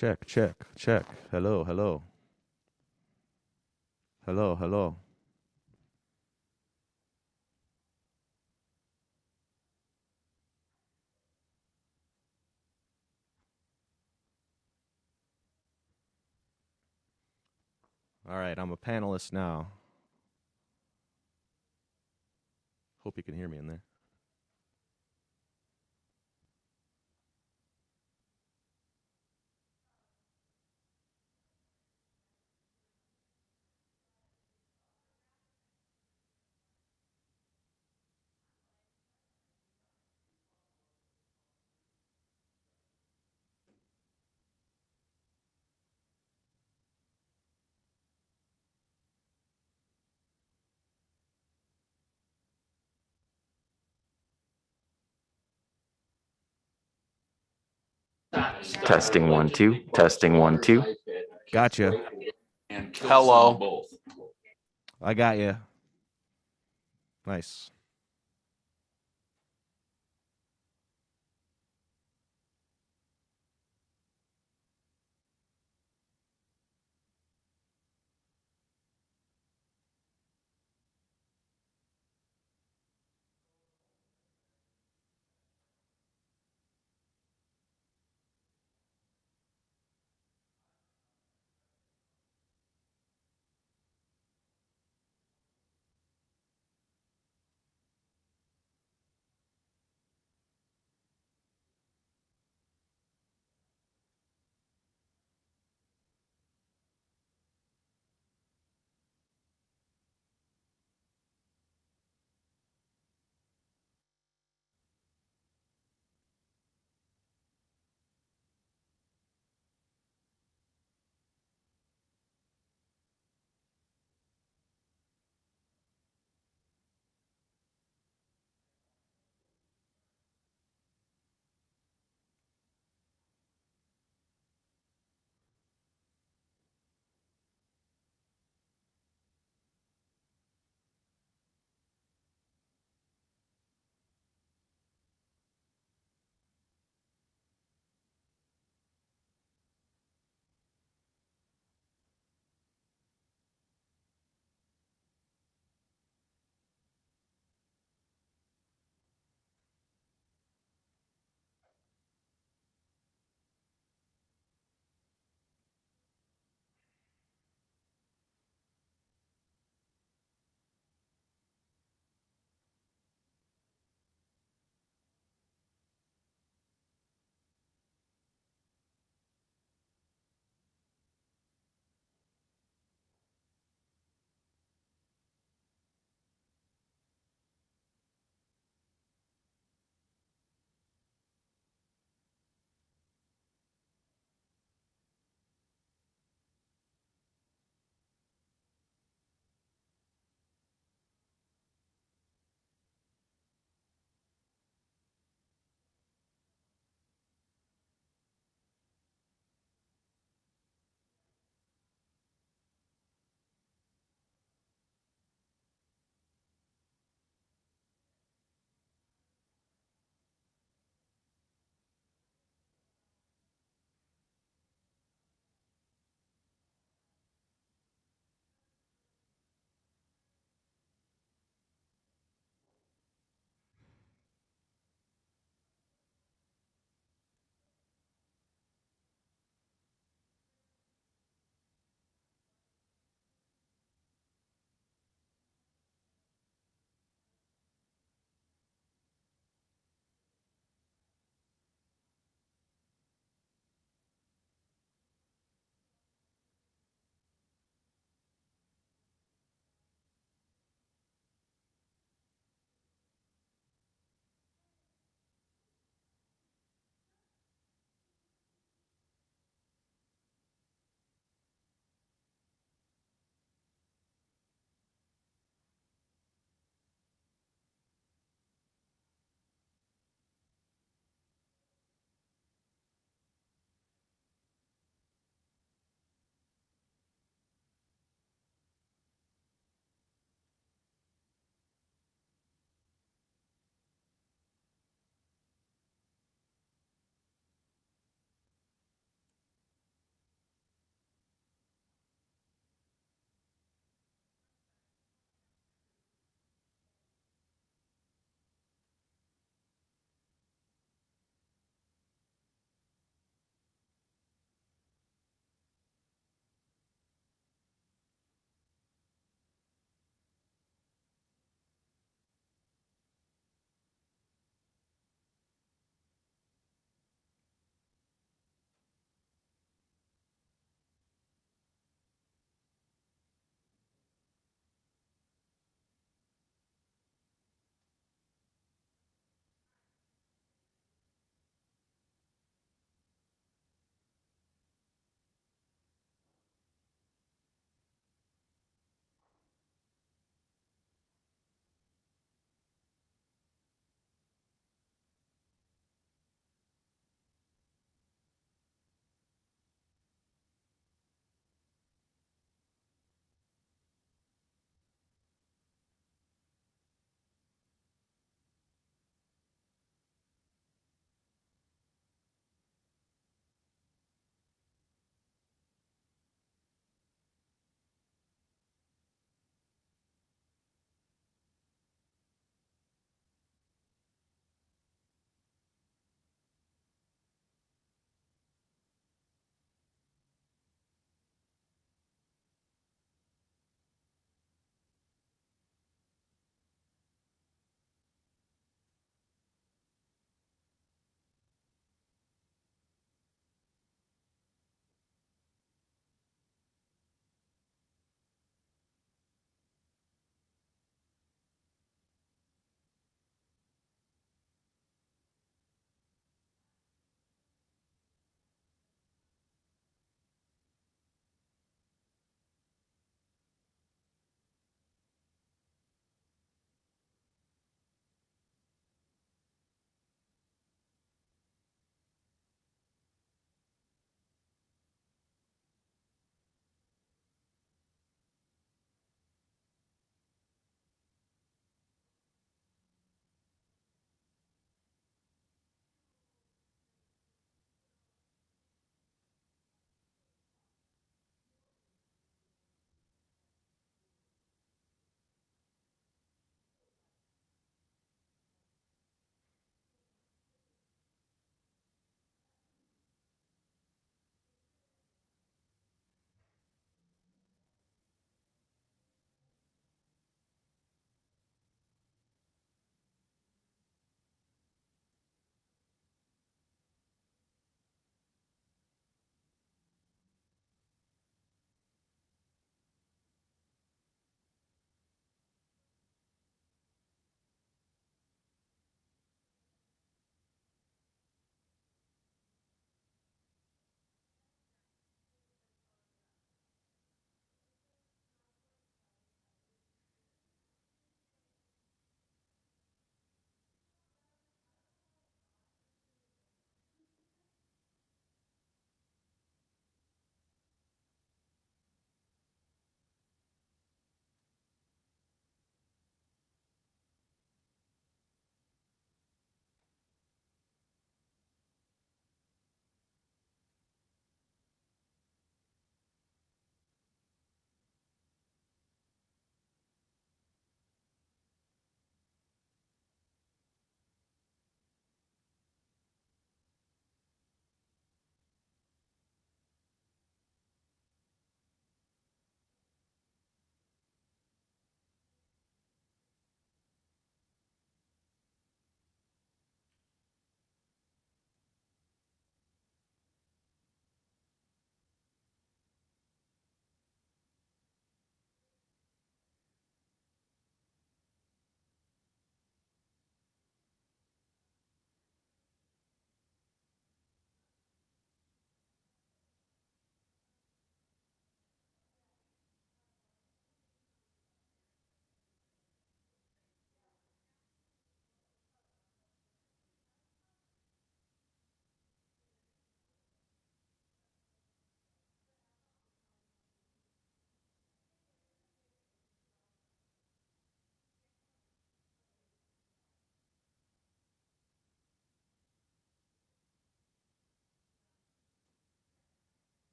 Check, check, check. Hello, hello. Hello, hello. All right, I'm a panelist now. Hope you can hear me in there. Testing 1 2. Testing 1 2. Gotcha. Hello. I got you. Nice.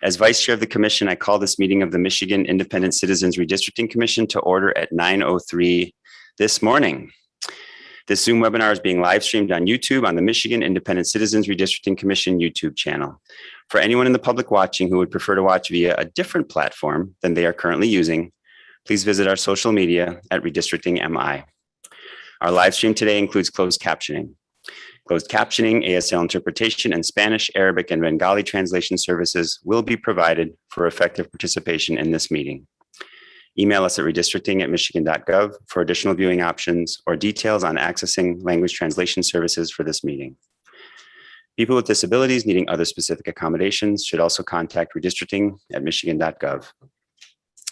As Vice Chair of the Commission, I call this meeting of the Michigan Independent Citizens Redistricting Commission to order at 9:03 this morning. This Zoom webinar is being live streamed on YouTube on the Michigan Independent Citizens Redistricting Commission YouTube channel. For anyone in the public watching who would prefer to watch via a different platform than they are currently using, please visit our social media at Redistricting MI. Our live stream today includes closed captioning. Closed captioning, ASL interpretation, and Spanish, Arabic, and Bengali translation services will be provided for effective participation in this meeting. Email us at redistricting@michigan.gov for additional viewing options or details on accessing language translation services for this meeting. People with disabilities needing other specific accommodations should also contact redistricting@michigan.gov.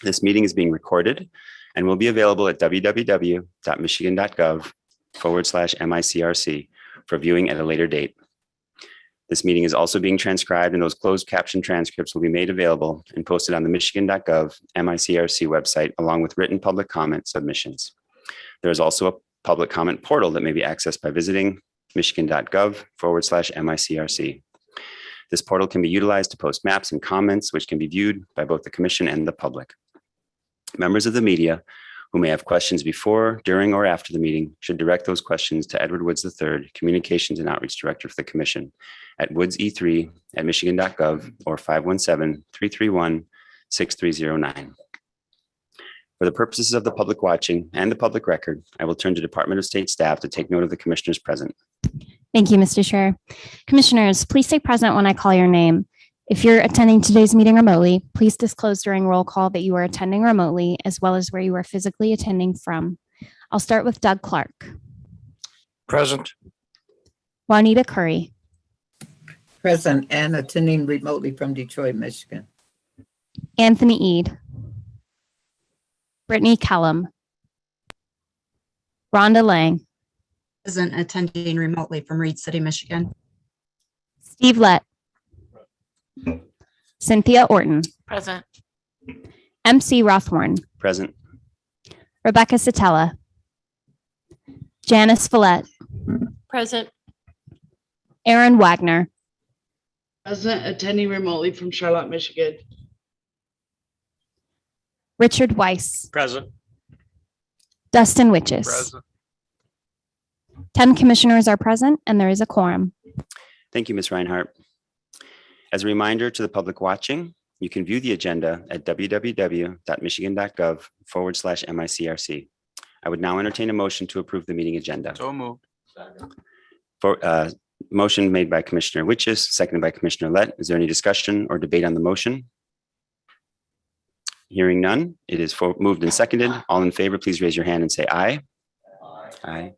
This meeting is being recorded and will be available at www.michigan.gov/MICRC for viewing at a later date. This meeting is also being transcribed, and those closed caption transcripts will be made available and posted on the michigan.gov MICRC website, along with written public comment submissions. There is also a public comment portal that may be accessed by visiting michigan.gov/MICRC. This portal can be utilized to post maps and comments, which can be viewed by both the Commission and the public. Members of the media who may have questions before, during, or after the meeting should direct those questions to Edward Woods III, Communications and Outreach Director for the Commission, at woodse3@michigan.gov or 517-331-6309. For the purposes of the public watching and the public record, I will turn to Department of State staff to take note of the commissioners present. Thank you, Mr. Chair. Commissioners, please stay present when I call your name. If you're attending today's meeting remotely, please disclose during roll call that you are attending remotely, as well as where you are physically attending from. I'll start with Doug Clark. Present. Juanita Curry. Present and attending remotely from Detroit, Michigan. Anthony Eade. Brittany Kellum. Rhonda Lang. Present, attending remotely from Reed City, Michigan. Steve Lett. Cynthia Orton. Present. MC Rothhorn. Present. Rebecca Satella. Janice Follett. Present. Aaron Wagner. Present, attending remotely from Charlotte, Michigan. Richard Weiss. Present. Dustin Witches. Present. 10 commissioners are present and there is a quorum. Thank you, Ms. Reinhardt. As a reminder to the public watching, you can view the agenda at www.michigan.gov/MICRC. I would now entertain a motion to approve the meeting agenda. So moved. Motion made by Commissioner Witches, seconded by Commissioner Lett. Is there any discussion or debate on the motion? Hearing none, it is moved and seconded. All in favor, please raise your hand and say aye. Aye.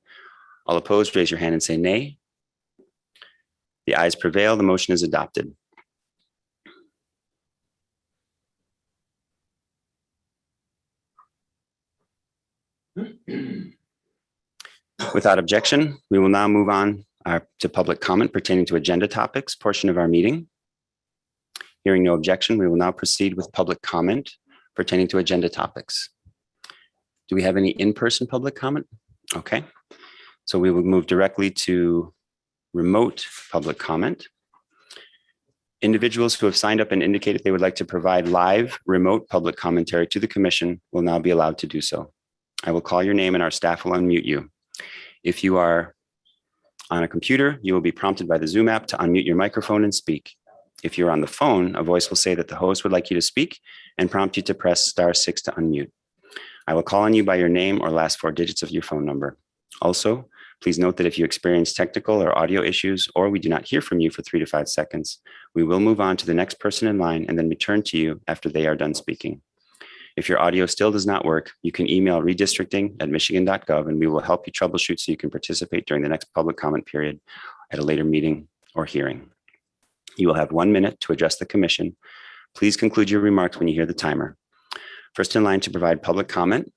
All opposed, raise your hand and say nay. The ayes prevail. The motion is adopted. Without objection, we will now move on to public comment pertaining to agenda topics portion of our meeting. Hearing no objection, we will now proceed with public comment pertaining to agenda topics. Do we have any in-person public comment? Okay, so we will move directly to remote public comment. Individuals who have signed up and indicated they would like to provide live remote public commentary to the commission will now be allowed to do so. I will call your name and our staff will unmute you. If you are on a computer, you will be prompted by the Zoom app to unmute your microphone and speak. If you're on the phone, a voice will say that the host would like you to speak and prompt you to press *6 to unmute. I will call on you by your name or last 4 digits of your phone number. Also, please note that if you experience technical or audio issues, or we do not hear from you for 3 to 5 seconds, we will move on to the next person in line and then return to you after they are done speaking. If your audio still does not work, you can email redistricting@michigan.gov and we will help you troubleshoot so you can participate during the next public comment period at a later meeting or hearing. You will have 1 minute to address the commission. Please conclude your remarks when you hear the timer. First in line to provide public comment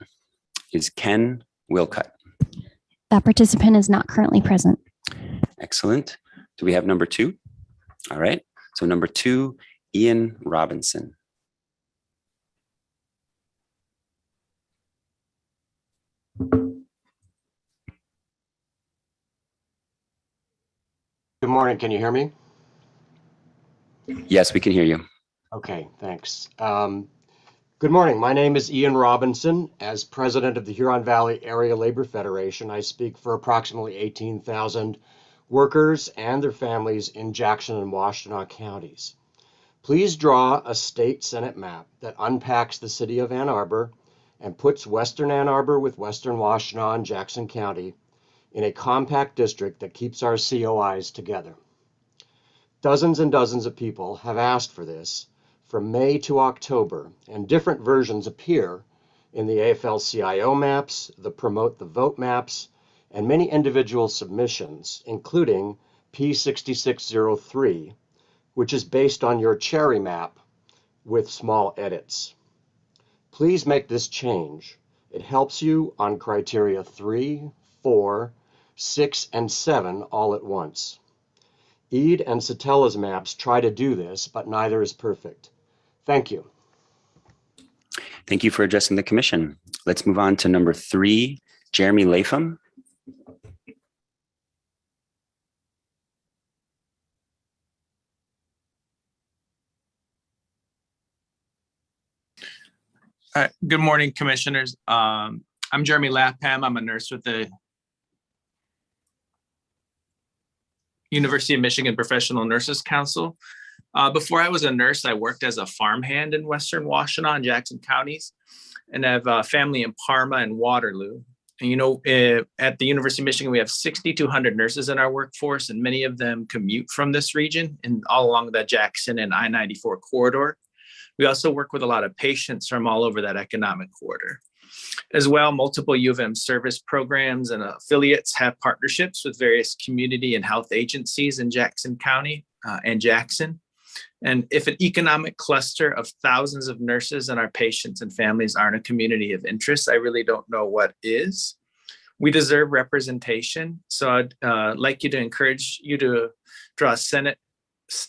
is Ken Wilcutt. That participant is not currently present. Excellent. Do we have number 2? All right. So number 2, Ian Robinson. Good morning. Can you hear me? Yes, we can hear you. Okay, thanks. Good morning. My name is Ian Robinson. As president of the Huron Valley Area Labor Federation, I speak for approximately 18,000 workers and their families in Jackson and Washtenaw counties. Please draw a state Senate map that unpacks the city of Ann Arbor and puts Western Ann Arbor with Western Washtenaw and Jackson County in a compact district that keeps our COIs together. Dozens and dozens of people have asked for this from May to October, and different versions appear in the AFL-CIO maps, the Promote the Vote maps, and many individual submissions, including P6603, which is based on your cherry map with small edits. Please make this change. It helps you on criteria 3, 4, 6, and 7 all at once. Eid and Satella's maps try to do this, but neither is perfect. Thank you. Thank you for addressing the commission. Let's move on to number 3, Jeremy Latham. Good morning, commissioners. I'm Jeremy Lapham. I'm a nurse with the University of Michigan Professional Nurses Council. Before I was a nurse, I worked as a farmhand in Western Washtenaw and Jackson counties, and I have a family in Parma and Waterloo. And, you know, at the University of Michigan, we have 6,200 nurses in our workforce, and many of them commute from this region and all along the Jackson and I-94 corridor. We also work with a lot of patients from all over that economic corridor. As well, multiple U of M service programs and affiliates have partnerships with various community and health agencies in Jackson County and Jackson. And if an economic cluster of thousands of nurses and our patients and families aren't a community of interest, I really don't know what is. We deserve representation. So I'd like you to encourage you to draw a Senate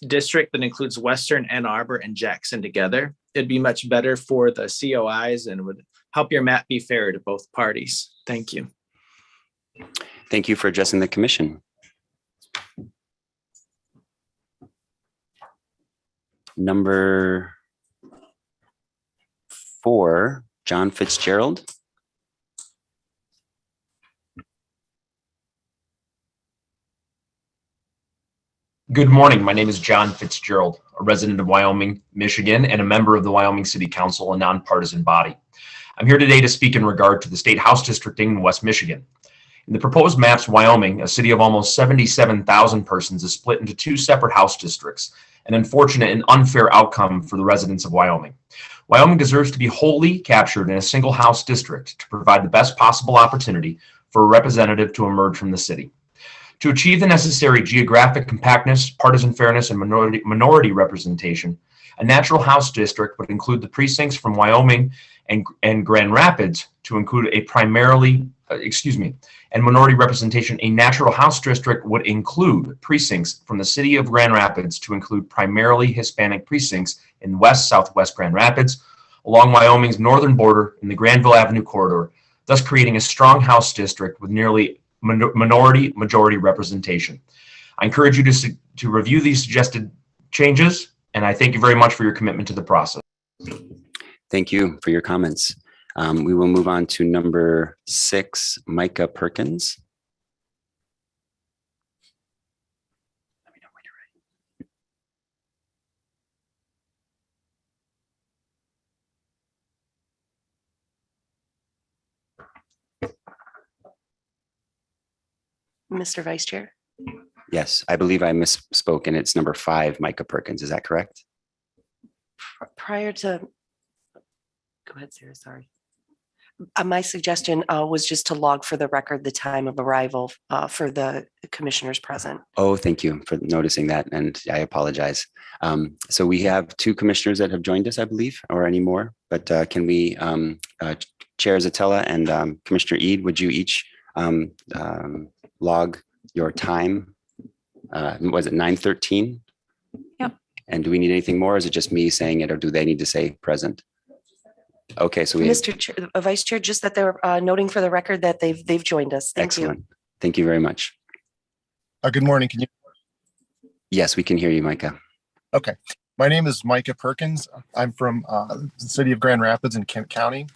district that includes Western Ann Arbor and Jackson together. It'd be much better for the COIs and would help your map be fair to both parties. Thank you. Thank you for addressing the commission. Number 4, John Fitzgerald. Good morning. My name is John Fitzgerald, a resident of Wyoming, Michigan, and a member of the Wyoming City Council, a nonpartisan body. I'm here today to speak in regard to the state house districting in West Michigan. In the proposed maps, Wyoming, a city of almost 77,000 persons, is split into 2 separate house districts, an unfortunate and unfair outcome for the residents of Wyoming. Wyoming deserves to be wholly captured in a single house district to provide the best possible opportunity for a representative to emerge from the city. To achieve the necessary geographic compactness, partisan fairness, and minority representation, a natural house district would include the precincts from Wyoming and Grand Rapids to include a and minority representation. A natural house district would include precincts from the city of Grand Rapids to include primarily Hispanic precincts in West Southwest Grand Rapids, along Wyoming's northern border in the Granville Avenue corridor, thus creating a strong house district with nearly minority majority representation. I encourage you to review these suggested changes, and I thank you very much for your commitment to the process. Thank you for your comments. We will move on to number 6, Micah Perkins. Mr. Vice Chair. Yes, I believe I misspoke, and it's number 5, Micah Perkins. Is that correct? Prior to, go ahead, Sarah, sorry. My suggestion was just to log for the record the time of arrival for the commissioners present. Oh, thank you for noticing that, and I apologize. So we have 2 commissioners that have joined us, I believe, or any more, but can we, Chair Zatella and Commissioner Eid, would you each log your time? Was it 9:13? Yep. And do we need anything more? Or is it just me saying it, or do they need to say present? Okay, so we Mr. Chair, Vice Chair, just that they're noting for the record that they've joined us. Thank excellent. you. Thank you very much. Good morning. Can you? Yes, we can hear you, Micah. Okay. My name is Micah Perkins. I'm from the city of Grand Rapids in Kent County.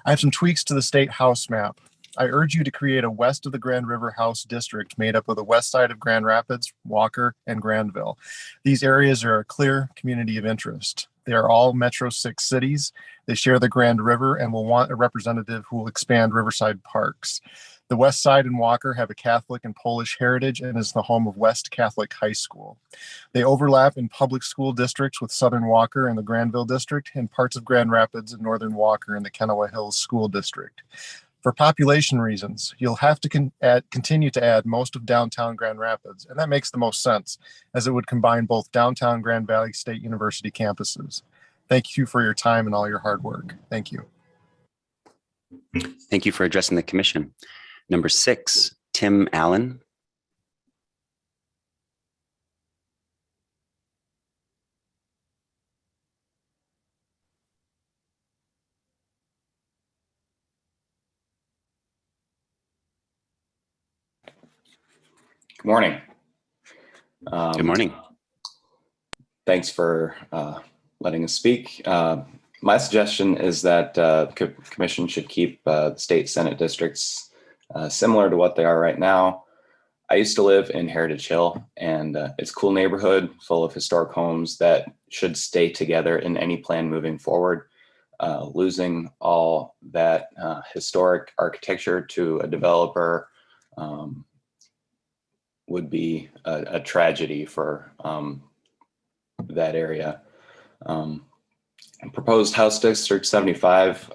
I have some tweaks to the state house map. I urge you to create a west of the Grand River House district made up of the west side of Grand Rapids, Walker, and Granville. These areas are a clear community of interest. They are all Metro 6 cities. They share the Grand River and will want a representative who will expand Riverside parks. The West Side and Walker have a Catholic and Polish heritage and is the home of West Catholic High School. They overlap in public school districts with Southern Walker and the Granville District and parts of Grand Rapids and Northern Walker in the Kennewa Hills School District. For population reasons, you'll have to continue to add most of downtown Grand Rapids, and that makes the most sense as it would combine both downtown Grand Valley State University campuses. Thank you for your time and all your hard work. Thank you. Thank you for addressing the commission. Number 6, Tim Allen. Good morning. Good morning. Thanks for letting us speak. My suggestion is that the commission should keep the state Senate districts similar to what they are right now. I used to live in Heritage Hill, and it's a cool neighborhood full of historic homes that should stay together in any plan moving forward. Losing all that historic architecture to a developer would be a tragedy for that area. Proposed House District 75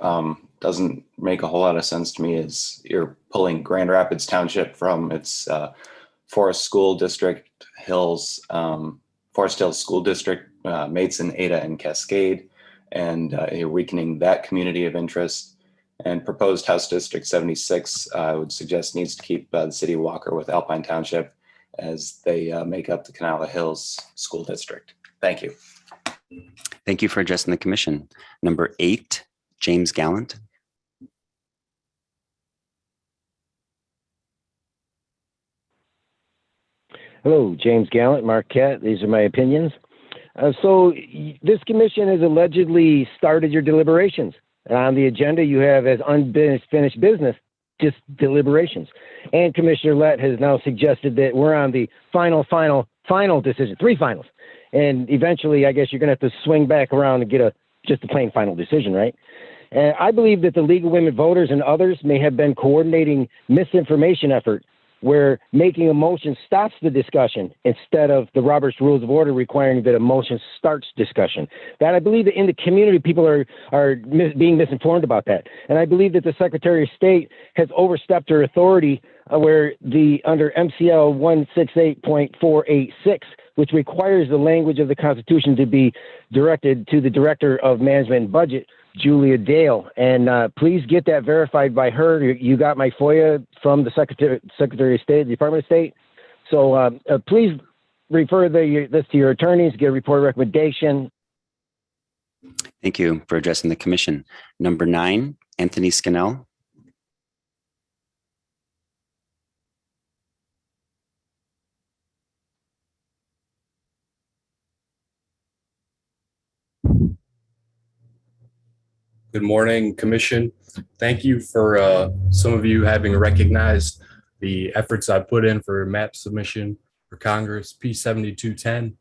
doesn't make a whole lot of sense to me, as you're pulling Grand Rapids Township from its Forest School District, Forest Hills School District, Maidson, Ada, and Cascade, and you're weakening that community of interest. And proposed House District 76, I would suggest, needs to keep the city of Walker with Alpine Township, as they make up the Canala Hills School District. Thank you. Thank you for addressing the commission. Number 8, James Gallant. Hello, James Gallant, Marquette. These are my opinions. So this commission has allegedly started your deliberations. On the agenda, you have as unfinished business, just deliberations. And Commissioner Lett has now suggested that we're on the final decision, 3 finals. And eventually, I guess you're going to have to swing back around and get just a plain final decision, right? And I believe that the League of Women Voters and others may have been coordinating misinformation effort where making a motion stops the discussion instead of the Robert's Rules of Order requiring that a motion starts discussion. That I believe that in the community, people are being misinformed about that. And I believe that the Secretary of State has overstepped her authority where under MCL 168.486, which requires the language of the Constitution to be directed to the Director of Management and Budget, Julia Dale. And please get that verified by her. You got my FOIA from the Secretary of State, the Department of State. So please refer this to your attorneys, get a report recommendation. Thank you for addressing the commission. Number 9, Anthony Scannell. Good morning, Commission. Thank you for some of you having recognized the efforts I put in for map submission for Congress, P7210.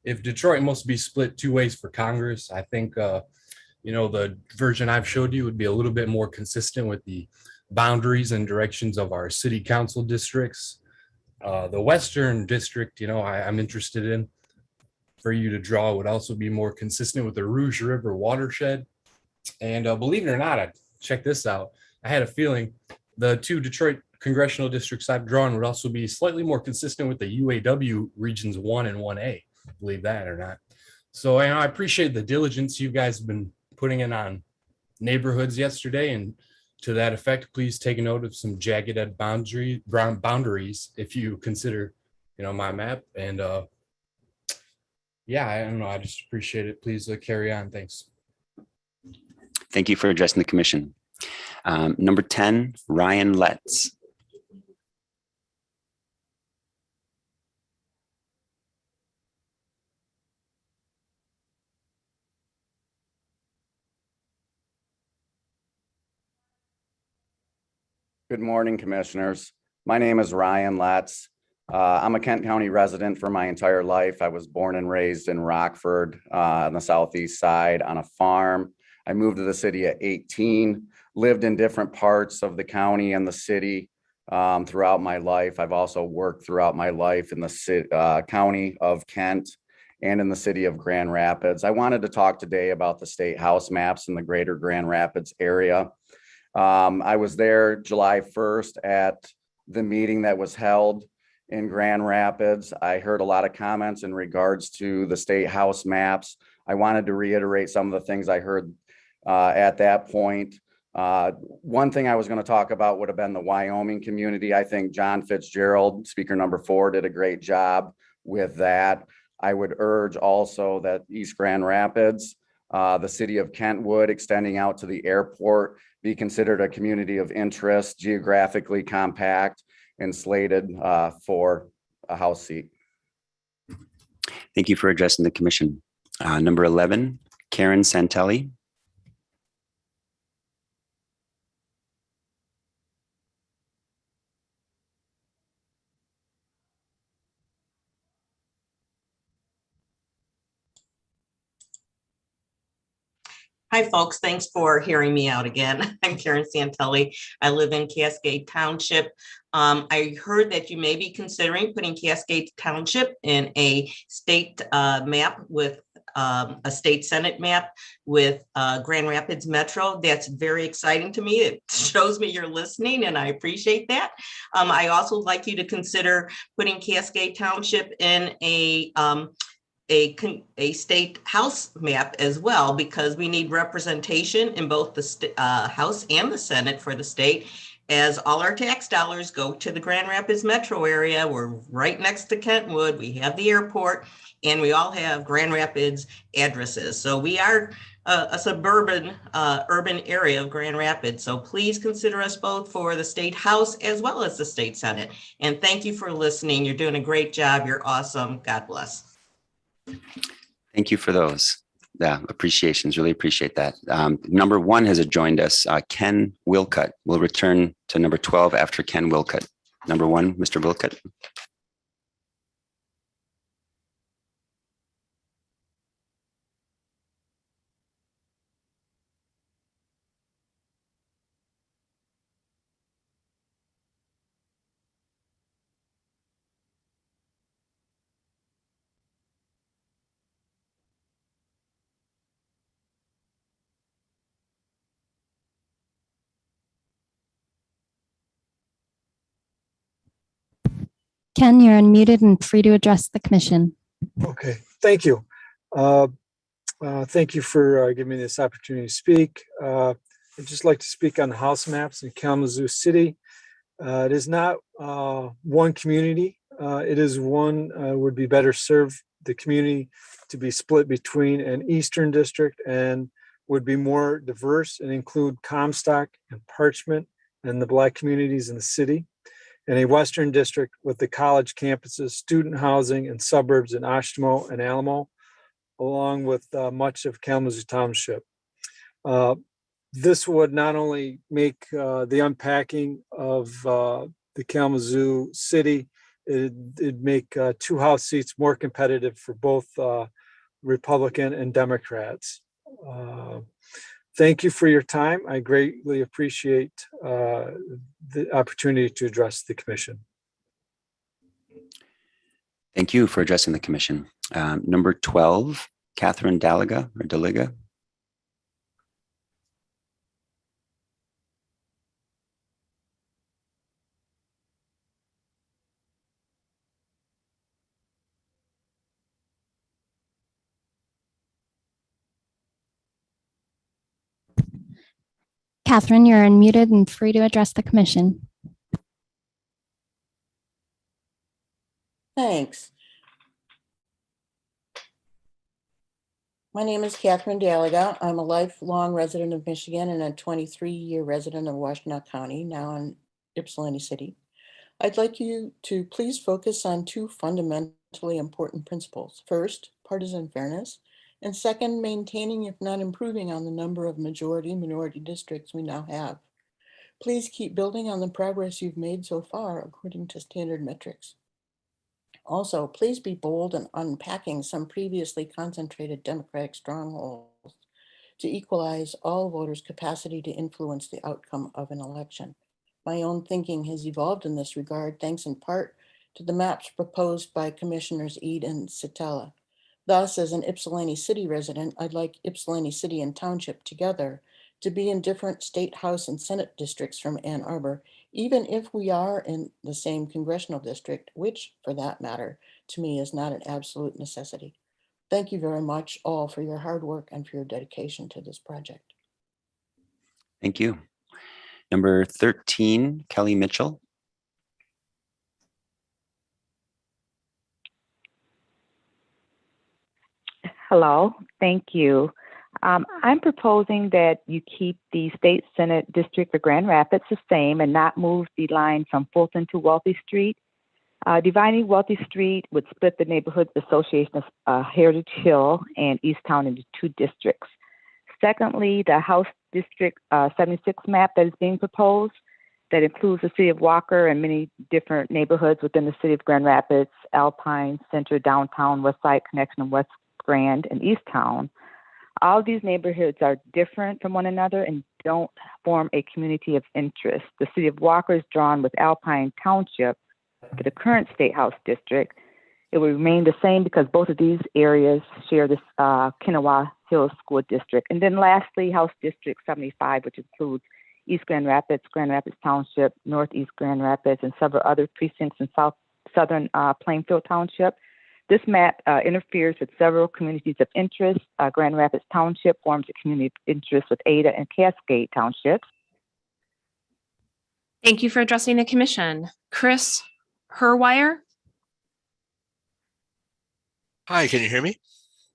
If Detroit must be split 2 ways for Congress, I think, the version I've showed you would be a little bit more consistent with the boundaries and directions of our city council districts. The Western district, I'm interested in for you to draw would also be more consistent with the Rouge River watershed. And believe it or not, check this out. I had a feeling the 2 Detroit congressional districts I've drawn would also be slightly more consistent with the UAW regions 1 and 1A, believe that or not. So I appreciate the diligence you guys have been putting in on neighborhoods yesterday. And to that effect, please take note of some jagged boundaries if you consider, my map. And yeah, I don't know. I just appreciate it. Please carry on. Thanks. Thank you for addressing the commission. Number 10, Ryan Letts. Good morning, Commissioners. My name is Ryan Letts. I'm a Kent County resident for my entire life. I was born and raised in Rockford on the southeast side on a farm. I moved to the city at 18, lived in different parts of the county and the city throughout my life. I've also worked throughout my life in the county of Kent and in the city of Grand Rapids. I wanted to talk today about the state house maps in the greater Grand Rapids area. I was there July 1st at the meeting that was held in Grand Rapids. I heard a lot of comments in regards to the state house maps. I wanted to reiterate some of the things I heard at that point. One thing I was going to talk about would have been the Wyoming community. I think John Fitzgerald, speaker number 4, did a great job with that. I would urge also that East Grand Rapids, the city of Kentwood, extending out to the airport, be considered a community of interest, geographically compact, and slated for a House seat. Thank you for addressing the commission. Number 11, Karen Santelli. Hi, folks. Thanks for hearing me out again. I'm Karen Santelli. I live in Cascade Township. I heard that you may be considering putting Cascade Township in a state map with a state Senate map with Grand Rapids Metro. That's very exciting to me. It shows me you're listening, and I appreciate that. I also would like you to consider putting Cascade Township in a state house map as well, because we need representation in both the House and the Senate for the state, as all our tax dollars go to the Grand Rapids metro area. We're right next to Kentwood. We have the airport, and we all have Grand Rapids addresses. So we are a suburban urban area of Grand Rapids. So please consider us both for the state House as well as the state Senate. And thank you for listening. You're doing a great job. You're awesome. God bless. Thank you for those appreciations. Really appreciate that. Number 1 has joined us, Ken Wilcutt. We'll return to number 12 after Ken Wilcutt. Number 1, Mr. Wilcutt. Ken, you're unmuted and free to address the commission. Okay, thank you. Thank you for giving me this opportunity to speak. I'd just like to speak on the house maps in Kalamazoo City. It is not one community. It is one would be better serve the community to be split between an eastern district and would be more diverse and include Comstock and Parchment and the Black communities in the city, and a western district with the college campuses, student housing, and suburbs in Oshtemo and Alamo, along with much of Kalamazoo Township. This would not only make the unpacking of the Kalamazoo city, it'd make 2 House seats more competitive for both Republican and Democrats. Thank you for your time. I greatly appreciate the opportunity to address the commission. Thank you for addressing the commission. Number 12, Catherine Daliga or Daliga. Catherine, you're unmuted and free to address the commission. Thanks. My name is Catherine Daliga. I'm a lifelong resident of Michigan and a 23-year resident of Washtenaw County, now in Ypsilanti City. I'd like you to please focus on 2 fundamentally important principles. First, partisan fairness, and second, maintaining, if not improving, on the number of majority-minority districts we now have. Please keep building on the progress you've made so far according to standard metrics. Also, please be bold in unpacking some previously concentrated Democratic strongholds to equalize all voters' capacity to influence the outcome of an election. My own thinking has evolved in this regard, thanks in part to the maps proposed by Commissioners Eid and Sitella. Thus, as an Ypsilanti City resident, I'd like Ypsilanti City and Township together to be in different state, house, and Senate districts from Ann Arbor, even if we are in the same congressional district, which, for that matter, to me is not an absolute necessity. Thank you very much all for your hard work and for your dedication to this project. Thank you. Number 13, Kelly Mitchell. Hello, thank you. I'm proposing that you keep the state Senate district for Grand Rapids the same and not move the line from Fulton to Wealthy Street. Dividing Wealthy Street would split the neighborhood association of Heritage Hill and Easttown into 2 districts. Secondly, the House District 76 map that is being proposed that includes the city of Walker and many different neighborhoods within the city of Grand Rapids, Alpine, Center, Downtown, West Side Connection, West Grand, and Easttown. All of these neighborhoods are different from one another and don't form a community of interest. The city of Walker is drawn with Alpine Township for the current State House District. It will remain the same because both of these areas share this Kinawa Hills School District. And then lastly, House District 75, which includes East Grand Rapids Township, Northeast Grand Rapids, and several other precincts in southern Plainfield Township. This map interferes with several communities of interest. Grand Rapids Township forms a community of interest with Ada and Cascade Townships. Thank you for addressing the commission. Chris Herwire? Hi, can you hear me?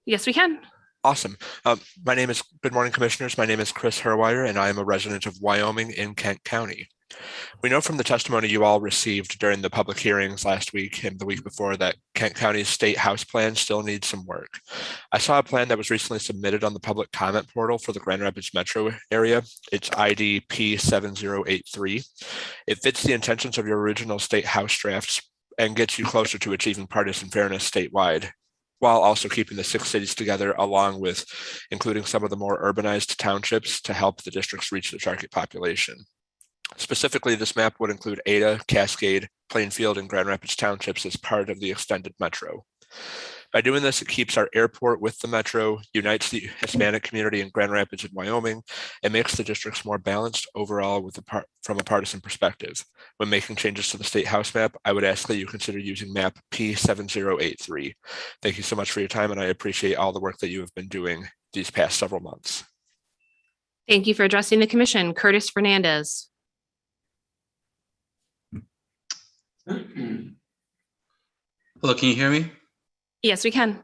Yes, we can. Awesome. Good morning, commissioners. My name is Chris Herwire, and I am a resident of Wyoming in Kent County. We know from the testimony you all received during the public hearings last week and the week before that Kent County's state house plan still needs some work. I saw a plan that was recently submitted on the public comment portal for the Grand Rapids metro area. It's ID P7083. It fits the intentions of your original state house drafts and gets you closer to achieving partisan fairness statewide, while also keeping the 6 cities together, along with including some of the more urbanized townships to help the districts reach the target population. Specifically, this map would include Ada, Cascade, Plainfield, and Grand Rapids townships as part of the extended metro. By doing this, it keeps our airport with the metro, unites the Hispanic community in Grand Rapids and Wyoming, and makes the districts more balanced overall from a partisan perspective. When making changes to the state house map, I would ask that you consider using map P7083. Thank you so much for your time, and I appreciate all the work that you have been doing these past several months. Thank you for addressing the commission. Curtis Fernandez. Hello, can you hear me? Yes, we can.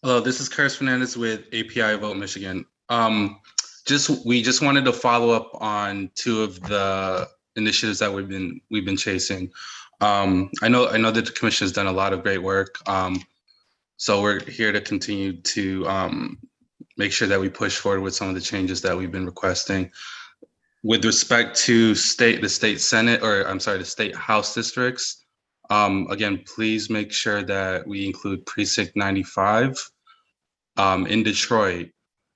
Hello, this is Curtis Fernandez with API Vote Michigan. We just wanted to follow up on 2 of the initiatives that we've been chasing. I know that the commission has done a lot of great work. So we're here to continue to make sure that we push forward with some of the changes that we've been requesting. With respect to the state house districts, again, please make sure that we include precinct 95 in Detroit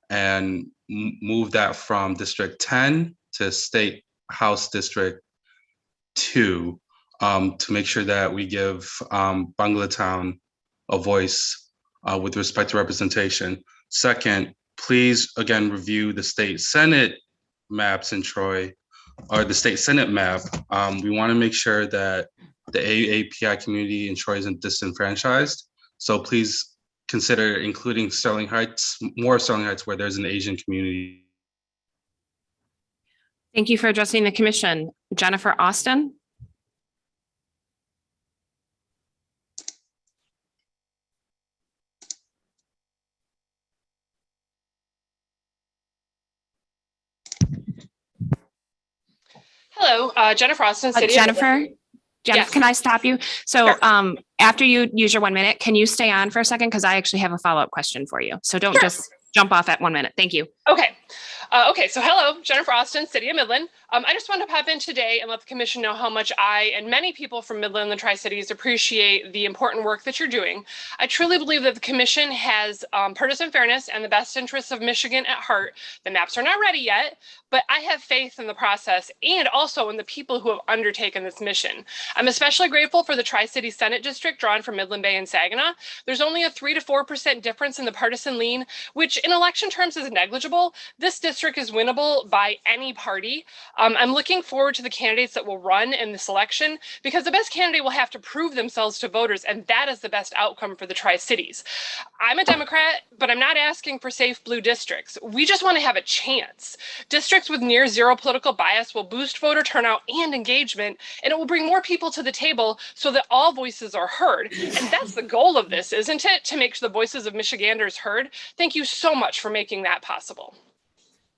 and move that from district 10 to state house district 2 to make sure that we give Bangalatown a voice with respect to representation. Second, please again review the state Senate maps in Troy, or the state Senate map. We want to make sure that the AAPI community in Troy isn't disenfranchised. So please consider including Sterling Heights, more Sterling Heights where there's an Asian community. Thank you for addressing the commission. Jennifer Austin. Hello, Jennifer Austin. Jennifer, Yes. can I stop you? So Sure. After you use your 1 minute, can you stay on for a second? Because I actually have a follow-up question for you. So don't Sure. just jump off at 1 minute. Thank you. Okay. Okay, so hello, Jennifer Austin, City of Midland. I just wanted to pop in today and let the commission know how much I and many people from Midland and the Tri-Cities appreciate the important work that you're doing. I truly believe that the commission has partisan fairness and the best interests of Michigan at heart. The maps are not ready yet, but I have faith in the process and also in the people who have undertaken this mission. I'm especially grateful for the Tri-City Senate District drawn from Midland Bay and Saginaw. There's only a 3 to 4% difference in the partisan lean, which in election terms is negligible. This district is winnable by any party. I'm looking forward to the candidates that will run in this election because the best candidate will have to prove themselves to voters, and that is the best outcome for the Tri-Cities. I'm a Democrat, but I'm not asking for safe blue districts. We just want to have a chance. Districts with near zero political bias will boost voter turnout and engagement, and it will bring more people to the table so that all voices are heard. And that's the goal of this, isn't it? To make the voices of Michiganders heard. Thank you so much for making that possible.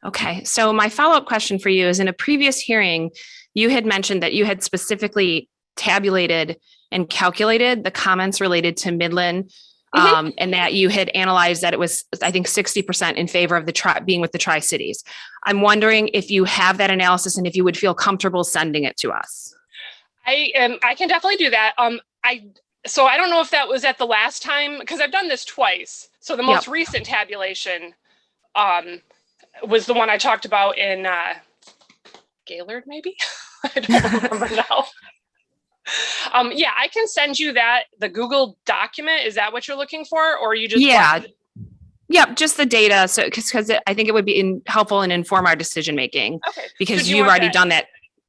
Okay, so my follow-up question for you is, in a previous hearing, you had mentioned that you had specifically tabulated and calculated the comments related to Midland, and that you had analyzed that it was, I think, 60% in favor of the being with the Tri-Cities. I'm wondering if you have that analysis and if you would feel comfortable sending it to us. I can definitely do that. So I don't know if that was at the last time, because I've done this twice. So the most recent tabulation was the one I talked about in Gaylord, maybe? I don't remember now. Yeah, I can send you that, the Google document. Is that what you're looking for? Or you just Yeah, just the data. So because I think it would be helpful and inform our decision making. Okay. Because you've already done that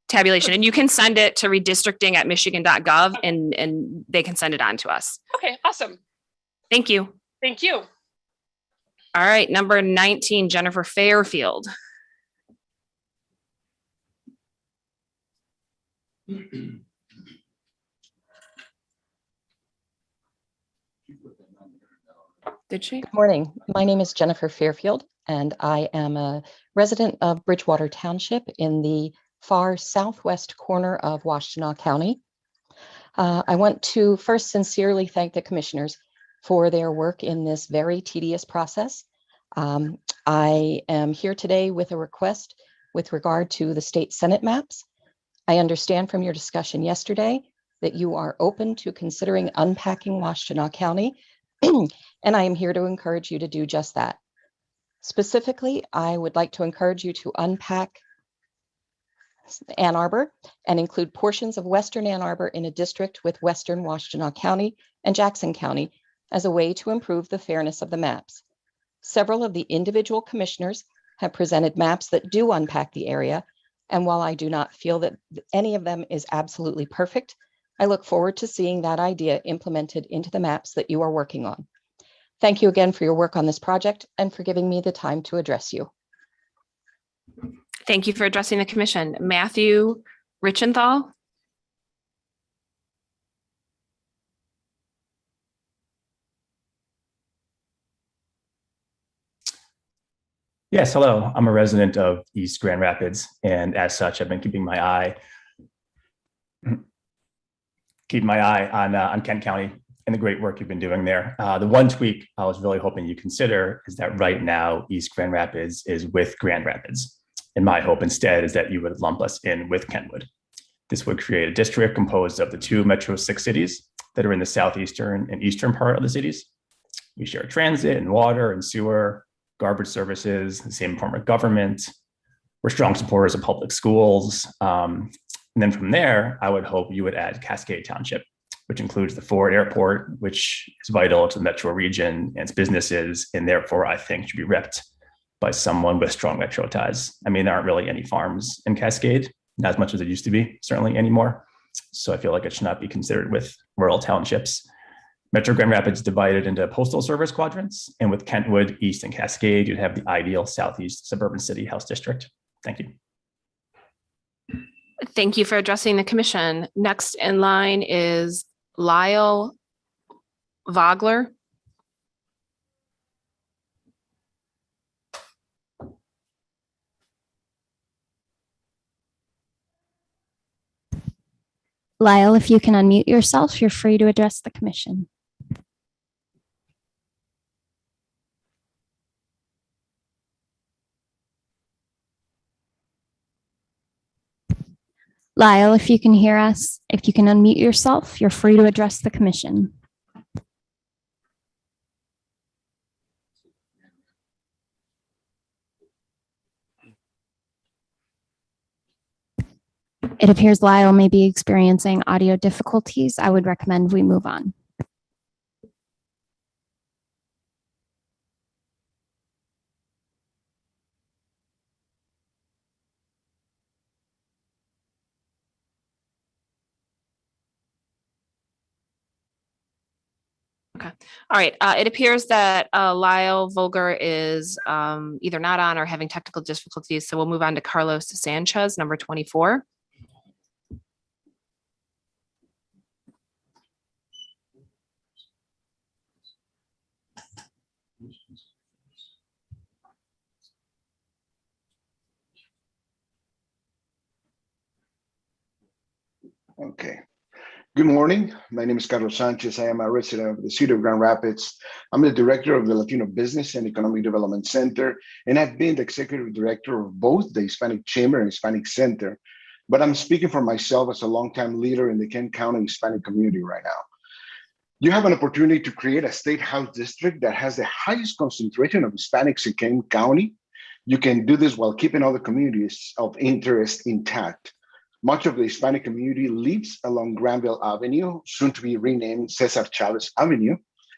tabulation, and you can send it to redistricting@michigan.gov and they can send it on to us. Okay, awesome. Thank you. Thank you. All right, number 19, Jennifer Fairfield. Did she? Good morning. My name is Jennifer Fairfield, and I am a resident of Bridgewater Township in the far southwest corner of Washtenaw County. I want to first sincerely thank the commissioners for their work in this very tedious process. I am here today with a request with regard to the state Senate maps. I understand from your discussion yesterday that you are open to considering unpacking Washtenaw County, and I am here to encourage you to do just that. Specifically, I would like to encourage you to unpack Ann Arbor and include portions of Western Ann Arbor in a district with Western Washtenaw County and Jackson County as a way to improve the fairness of the maps. Several of the individual commissioners have presented maps that do unpack the area, and while I do not feel that any of them is absolutely perfect, I look forward to seeing that idea implemented into the maps that you are working on. Thank you again for your work on this project and for giving me the time to address you. Thank you for addressing the commission. Matthew Richenthal. Yes, hello. I'm a resident of East Grand Rapids, and as such, I've been keeping my eye on Kent County and the great work you've been doing there. The one tweak I was really hoping you consider is that right now, East Grand Rapids is with Grand Rapids. And my hope instead is that you would lump us in with Kentwood. This would create a district composed of the two Metro 6 cities that are in the southeastern and eastern part of the cities. We share transit and water and sewer, garbage services, the same form of government. We're strong supporters of public schools. And then from there, I would hope you would add Cascade Township, which includes the Ford Airport, which is vital to the metro region and its businesses, and therefore I think should be repped by someone with strong metro ties. I mean, there aren't really any farms in Cascade, not as much as it used to be, certainly anymore. So I feel like it should not be considered with rural townships. Metro Grand Rapids divided into postal service quadrants, and with Kentwood, East, and Cascade, you'd have the ideal southeast suburban city house district. Thank you. Thank you for addressing the commission. Next in line is Lyle Vogler. Lyle, if you can unmute yourself, you're free to address the commission. Lyle, if you can hear us, if you can unmute yourself, you're free to address the commission. It appears Lyle may be experiencing audio difficulties. I would recommend we move on. Okay. All right. It appears that Lyle Volger is either not on or having technical difficulties. So we'll move on to Carlos Sanchez, number 24. Okay. Good morning. My name is Carlos Sanchez. I am a resident of the city of Grand Rapids. I'm the director of the Latino Business and Economic Development Center, and I've been the executive director of both the Hispanic Chamber and Hispanic Center. But I'm speaking for myself as a longtime leader in the Kent County Hispanic community right now. You have an opportunity to create a state house district that has the highest concentration of Hispanics in Kent County. You can do this while keeping other communities of interest intact. Much of the Hispanic community lives along Granville Avenue, soon to be renamed Cesar Chavez Avenue,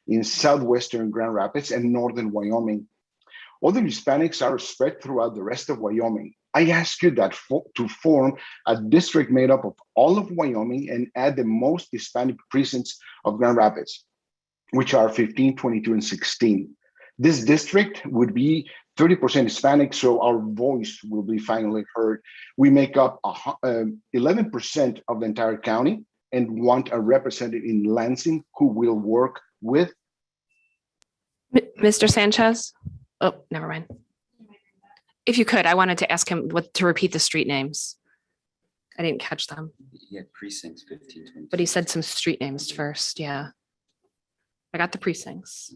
in southwestern Grand Rapids and northern Wyoming. Other Hispanics are spread throughout the rest of Wyoming. I ask you that to form a district made up of all of Wyoming and add the most Hispanic precincts of Grand Rapids, which are 15, 22, and 16. This district would be 30% Hispanic, so our voice will be finally heard. We make up 11% of the entire county and want a representative in Lansing who will work with. Mr. Sanchez? Oh, never mind. If you could, I wanted to ask him to repeat the street names. I didn't catch them. He had precincts 15, 20. But he said some street names first. Yeah. I got the precincts.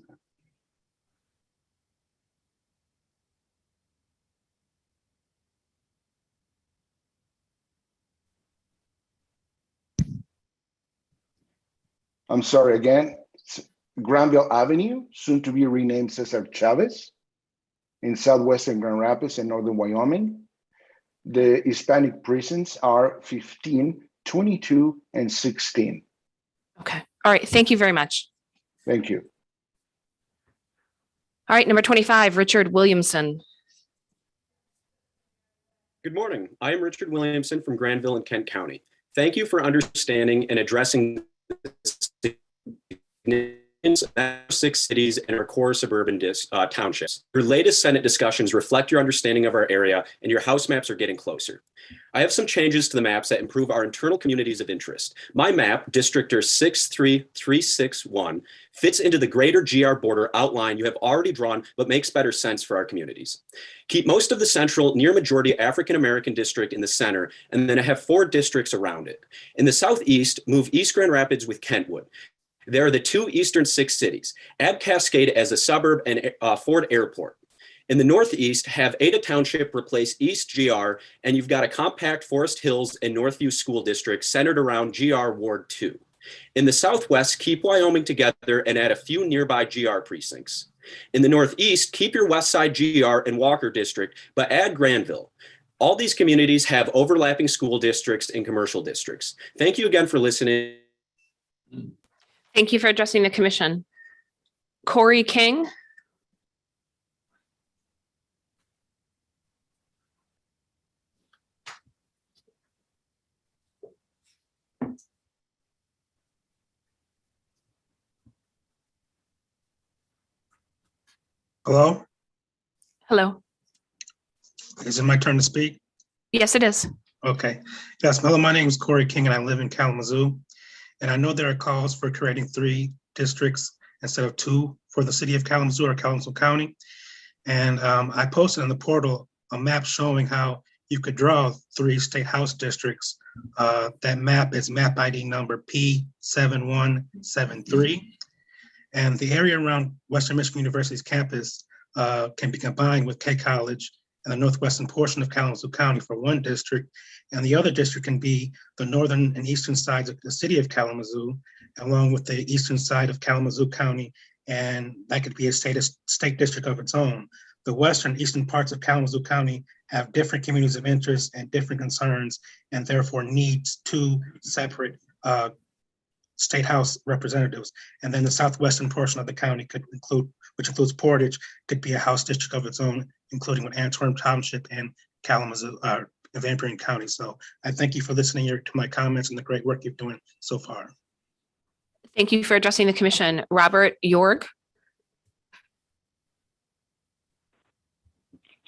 I'm sorry again, Granville Avenue, soon to be renamed Cesar Chavez, in southwestern Grand Rapids and northern Wyoming. The Hispanic precincts are 15, 22, and 16. Okay. All right. Thank you very much. Thank you. All right. Number 25, Richard Williamson. Good morning. I am Richard Williamson from Granville in Kent County. Thank you for understanding and addressing six cities and our core suburban townships. Your latest Senate discussions reflect your understanding of our area, and your House maps are getting closer. I have some changes to the maps that improve our internal communities of interest. My map, Districtor 63361, fits into the greater GR border outline you have already drawn, but makes better sense for our communities. Keep most of the central, near majority African-American district in the center, and then I have 4 districts around it. In the southeast, move East Grand Rapids with Kentwood. There are the 2 eastern 6 cities. Add Cascade as a suburb and Ford Airport. In the northeast, have Ada Township replace East GR, and you've got a compact Forest Hills and Northview School District centered around GR Ward 2. In the southwest, keep Wyoming together and add a few nearby GR precincts. In the northeast, keep your West Side GR and Walker District, but add Granville. All these communities have overlapping school districts and commercial districts. Thank you again for listening. Thank you for addressing the commission. Corey King. Hello? Hello. Is it my turn to speak? Yes, it is. Okay. Yes, hello, my name is Corey King and I live in Kalamazoo. And I know there are calls for creating 3 districts instead of 2 for the city of Kalamazoo or Kalamazoo County. And I posted on the portal a map showing how you could draw 3 state house districts. That map is map ID number P7173. And the area around Western Michigan University's campus can be combined with K College and the northwestern portion of Kalamazoo County for one district, and the other district can be the northern and eastern sides of the city of Kalamazoo, along with the eastern side of Kalamazoo County, and that could be a state district of its own. The western and eastern parts of Kalamazoo County have different communities of interest and different concerns, and therefore needs two separate state house representatives. And then the southwestern portion of the county could include, which includes Portage, could be a house district of its own, including with Antwerp Township and Kalamazoo, Van Buren County. So I thank you for listening to my comments and the great work you're doing so far. Thank you for addressing the commission. Robert York.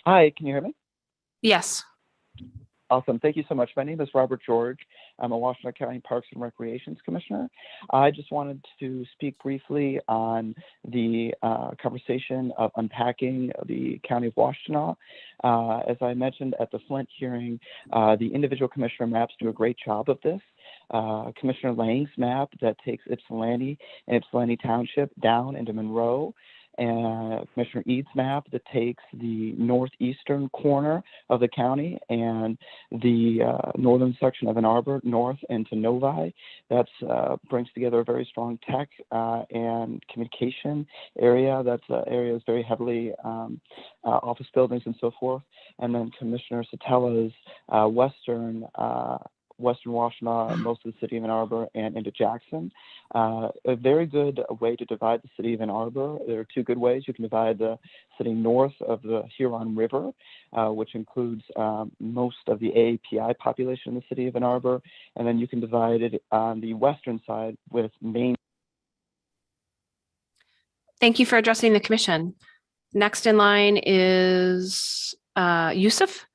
Hi, can you hear me? Yes. Awesome. Thank you so much. My name is Robert George. I'm a Washington County Parks and Recreations Commissioner. I just wanted to speak briefly on the conversation of unpacking the County of Washtenaw. As I mentioned at the Flint hearing, the individual commissioner maps do a great job of this. Commissioner Lang's map that takes Ypsilanti and Ypsilanti Township down into Monroe, and Commissioner Eads' map that takes the northeastern corner of the county and the northern section of Ann Arbor north into Novi. That brings together a very strong tech and communication area. That's area is very heavily office buildings and so forth. And then Commissioner Satella's western Washtenaw, most of the city of Ann Arbor, and into Jackson. A very good way to divide the city of Ann Arbor. There are two good ways. You can divide the city north of the Huron River, which includes most of the AAPI population in the city of Ann Arbor, and then you can divide it on the western side with Maine. Thank you for addressing the commission. Next in line is Yusuf.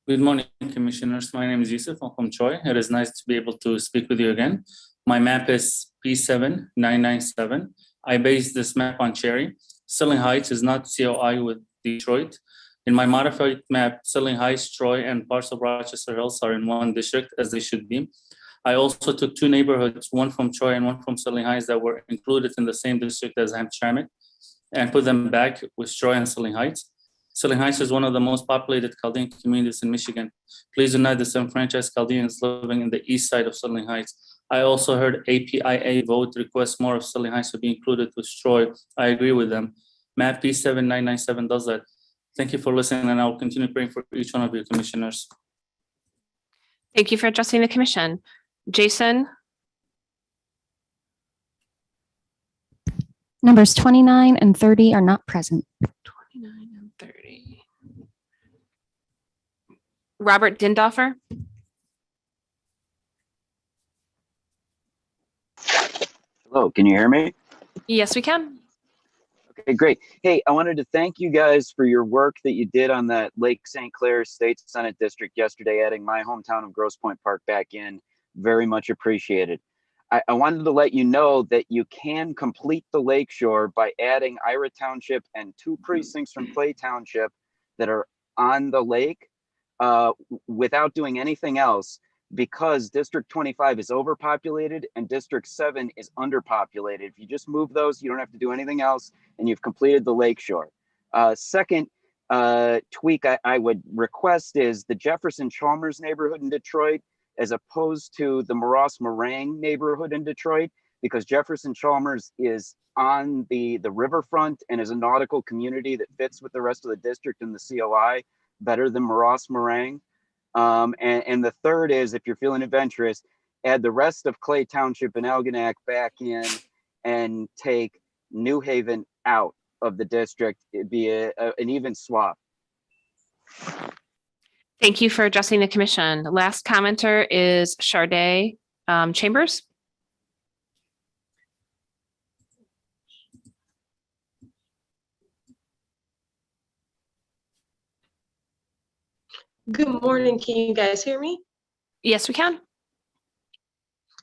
Good morning, commissioners. My name is Yusuf. I'm from Troy. It is nice to be able to speak with you again. My map is P7997. I based this map on Cherry. Sterling Heights is not COI with Detroit. In my modified map, Sterling Heights, Troy, and parts of Rochester Hills are in one district, as they should be. I also took two neighborhoods, one from Troy and one from Sterling Heights, that were included in the same district as Hamtramck, and put them back with Troy and Sterling Heights. Sterling Heights is one of the most populated Chaldean communities in Michigan. Please do not disenfranchise Chaldeans living in the east side of Sterling Heights. I also heard APIA vote request more of Sterling Heights to be included with Troy. I agree with them. Map P7997 does that. Thank you for listening, and I will continue praying for each one of you, commissioners. Thank you for addressing the commission. Jason. Numbers 29 and 30 are not present. 29 and 30. Robert Dindoffer. Hello, can you hear me? Yes, we can. Okay, great. Hey, I wanted to thank you guys for your work that you did on that Lake St. Clair State Senate District yesterday, adding my hometown of Grosse Pointe Park back in. Very much appreciated. I wanted to let you know that you can complete the lakeshore by adding Ira Township and two precincts from Clay Township that are on the lake without doing anything else, because District 25 is overpopulated and District 7 is underpopulated. If you just move those, you don't have to do anything else, and you've completed the lakeshore. Second tweak I would request is the Jefferson Chalmers neighborhood in Detroit, as opposed to the Moross Meringue neighborhood in Detroit, because Jefferson Chalmers is on the riverfront and is a nautical community that fits with the rest of the district in the COI better than Moross Meringue. And the third is, if you're feeling adventurous, add the rest of Clay Township and Algonac back in and take New Haven out of the district. It'd be an even swap. Thank you for addressing the commission. Last commenter is Sharday Chambers. Good morning. Can you guys hear me? Yes, we can.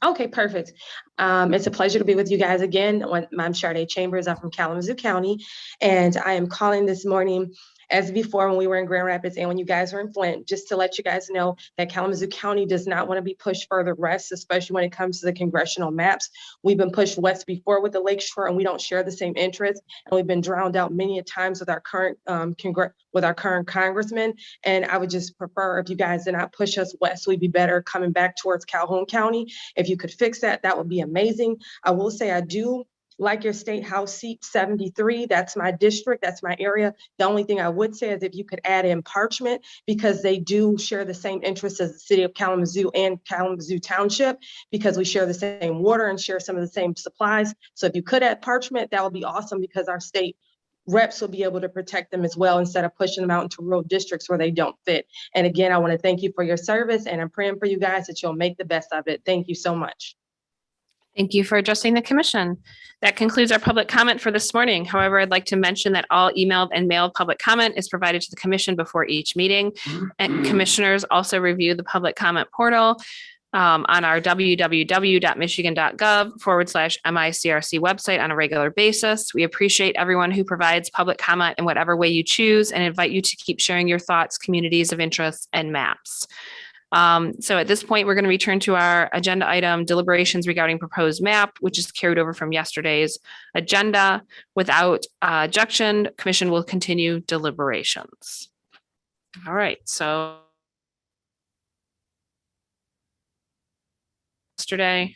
Okay, perfect. It's a pleasure to be with you guys again. I'm Sharday Chambers. I'm from Kalamazoo County, and I am calling this morning as before when we were in Grand Rapids and when you guys were in Flint, just to let you guys know that Kalamazoo County does not want to be pushed further west, especially when it comes to the congressional maps. We've been pushed west before with the Lakeshore, and we don't share the same interests. And we've been drowned out many a times with our current congressman. And I would just prefer if you guys did not push us west, we'd be better coming back towards Calhoun County. If you could fix that, that would be amazing. I will say I do like your state house seat 73. That's my district, that's my area. The only thing I would say is if you could add in Parchment, because they do share the same interests as the city of Kalamazoo and Kalamazoo Township, because we share the same water and share some of the same supplies. So if you could add Parchment, that would be awesome, because our state reps will be able to protect them as well, instead of pushing them out into rural districts where they don't fit. And again, I want to thank you for your service, and I'm praying for you guys that you'll make the best of it. Thank you so much. Thank you for addressing the commission. That concludes our public comment for this morning. However, I'd like to mention that all emailed and mailed public comment is provided to the commission before each meeting. And commissioners also review the public comment portal on our www.michigan.gov/MICRC website on a regular basis. We appreciate everyone who provides public comment in whatever way you choose, and invite you to keep sharing your thoughts, communities of interest, and maps. So at this point, we're going to return to our agenda item, deliberations regarding proposed map, which is carried over from yesterday's agenda. Without objection, commission will continue deliberations. All right, so yesterday.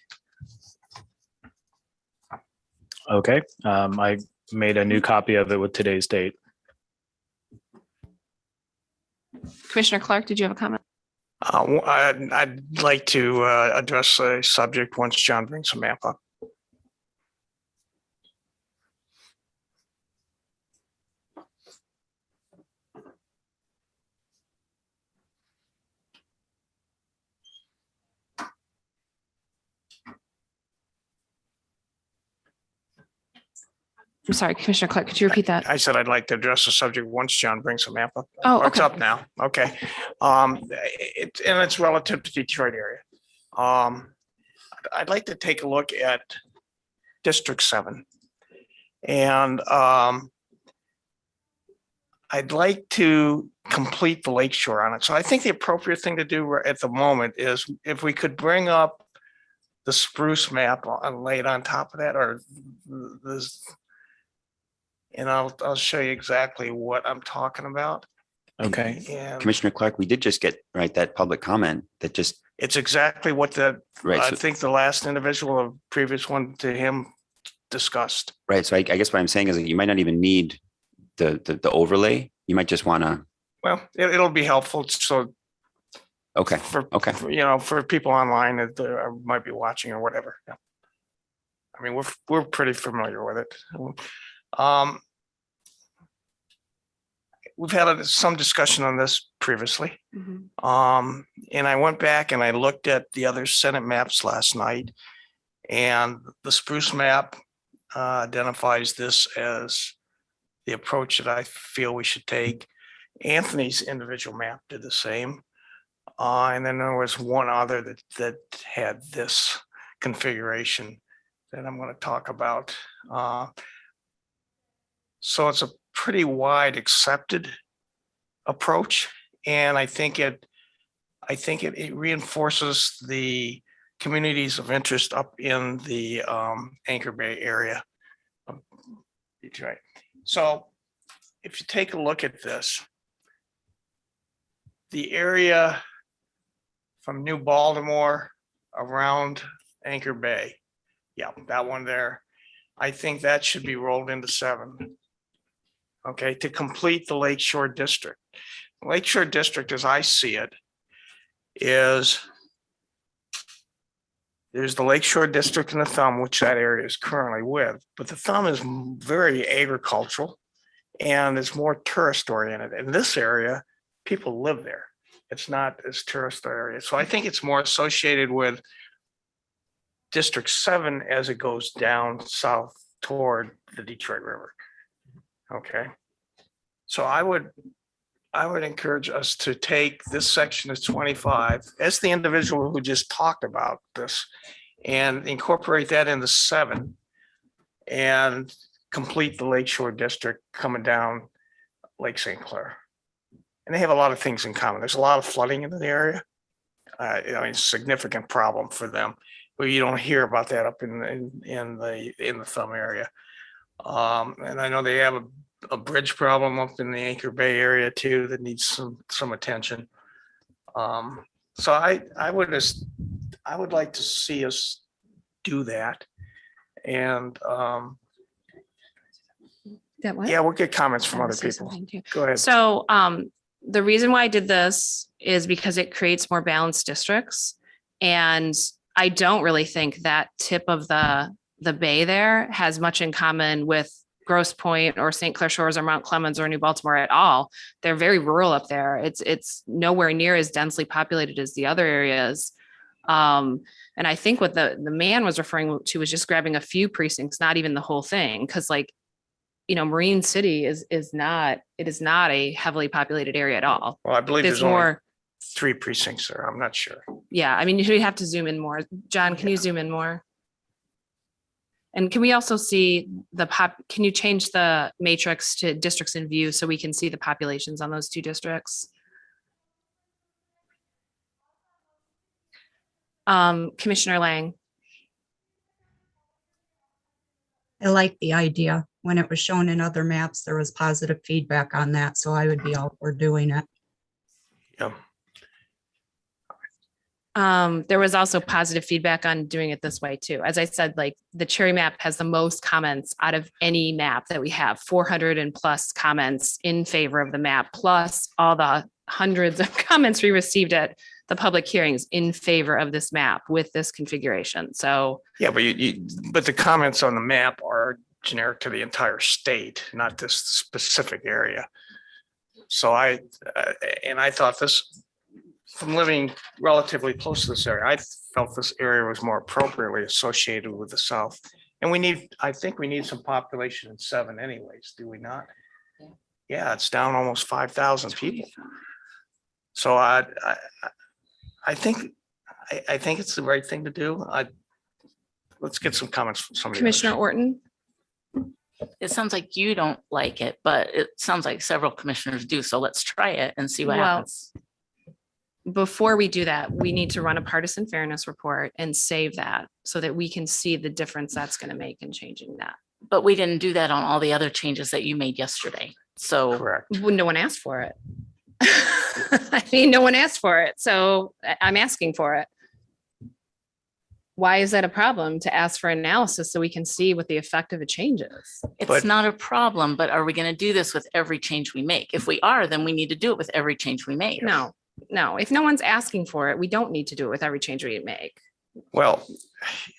Okay, I made a new copy of it with today's date. Commissioner Clark, did you have a comment? I'd like to address a subject once John brings the map up. I'm sorry, Commissioner Clark, could you repeat that? I said I'd like to address the subject once John brings the map up. Oh, It's okay. up now. Okay. And it's relative to Detroit area. I'd like to take a look at District 7. And I'd like to complete the lakeshore on it. So I think the appropriate thing to do at the moment is if we could bring up the spruce map and lay it on top of that, or this. And I'll show you exactly what I'm talking about. Okay. And Commissioner Clark, we did just get that public comment that just. It's exactly what I so, think the last individual of previous one to him discussed. Right. So I guess what I'm saying is that you might not even need the overlay. You might just want to. Well, it'll be helpful. So. Okay. For people online that might be watching or whatever. Yeah. I mean, we're pretty familiar with it. We've had some discussion on this previously. And I went back and I looked at the other Senate maps last night, and the spruce map identifies this as the approach that I feel we should take. Anthony's individual map did the same. And then there was one other that had this configuration that I'm going to talk about. So it's a pretty wide accepted approach, and I think it reinforces the communities of interest up in the Anchor Bay area of Detroit. So if you take a look at this, the area from New Baltimore around Anchor Bay, yeah, that one there, I think that should be rolled into 7. Okay, to complete the Lakeshore District. Lakeshore District, as I see it, is there's the Lakeshore District and the Thumb, which that area is currently with, but the Thumb is very agricultural and it's more tourist oriented. In this area, people live there. It's not as tourist area. So I think it's more associated with District 7 as it goes down south toward the Detroit River. Okay. So I would encourage us to take this section of 25 as the individual who just talked about this and incorporate that into 7 and complete the Lakeshore District coming down Lake St. Clair. And they have a lot of things in common. There's a lot of flooding in the area. I mean, significant problem for them, but you don't hear about that up in the Thumb area. And I know they have a bridge problem up in the Anchor Bay area too that needs some attention. So I would like to see us do that. And That what? yeah, we'll get comments from I other wanna say people. something too. Go ahead. So the reason why I did this is because it creates more balanced districts. And I don't really think that tip of the bay there has much in common with Grosse Pointe or St. Clair Shores or Mount Clemens or New Baltimore at all. They're very rural up there. It's nowhere near as densely populated as the other areas. And I think what the man was referring to was just grabbing a few precincts, not even the whole thing. Cause like, you know, Marine City is not a heavily populated area at all. Well, I believe It's there's only more, 3 precincts there. I'm not sure. yeah, I mean, you have to zoom in more. John, can you zoom in more? And can we also see can you change the matrix to districts in view so we can see the populations on those 2 districts? Commissioner Lang. I like the idea. When it was shown in other maps, there was positive feedback on that, so I would be all for doing it. Yeah. There was also positive feedback on doing it this way too. As I said, like the cherry map has the most comments out of any map that we have, 400 and plus comments in favor of the map, plus all the hundreds of comments we received at the public hearings in favor of this map with this configuration. So Yeah, but but the comments on the map are generic to the entire state, not this specific area. So I thought this, from living relatively close to this area, I felt this area was more appropriately associated with the South. And I think we need some population in 7 anyways, do we not? Yeah, it's down almost 5,000 people. So I think it's the right thing to do. Let's get some comments from somebody. Commissioner Orton. It sounds like you don't like it, but it sounds like several commissioners do. So let's try it and see what happens. Before we do that, we need to run a partisan fairness report and save that so that we can see the difference that's going to make in changing that. But we didn't do that on all the other changes that you made yesterday. So correct. Well, no one asked for it. I mean, no one asked for it. So I'm asking for it. Why is that a problem to ask for analysis so we can see what the effect of a change is? It's not a problem, but are we going to do this with every change we make? If we are, then we need to do it with every change we make. No. If no one's asking for it, we don't need to do it with every change we make. Well,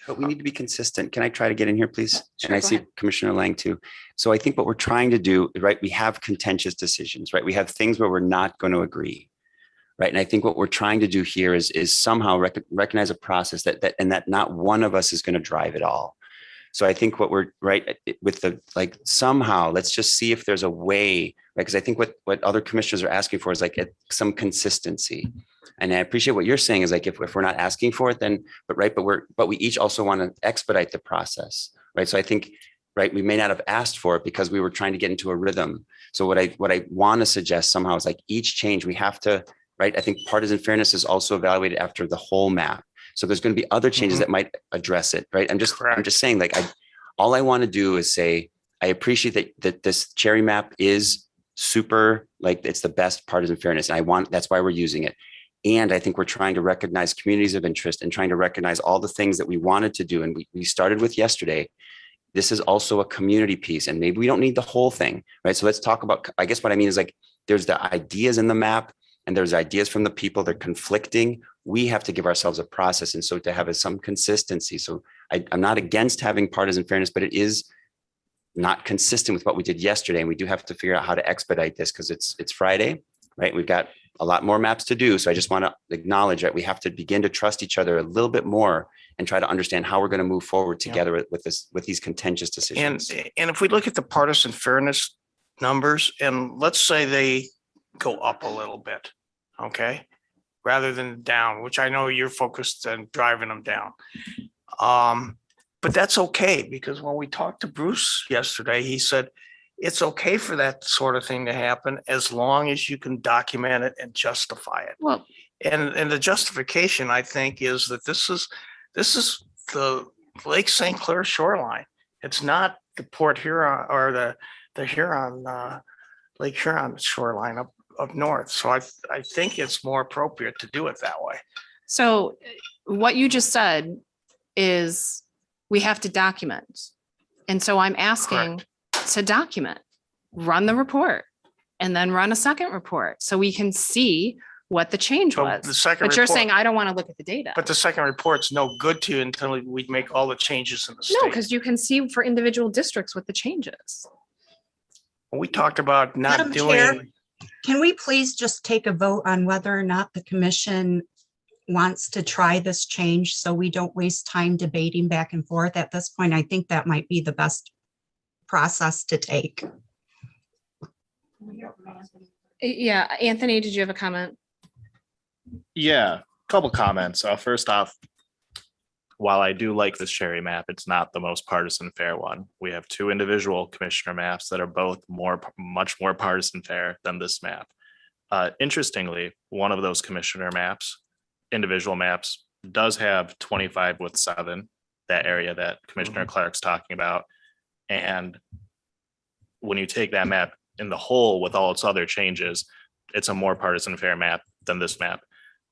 but we need to be consistent. Can I try to get in here, please? Sure, And I go see ahead. Commissioner Lang too. So I think what we're trying to do, right? We have contentious decisions, right? We have things where we're not going to agree, right? And I think what we're trying to do here is somehow recognize a process that not one of us is going to drive it all. So I think what we're right with somehow let's just see if there's a way, right? Because I think what other commissioners are asking for is some consistency. And I appreciate what you're saying is if we're not asking for it, then, but we each also want to expedite the process, right? So I think, right, we may not have asked for it because we were trying to get into a rhythm. So what I want to suggest somehow is each change we have to, right? I think partisan fairness is also evaluated after the whole map. So there's going to be other changes that might address it, right? I'm just saying, all I want to do is say, I appreciate that this cherry map is super, it's the best partisan fairness. And that's why we're using it. And I think we're trying to recognize communities of interest and trying to recognize all the things that we wanted to do. And we started with yesterday. This is also a community piece, and maybe we don't need the whole thing, right? So let's talk about, I guess what I mean is there's the ideas in the map and there's ideas from the people, they're conflicting. We have to give ourselves a process. And so to have some consistency. So I'm not against having partisan fairness, but it is not consistent with what we did yesterday. And we do have to figure out how to expedite this because it's Friday, right? We've got a lot more maps to do. So I just want to acknowledge that we have to begin to trust each other a little bit more and try to understand how we're going to move forward together with these contentious decisions. And if we look at the partisan fairness numbers, and let's say they go up a little bit, okay, rather than down, which I know you're focused on driving them down. But that's okay, because when we talked to Bruce yesterday, he said, it's okay for that sort of thing to happen as long as you can document it and justify it. Well, And the justification, I think, is that this is the Lake St. Clair shoreline. It's not the Port Huron or the Huron, Lake Huron shoreline up north. So I think it's more appropriate to do it that way. so what you just said is we have to document. And so I'm asking to document, run the report, and then run a second report so we can see what the change But was. the second But you're report- saying I don't want to look at the data. But the second report's no good to you until we make all the changes in the state. No, because you can see for individual districts what the changes. We talked about not Madam Chair, doing, can we please just take a vote on whether or not the commission wants to try this change so we don't waste time debating back and forth? At this point, I think that might be the best process to take. Yeah, Anthony, did you have a comment? Yeah, couple comments. First off, while I do like this cherry map, it's not the most partisan fair one. We have two individual commissioner maps that are both much more partisan fair than this map. Interestingly, one of those commissioner maps, individual maps, does have 25 with 7, that area that Commissioner Clark's talking about. And when you take that map in the whole with all its other changes, it's a more partisan fair map than this map.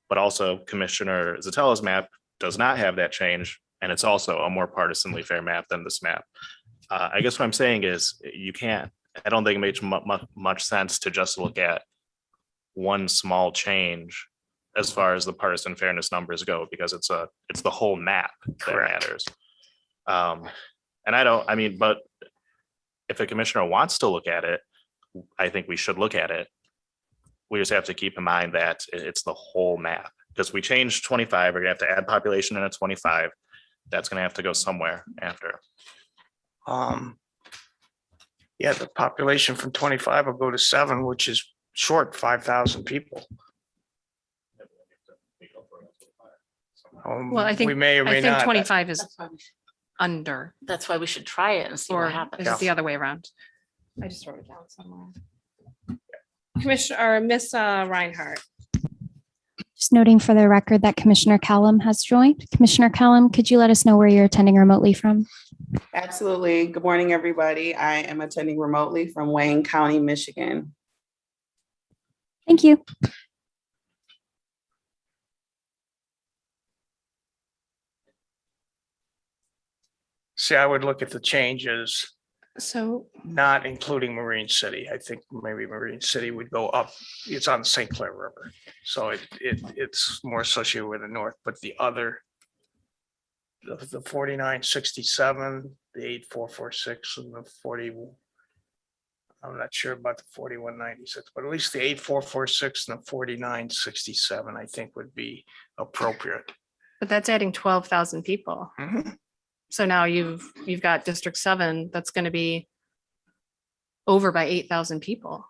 But also Commissioner Zatella's map does not have that change, and it's also a more partisanly fair map than this map. I guess what I'm saying is I don't think it makes much sense to just look at one small change as far as the partisan fairness numbers go, because it's the whole map that matters. But if a commissioner wants to look at it, I think we should look at it. We just have to keep in mind that it's the whole map, because we changed 25, we're gonna have to add population in a 25. That's gonna have to go somewhere after. yeah, the population from 25 will go to 7, which is short 5,000 people. Well, I think, we may or may I think not. 25 is under, That's why we should try it and see or what happens. is it the other way around? I just wrote it down somewhere. Commissioner, or Miss Reinhardt. Just noting for the record that Commissioner Callum has joined. Commissioner Callum, could you let us know where you're attending remotely from? Absolutely. Good morning, everybody. I am attending remotely from Wayne County, Michigan. Thank you. See, I would look at the changes, So, not including Marine City. I think maybe Marine City would go up. It's on the St. Clair River. So it's more associated with the north, but the other, the 4967, the 8446 and the 40, I'm not sure about the 4196, but at least the 8446 and the 4967, I think would be appropriate. but that's adding 12,000 people. Mhm. So now you've got District 7, that's going to be over by 8,000 people.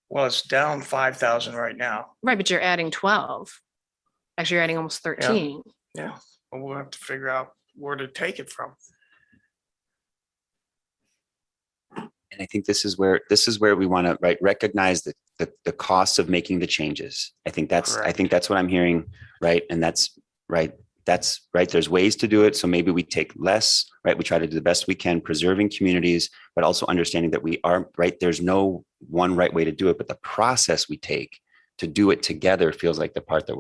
Well, it's down 5,000 right now. Right, but you're adding 12. Actually, you're adding almost 13. Yeah, but we'll have to figure out where to take it from. And I think this is where we want to recognize the costs of making the changes. I think that's what I'm hearing, right? And that's right. That's right. There's ways to do it. So maybe we take less, right? We try to do the best we can, preserving communities, but also understanding that we are right. There's no one right way to do it, but the process we take to do it together feels like the part that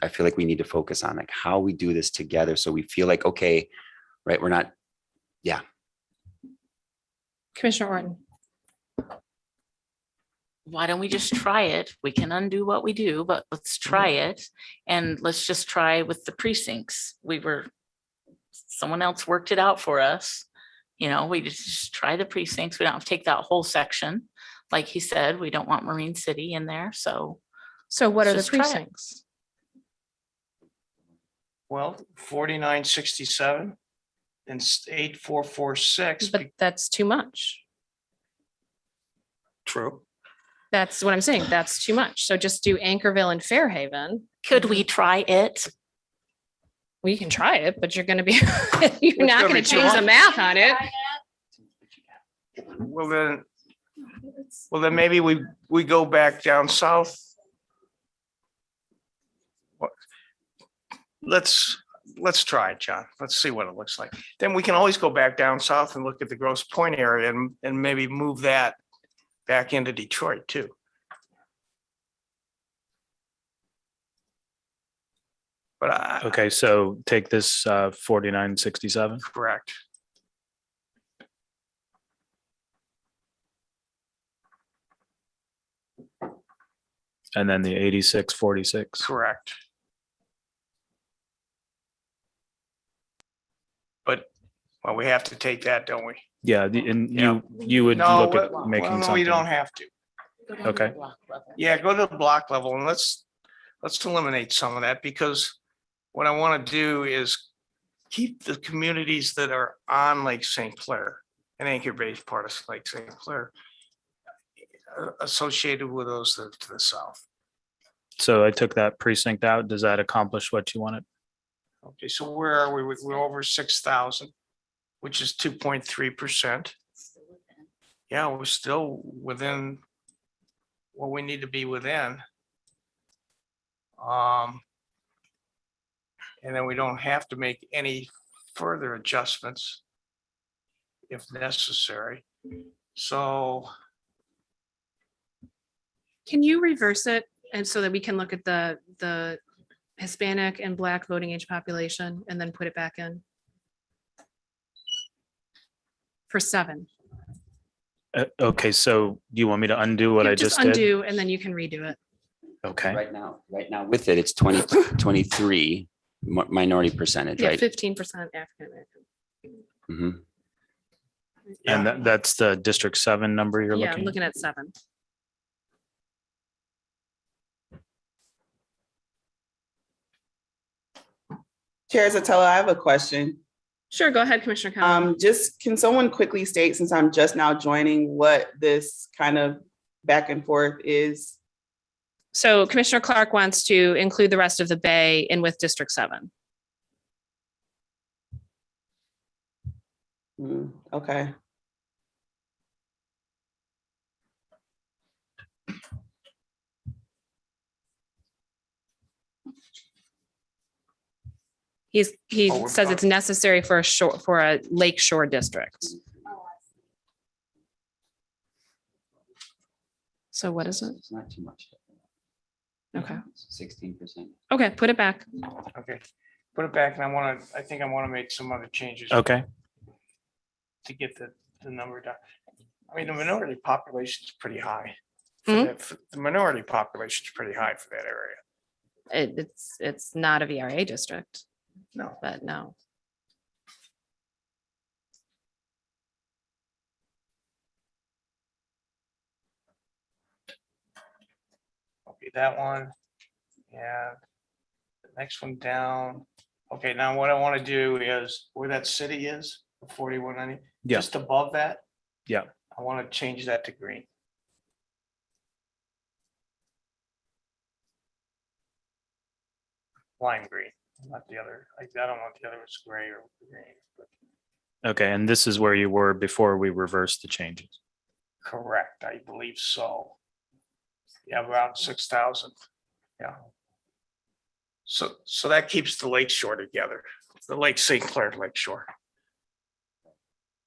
I feel like we need to focus on, like how we do this together. So we feel like, okay, right. We're not, yeah. Commissioner Orton. Why don't we just try it? We can undo what we do, but let's try it. And let's just try with the precincts. Someone else worked it out for us. We just try the precincts. We don't have to take that whole section. Like he said, we don't want Marine City in there. So what are the let's just try it. precincts? Well, 4967 and 8446. But that's too much. True. That's what I'm saying. That's too much. So just do Anchorville and Fairhaven. Could we try it? Well, you can try it, but you're going to be, you're It's not gonna going be to too change the hard. math on it. Well, then maybe we go back down south. What- Let's try it, John. Let's see what it looks like. Then we can always go back down south and look at the Grosse Pointe area and maybe move that back into Detroit too. But Okay, so take this 4967. correct. And then the 8646. Correct. But, well, we have to take that, don't we? Yeah, and Yeah. you would No, look at well, making no, something. we don't have to. Okay. Yeah, go to the block level and let's eliminate some of that, because what I want to do is keep the communities that are on Lake St. Clair, an anchor-based part of Lake St. Clair, associated with those that are to the south. So I took that precinct out. Does that accomplish what you wanted? Okay, so where are we? We're over 6,000, which is 2.3%. Yeah, we're still within what we need to be within. And then we don't have to make any further adjustments if necessary. So, Can you reverse it and so that we can look at the Hispanic and Black voting age population and then put it back in? For 7. Okay, so do you want me to undo what Yeah, I just did? undo and then you can redo it. Okay. Right now with it, it's 23 minority percentage, Yeah, right? 15% African American. Mhm. And that's the District 7 number you're Yeah, I'm looking? looking at 7. Chair Zatella, I have a question. Sure, go ahead, Commissioner Conlon. Just can someone quickly state, since I'm just now joining, what this kind of back and forth is? So Commissioner Clark wants to include the rest of the Bay in with District 7. Okay. He Oh, we're says it's necessary for a lake shore district. So what is it? It's not too much. Okay. 16%. Okay, put it back. okay, put it back, and I think I want to make some other changes. Okay. To get the number down. I mean, the minority population is pretty high. The minority population is pretty high for that area. It's not a VRA district. No. But no. Okay, that one. And the next one down. Okay, now what I want to do is where that city is, 4190, Yeah. just above that, Yeah. I want to change that to green. Lime green, not the other. I don't want the other one's gray or green. But Okay, and this is where you were before we reversed the changes. correct, I believe so. Yeah, around 6,000. Yeah. So that keeps the lake shore together, the Lake St. Clair Lake Shore.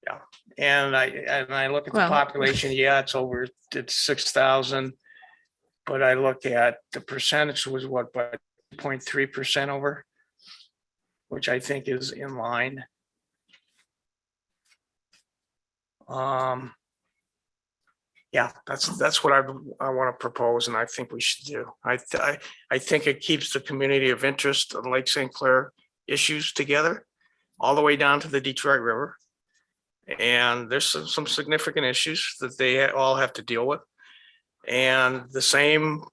Yeah, and I look at the Well- population, yeah, it's 6,000. But I look at the percentage was what, but 0.3% over, which I think is in line. Yeah, that's what I want to propose, and I think we should do. I think it keeps the community of interest of Lake St. Clair issues together, all the way down to the Detroit River. And there's some significant issues that they all have to deal with. And the same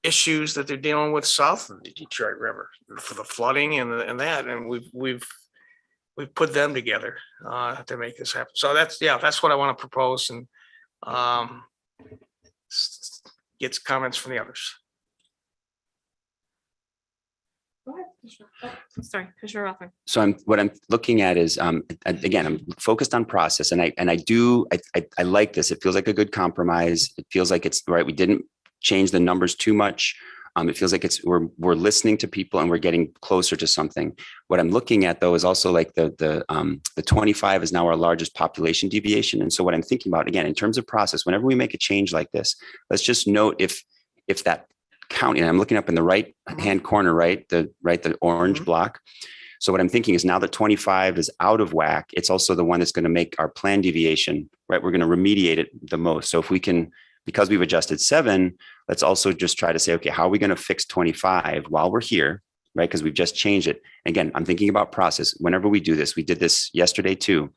issues that they're dealing with south of the Detroit River for the flooding and that, and we've put them together to make this happen. So that's what I want to propose, and get comments from the others. Go ahead, Commissioner. Oh, sorry, Commissioner Rothman. So what I'm looking at is, again, I'm focused on process, and I like this. It feels like a good compromise. It feels like it's right. We didn't change the numbers too much. It feels like we're listening to people and we're getting closer to something. What I'm looking at though is also like the 25 is now our largest population deviation. And so what I'm thinking about, again, in terms of process, whenever we make a change like this, let's just note if that county, and I'm looking up in the right hand corner, the orange block. So what I'm thinking is now that 25 is out of whack, it's also the one that's going to make our plan deviation, right? We're going to remediate it the most. So if we can, because we've adjusted 7, let's also just try to say, okay, how are we going to fix 25 while we're here, right? Because we've just changed it. Again, I'm thinking about process. Whenever we do this, we did this yesterday too.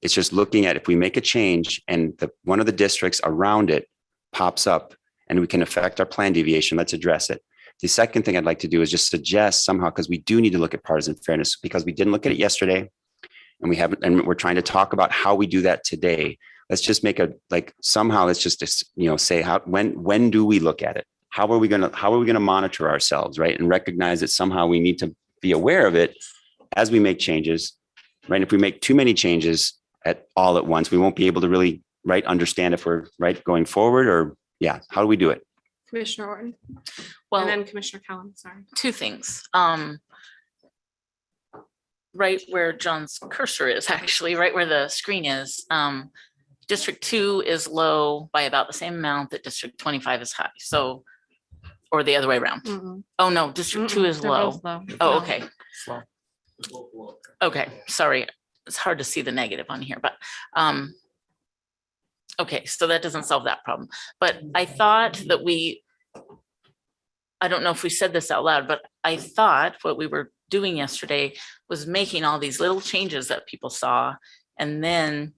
It's just looking at if we make a change and one of the districts around it pops up and we can affect our plan deviation, let's address it. The second thing I'd like to do is just suggest somehow, because we do need to look at partisan fairness, because we didn't look at it yesterday and we're trying to talk about how we do that today. Let's just make let's just say when do we look at it? How are we going to monitor ourselves, right? And recognize that somehow we need to be aware of it as we make changes, right? If we make too many changes all at once, we won't be able to really understand if we're going forward, or how do we do it? Commissioner Orton. Well, And then Commissioner Kellum, sorry. 2 things. Right where John's cursor is, actually, right where the screen is. District 2 is low by about the same amount that District 25 is high. So, or the other way around. Oh no, District 2 is low. Oh, okay. Okay, sorry. It's hard to see the negative on here, but okay, so that doesn't solve that problem. But I thought that I don't know if we said this out loud, but I thought what we were doing yesterday was making all these little changes that people saw, and then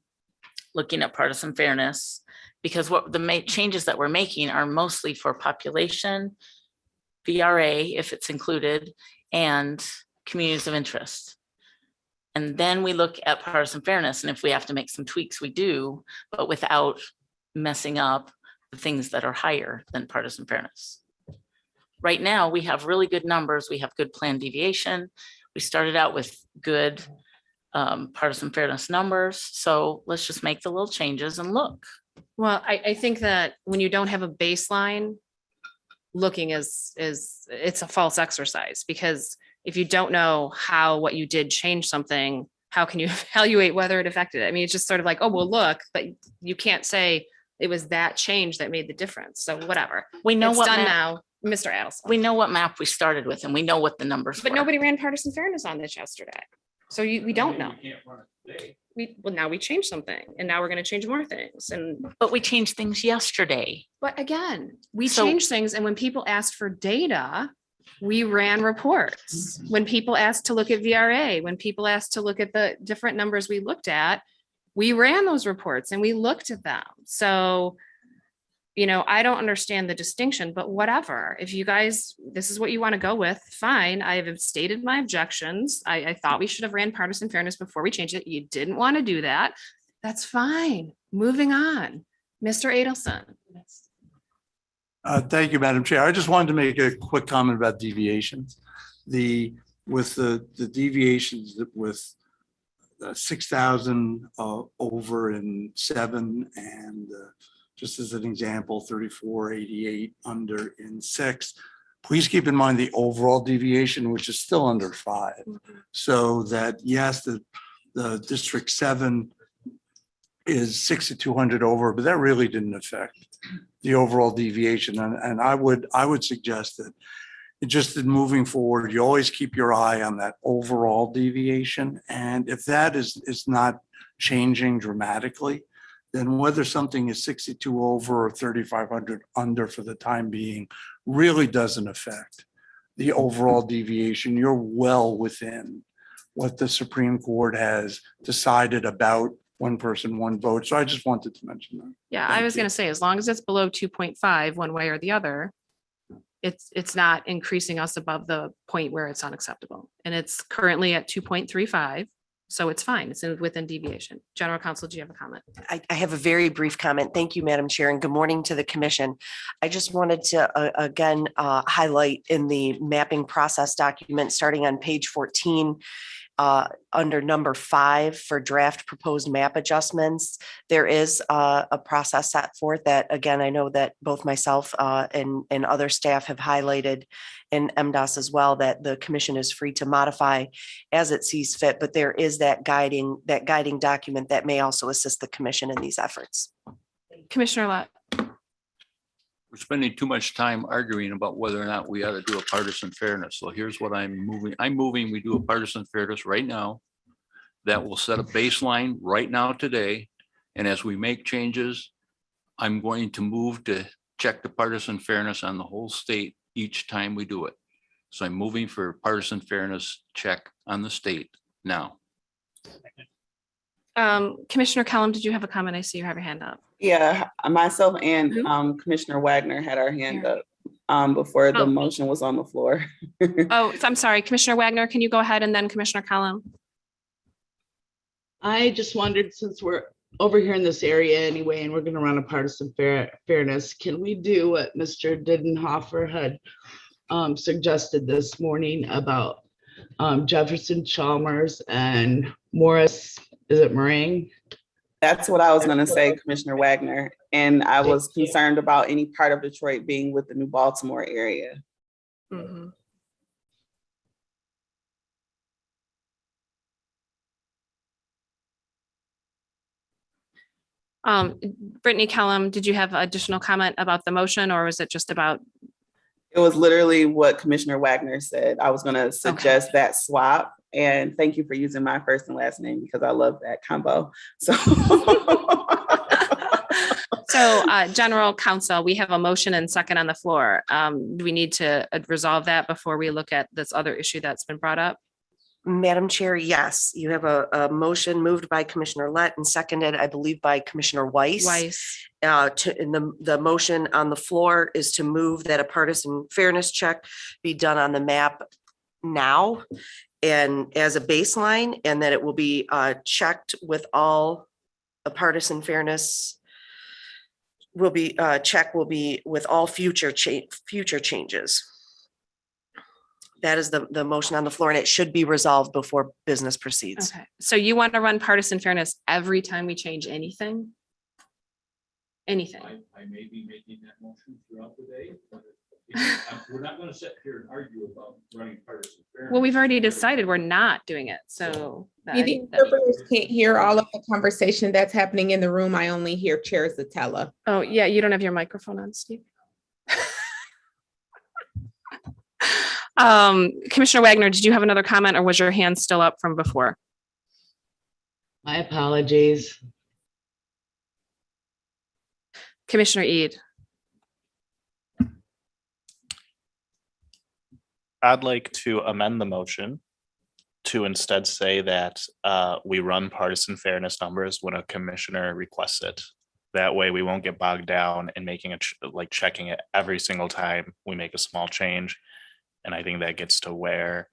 looking at partisan fairness, because what the changes that we're making are mostly for population, VRA, if it's included, and communities of interest. And then we look at partisan fairness, and if we have to make some tweaks, we do, but without messing up the things that are higher than partisan fairness. Right now, we have really good numbers. We have good plan deviation. We started out with good partisan fairness numbers. So let's just make the little changes and look. Well, I think that when you don't have a baseline, looking is it's a false exercise, because if you don't know how what you did change something, how can you evaluate whether it affected it? I mean, it's just sort of like, oh, well, look, but you can't say it was that change that made the difference. So whatever. We know it's what done map, now, Mr. Adelson. We know what map we started with, and we know what the numbers But were. nobody ran partisan fairness on this yesterday. So we don't know. Now we changed something, and now we're going to change more things. But we changed things yesterday. But again, we changed things, and when people asked for data, we ran reports. When people asked to look at VRA, when people asked to look at the different numbers we looked at, we ran those reports and we looked at them. So, I don't understand the distinction, but whatever. If you guys, this is what you want to go with, fine. I have stated my objections. I thought we should have ran partisan fairness before we changed it. You didn't want to do that. That's fine. Moving on. Mr. Adelson. Thank you, Madam Chair. I just wanted to make a quick comment about deviations. With the deviations with 6,000 over in 7, and just as an example, 3488 under in 6. Please keep in mind the overall deviation, which is still under 5. So that, yes, the District 7 is 6,200 over, but that really didn't affect the overall deviation. And I would suggest that just in moving forward, you always keep your eye on that overall deviation. And if that is not changing dramatically, then whether something is 62 over or 3,500 under for the time being really doesn't affect the overall deviation. You're well within what the Supreme Court has decided about one person, one vote. So I just wanted to mention that. Yeah, I was going to say, as long as it's below 2.5 one way or the other, it's not increasing us above the point where it's unacceptable. And it's currently at 2.35. So it's fine. It's within deviation. General Counsel, do you have a comment? I have a very brief comment. Thank you, Madam Chair, and good morning to the commission. I just wanted to again highlight in the mapping process document, starting on page 14, under number 5 for draft proposed map adjustments, there is a process set forth that, again, I know that both myself and other staff have highlighted in MDOS as well, that the commission is free to modify as it sees fit, but there is that guiding document that may also assist the commission in these efforts. Commissioner Lott. We're spending too much time arguing about whether or not we ought to do a partisan fairness. So here's what I'm moving. I'm moving, we do a partisan fairness right now. That will set a baseline right now today. And as we make changes, I'm going to move to check the partisan fairness on the whole state each time we do it. So I'm moving for partisan fairness check on the state now. Commissioner Kellum, did you have a comment? I see you have your hand up. Yeah, myself and Commissioner Wagner had our hand up before the motion was on the floor. Oh, I'm sorry. Commissioner Wagner, can you go ahead, and then Commissioner Kellum? I just wondered, since we're over here in this area anyway, and we're going to run a partisan fairness, can we do what Mr. Didenhofer had suggested this morning about Jefferson, Chalmers, and Morris? Is it Meringue? That's what I was going to say, Commissioner Wagner. And I was concerned about any part of Detroit being with the New Baltimore area. Mm-hmm. Brittany Kellum, did you have additional comment about the motion, or was it just about? It was literally what Commissioner Wagner said. I was going to suggest that swap. And thank you for using my first and last name, because I love that combo. So, General Counsel, we have a motion and second on the floor. Do we need to resolve that before we look at this other issue that's been brought up? Madam Chair, yes, you have a motion moved by Commissioner Lett and seconded, I believe, by Commissioner Weiss. The motion on the floor is to move that a partisan fairness check be done on the map now and as a baseline, and that it will be checked with all a partisan fairness will be with all future changes. That is the motion on the floor, and it should be resolved before business proceeds. Okay, so you want to run partisan fairness every time we change anything? Anything? I may be making that motion throughout the day, but we're not going to sit here and argue about running partisan fairness. Well, we've already decided we're not doing it, so. The interpreters can't hear all of the conversation that's happening in the room. I only hear Chair Zatella. Oh, yeah, you don't have your microphone on, Steve. Commissioner Wagner, did you have another comment, or was your hand still up from before? My apologies. Commissioner Eid. I'd like to amend the motion to instead say that we run partisan fairness numbers when a commissioner requests it. That way we won't get bogged down in making it checking it every single time we make a small change. And I think that gets to where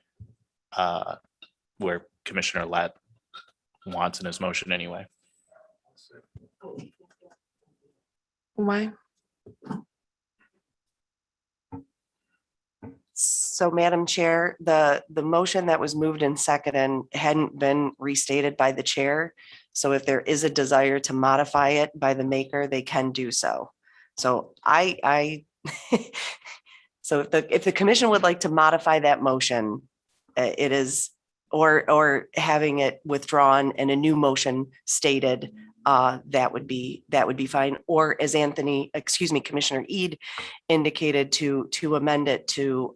Commissioner Lett wants in his motion anyway. Why? So, Madam Chair, the motion that was moved and seconded hadn't been restated by the chair. So if there is a desire to modify it by the maker, they can do so. So so if the commission would like to modify that motion, it is, or having it withdrawn and a new motion stated, that would be fine. Or as Commissioner Eid indicated, to amend it to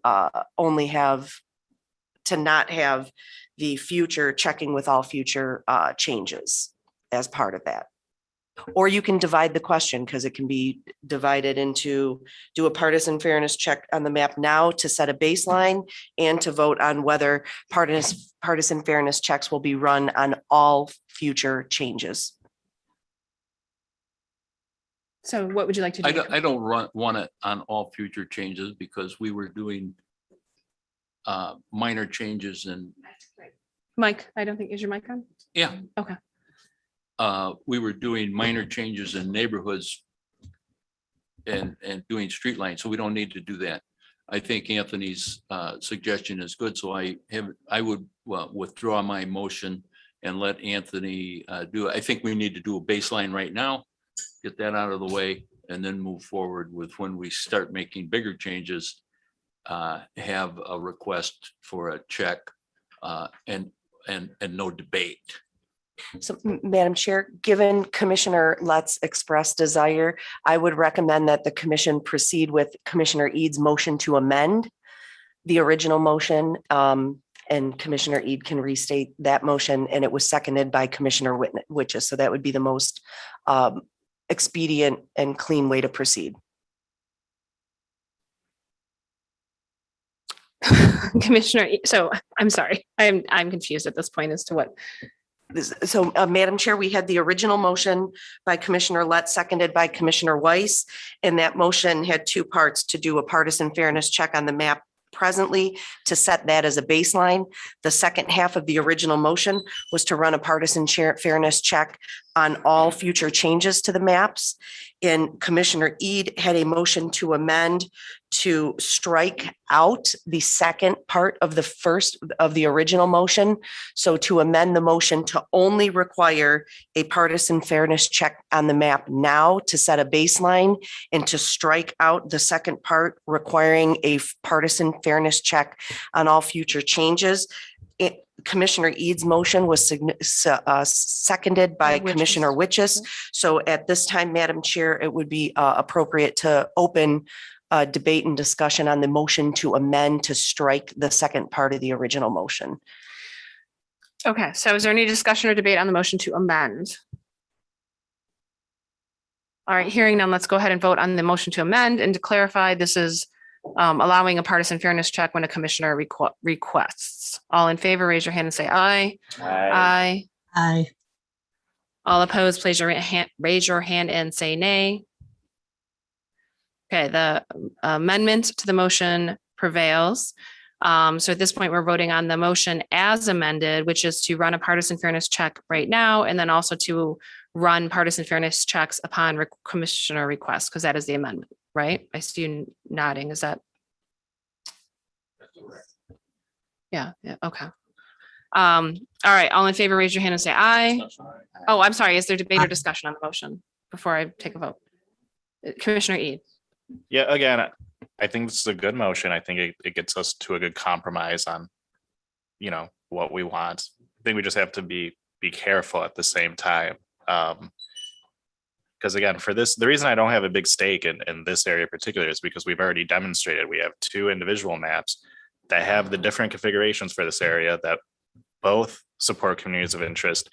only have, to not have the future checking with all future changes as part of that. Or you can divide the question, because it can be divided into do a partisan fairness check on the map now to set a baseline, and to vote on whether partisan fairness checks will be run on all future changes. So what would you like to do? I don't want it on all future changes, because we were doing minor changes in Mike, I don't think, is your mic on? Yeah. Okay. We were doing minor changes in neighborhoods and doing street lines, so we don't need to do that. I think Anthony's suggestion is good, so I would withdraw my motion and let Anthony do it. I think we need to do a baseline right now, get that out of the way, and then move forward with when we start making bigger changes, have a request for a check and no debate. So, Madam Chair, given Commissioner Lett's expressed desire, I would recommend that the commission proceed with Commissioner Eads' motion to amend the original motion. And Commissioner Ead can restate that motion, and it was seconded by Commissioner Witches. So that would be the most expedient and clean way to proceed. Commissioner, so I'm sorry, I'm confused at this point as to what. So, Madam Chair, we had the original motion by Commissioner Lett, seconded by Commissioner Weiss, and that motion had two parts: to do a partisan fairness check on the map presently, to set that as a baseline. The second half of the original motion was to run a partisan fairness check on all future changes to the maps. And Commissioner Ead had a motion to amend to strike out the second part of the first of the original motion. So to amend the motion to only require a partisan fairness check on the map now to set a baseline, and to strike out the second part requiring a partisan fairness check on all future changes. Commissioner Ead's motion was seconded by Commissioner Witches. So at this time, Madam Chair, it would be appropriate to open debate and discussion on the motion to amend to strike the second part of the original motion. Okay, so is there any discussion or debate on the motion to amend? All right, hearing none, let's go ahead and vote on the motion to amend. And to clarify, this is allowing a partisan fairness check when a commissioner requests. All in favor, raise your hand and say aye. Aye. Aye. All opposed, please raise your hand and say nay. Okay, the amendment to the motion prevails. So at this point, we're voting on the motion as amended, which is to run a partisan fairness check right now, and then also to run partisan fairness checks upon commissioner request, because that is the amendment, right? I see you nodding. Is that? Yeah, okay. All right, all in favor, raise your hand and say aye. Oh, I'm sorry. Is there debate or discussion on the motion before I take a vote? Commissioner Ead. Yeah, again, I think this is a good motion. I think it gets us to a good compromise on, what we want. I think we just have to be careful at the same time. Because again, for this, the reason I don't have a big stake in this area in particular is because we've already demonstrated we have two individual maps that have the different configurations for this area that both support communities of interest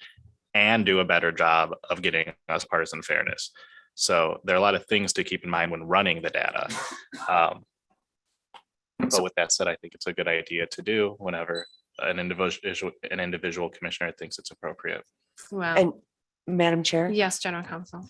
and do a better job of getting us partisan fairness. So there are a lot of things to keep in mind when running the data. But with that said, I think it's a good idea to do whenever an individual commissioner thinks it's appropriate. Wow. And Madam Chair? Yes, General Counsel.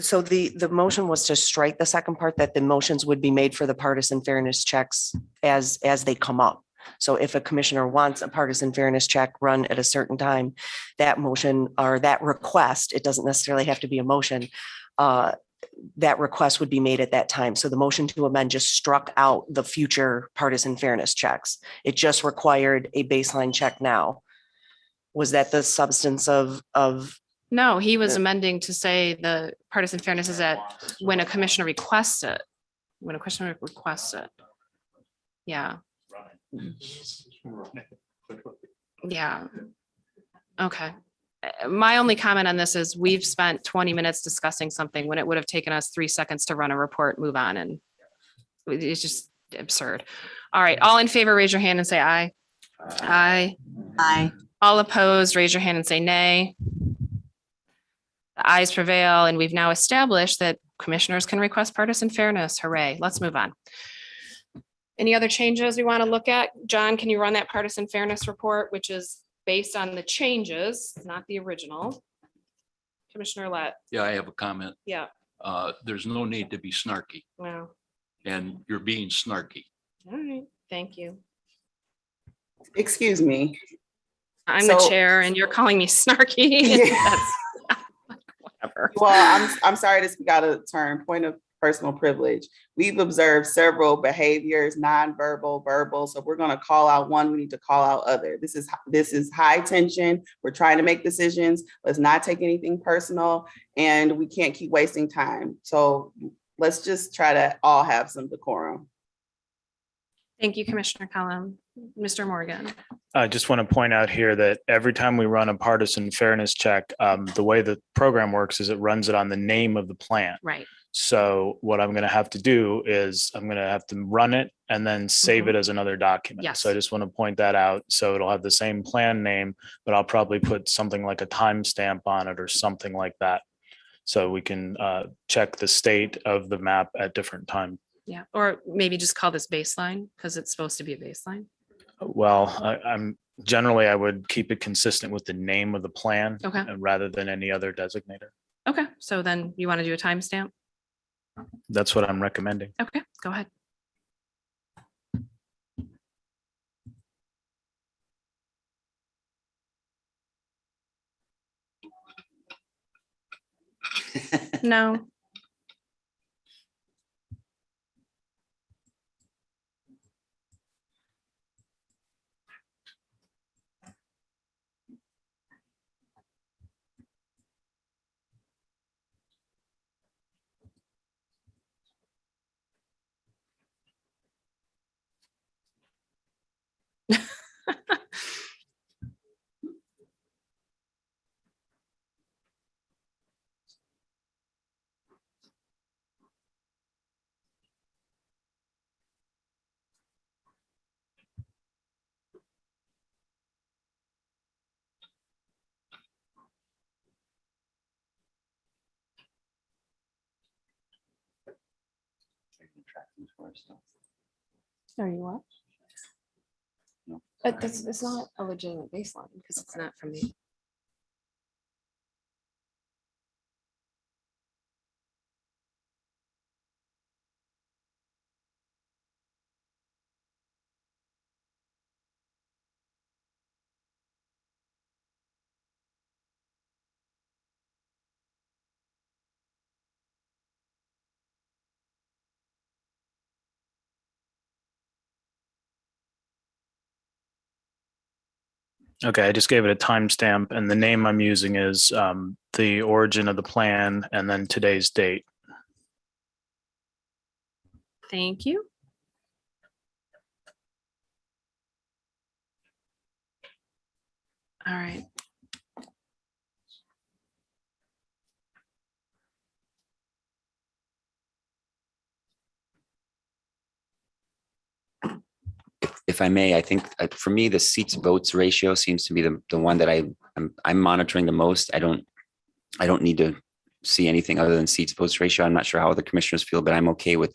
So the motion was to strike the second part, that the motions would be made for the partisan fairness checks as they come up. So if a commissioner wants a partisan fairness check run at a certain time, that motion or that request, it doesn't necessarily have to be a motion, that request would be made at that time. So the motion to amend just struck out the future partisan fairness checks. It just required a baseline check now. Was that the substance of? No, he was amending to say the partisan fairness is that when a commissioner requests it. When a commissioner requests it. Yeah. Yeah. Okay. My only comment on this is we've spent 20 minutes discussing something when it would have taken us 3 seconds to run a report, move on, and it's just absurd. All right. All in favor, raise your hand and say aye. Aye. Aye. All opposed, raise your hand and say nay. The ayes prevail, and we've now established that commissioners can request partisan fairness. Hooray. Let's move on. Any other changes we want to look at? John, can you run that partisan fairness report, which is based on the changes, not the original? Commissioner Lett. Yeah, I have a comment. Yeah. There's no need to be snarky, Wow. and you're being snarky. All right. Thank you. Excuse me. I'm the So- chair and you're calling me snarky. Yeah. That's whatever. Well, I'm sorry to speak out of turn, point of personal privilege. We've observed several behaviors, nonverbal, verbal. So if we're gonna call out one, we need to call out other. This is high tension. We're trying to make decisions. Let's not take anything personal, and we can't keep wasting time. So let's just try to all have some decorum. Thank you, Commissioner Cullum. Mr. Morgan. I just want to point out here that every time we run a partisan fairness check, the way the program works is it runs it on the name of the plan. Right. So what I'm going to have to do is I'm going to have to run it and then save it as another document. Yes. So I just want to point that out. So it'll have the same plan name, but I'll probably put something like a timestamp on it or something like that. So we can check the state of the map at different times. Yeah. Or maybe just call this baseline because it's supposed to be a baseline. Well, I'm generally, I would keep it consistent with the name of the plan Okay. rather than any other designator. Okay. So then you want to do a timestamp? That's what I'm recommending. Okay, go ahead. No. Are you what? But this is not a legitimate baseline because it's not from me. Okay, I just gave it a timestamp and the name I'm using is the origin of the plan and then today's date. Thank you. All right. If I may, I think for me, the seats votes ratio seems to be the one that I'm monitoring the most. I don't need to see anything other than seats votes ratio. I'm not sure how other commissioners feel, but I'm okay with,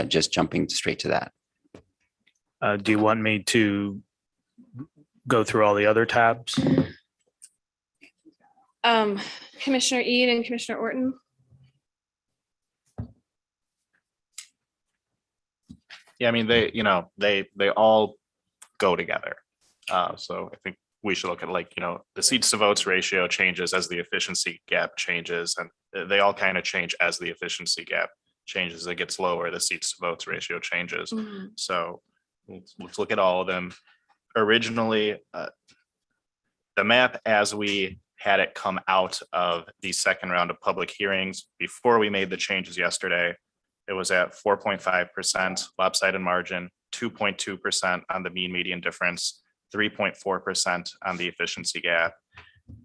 just jumping straight to that. Do you want me to go through all the other tabs? Commissioner Eid and Commissioner Orton. Yeah, I mean, they all go together. So I think we should look at the seats to votes ratio changes as the efficiency gap changes, and they all kind of change as the efficiency gap changes. It gets lower, the seats to votes ratio changes. Mm-hmm. So let's look at all of them. Originally, the map as we had it come out of the second round of public hearings before we made the changes yesterday, it was at 4.5% lopsided margin, 2.2% on the mean median difference, 3.4% on the efficiency gap.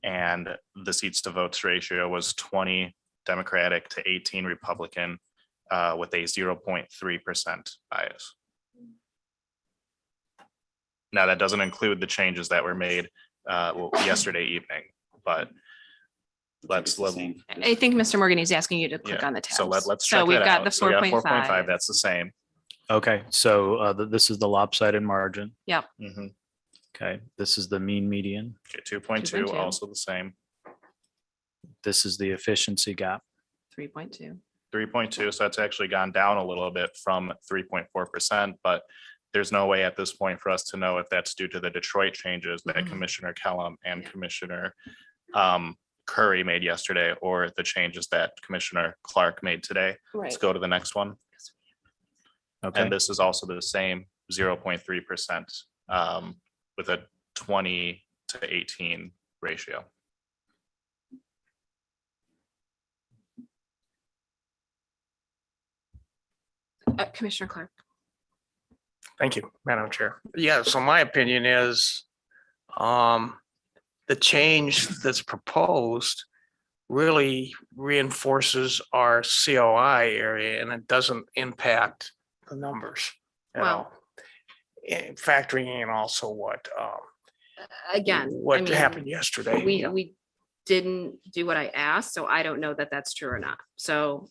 And the seats to votes ratio was 20 Democratic to 18 Republican with a 0.3% bias. Now, that doesn't include the changes that were made yesterday evening, but let's level. I think Mr. Morgan is asking you to click on the tabs. So let's So check we've that got out. the So we got 4.5. That's the same. Okay, so this is the lopsided margin. Yep. Okay, this is the mean median. Okay, 2.2, also the same. This is the efficiency gap. 3.2. 3.2, so that's actually gone down a little bit from 3.4%, but there's no way at this point for us to know if that's due to the Detroit changes that Commissioner Kellum and Commissioner Curry made yesterday, or the changes that Commissioner Clark made today. Let's Right. go to the next one. Okay. And this is also the same 0.3% with a 20/18 ratio. Commissioner Clark. Thank you, Madam Chair. Yeah, so my opinion is the change that's proposed really reinforces our COI area and it doesn't impact the numbers at all. Factoring in also what Again, what happened yesterday. We didn't do what I asked, so I don't know that that's true or not. So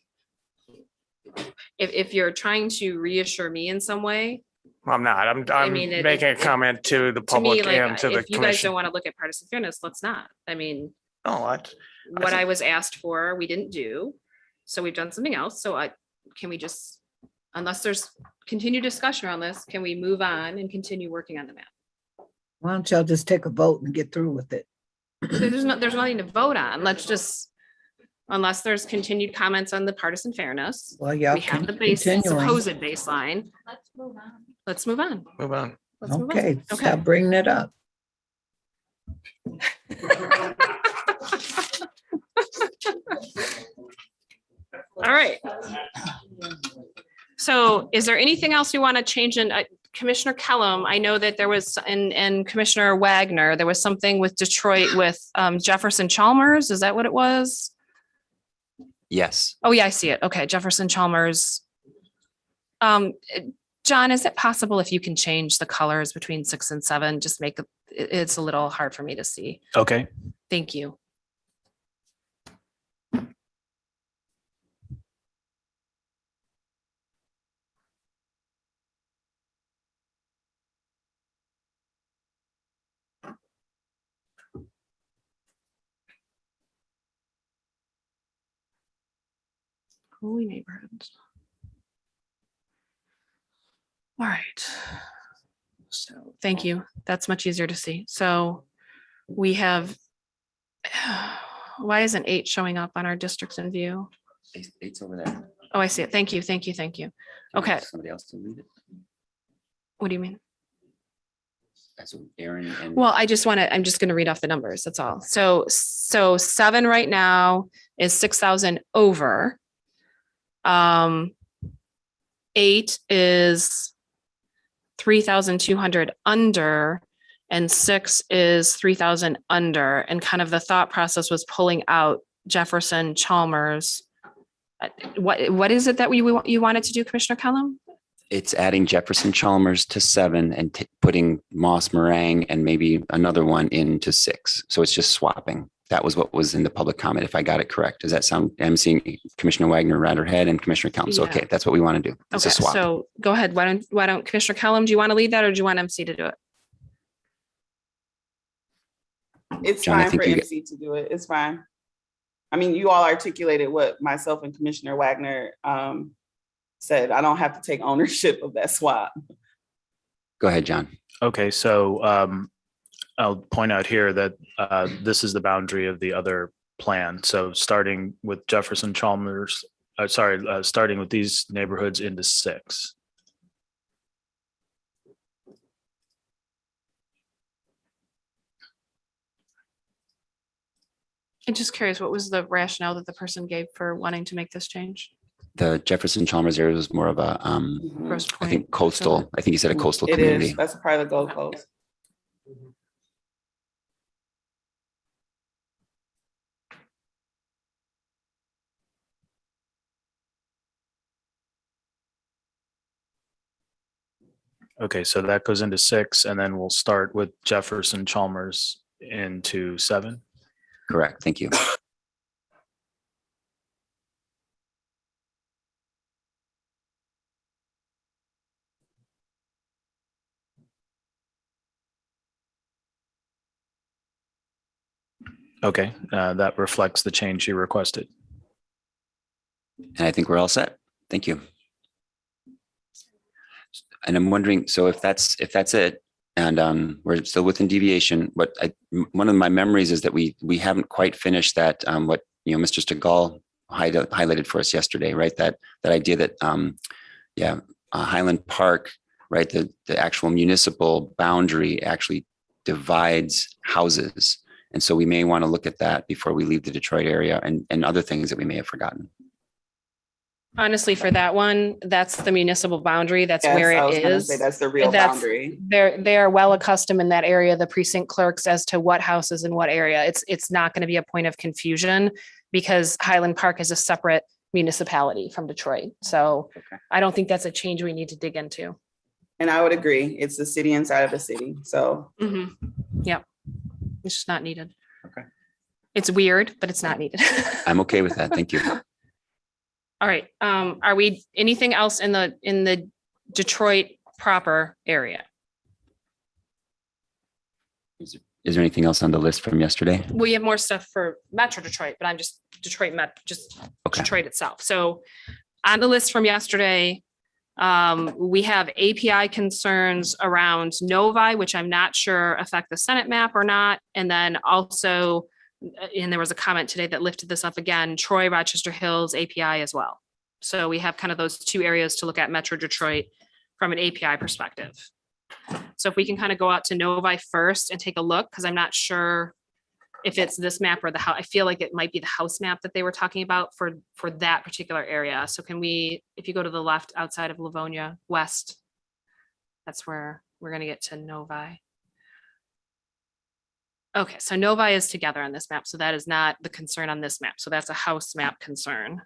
if you're trying to reassure me in some way, I'm not. I'm mean, making a comment to the to me, public like, and to the if you guys commission. don't want to look at partisan fairness, let's not. I mean, No, what I was asked for, we didn't do. So we've done something else. So can we just, unless there's continued discussion on this, can we move on and continue working on the map? Why don't y'all just take a vote and get through with it? There's nothing to vote on. Let's just, unless there's continued comments on the partisan fairness. Well, y'all We have the continuing. supposed baseline. Let's move on. Let's move on. Move on. Let's move on. Okay, stop bringing it up. All right. So is there anything else you want to change in Commissioner Kellum? I know that there was, and Commissioner Wagner, there was something with Detroit with Jefferson Chalmers. Is that what it was? Yes. Oh, yeah, I see it. Okay, Jefferson Chalmers. John, is it possible if you can change the colors between 6 and 7? Just make it's a little hard for me to see. Okay. Thank you. Holy neighborhoods. All right. So thank you. That's much easier to see. So we have, why isn't 8 showing up on our districts in view? 8's over there. Oh, I see it. Thank you. Thank you. Thank you. Okay. Somebody else to read it. What do you mean? That's Aaron and. Well, I'm just going to read off the numbers. That's all. So 7 right now is 6,000 over. 8 is 3,200 under, and 6 is 3,000 under. And kind of the thought process was pulling out Jefferson Chalmers. What is it that you wanted to do, Commissioner Kellum? It's adding Jefferson Chalmers to 7 and putting Moss Meringue and maybe another one into 6. So it's just swapping. That was what was in the public comment, if I got it correct. Does that sound, I'm seeing Commissioner Wagner right her head and Commissioner Kellum. So, okay, that's what we want to do. It's Okay, a swap. so go ahead. Why don't Commissioner Kellum, do you want to lead that or do you want MC to do it? It's John, I fine think for you MC to do it. It's fine. I mean, you all articulated what myself and Commissioner Wagner said. I don't have to take ownership of that swap. Go ahead, John. Okay, so I'll point out here that this is the boundary of the other plan. So starting with Jefferson Chalmers, starting with these neighborhoods into 6. I'm just curious, what was the rationale that the person gave for wanting to make this change? The Jefferson Chalmers area was more of a, Grosse I think coastal, I think you said a coastal It community. is. That's a part of the Gold Coast. Okay, so that goes into 6, and then we'll start with Jefferson Chalmers into 7. Correct. Thank you. Okay, that reflects the change you requested. And I think we're all set. Thank you. And I'm wondering, so if that's it, and we're still within deviation, one of my memories is that we haven't quite finished that, what, Mr. Stegall highlighted for us yesterday, right? That idea that, Highland Park, right? The actual municipal boundary actually divides houses. And so we may want to look at that before we leave the Detroit area, and other things that we may have forgotten. Honestly, for that one, that's the municipal boundary. That's Yes, where I it was gonna is. say that's the real boundary. They are well accustomed in that area, the precinct clerks, as to what houses in what area. It's not going to be a point of confusion because Highland Park is a separate municipality from Detroit. So I don't think that's a change we need to dig into. And I would agree. It's the city inside of the city. So Yep. It's just not needed. Okay. It's weird, but it's not needed. I'm okay with that. Thank you. All right. Are we anything else in the Detroit proper area? Is there anything else on the list from yesterday? We have more stuff for Metro Detroit, but I'm just Detroit itself. So on the list from yesterday, we have API concerns around Novi, which I'm not sure affect the Senate map or not. And then also, and there was a comment today that lifted this up again, Troy, Rochester Hills, API as well. So we have kind of those two areas to look at Metro Detroit from an API perspective. So if we can kind of go out to Novi first and take a look, because I'm not sure if it's this map or the house. I feel like it might be the house map that they were talking about for that particular area. So can we, if you go to the left outside of Livonia West, that's where we're going to get to Novi. Okay, so Novi is together on this map. So that is not the concern on this map. So that's a house map concern.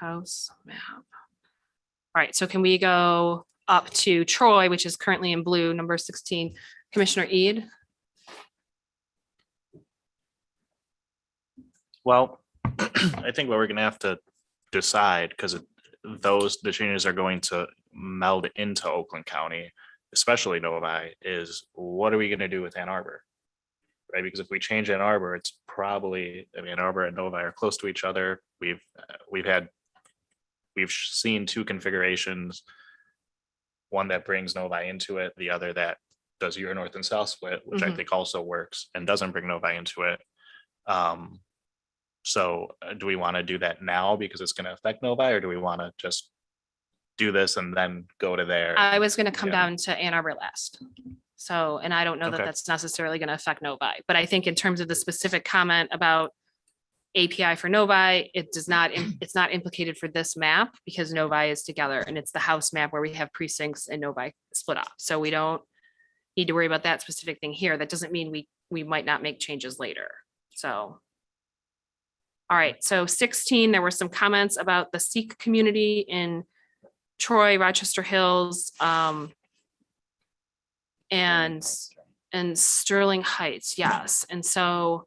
House map. All right, so can we go up to Troy, which is currently in blue, number 16, Commissioner Eid? Well, I think what we're gonna have to decide, because the changes are going to meld into Oakland County, especially Novi, is what are we gonna do with Ann Arbor? Right, because if we change Ann Arbor, it's probably, Ann Arbor and Novi are close to each other. We've seen two configurations, one that brings Novi into it, the other that does your north and south split, which I think also works and doesn't bring Novi into it. So do we want to do that now because it's going to affect Novi, or do we want to just do this and then go to there? I was going to come down to Ann Arbor last. So, and I don't know that Okay. that's necessarily going to affect Novi, but I think in terms of the specific comment about API for Novi, it's not implicated for this map because Novi is together and it's the house map where we have precincts and Novi split up. So we don't need to worry about that specific thing here. That doesn't mean we might not make changes later. So. All right, so 16, there were some comments about the Sikh community in Troy, Rochester Hills, and Sterling Heights, yes. And so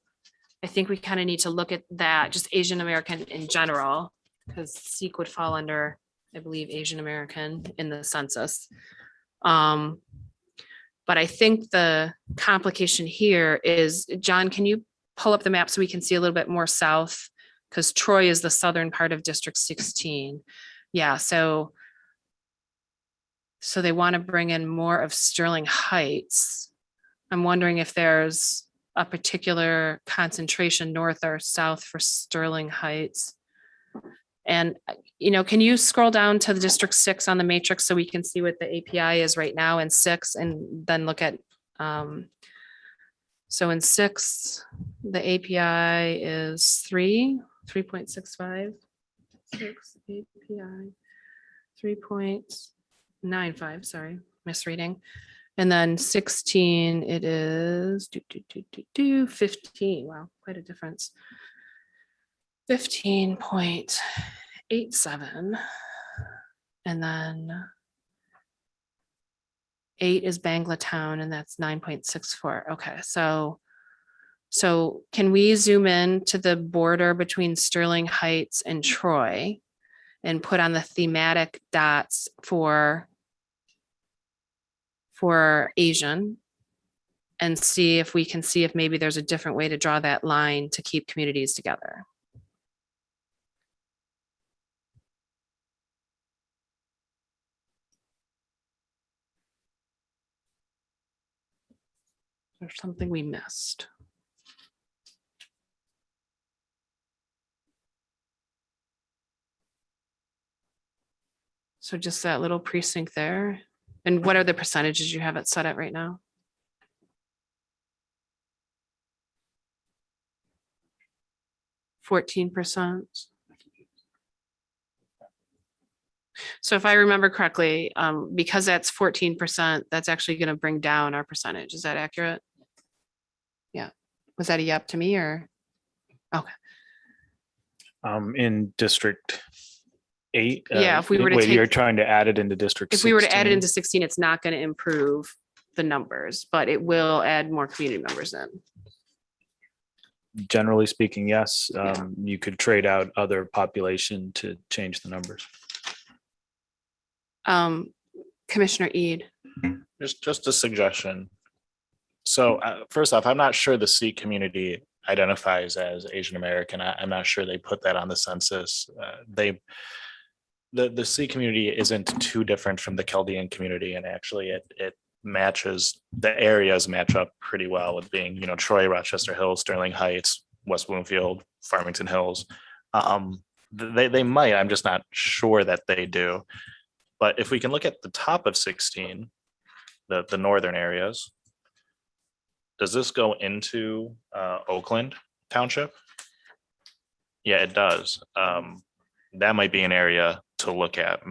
I think we kind of need to look at that, just Asian American in general, because Sikh would fall under, I believe, Asian American in the census. But I think the complication here is, John, can you pull up the map so we can see a little bit more south? Because Troy is the southern part of District 16. Yeah, so they want to bring in more of Sterling Heights. I'm wondering if there's a particular concentration north or south for Sterling Heights. And, can you scroll down to the District 6 on the matrix so we can see what the API is right now in 6 and then look at, so in 6, the API is 3.65, 6 API, 3.95, sorry, misreading. And then 16, it is 15, wow, quite a difference. 15.87. And then 8 is Banglatown, and that's 9.64. Okay, so can we zoom in to the border between Sterling Heights and Troy and put on the thematic dots for Asian and see if we can see if maybe there's a different way to draw that line to keep communities together? There's something we missed. So just that little precinct there. And what are the percentages you have it set at right now? %14. So if I remember correctly, because that's 14%, that's actually going to bring down our percentage. Is that accurate? Yeah. Was that a yep to me or? Okay. In District 8. Yeah, if we were to wait, you're take- trying to add it into District If we were to add it 16? into 16, it's not going to improve the numbers, but it will add more community members in. Generally speaking, yes. You could trade out other population to change the numbers. Commissioner Eid. Just a suggestion. So first off, I'm not sure the Sikh community identifies as Asian American. I'm not sure they put that on the census. The Sikh community isn't too different from the Chaldean community, and actually it matches, the areas match up pretty well with being, Troy, Rochester Hills, Sterling Heights, West Bloomfield, Farmington Hills. They might, I'm just not sure that they do. But if we can look at the top of 16, the northern areas, does this go into Oakland Township? Yeah, it does. That might be an area to look at,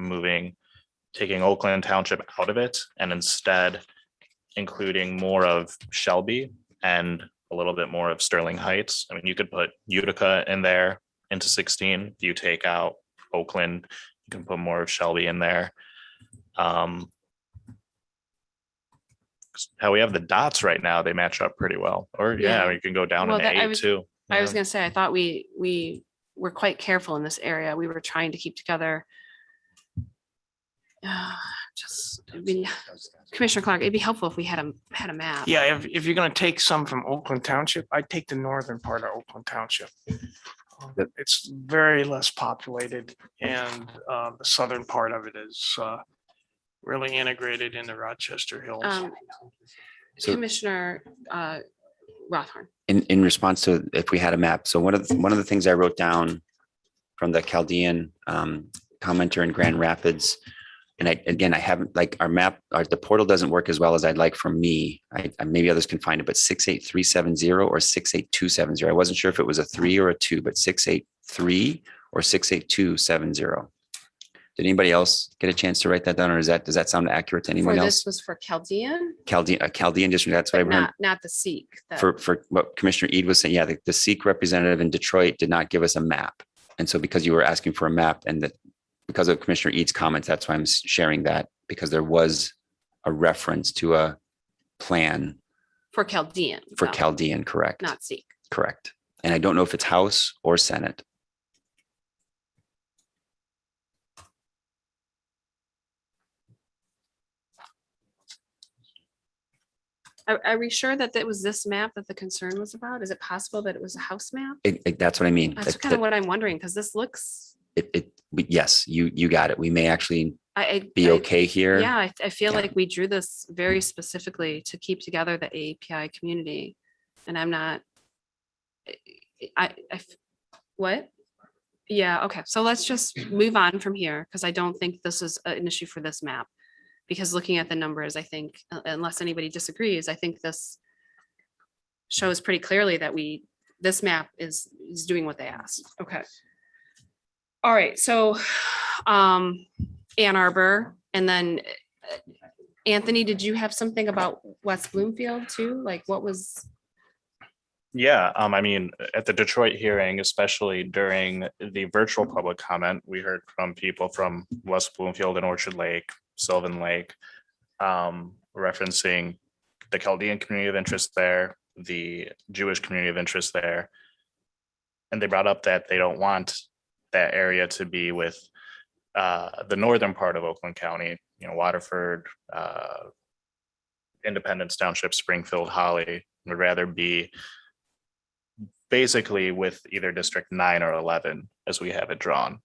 taking Oakland Township out of it and instead including more of Shelby and a little bit more of Sterling Heights. I mean, you could put Utica in there into 16. If you take out Oakland, you can put more of Shelby in there. How we have the dots right now, they match up pretty well. Or Yeah. you can go down Well, into that- I 8 was- too. I was going to say, I thought we were quite careful in this area. We were trying to keep together. Commissioner Clark, it'd be helpful if we had a map. Yeah, if you're gonna take some from Oakland Township, I'd take the northern part of Oakland Township. It's very less populated and the southern part of it is really integrated into Rochester Hills. So- Commissioner Rothorn. In response to if we had a map, so one of the things I wrote down from the Chaldean commenter in Grand Rapids, and I haven't, like, our map, the portal doesn't work as well as I'd like from me. I maybe others can find it, but 68370 or 68270. I wasn't sure if it was a 3 or a 2, but 683 or 68270. Did anybody else get a chance to write that down, or does that sound accurate to anyone else? This was for Chaldean, Chaldean district. That's what I but heard. not the Sikh. For what Commissioner Eid was saying, yeah, the Sikh representative in Detroit did not give us a map. And so because you were asking for a map and because of Commissioner Ead's comments, that's why I'm sharing that, because there was a reference to a plan For Chaldean. for though, Chaldean, correct? Not Sikh. Correct. And I don't know if it's House or Senate. Are we sure that it was this map that the concern was about? Is it possible that it was a house map? That's what I mean. That's kind of what I'm wondering, because this looks, Yes, you got it. We may actually I. be I- okay here. Yeah, I feel Yeah. like we drew this very specifically to keep together the API community. And I'm not, what? Yeah, okay, so let's just move on from here, because I don't think this is an issue for this map. Because looking at the numbers, I think, unless anybody disagrees, I think this shows pretty clearly that this map is doing what they asked. Okay. All right, so Ann Arbor, and then Anthony, did you have something about West Bloomfield too? Like what was? Yeah, I mean, at the Detroit hearing, especially during the virtual public comment, we heard from people from West Bloomfield and Orchard Lake, Sylvan Lake, referencing the Chaldean community of interest there, the Jewish community of interest there. And they brought up that they don't want that area to be with the northern part of Oakland County, Waterford, Independence Township, Springfield, Holly, would rather be basically with either District 9 or 11 as we have it drawn.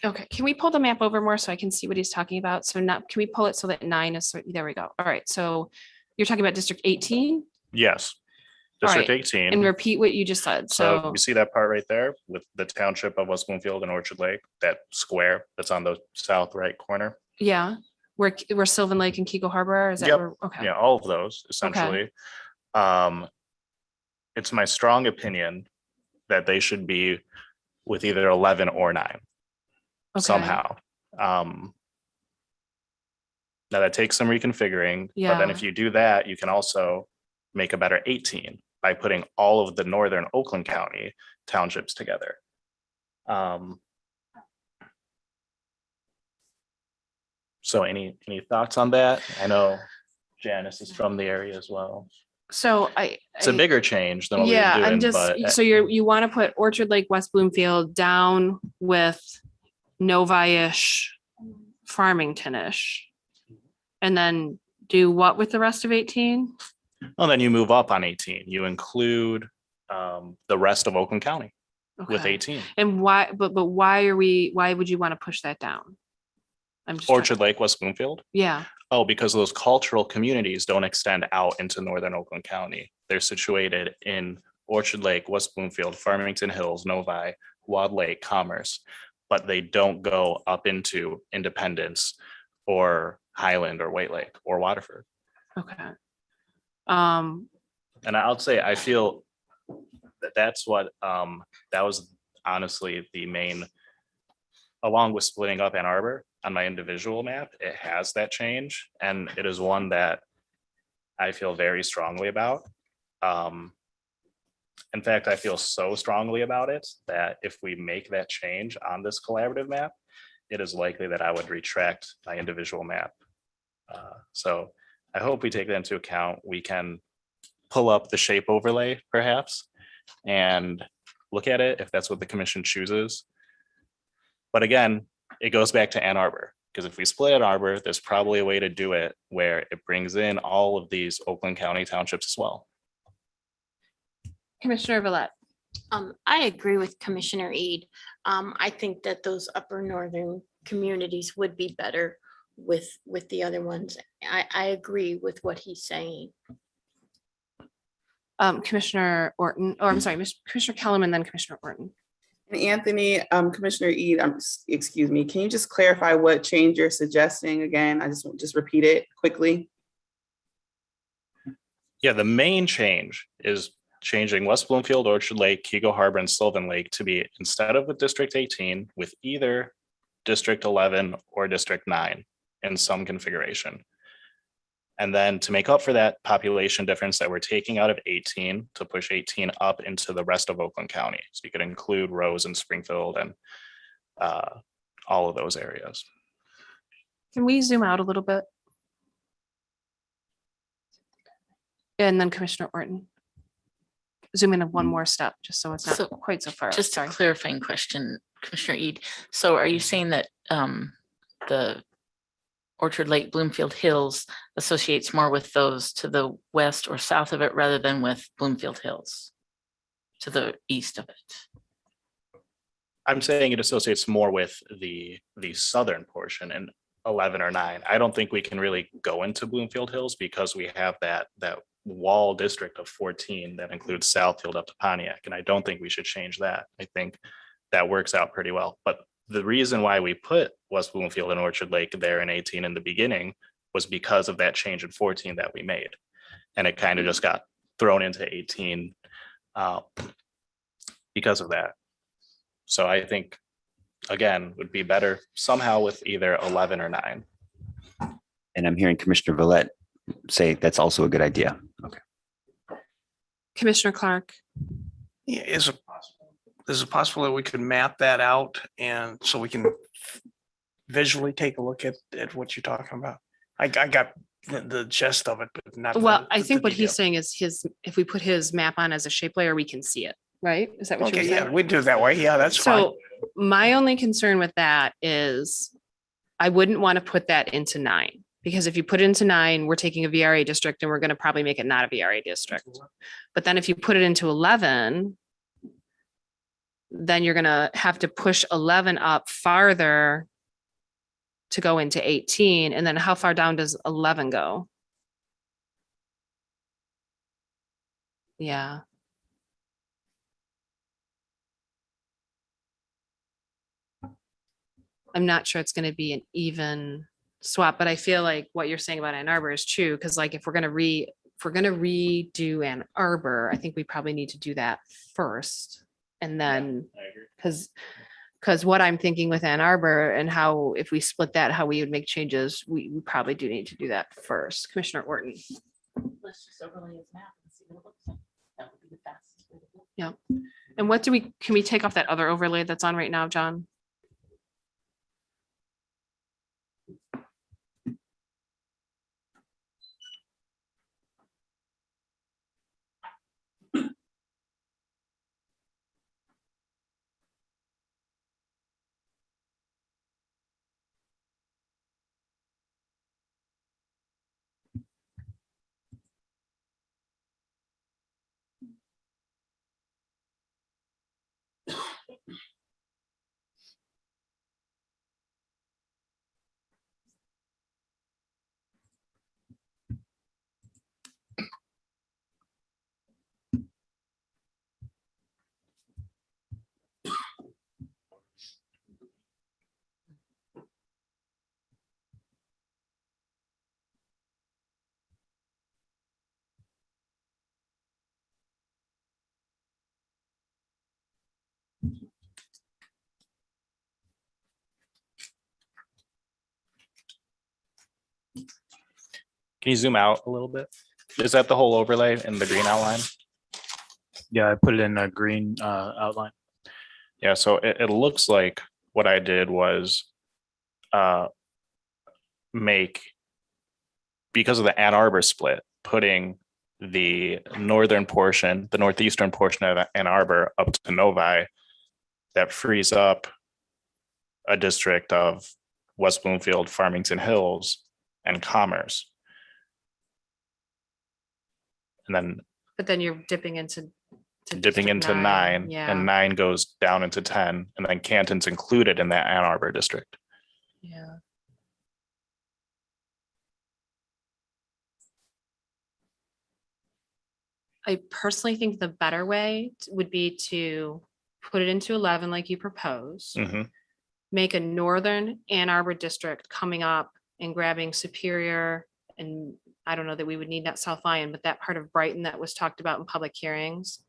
Okay, can we pull the map over more so I can see what he's talking about? So can we pull it so that 9 is, there we go. All right, so You're talking about District 18? Yes. All District right, 18. And repeat what you just said. So So, you see that part right there with the township of West Bloomfield and Orchard Lake, that square that's on the south right corner? yeah, where Sylvan Lake and Kiko Harbor are, is that Yep. where? Okay. Yeah, all of those essentially. It's my strong opinion that they should be with either 11 or 9 somehow. Now that takes some reconfiguring, but then Yeah. if you do that, you can also make a better 18 by putting all of the northern Oakland County townships together. So any thoughts on that? I know Janice is from the area as well. So It's a bigger change than what we were yeah, I'm doing, just, but so you want to put Orchard Lake, West Bloomfield down with Novi-ish, Farmington-ish. And then do what with the rest of 18? well, then you move up on 18. You include the rest of Oakland County with Okay. 18. And why, but why would you want to push that down? I'm just Orchard Lake, West Bloomfield. Yeah, Oh, because those cultural communities don't extend out into northern Oakland County. They're situated in Orchard Lake, West Bloomfield, Farmington Hills, Novi, Wad Lake, Commerce, but they don't go up into Independence or Highland or White Lake or Waterford. okay. And I'll say, I feel that that's what, that was honestly the main, along with splitting up Ann Arbor on my individual map, it has that change. And it is one that I feel very strongly about. In fact, I feel so strongly about it that if we make that change on this collaborative map, it is likely that I would retract my individual map. So I hope we take that into account. We can pull up the shape overlay perhaps and look at it if that's what the commission chooses. But again, it goes back to Ann Arbor, because if we split Ann Arbor, there's probably a way to do it where it brings in all of these Oakland County townships as well. Commissioner Villette. I agree with Commissioner Eid. I think that those upper northern communities would be better with the other ones. I agree with what he's saying. Commissioner Orton, or I'm sorry, Commissioner Kellerman, then Commissioner Orton. And Anthony, Commissioner Eid, excuse me, can you just clarify what change you're suggesting again? I just repeat it quickly. Yeah, the main change is changing West Bloomfield, Orchard Lake, Kego Harbor, and Sylvan Lake to be, instead of with District 18, with either District 11 or District 9 in some configuration. And then to make up for that population difference that we're taking out of 18, to push 18 up into the rest of Oakland County. So you could include Rose and Springfield and all of those areas. Can we zoom out a little bit? And then Commissioner Orton. Zoom in one more step, just so it's not quite so far. Just a clarifying question, Commissioner Eid. So are you saying that the Orchard Lake Bloomfield Hills associates more with those to the west or south of it rather than with Bloomfield Hills to the east of it? I'm saying it associates more with the southern portion and 11 or 9. I don't think we can really go into Bloomfield Hills because we have that wall district of 14 that includes Southfield up to Pontiac, and I don't think we should change that. I think that works out pretty well. But the reason why we put West Bloomfield and Orchard Lake there in 18 in the beginning was because of that change in 14 that we made. And it kind of just got thrown into 18 because of that. So I think, again, would be better somehow with either 11 or 9. And I'm hearing Commissioner Villette say that's also a good idea. Okay. Commissioner Clark. Yeah, is it possible that we could map that out and so we can visually take a look at what you're talking about? I got the gist of it, but not. Well, I think what he's saying is if we put his map on as a shape layer, we can see it, right? Is that what you're saying? Yeah, we do it that way. Yeah, that's fine. So my only concern with that is I wouldn't want to put that into 9. Because if you put it into 9, we're taking a VRA district and we're going to probably make it not a VRA district. But then if you put it into 11, then you're going to have to push 11 up farther to go into 18. And then how far down does 11 go? Yeah. I'm not sure it's going to be an even swap, but I feel like what you're saying about Ann Arbor is true. Cause like if we're going to redo Ann Arbor, I think we probably need to do that first. And then, cause what I'm thinking with Ann Arbor and how, if we split that, how we would make changes, we probably do need to do that first. Commissioner Orton. Let's just overlay his map and see what it looks like. That would be the fastest way to do it. Yeah. And what can we take off that other overlay that's on right now, John? Can you zoom out a little bit? Is that the whole overlay in the green outline? Yeah, I put it in a green outline. Yeah, so it looks like what I did was make, because of the Ann Arbor split, putting the northern portion, the northeastern portion of Ann Arbor up to Novi, that frees up a district of West Bloomfield, Farmington Hills, and Commerce. And then But then you're dipping into dipping District into 9, Yeah. and 9 goes down into 10, and then Canton's included in that Ann Arbor district. Yeah. I personally think the better way would be to put it into 11 like you propose. Mhm. Make a northern Ann Arbor district coming up and grabbing Superior, and I don't know that we would need that South Lyon, but that part of Brighton that was talked about in public hearings.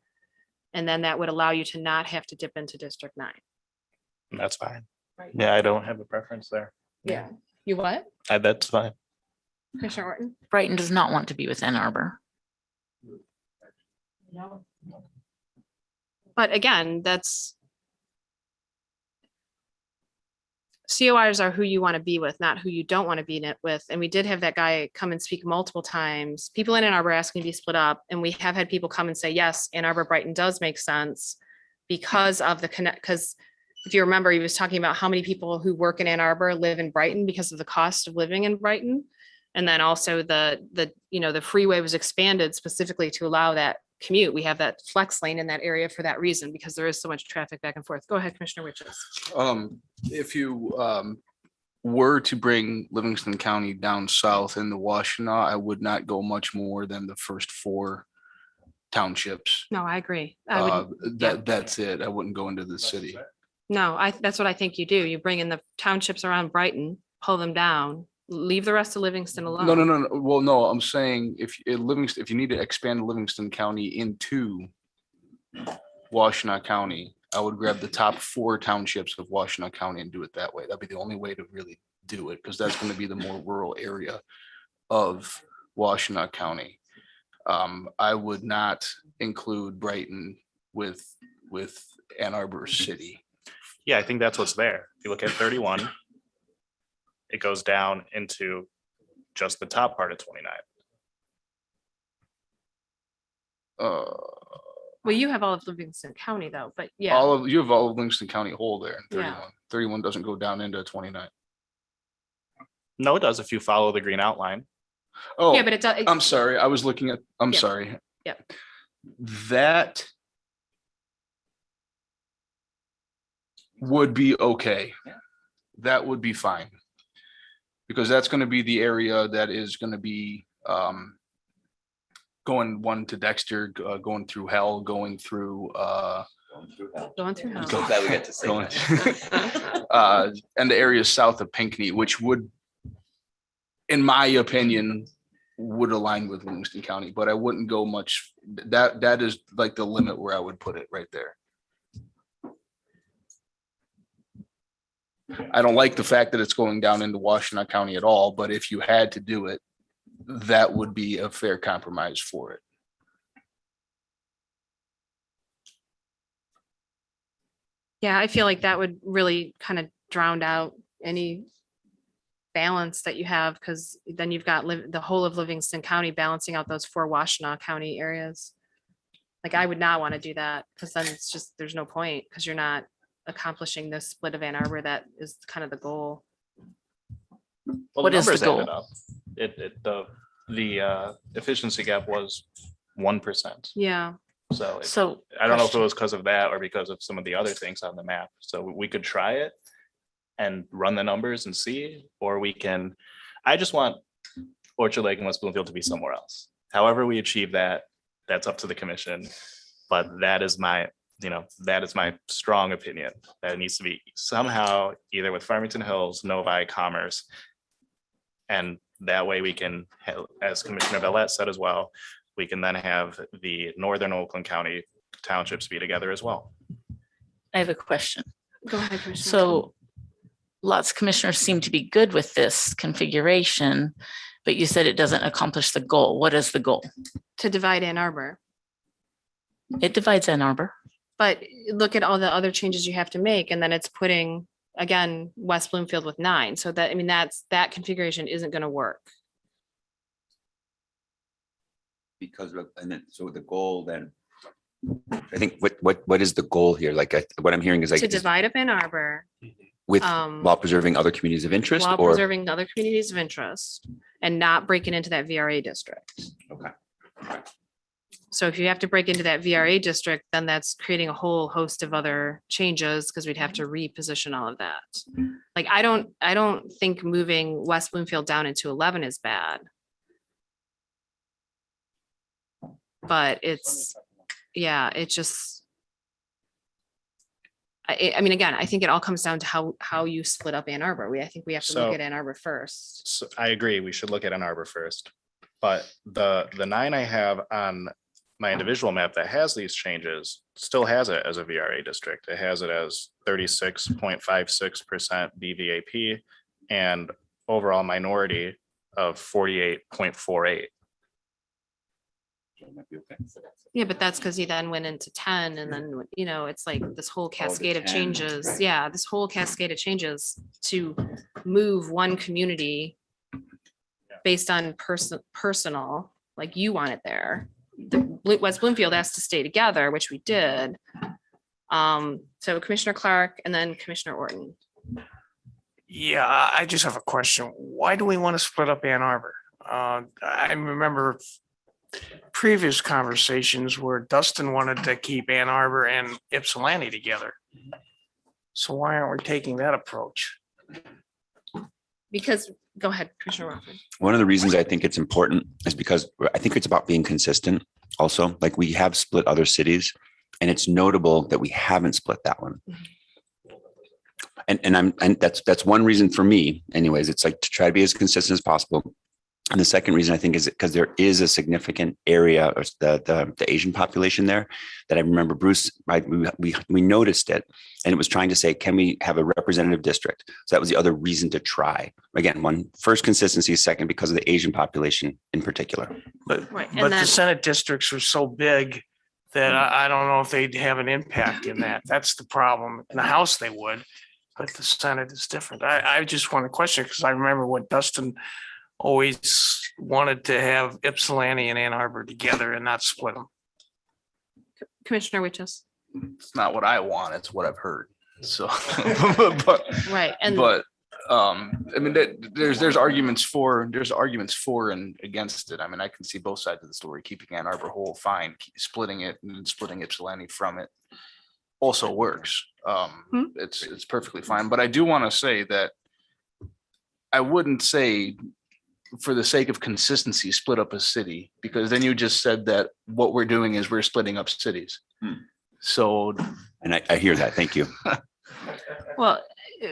And then that would allow you to not have to dip into District 9. That's fine. Right. Yeah, I don't have a preference there. Yeah. You what? That's fine. Commissioner Orton? Brighton does not want to be with Ann Arbor. No. But again, COIs are who you want to be with, not who you don't want to be in it with. And we did have that guy come and speak multiple times. People in Ann Arbor asking to be split up. And we have had people come and say, yes, Ann Arbor Brighton does make sense because of the connect. Because if you remember, he was talking about how many people who work in Ann Arbor live in Brighton because of the cost of living in Brighton. And then also the freeway was expanded specifically to allow that commute. We have that flex lane in that area for that reason, because there is so much traffic back and forth. Go ahead, Commissioner Witches. If you were to bring Livingston County down south into Washtenaw, I would not go much more than the first 4 townships. No, I agree. I would, That's it. I wouldn't go into the city. no, that's what I think you do. You bring in the townships around Brighton, pull them down, leave the rest of Livingston alone. No. Well, no, I'm saying if you need to expand Livingston County into Washtenaw County, I would grab the top 4 townships of Washtenaw County and do it that way. That'd be the only way to really do it, because that's going to be the more rural area of Washtenaw County. I would not include Brighton with Ann Arbor City. Yeah, I think that's what's there. If you look at 31, it goes down into just the top part of 29. Well, you have all of Livingston County though, but yeah. You have all of Livingston County whole there in 31. Yeah. 31 doesn't go down into 29. No, it does if you follow the green outline. Oh, Yeah, but it does. I'm sorry. I was looking at, I'm Yeah. sorry. Yeah. That would be okay. That would be fine. Because that's going to be the area that is going to be going one to Dexter, going through hell, going through Going through hell. Glad we get to say going, that. and the areas south of Pinckney, which would, in my opinion, would align with Livingston County, but I wouldn't go much. That is like the limit where I would put it right there. I don't like the fact that it's going down into Washtenaw County at all, but if you had to do it, that would be a fair compromise for it. Yeah, I feel like that would really kind of drown out any balance that you have, because then you've got the whole of Livingston County balancing out those 4 Washtenaw County areas. Like, I would not want to do that, because then it's just, there's no point, because you're not accomplishing this split of Ann Arbor. That is kind of the goal. Well, What is the numbers goal? added up. The efficiency gap was 1%. Yeah. So I don't know if it was because of that or because of some of the other things on the map. So we could try it and run the numbers and see, or we can, I just want Orchard Lake and West Bloomfield to be somewhere else. However we achieve that, that's up to the commission. But that is my strong opinion, that it needs to be somehow either with Farmington Hills, Novi, Commerce. And that way we can, as Commissioner Vallette said as well, we can then have the northern Oakland County townships be together as well. I have a question. Go ahead, Commissioner. So lots of commissioners seem to be good with this configuration, but you said it doesn't accomplish the goal. What is the goal? To divide Ann Arbor. It divides Ann Arbor. But look at all the other changes you have to make, and then it's putting, again, West Bloomfield with 9. So that, I mean, that configuration isn't going to work. Because of, and then, so the goal then, I think what is the goal here? Like, what I'm hearing is like To divide up Ann Arbor. with, while preserving other communities of interest, While or? preserving other communities of interest and not breaking into that VRA district. Okay. So if you have to break into that VRA district, then that's creating a whole host of other changes, because we'd have to reposition all of that. Like, I don't think moving West Bloomfield down into 11 is bad. But it's, yeah, it just, I mean, again, I think it all comes down to how you split up Ann Arbor. I think we have to look So- at Ann Arbor first. So I agree, we should look at Ann Arbor first. But the 9 I have on my individual map that has these changes still has it as a VRA district. It has it as 36.56% BVAP and overall minority of 48.48. Yeah, but that's because he then went into 10, and then, you know, it's like this whole cascade of 10, changes. right. Yeah, this whole cascade of changes to move one community based on personal, like you want it there. The West Bloomfield has to stay together, which we did. So Commissioner Clark and then Commissioner Orton. Yeah, I just have a question. Why do we want to split up Ann Arbor? I remember previous conversations where Dustin wanted to keep Ann Arbor and Ypsilanti together. So why aren't we taking that approach? Because, go ahead, Commissioner Rothman. One of the reasons I think it's important is because I think it's about being consistent. Also, like, we have split other cities, and it's notable that we haven't split that one. And that's one reason for me, anyways. It's like to try to be as consistent as possible. And the second reason I think is because there is a significant area, or the Asian population there, that I remember Bruce, we noticed it, and it was trying to say, can we have a representative district? So that was the other reason to try. Again, one, first consistency, second, because of the Asian population in particular. But Right, and but the then- Senate districts are so big that I don't know if they'd have an impact in that. That's the problem. In the House, they would, but the Senate is different. I just want to question, because I remember what Dustin always wanted to have Ypsilanti and Ann Arbor together and not split them. Commissioner Witches. It's not what I want, it's what I've heard. So, Right, and I mean, there's arguments for and against it. I mean, I can see both sides of the story. Keeping Ann Arbor whole, fine. Splitting it and splitting Ypsilanti from it also works. It's perfectly fine. But I do want to say that I wouldn't say for the sake of consistency, split up a city, because then you just said that what we're doing is we're splitting up cities. So. And I hear that. Thank you. Well,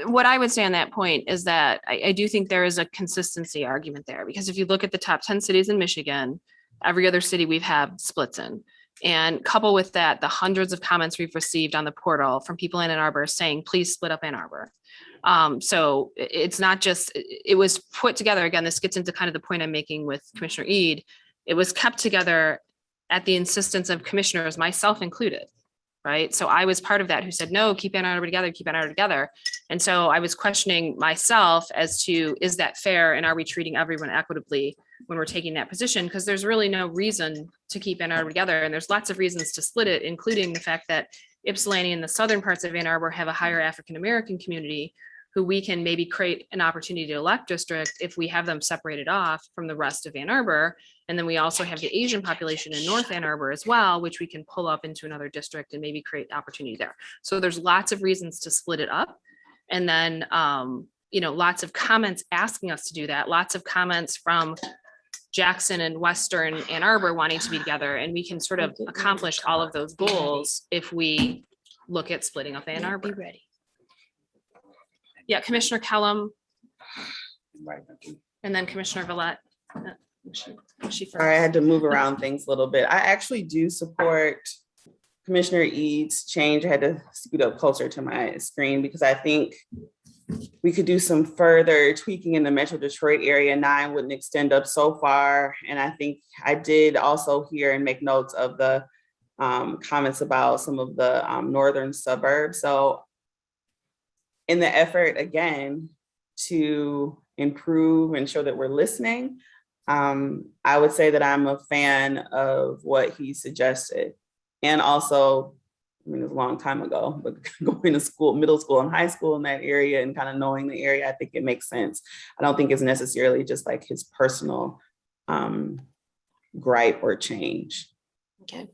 what I would say on that point is that I do think there is a consistency argument there, because if you look at the top 10 cities in Michigan, every other city we've had splits in. And couple with that, the hundreds of comments we've received on the portal from people in Ann Arbor saying, please split up Ann Arbor. So it's not just, it was put together. Again, this gets into kind of the point I'm making with Commissioner Eid. It was kept together at the insistence of commissioners, myself included. Right. So I was part of that who said, no, keep Ann Arbor together, keep Ann Arbor together. And so I was questioning myself as to, is that fair? And are we treating everyone equitably when we're taking that position? Because there's really no reason to keep Ann Arbor together. And there's lots of reasons to split it, including the fact that Ypsilanti and the southern parts of Ann Arbor have a higher African-American community who we can maybe create an opportunity to elect district if we have them separated off from the rest of Ann Arbor. And then we also have the Asian population in North Ann Arbor as well, which we can pull up into another district and maybe create opportunity there. So there's lots of reasons to split it up. And then, lots of comments asking us to do that. Lots of comments from Jackson and Western Ann Arbor wanting to be together. And we can sort of accomplish all of those goals if we look at splitting up Ann Arbor. Be ready. Yeah, Commissioner Kellum. And then Commissioner Villette. Sorry, I had to move around things a little bit. I actually do support Commissioner Ead's change. I had to scoot up closer to my screen because I think we could do some further tweaking in the Metro Detroit area. 9 wouldn't extend up so far. And I think I did also hear and make notes of the comments about some of the northern suburbs. So in the effort, again, to improve and show that we're listening, I would say that I'm a fan of what he suggested. And also, I mean, it was a long time ago, but going to school, middle school and high school in that area and kind of knowing the area, I think it makes sense. I don't think it's necessarily just like his personal gripe or change. Okay.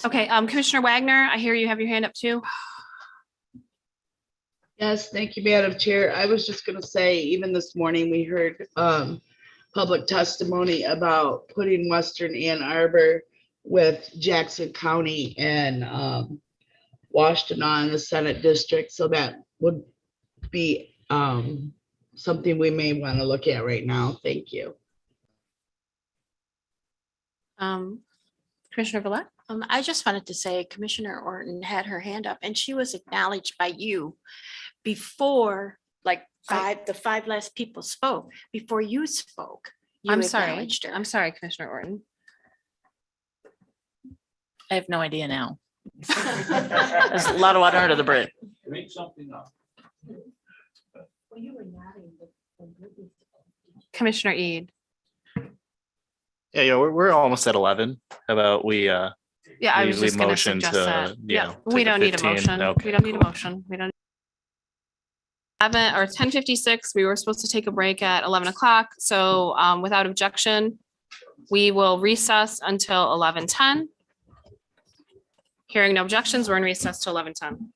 Okay, Commissioner Wagner, I hear you have your hand up too. Yes, thank you, Madam Chair. I was just going to say, even this morning, we heard public testimony about putting Western Ann Arbor with Jackson County and Washtenaw in the Senate district. So that would be something we may want to look at right now. Thank you. Commissioner Villette? I just wanted to say Commissioner Orton had her hand up and she was acknowledged by you before, like the 5 last people spoke, before you spoke. You I'm sorry. acknowledged her. I'm sorry, Commissioner Orton. I have no idea now. There's a lot of water under the bridge. Make something up. Commissioner Eid. Yeah, we're almost at 11. How about we Yeah, I was just going to motion suggest to, that. Yeah, we take don't need a 15. motion. Okay, We don't need a motion. We don't. 11 or 10:56, we were supposed to take a break at 11 o'clock. So without objection, we will recess until 11:10. Hearing no objections, we're in recess to 11:10.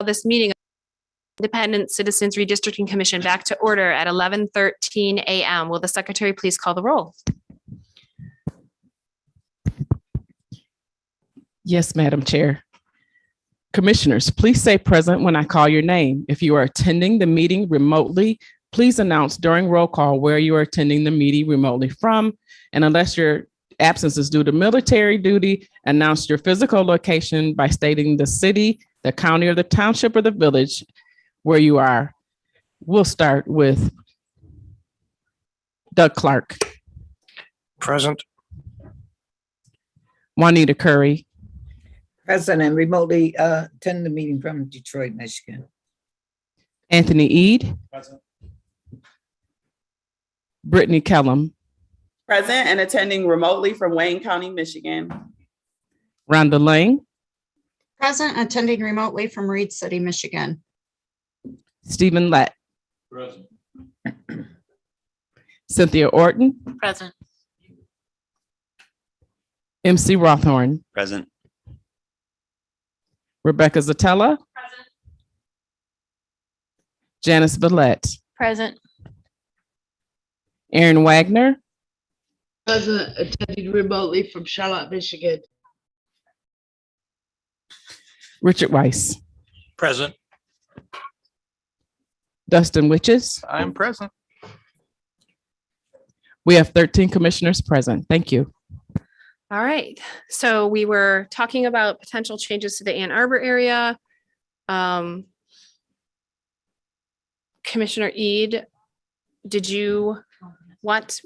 this meeting of the Independent Citizens Redistricting Commission back to order at 11:13 a.m. Will the secretary please call the roll? Yes, Madam Chair. Commissioners, please say present when I call your name. If you are attending the meeting remotely, please announce during roll call where you are attending the meeting remotely from. And unless your absence is due to military duty, announce your physical location by stating the city, the county, or the township, or the village where you are. We'll start with Doug Clark. Present. Juanita Curry. Present and remotely attend the meeting from Detroit, Michigan. Anthony Eid. Present. Brittany Kellum. Present and attending remotely from Wayne County, Michigan. Rhonda Lang. Present, attending remotely from Reed City, Michigan. Stephen Lett. Present. Cynthia Orton. Present. MC Rothorn. Present. Rebecca Zatella. Present. Janice Villette. Present. Aaron Wagner. Present, attending remotely from Charlotte, Michigan. Richard Weiss. Present. Dustin Witches. I'm present. We have 13 commissioners present. Thank you. All right, so we were talking about potential changes to the Ann Arbor area. Commissioner Eid, did you want,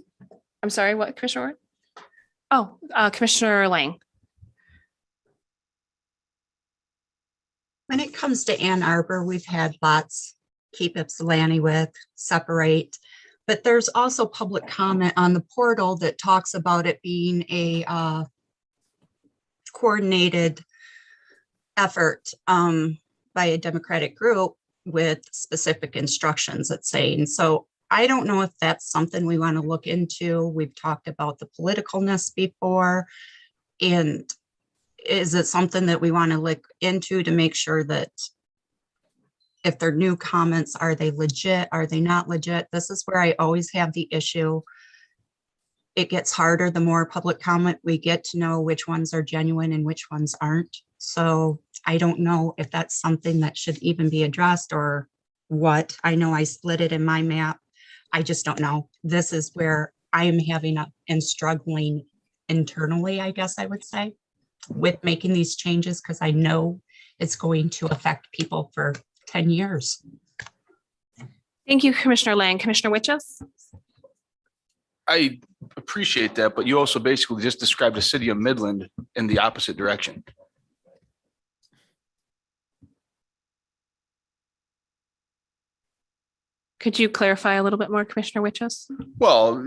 I'm sorry, what, Commissioner? Oh, Commissioner Lang. When it comes to Ann Arbor, we've had lots, keep Ypsilanti with, separate, but there's also public comment on the portal that talks about it being a coordinated effort by a Democratic group with specific instructions, it's saying. So I don't know if that's something we want to look into. We've talked about the politicalness before, and is it something that we want to look into to make sure that if they're new comments, are they legit? Are they not legit? This is where I always have the issue. It gets harder the more public comment we get to know which ones are genuine and which ones aren't. So I don't know if that's something that should even be addressed or what. I know I split it in my map. I just don't know. This is where I am having and struggling internally, I guess I would say, with making these changes, because I know it's going to affect people for 10 years. Thank you, Commissioner Lang. Commissioner Witches? I appreciate that, but you also basically just described the city of Midland in the opposite direction. Could you clarify a little bit more, Commissioner Witches? Well,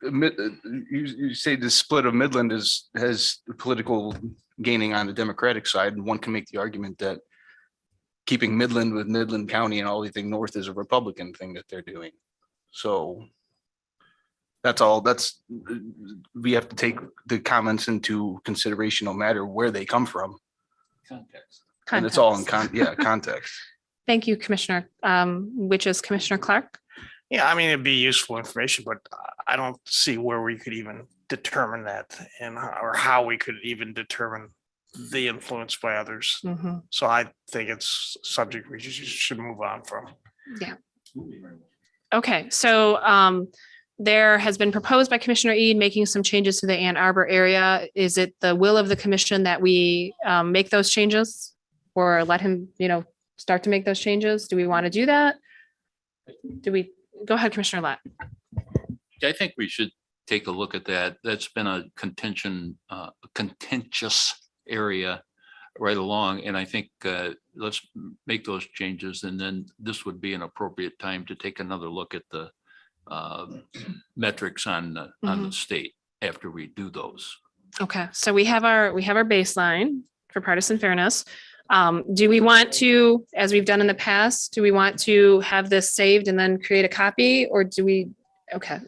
you say the split of Midland has political gaining on the Democratic side, and one can make the argument that keeping Midland with Midland County and everything north is a Republican thing that they're doing. So that's all. We have to take the comments into consideration, no matter where they come from. Context. And it's all in context. Thank you, Commissioner. Witches, Commissioner Clark? Yeah, I mean, it'd be useful information, but I don't see where we could even determine that or how we could even determine the influence by others. Mhm. So I think it's subject we should move on from. Yeah. Okay, so there has been proposed by Commissioner Eid making some changes to the Ann Arbor area. Is it the will of the commission that we make those changes or let him, start to make those changes? Do we want to do that? Go ahead, Commissioner Lett. I think we should take a look at that. That's been a contentious area right along. And I think let's make those changes. And then this would be an appropriate time to take another look at the metrics on the state after we do those. Okay, so we have our baseline for partisan fairness. Do we want to, as we've done in the past, do we want to have this saved and then create a copy, or do we, okay,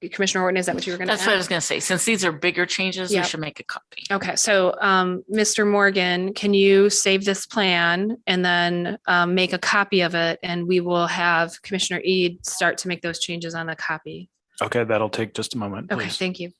Commissioner Horton, is that what you were going to add? That's what I was gonna say. Since these are bigger changes, we Yep. should make a copy. Okay, so Mr. Morgan, can you save this plan and then make a copy of it? And we will have Commissioner Eid start to make those changes on the copy. Okay, that'll take just a moment, Okay, please. thank you.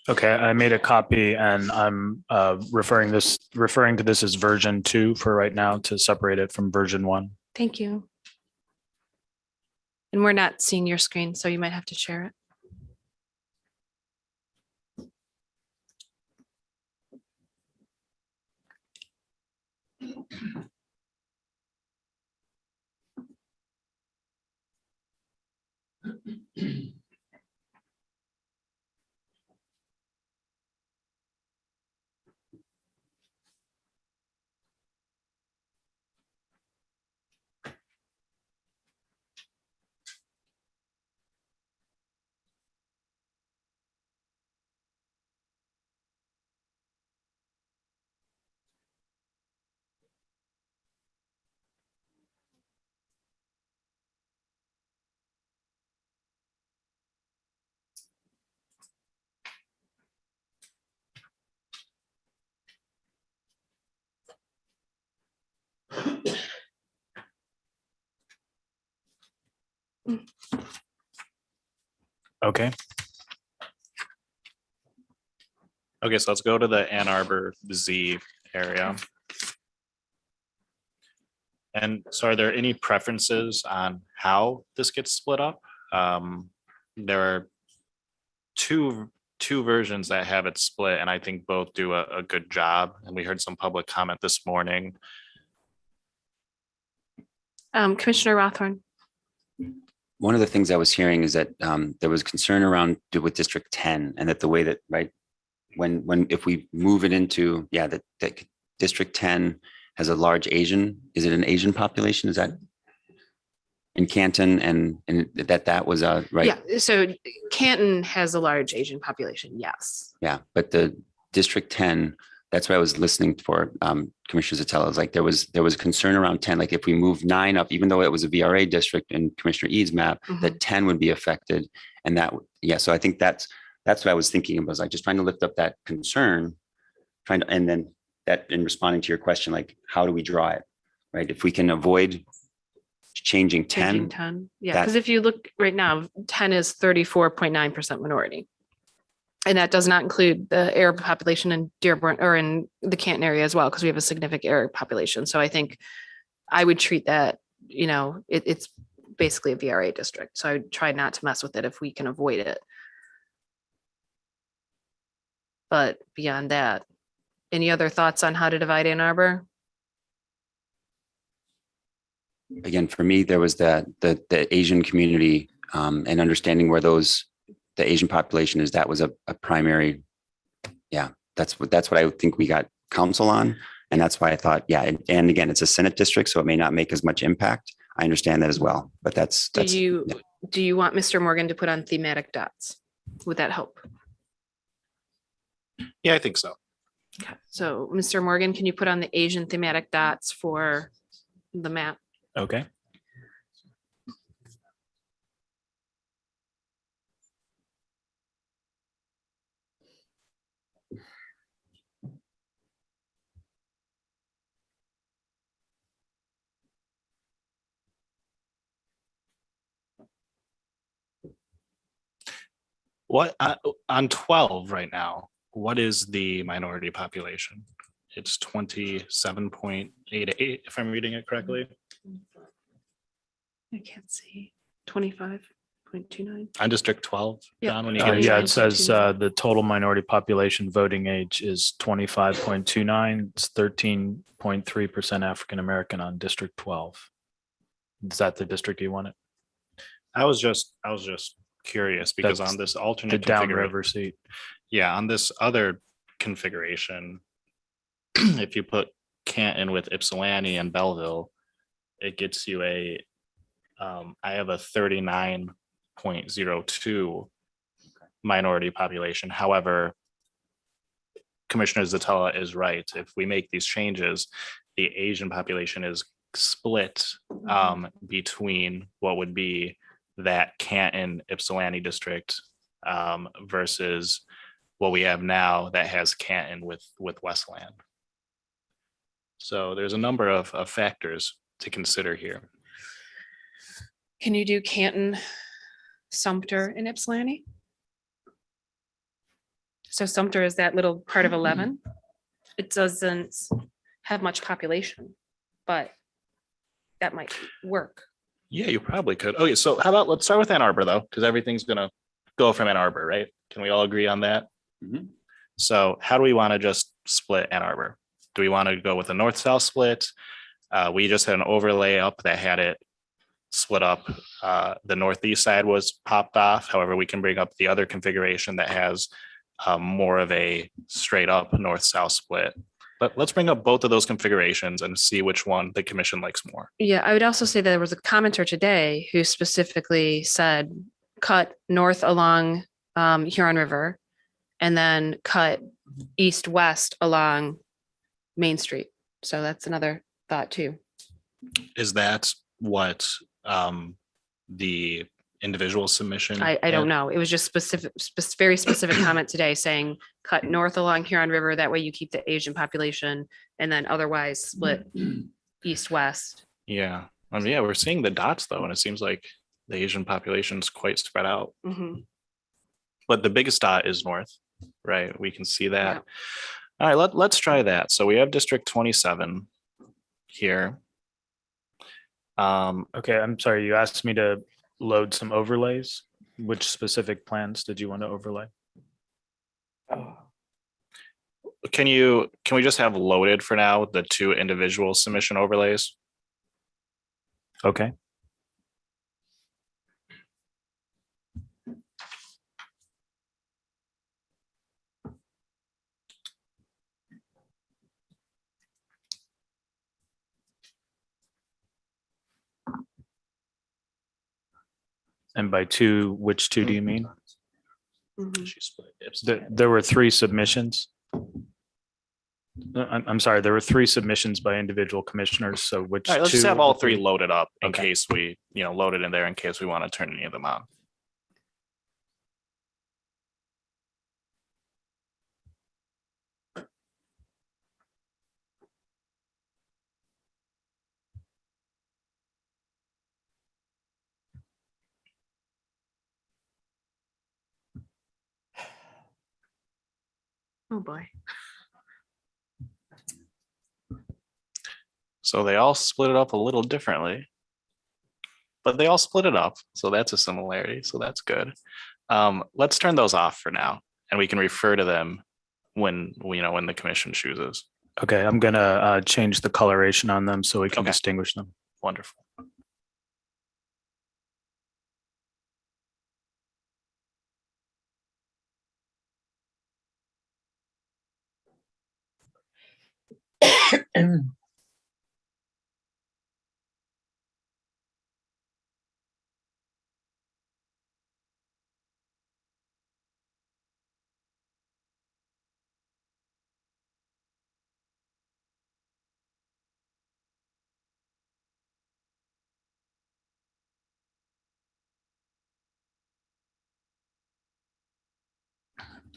Okay, I made a copy and I'm referring to this as version 2 for right now to separate it from version 1. Thank you. And we're not seeing your screen, so you might have to share it. Okay, Okay, so let's go to the Ann Arbor Z area. And so are there any preferences on how this gets split up? There are two versions that have it split, and I think both do a good job. And we heard some public comment this morning. Commissioner Rothorn. One of the things I was hearing is that there was concern around with District 10 and that the way that, right, when if we move it into, yeah, that District 10 has a large Asian, is it an Asian population? Is that in Canton and that was right? Yeah, so Canton has a large Asian population, yes. Yeah, but the District 10, that's what I was listening for. Commissioner Zatello, is like there was concern around 10, like if we move 9 up, even though it was a VRA district in Commissioner Ead's map, that 10 would be affected. And that, yeah, so I think that's that's what I was thinking of, was like just trying to lift up that concern, and then that in responding to your question, like, how do we draw it? Right? If we can avoid changing 10, 10. Yeah, that- because if you look right now, 10 is 34.9% minority. And that does not include the Arab population in Dearborn or in the Canton area as well, because we have a significant Arab population. So I think I would treat that, it's basically a VRA district. So I would try not to mess with it if we can avoid it. But beyond that, any other thoughts on how to divide Ann Arbor? again, for me, there was the Asian community, and understanding where the Asian population is, that was a primary. Yeah, that's what I think we got counsel on. And that's why I thought, yeah. And again, it's a Senate district, so it may not make as much impact. I understand that as well, but that's. Do you want Mr. Morgan to put on thematic dots? Would that help? Yeah, I think so. Okay. So Mr. Morgan, can you put on the Asian thematic dots for the map? Okay. What on 12 right now, what is the minority population? It's 27.88, if I'm reading it correctly. I can't see. 25.29. On District 12, Yeah. Don, when you Yeah, get it says the total minority population voting age is 25.29. It's 13.3% African American on District 12. Is that the district you wanted? I was just curious because That's on this the alternate downriver seat. Yeah, on this other configuration, if you put Canton with Ypsilanti and Belleville, it gets you I have a 39.02 minority population. However, Commissioner Zatella is right. If we make these changes, the Asian population is split between what would be that Canton Ypsilanti district versus what we have now that has Canton with Westland. So there's a number of factors to consider here. Can you do Canton, Sumter, and Ypsilanti? So Sumter is that little part of 11. It doesn't have much population, but that might work. Yeah, you probably could. Okay, so how about let's start with Ann Arbor though, because everything's gonna go from Ann Arbor, right? Can we all agree on that? Mm-hmm. So how do we want to just split Ann Arbor? Do we want to go with a north-south split? We just had an overlay up that had it split up. The northeast side was popped off. However, we can bring up the other configuration that has more of a straight up north-south split. But let's bring up both of those configurations and see which one the commission likes more. Yeah, I would also say that there was a commenter today who specifically said, cut north along Huron River and then cut east-west along Main Street. So that's another thought too. Is that what the individual submission? I don't know. It was just very specific comment today saying cut north along Huron River. That way you keep the Asian population and then otherwise split east-west. Yeah. Yeah, we're seeing the dots though, and it seems like the Asian population is quite spread out. Mm-hmm. But the biggest dot is north, right? We can see that. Yeah. All right, let's try that. So we have District 27 here. Okay, I'm sorry, you asked me to load some overlays. Which specific plans did you want to overlay? Can we just have loaded for now the two individual submission overlays? Okay. And by two, which two do you mean? There were three submissions. I'm sorry, there were three submissions by individual commissioners. So which all right, let's two just have all three loaded up in Okay. case we, load it in there in case we want to turn any of them on. Oh, boy. So they all split it up a little differently, but they all split it up. So that's a similarity. So that's good. Let's turn those off for now, and we can refer to them when when the commission chooses. Okay, I'm gonna change the coloration on them so we can Okay. distinguish them. Wonderful.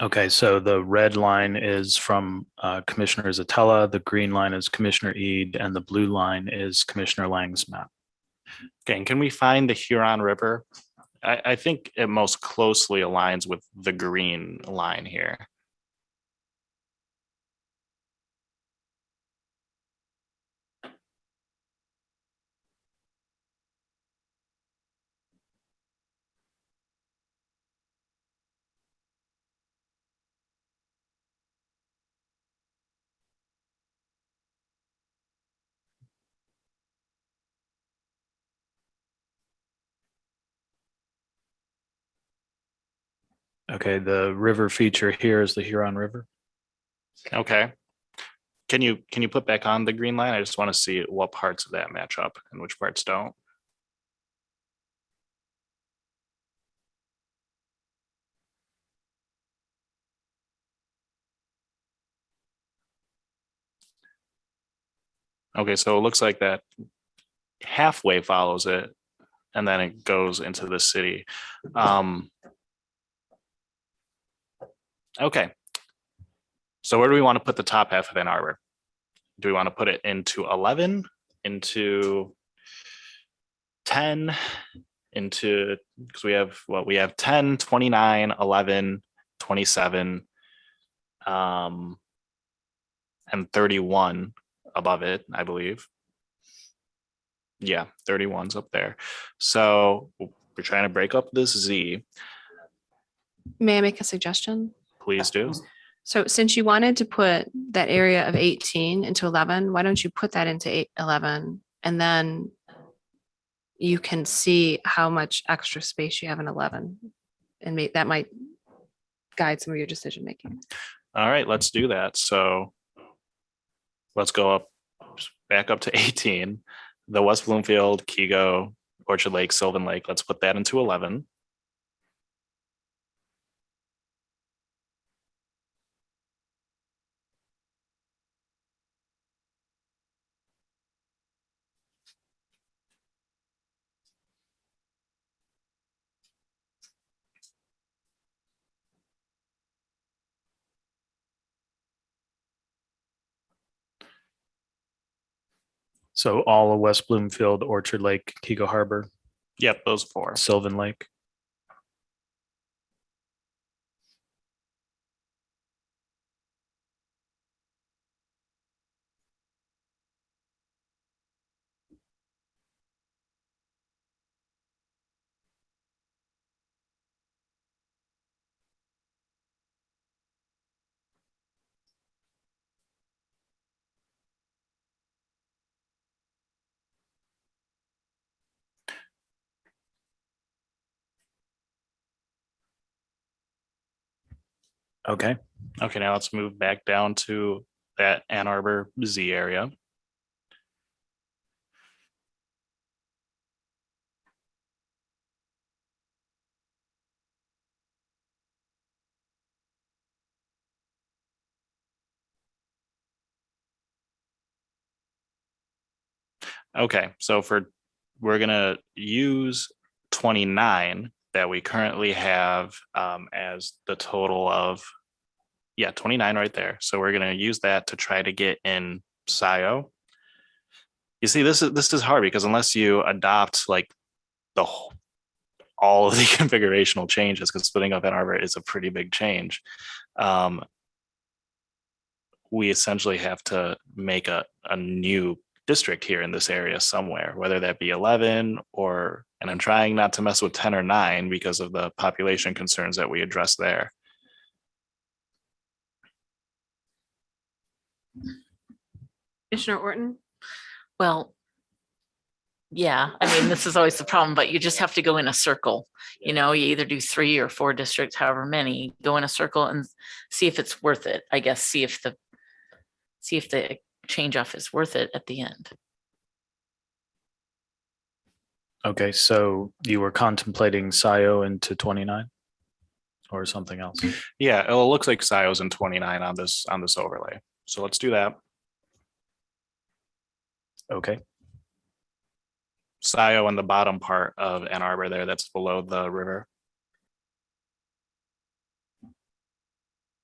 Okay, so the red line is from Commissioner Zatella, the green line is Commissioner Eid, and the blue line is Commissioner Lang's map. Okay, and can we find the Huron River? I think it most closely aligns with the green line here. Okay, the river feature here is the Huron River. Okay. Can you put back on the green line? I just want to see what parts of that match up and which parts don't. Okay, so it looks like that halfway follows it, and then it goes into the city. Okay. So where do we want to put the top half of Ann Arbor? Do we want to put it into 11, into 10, into, because we have 10, 29, 11, 27, and 31 above it, I believe. Yeah, 31's up there. So we're trying to break up this Z. May I make a suggestion? Please do. So since you wanted to put that area of 18 into 11, why don't you put that into 11? And then you can see how much extra space you have in 11. And that might guide some of your decision making. All right, let's do that. So let's go back up to 18. The West Bloomfield, Kego, Orchard Lake, Sylvan Lake, let's put that into 11. So all of West Bloomfield, Orchard Lake, Kego Harbor, Yep, those four. Sylvan Lake. Okay. Okay, now let's move back down to that Ann Arbor Z area. Okay, so we're gonna use 29 that we currently have as the total of, 29 right there. So we're gonna use that to try to get in SIO. You see, this is hard because unless you adopt like all of the configurational changes, because splitting up Ann Arbor is a pretty big change. we essentially have to make a new district here in this area somewhere, whether that be 11 or, and I'm trying not to mess with 10 or 9 because of the population concerns that we addressed there. Commissioner Orton? Well, yeah, I mean, this is always the problem, but you just have to go in a circle. You know, you either do 3 or 4 districts, however many, go in a circle and see if it's worth it. I guess, see if the change off is worth it at the end. Okay, so you were contemplating SIO into 29 or something else? Yeah, it looks like SIO's in 29 on this overlay. So let's do that. Okay. SIO on the bottom part of Ann Arbor there, that's below the river.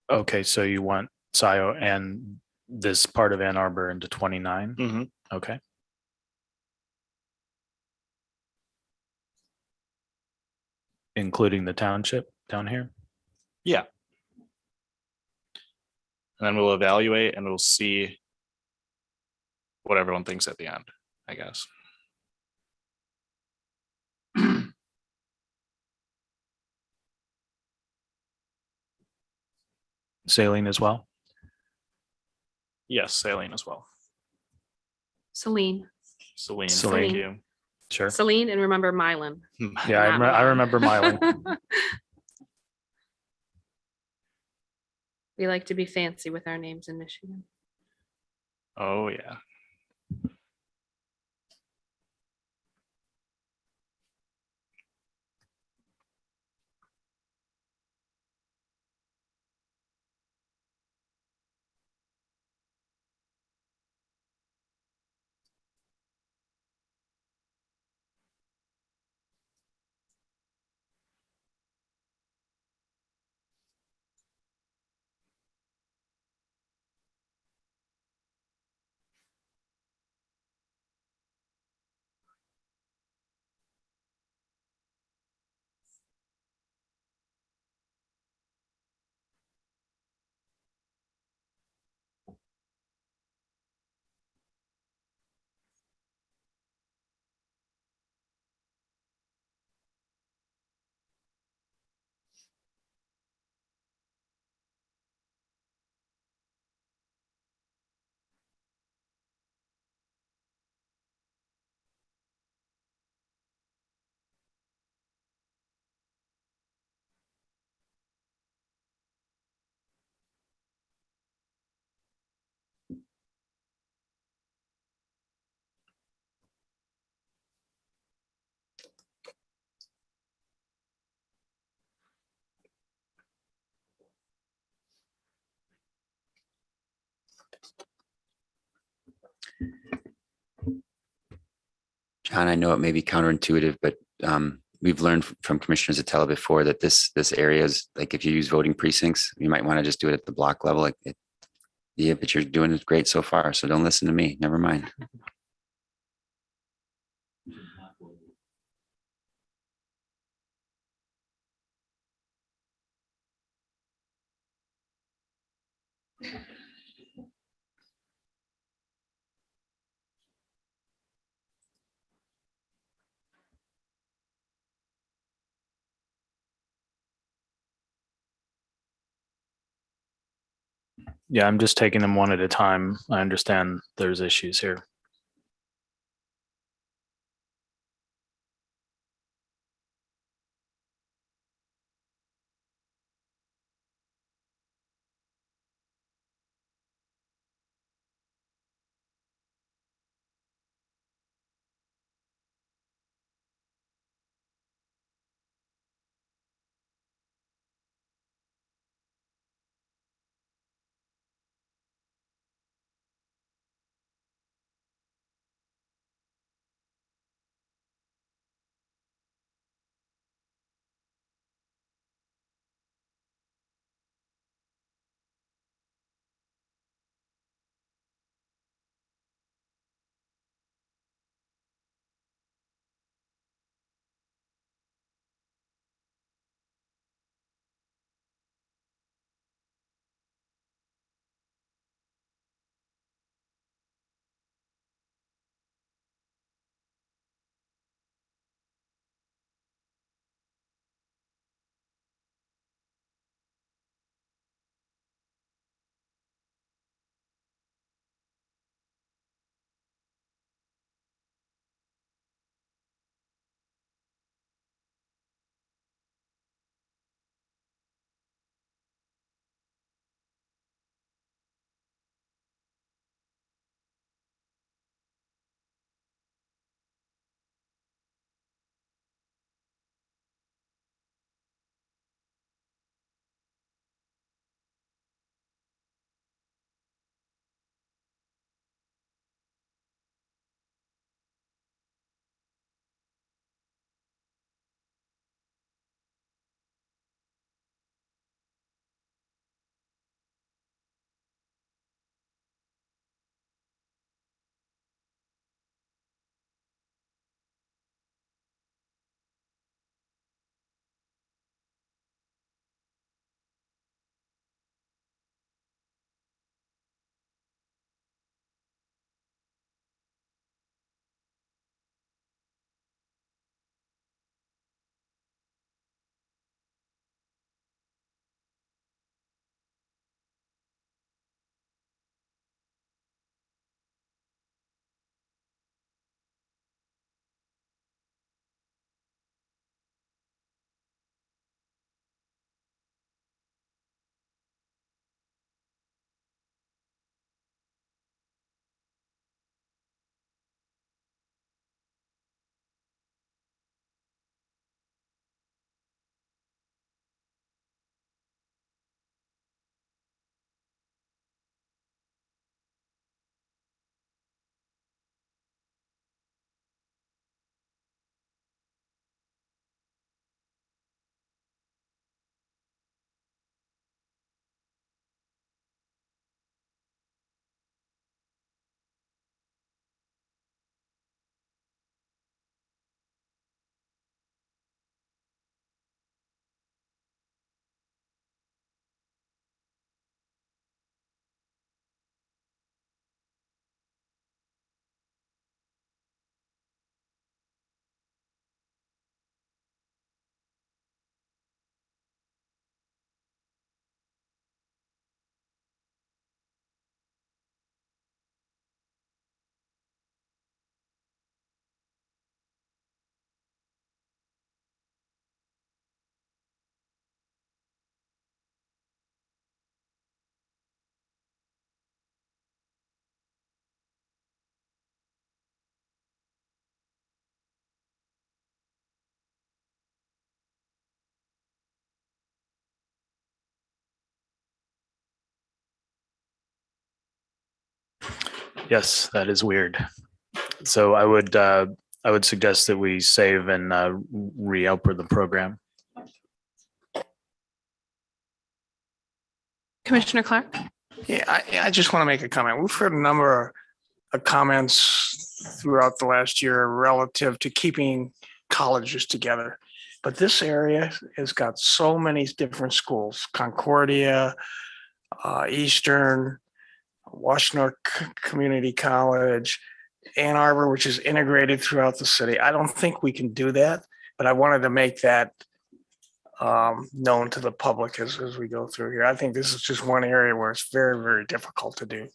Okay, so you want SIO and this part of Ann Arbor into 29? Mm-hmm. Okay. Including the township down here? Yeah. And then we'll evaluate and we'll see what everyone thinks at the end, I guess. Saline as well? Yes, saline as well. Celine. Celine, Celine. thank you. Sure. Celine, and remember Mylan. Yeah, I Not remember Mylan. We like to be fancy with our names in Michigan. Oh, yeah. John, I know it may be counterintuitive, but we've learned from Commissioner Zatella before that this area is like, if you use voting precincts, you might want to just do it at the block level. Yeah, but you're doing it great so far. So don't listen to me. Never mind. Yeah, I'm just taking them one at a time. I understand there's issues here. Yes, that is weird. So I would suggest that we save and re-open the program. Commissioner Clark? Yeah, I just want to make a comment. We've heard a number of comments throughout the last year relative to keeping colleges together. But this area has got so many different schools, Concordia, Eastern, Washington Community College, Ann Arbor, which is integrated throughout the city. I don't think we can do that, but I wanted to make that known to the public as we go through here. I think this is just one area where it's very, very difficult to do.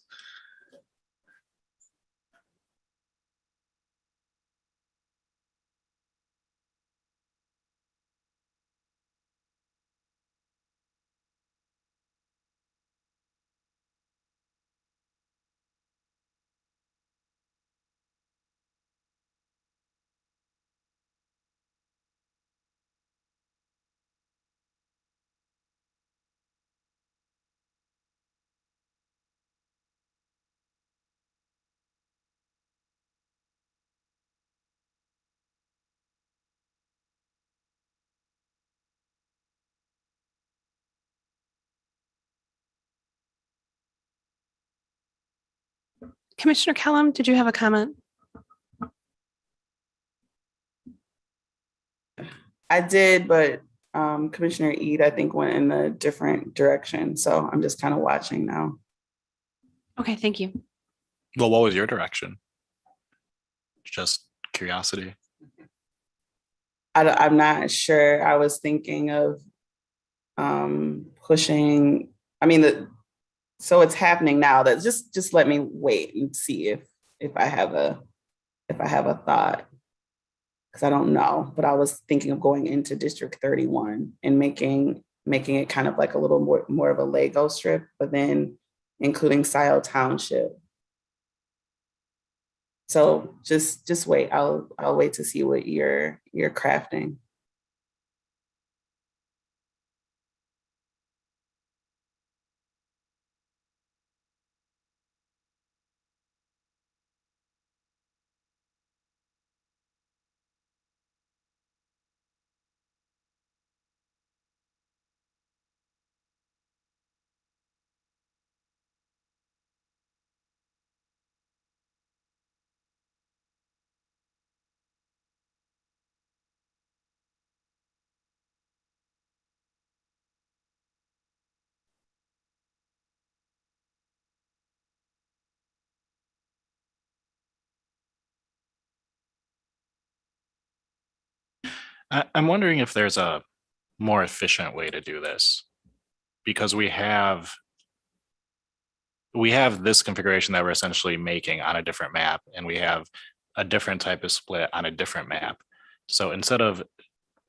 Commissioner Kellum, did you have a comment? I did, but Commissioner Eid, I think, went in a different direction. So I'm just kind of watching now. Okay, thank you. Well, what was your direction? Just curiosity. I'm not sure. I was thinking of pushing. I mean, so it's happening now. That just let me wait and see if I have a thought, because I don't know. But I was thinking of going into District 31 and making it kind of like a little more of a Lego strip, but then including Scioto Township. So just wait. I'll wait to see what you're crafting. I'm wondering if there's a more efficient way to do this, because we have this configuration that we're essentially making on a different map, and we have a different type of split on a different map. So instead of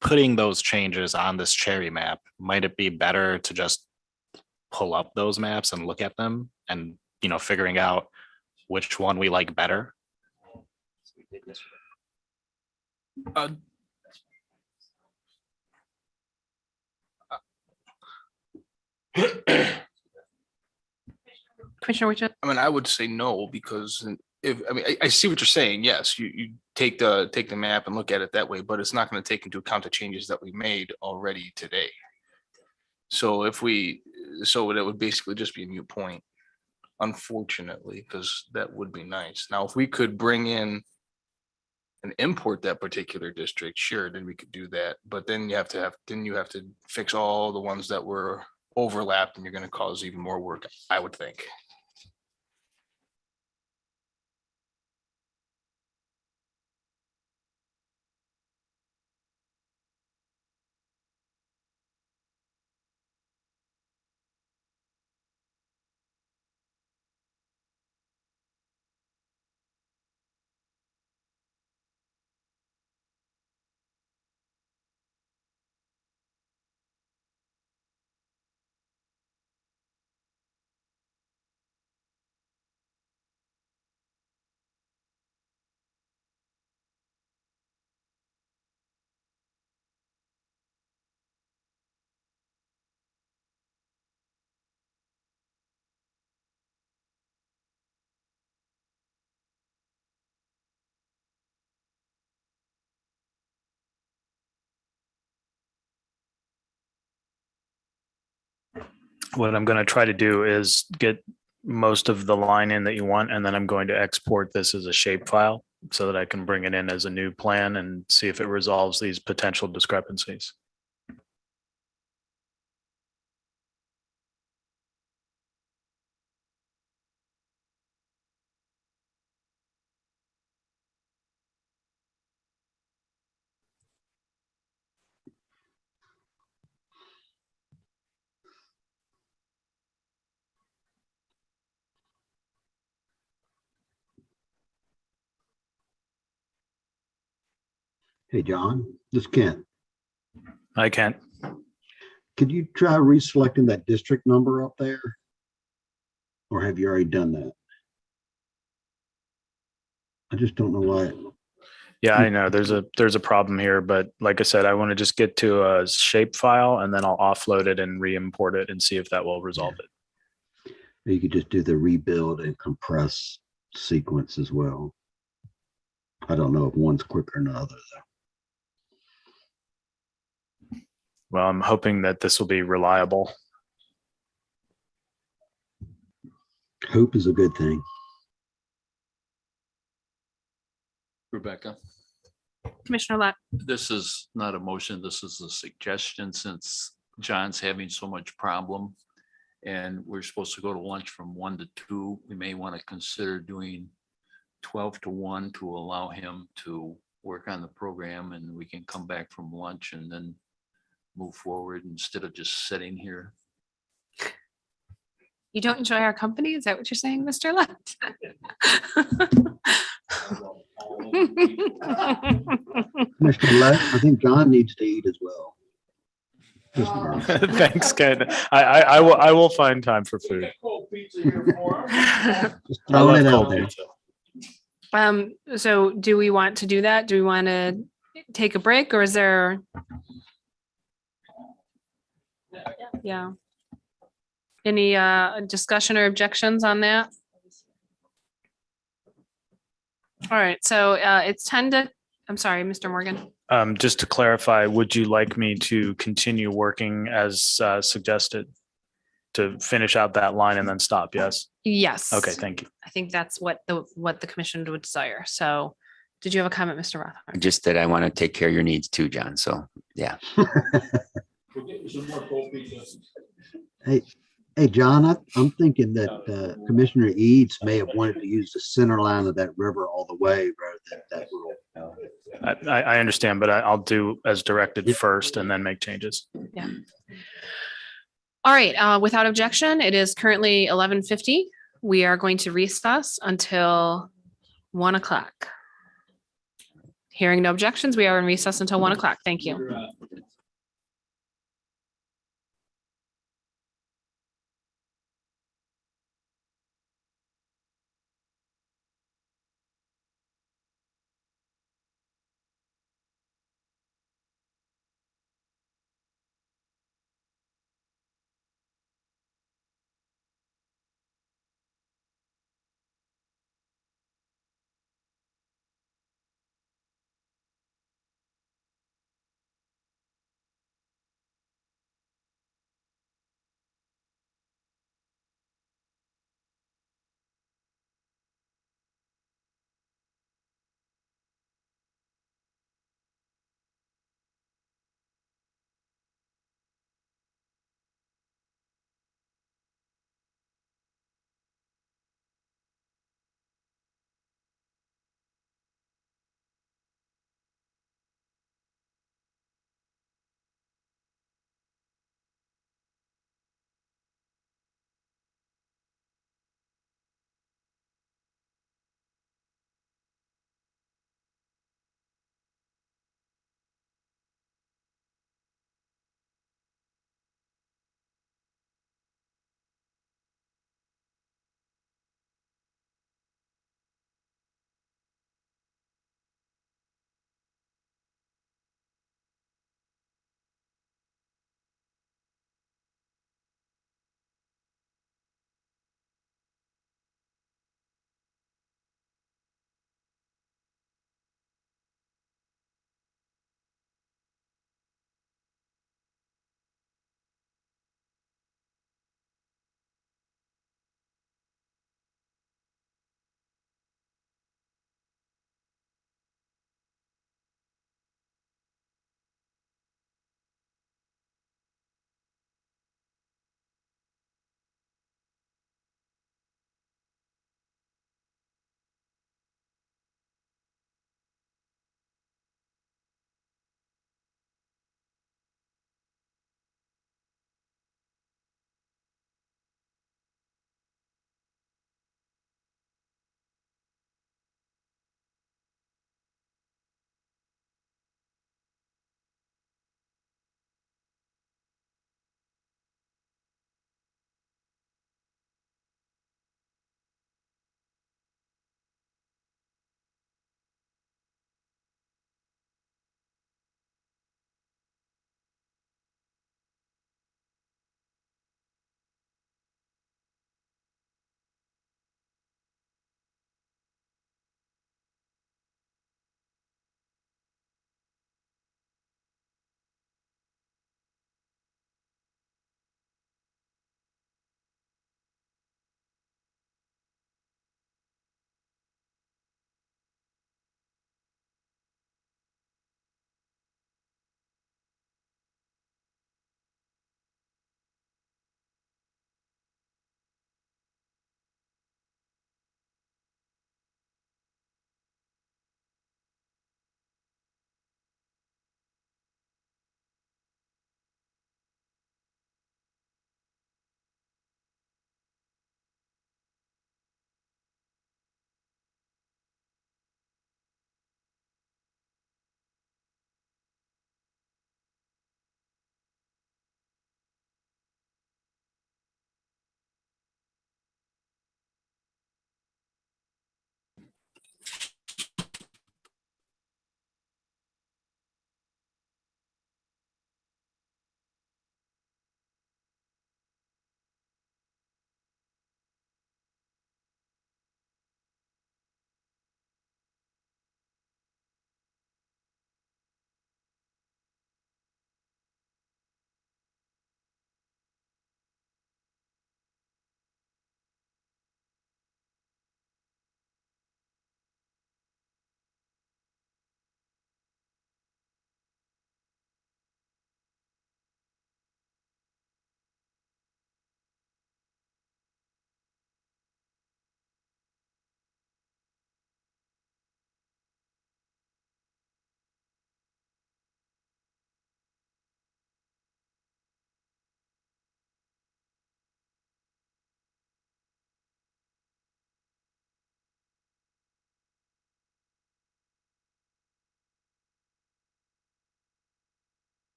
putting those changes on this cherry map, might it be better to just pull up those maps and look at them and, figuring out which one we like better? Commissioner Witcher? I mean, I would say no, because I see what you're saying. Yes, you take the map and look at it that way, but it's not going to take into account the changes that we made already today. So it would basically just be a moot point, unfortunately, because that would be nice. Now, if we could bring in and import that particular district, sure, then we could do that. But then you have to fix all the ones that were overlapped, and you're going to cause even more work, I would think. what I'm going to try to do is get most of the line in that you want, and then I'm going to export this as a shape file so that I can bring it in as a new plan and see if it resolves these potential discrepancies. Hey, John, this is Ken. I can't. Could you try reselecting that district number up there? Or have you already done that? I just don't know why. Yeah, I know there's a problem here, but like I said, I want to just get to a shape file and then I'll offload it and re-import it and see if that will resolve it. You could just do the rebuild and compress sequence as well. I don't know if one's quicker than the other though. Well, I'm hoping that this will be reliable. Hope is a good thing. Rebecca, Commissioner Lott. this is not a motion. This is a suggestion since John's having so much problem. And we're supposed to go to lunch from 1 to 2. We may want to consider doing 12 to 1 to allow him to work on the program and we can come back from lunch and then move forward instead of just sitting here. You don't enjoy our company? Is that what you're saying, Mr. Lott? Commissioner Lett, I think John needs to eat as well. Just a minute. Thanks, Ken. I will find time for food. Just throwing it out cold there. pizza. So do we want to do that? Do we want to take a break or is there? Yeah. Any discussion or objections on that? All right, so it's 10 to, I'm sorry, Mr. Morgan. Just to clarify, would you like me to continue working as suggested to finish out that line and then stop? Yes. Yes. Okay, thank you. I think that's what the commission would desire. So did you have a comment, Mr. Rothbard? Just that I want to take care of your needs too, John. So, yeah. Hey, John, I'm thinking that Commissioner Eads may have wanted to use the center line of that river all the way rather than that rule. I understand, but I'll do as directed first and then make changes. Yeah. All right, without objection, it is currently 11:50. We are going to recess until 1 o'clock. Hearing no objections, we are in recess until 1 o'clock. Thank you.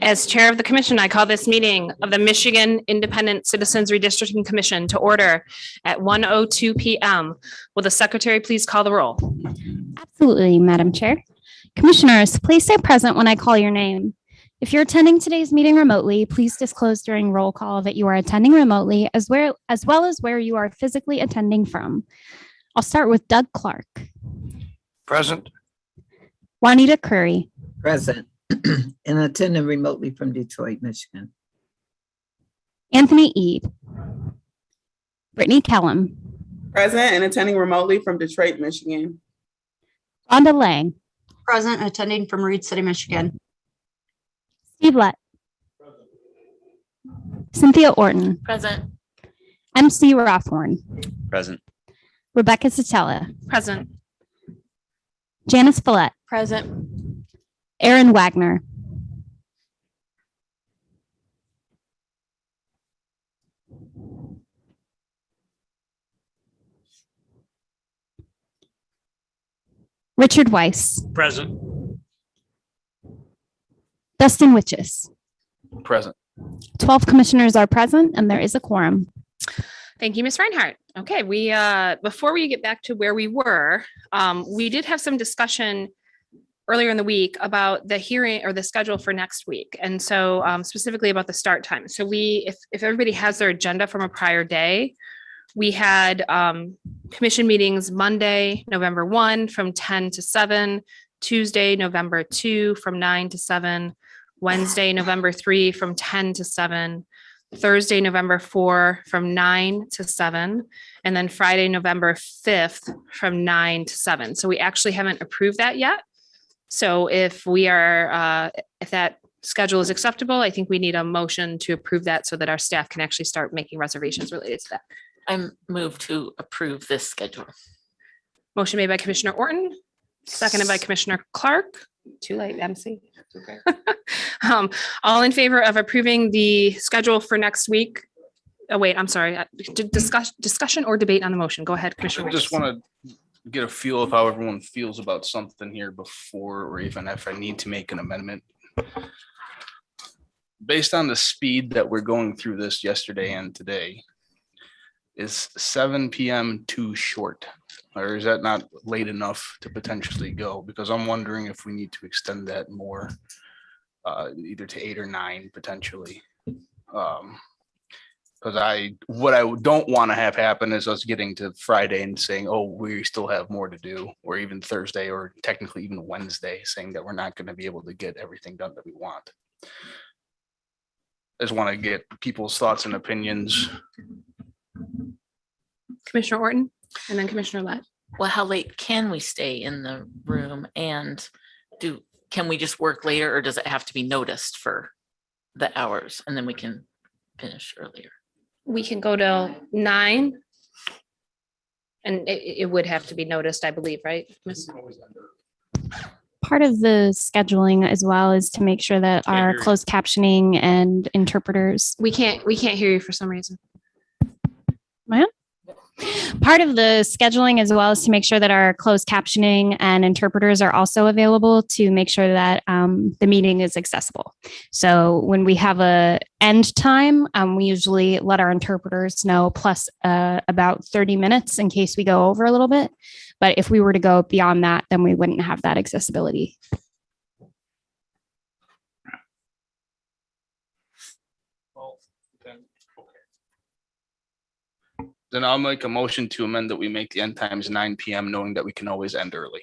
As chair of the commission, I call this meeting of the Michigan Independent Citizens Redistricting Commission to order at 1:02 p.m. Will the secretary please call the roll? Absolutely, Madam Chair. Commissioners, please say present when I call your name. If you're attending today's meeting remotely, please disclose during roll call that you are attending remotely as well as where you are physically attending from. I'll start with Doug Clark. Present. Juanita Curry. Present. And attending remotely from Detroit, Michigan. Anthony Eade. Brittany Kellum. Present and attending remotely from Detroit, Michigan. Rhonda Lang. Present, attending from Reed City, Michigan. Steve Lett. Cynthia Orton. Present. MC Rothorn. Present. Rebecca Satella. Present. Janice Follett. Present. Aaron Wagner. Richard Weiss. Present. Dustin Witches. Present. 12 commissioners are present and there is a quorum. Thank you, Ms. Reinhardt. Okay, we before we get back to where we were, we did have some discussion earlier in the week about the hearing or the schedule for next week. And so specifically about the start time. So if everybody has their agenda from a prior day, we had commission meetings Monday, November 1 from 10 to 7, Tuesday, November 2 from 9 to 7, Wednesday, November 3 from 10 to 7, Thursday, November 4 from 9 to 7, and then Friday, November 5th from 9 to 7. So we actually haven't approved that yet. So if that schedule is acceptable, I think we need a motion to approve that so that our staff can actually start making reservations related to that. I move to approve this schedule. Motion made by Commissioner Orton, seconded by Commissioner Clark. Too late, MC. Okay. All in favor of approving the schedule for next week? Oh, wait, I'm sorry. Discussion or debate on the motion? Go ahead, Commissioner. I just want to get a feel of how everyone feels about something here before, or even if I need to make an amendment. Based on the speed that we're going through this yesterday and today, is 7 p.m. too short? Or is that not late enough to potentially go? Because I'm wondering if we need to extend that more, either to 8 or 9 potentially. Because what I don't want to have happen is us getting to Friday and saying, oh, we still have more to do, or even Thursday, or technically even Wednesday, saying that we're not going to be able to get everything done that we want. I just want to get people's thoughts and opinions. Commissioner Orton and then Commissioner Lett. Well, how late can we stay in the room, and can we just work later, or does it have to be noticed for the hours and then we can finish earlier? We can go till 9. And it would have to be noticed, I believe, right? Part of the scheduling as well is to make sure that our closed captioning and interpreters. We can't hear you for some reason. Man. Part of the scheduling as well is to make sure that our closed captioning and interpreters are also available to make sure that the meeting is accessible. So when we have a end time, we usually let our interpreters know plus about 30 minutes in case we go over a little bit. But if we were to go beyond that, then we wouldn't have that accessibility. Then I'll make a motion to amend that we make the end times 9 p.m. knowing that we can always end early.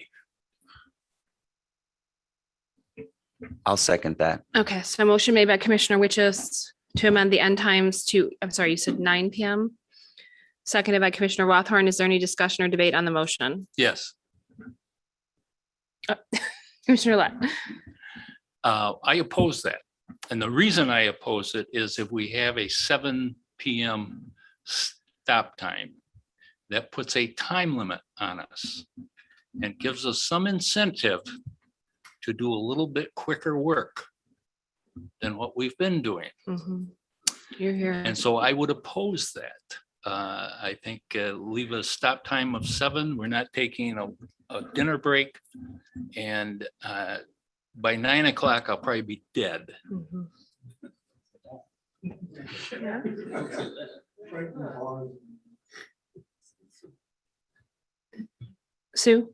I'll second that. Okay, so a motion made by Commissioner Witches to amend the end times to, I'm sorry, you said 9 p.m. Seconded by Commissioner Rothorn. Is there any discussion or debate on the motion? Yes. Commissioner Lett. I oppose that. And the reason I oppose it is if we have a 7 p.m. stop time, that puts a time limit on us and gives us some incentive to do a little bit quicker work than what we've been doing. Mm-hmm. You're here. And so I would oppose that. I think leave a stop time of 7. We're not taking a dinner break, and by 9 o'clock, I'll probably be dead. Sue?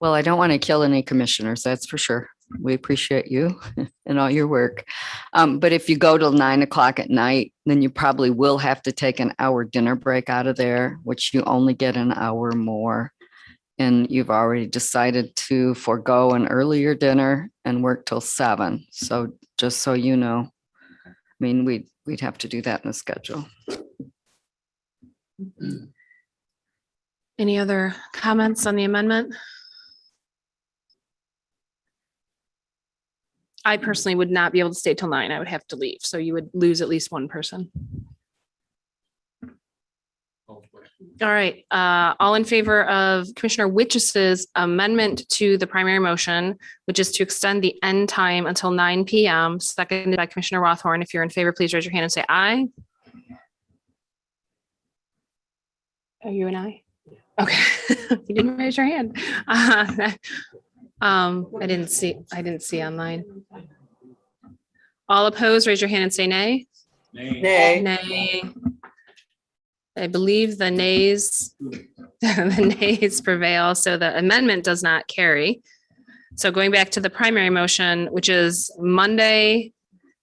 Well, I don't want to kill any commissioners, that's for sure. We appreciate you and all your work. But if you go till 9 o'clock at night, then you probably will have to take an hour dinner break out of there, which you only get an hour more. And you've already decided to forego an earlier dinner and work till 7. So just so you know, I mean, we'd have to do that in the schedule. Any other comments on the amendment? I personally would not be able to stay till 9. I would have to leave. So you would lose at least one person. All right, all in favor of Commissioner Witches's amendment to the primary motion, which is to extend the end time until 9 p.m., seconded by Commissioner Rothorn. If you're in favor, please raise your hand and say aye. Are you an aye? Okay, you didn't raise your hand. I didn't see online. All opposed, raise your hand and say nay. Nay. Nay. I believe the nays, the nays prevail, so the amendment does not carry. So going back to the primary motion, which is Monday,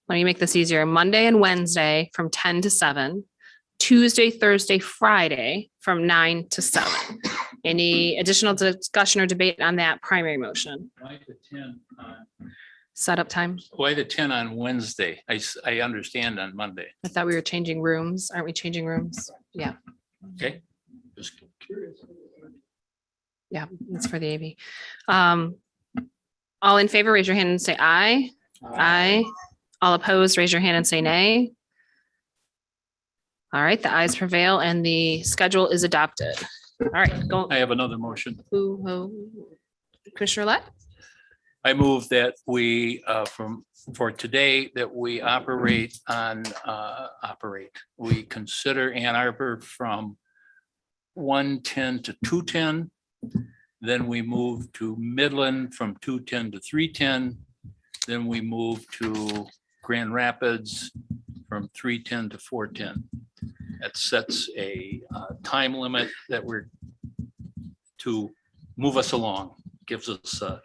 let me make this easier, Monday and Wednesday from 10 to 7, Tuesday, Thursday, Friday from 9 to 7. Any additional discussion or debate on that primary motion? Why the 10 on, Setup time? why the 10 on Wednesday? I understand on Monday. I thought we were changing rooms. Aren't we changing rooms? Yeah. Okay. Just curious. Yeah, that's for the AV. All in favor, raise your hand and say aye. Aye. All opposed, raise your hand and say nay. All right, the ayes prevail and the schedule is adopted. All right, go. I have another motion. Commissioner Lett? I move that we, for today, that we we consider Ann Arbor from 1:10 to 2:10. Then we move to Midland from 2:10 to 3:10. Then we move to Grand Rapids from 3:10 to 4:10. That sets a time limit that we're to move us along, gives us a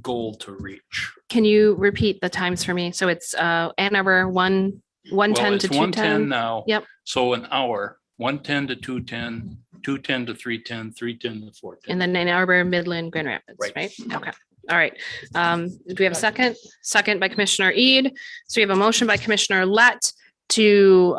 goal to reach. Can you repeat the times for me? So it's Ann Arbor 1:10 to 2:10. 1:10 now. Yep. So an hour, 1:10 to 2:10, 2:10 to 3:10, 3:10 to 4:10. And then Ann Arbor, Midland, Grand Rapids, right? Okay. All right. Do we have a second? Second by Commissioner Eid. So we have a motion by Commissioner Lett to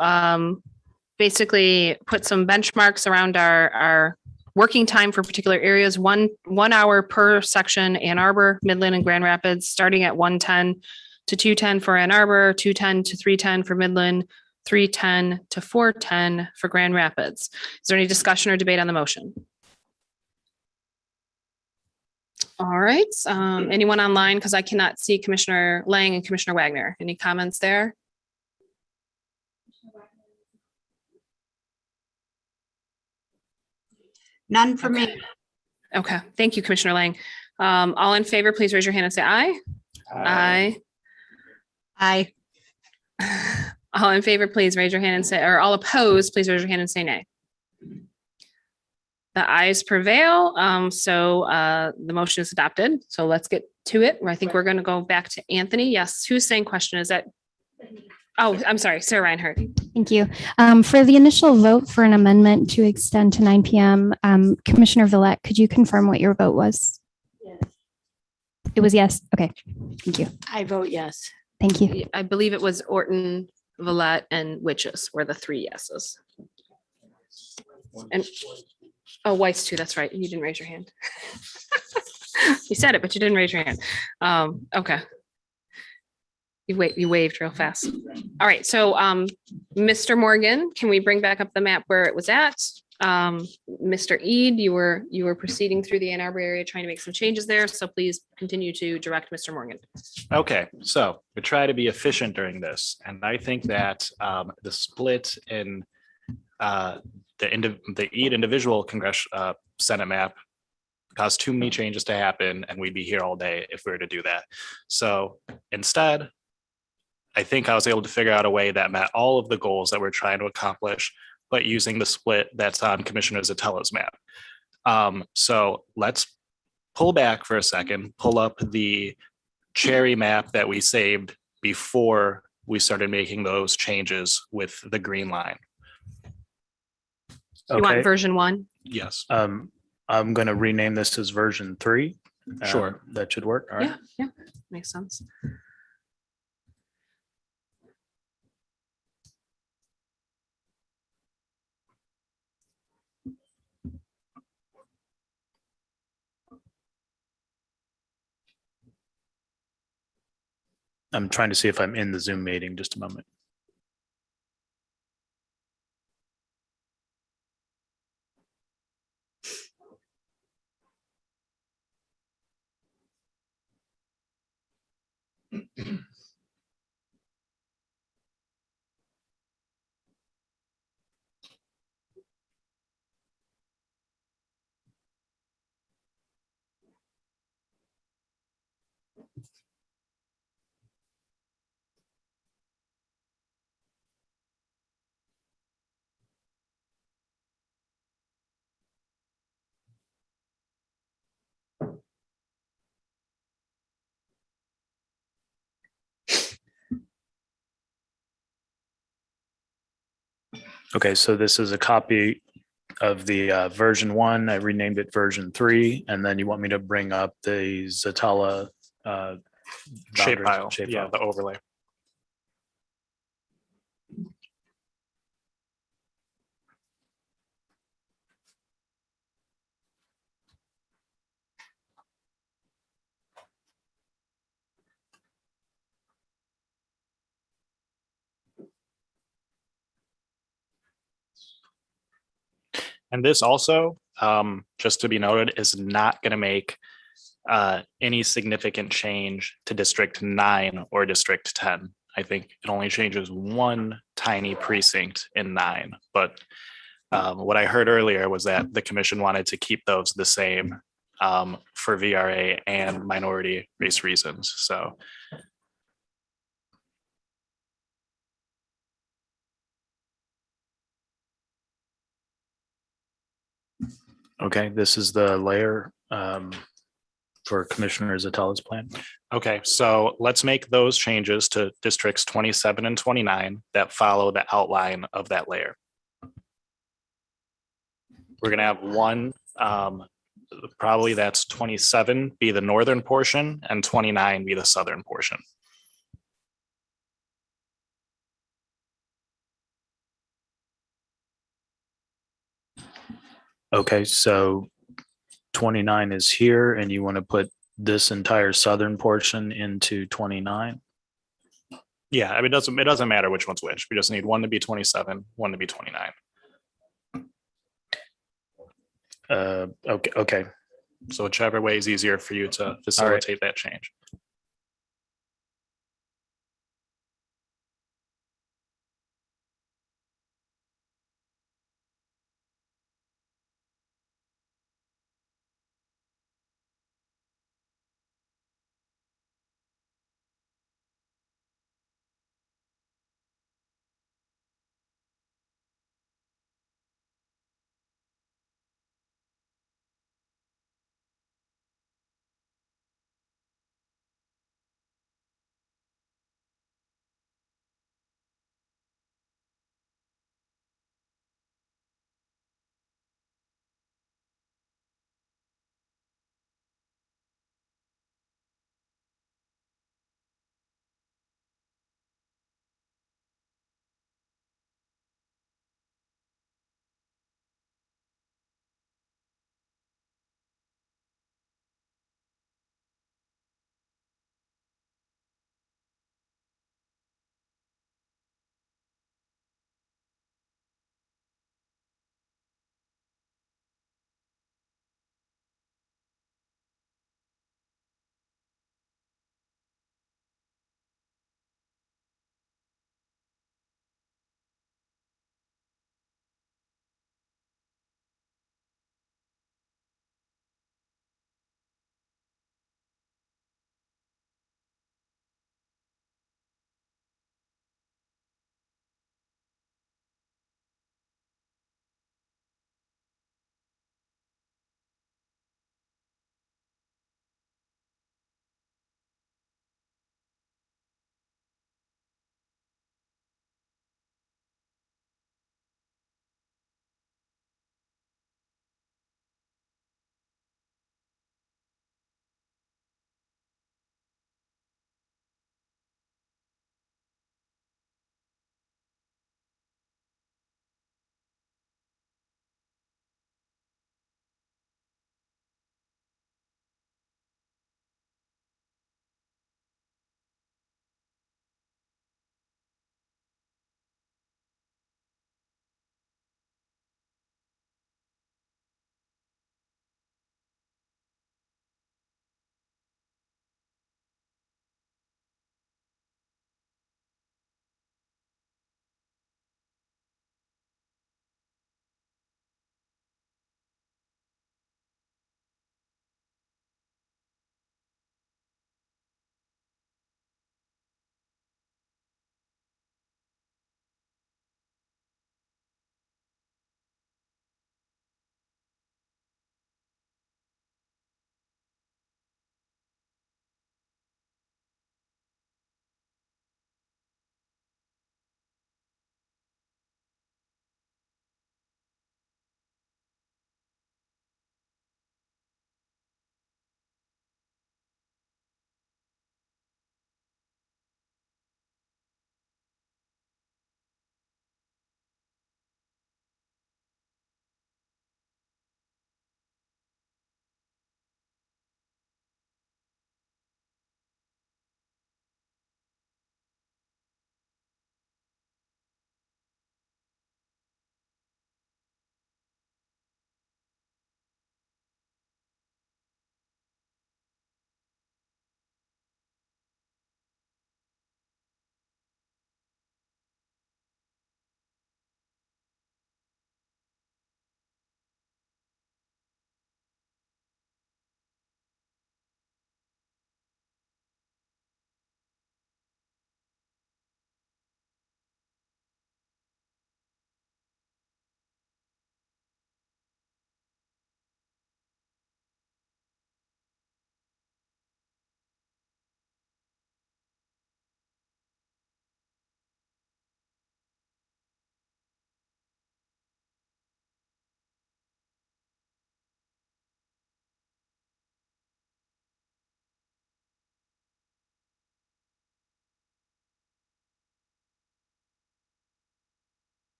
basically put some benchmarks around our working time for particular areas, one hour per section, Ann Arbor, Midland, and Grand Rapids, starting at 1:10 to 2:10 for Ann Arbor, 2:10 to 3:10 for Midland, 3:10 to 4:10 for Grand Rapids. Is there any discussion or debate on the motion? All right, anyone online? Because I cannot see Commissioner Lang and Commissioner Wagner. Any comments there? None for me. Okay, thank you, Commissioner Lang. All in favor, please raise your hand and say aye. Aye. Aye. All in favor, please raise your hand and say, or all opposed, please raise your hand and say nay. The ayes prevail. So the motion is adopted. So let's get to it. I think we're going to go back to Anthony. Yes, who's saying question? Is that? Oh, I'm sorry, Sarah Reinhardt. Thank you. For the initial vote for an amendment to extend to 9 p.m., Commissioner Villette, could you confirm what your vote was? Yes. It was yes. Okay. Thank you. I vote yes. Thank you. I believe it was Orton, Villette, and Witches were the 3 yeses. And oh, Weiss too. That's right. You didn't raise your hand. You said it, but you didn't raise your hand. Okay. You waved real fast. All right. So, Mr. Morgan, can we bring back up the map where it was at? Mr. Eid, you were proceeding through the Ann Arbor area, trying to make some changes there. So please continue to direct Mr. Morgan. Okay, so we try to be efficient during this, and I think that the split in the Eid individual Senate map cause too many changes to happen, and we'd be here all day if we were to do that. So instead, I think I was able to figure out a way that met all of the goals that we're trying to accomplish, but using the split that's on Commissioner Zatella's map. So let's pull back for a second, pull up the cherry map that we saved before we started making those changes with the green line. You want Okay. version 1? Yes. I'm going to rename this as version 3. Sure. That should work. All right. Yeah, makes sense. I'm trying to see if I'm in the Zoom meeting. Just a moment. Okay, so this is a copy of the version 1. I renamed it version 3, and then you want me to bring up the Zatella Shapefile, yeah, the overlay. And this also, just to be noted, is not going to make any significant change to District 9 or District 10. I think it only changes one tiny precinct in 9. But what I heard earlier was that the commission wanted to keep those the same for VRA and minority race reasons. So Okay, this is the layer for Commissioner Zatella's plan. okay, so let's make those changes to districts 27 and 29 that follow the outline of that layer. We're gonna have one, probably that's 27 be the northern portion and 29 be the southern portion. Okay, so 29 is here, and you want to put this entire southern portion into 29? Yeah, I mean, it doesn't matter which one's which. We just need one to be 27, one to be 29. Okay. So whichever way is easier for you to facilitate that change.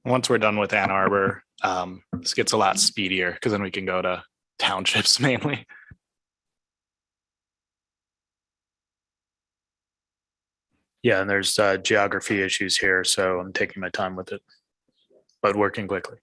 Once we're done with Ann Arbor, this gets a lot speedier because then we can go to townships mainly. Yeah, and there's geography issues here, so I'm taking my time with it, but working quickly.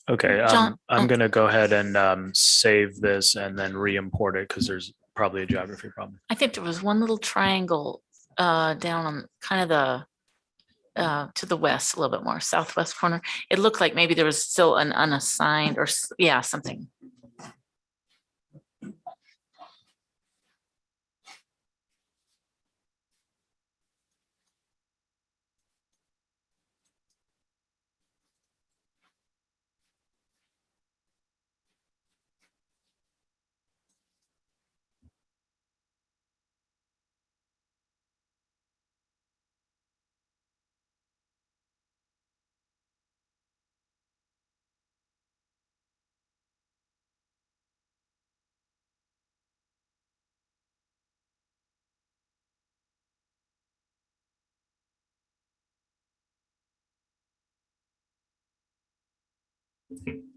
Okay, John, I'm gonna go ahead and save this and then re-import it because there's probably a geography problem. I think there was one little triangle down on kind of the to the west, a little bit more southwest corner. It looked like maybe there was still an unassigned or yeah, something.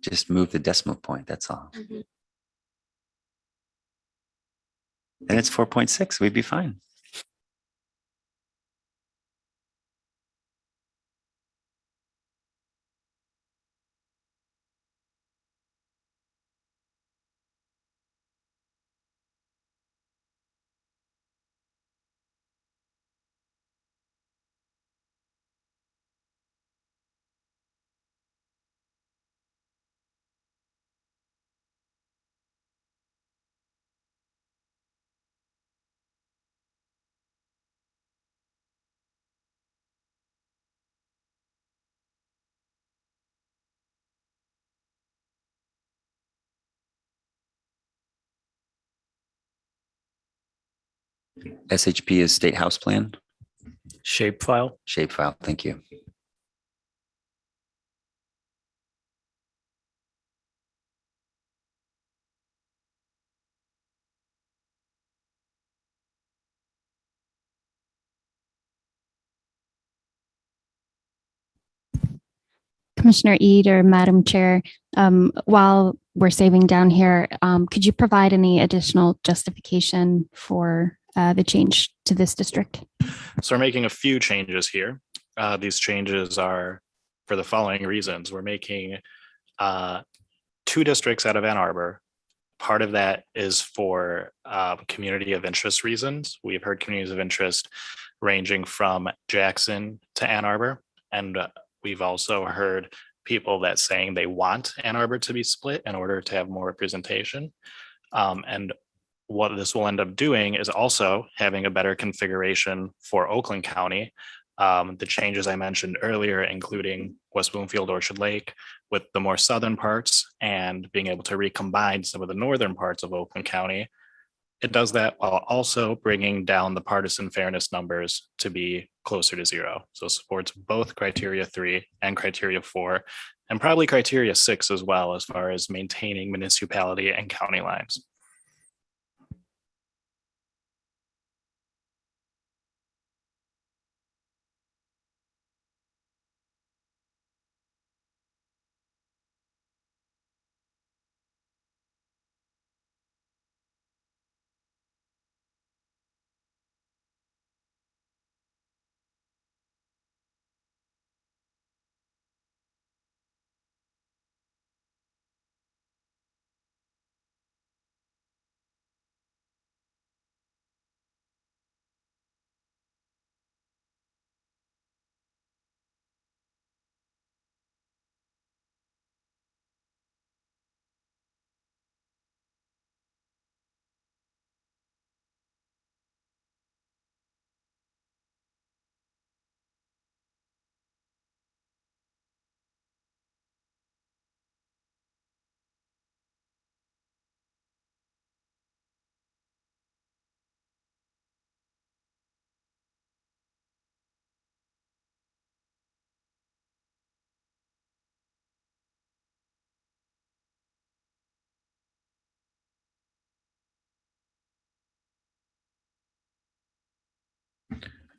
Just move the decimal point, that's all. Mhm. And it's 4.6, we'd be fine. SHP is State House Plan. Shapefile. Shapefile, thank you. Commissioner Eid or Madam Chair, while we're saving down here, could you provide any additional justification for the change to this district? So we're making a few changes here. These changes are for the following reasons. We're making 2 districts out of Ann Arbor. Part of that is for community of interest reasons. We've heard communities of interest ranging from Jackson to Ann Arbor. And we've also heard people that saying they want Ann Arbor to be split in order to have more representation. And what this will end up doing is also having a better configuration for Oakland County. The changes I mentioned earlier, including West Bloomfield, Orchard Lake, with the more southern parts and being able to recombine some of the northern parts of Oakland County. It does that while also bringing down the partisan fairness numbers to be closer to 0. So it supports both criteria 3 and criteria 4, and probably criteria 6 as well, as far as maintaining municipality and county lines.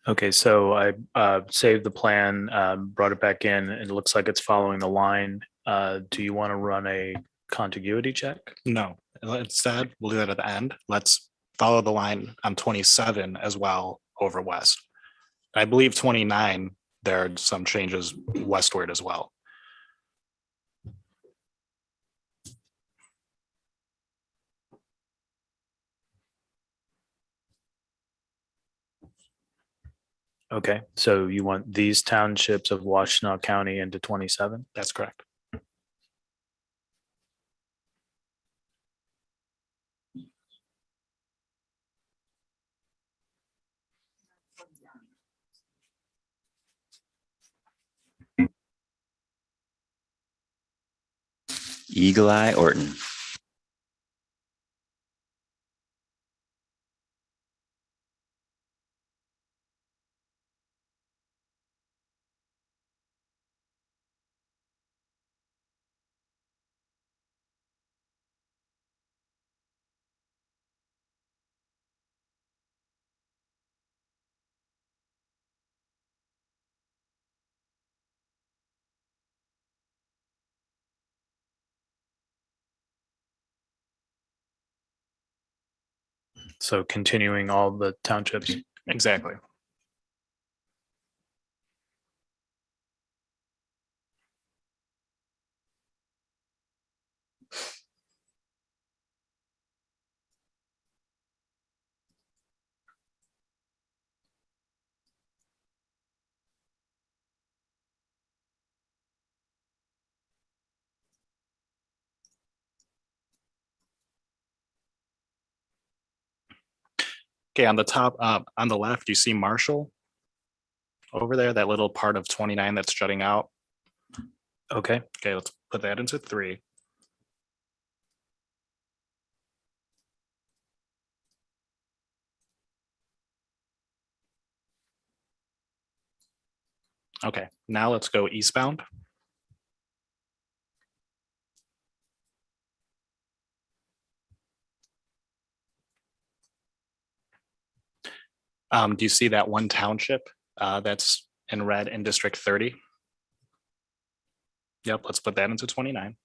Okay, so I saved the plan, brought it back in, and it looks like it's following the line. Do you want to run a contiguity check? No, instead, we'll do that at the end. Let's follow the line on 27 as well over west. I believe 29, there are some changes westward as well. Okay, so you want these townships of Washtenaw County into 27? That's correct. Eagle Eye Orton. So continuing all the townships? Exactly. Okay, on the top, on the left, you see Marshall over there, that little part of 29 that's jutting out. Okay. Okay, let's put that into 3. Okay, now let's go eastbound. Do you see that one township that's in red in District 30? Yep, let's put that into 29.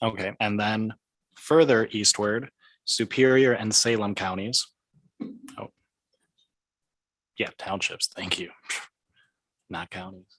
Okay, and then further eastward, Superior and Salem counties. Oh. Yeah, townships, thank you. Not counties.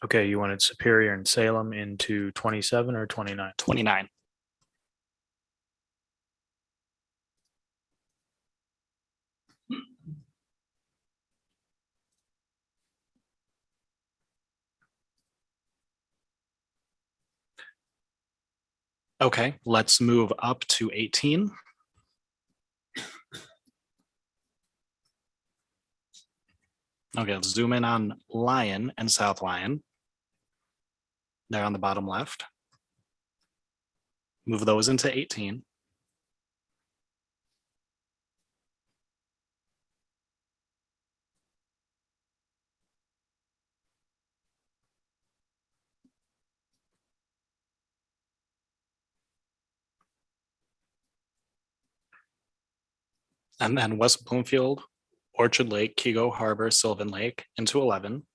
Okay, you wanted Superior and Salem into 27 or 29? 29. Okay, let's move up to 18. Okay, let's zoom in on Lyon and South Lyon. They're on the bottom left. Move those into 18. And then West Bloomfield, Orchard Lake, Kego Harbor, Sylvan Lake into 11.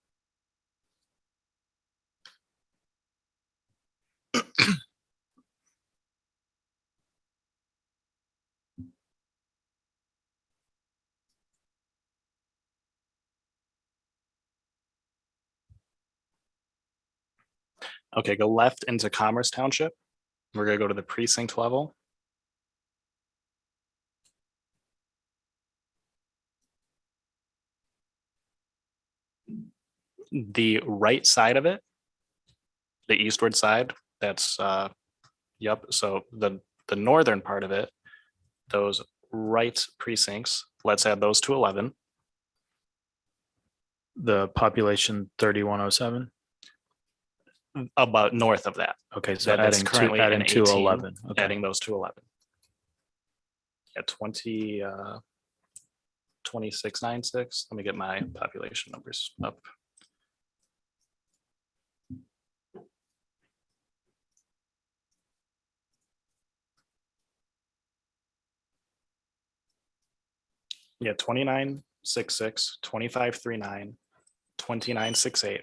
Okay, go left into Commerce Township. We're gonna go to the precinct level. The right side of it, the eastward side, that's, yep, so the northern part of it, those right precincts, let's add those to 11. The population 3107. About north of that. Okay, so That's adding currently to, in adding to 18, 11. Okay. adding those to 11. At 2696. Let me get my population numbers up. Yeah, 2966, 2539, 2968.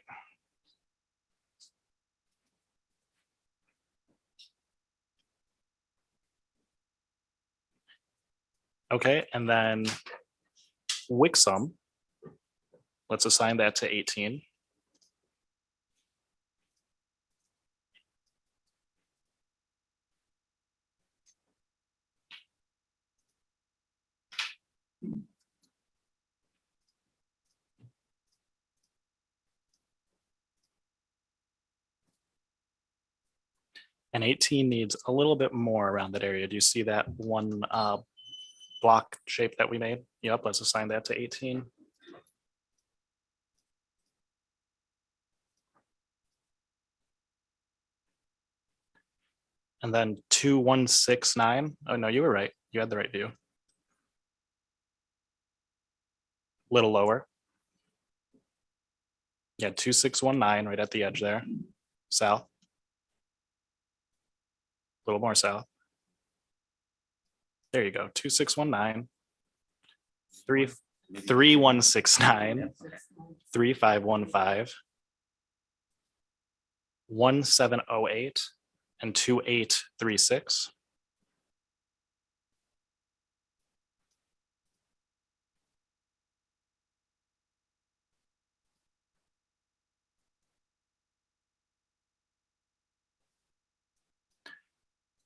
Okay, and then Wixom, let's assign that to 18. And 18 needs a little bit more around that area. Do you see that one block shape that we made? Yep, let's assign that to 18. And then 2169. Oh no, you were right. You had the right view. Little lower. Yeah, 2619 right at the edge there. South. A little more south. There you go. 2619. 3169. 3515. 1708 and 2836.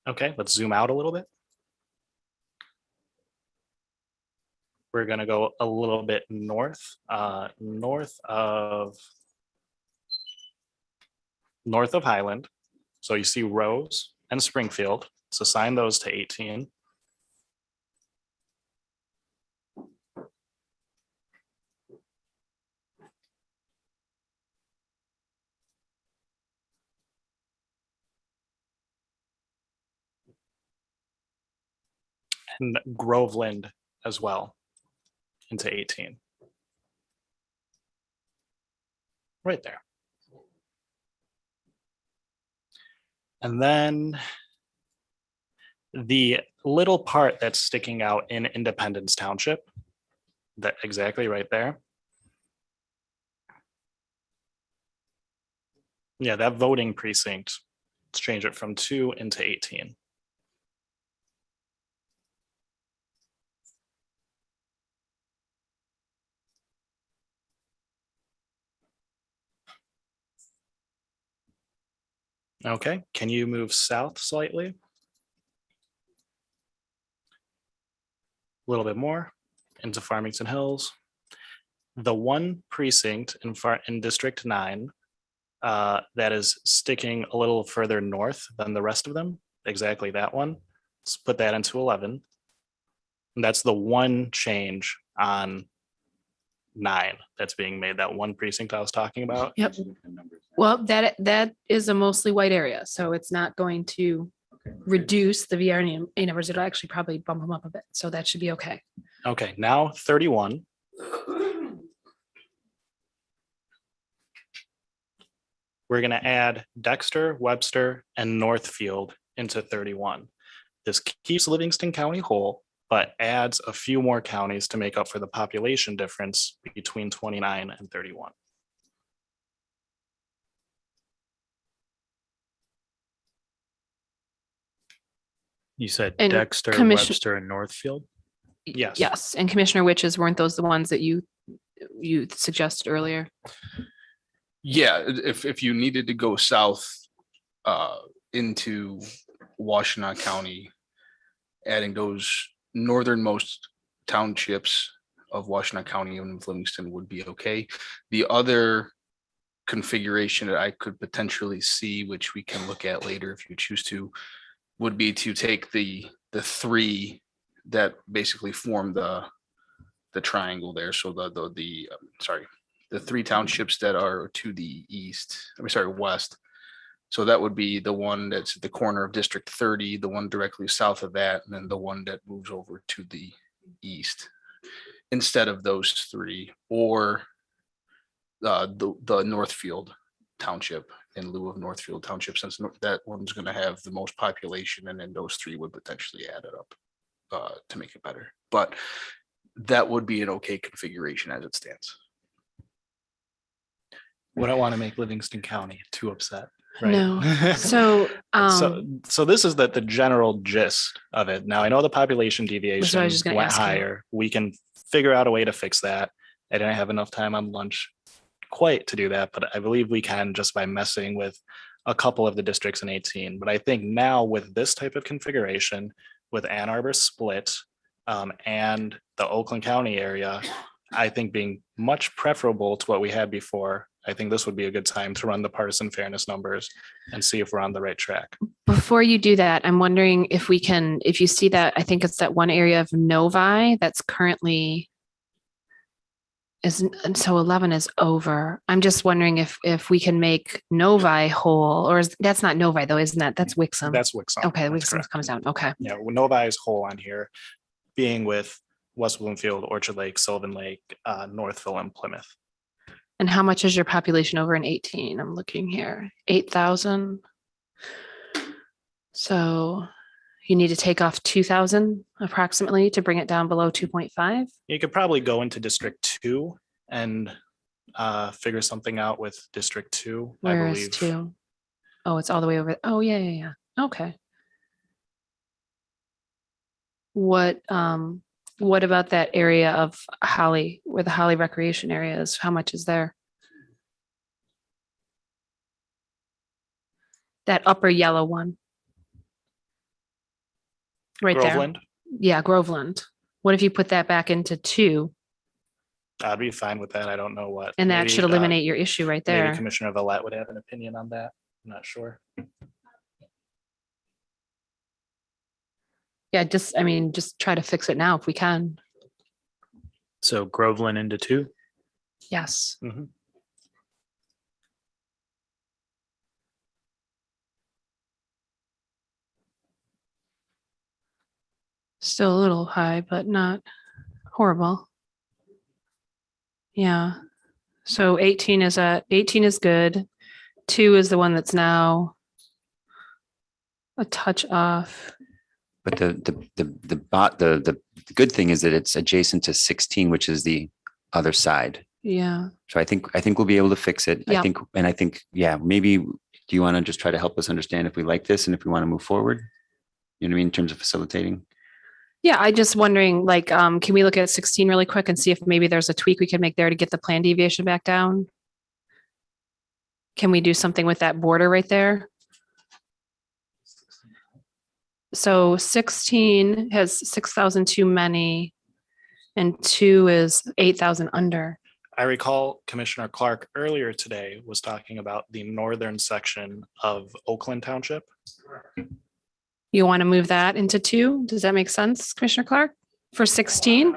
Okay, let's zoom out a little bit. we're gonna go a little bit north, north of Highland. So you see Rose and Springfield. So assign those to 18. And Groveland as well into 18. Right there. And then the little part that's sticking out in Independence Township, that exactly right there. Yeah, that voting precinct, let's change it from 2 into 18. Okay, can you move south slightly? A little bit more into Farmington Hills. The one precinct in District 9 that is sticking a little further north than the rest of them, exactly that one. Let's put that into 11. And that's the one change on 9 that's being made, that one precinct I was talking about. Yep. Well, that is a mostly white area, so it's not going to reduce the VR numbers. It'll actually probably bump them up a bit, so that should be okay. Okay, now 31. We're gonna add Dexter, Webster, and Northfield into 31. This keeps Livingston County whole, but adds a few more counties to make up for the population difference between 29 and 31. You said And Dexter, Commission- Webster, and Northfield? Yes. Yes, and Commissioner Witches, weren't those the ones that you suggested earlier? Yeah, if you needed to go south into Washtenaw County, adding those northernmost townships of Washtenaw County and Livingston would be okay. The other configuration that I could potentially see, which we can look at later if you choose to, would be to take the 3 that basically form the triangle there. So the 3 townships that are to the west. So that would be the one that's at the corner of District 30, the one directly south of that, and then the one that moves over to the east instead of those 3, or the Northfield Township in lieu of Northfield Township, since that one's going to have the most population, and then those 3 would potentially add it up to make it better. But that would be an okay configuration as it stands. We don't want to make Livingston County too upset. Right? No. So, so this is the general gist of it. Now I know the population deviation I was just gonna went ask you. higher. We can figure out a way to fix that. I didn't have enough time on lunch quite to do that, but I believe we can just by messing with a couple of the districts in 18. But I think now with this type of configuration, with Ann Arbor split and the Oakland County area, I think being much preferable to what we had before, I think this would be a good time to run the partisan fairness numbers and see if we're on the right track. before you do that, I'm wondering if you see that, I think it's that one area of Novi that's currently so 11 is over. I'm just wondering if we can make Novi whole, or that's not Novi though, isn't that? That's Wixom. That's Wixom. Okay, That's Wixom correct. comes down. Okay. Yeah, Novi is whole on here, being with West Bloomfield, Orchard Lake, Sylvan Lake, Northville, and Plymouth. And how much is your population over in 18? I'm looking here, 8,000. So you need to take off 2,000 approximately to bring it down below 2.5. You could probably go into District 2 and figure something out with District 2, I Where is believe. 2? Oh, it's all the way over. Oh, yeah. Okay. What about that area of Holly, where the Holly recreation area is? How much is there? That upper yellow one. Right Groveland? there. Yeah, Groveland. What if you put that back into 2? I'd be fine with that. I don't know what. And that maybe, should eliminate your issue right Maybe there. Commissioner Vallette would have an opinion on that. I'm not sure. Yeah, just try to fix it now if we can. So Groveland into 2? Yes. Mhm. Still a little high, but not horrible. Yeah. So 18 is good. 2 is the one that's now a touch off. But the good thing is that it's adjacent to 16, which is the other side. Yeah. So I think we'll be able to fix it. Yep. I think, yeah, maybe, do you want to just try to help us understand if we like this and if we want to move forward? You know what I mean, in terms of facilitating? Yeah, I just wondering, like, can we look at 16 really quick and see if maybe there's a tweak we can make there to get the plan deviation back down? Can we do something with that border right there? So 16 has 6,000 too many and 2 is 8,000 under. I recall Commissioner Clark earlier today was talking about the northern section of Oakland Township. You want to move that into 2? Does that make sense, Commissioner Clark? For 16?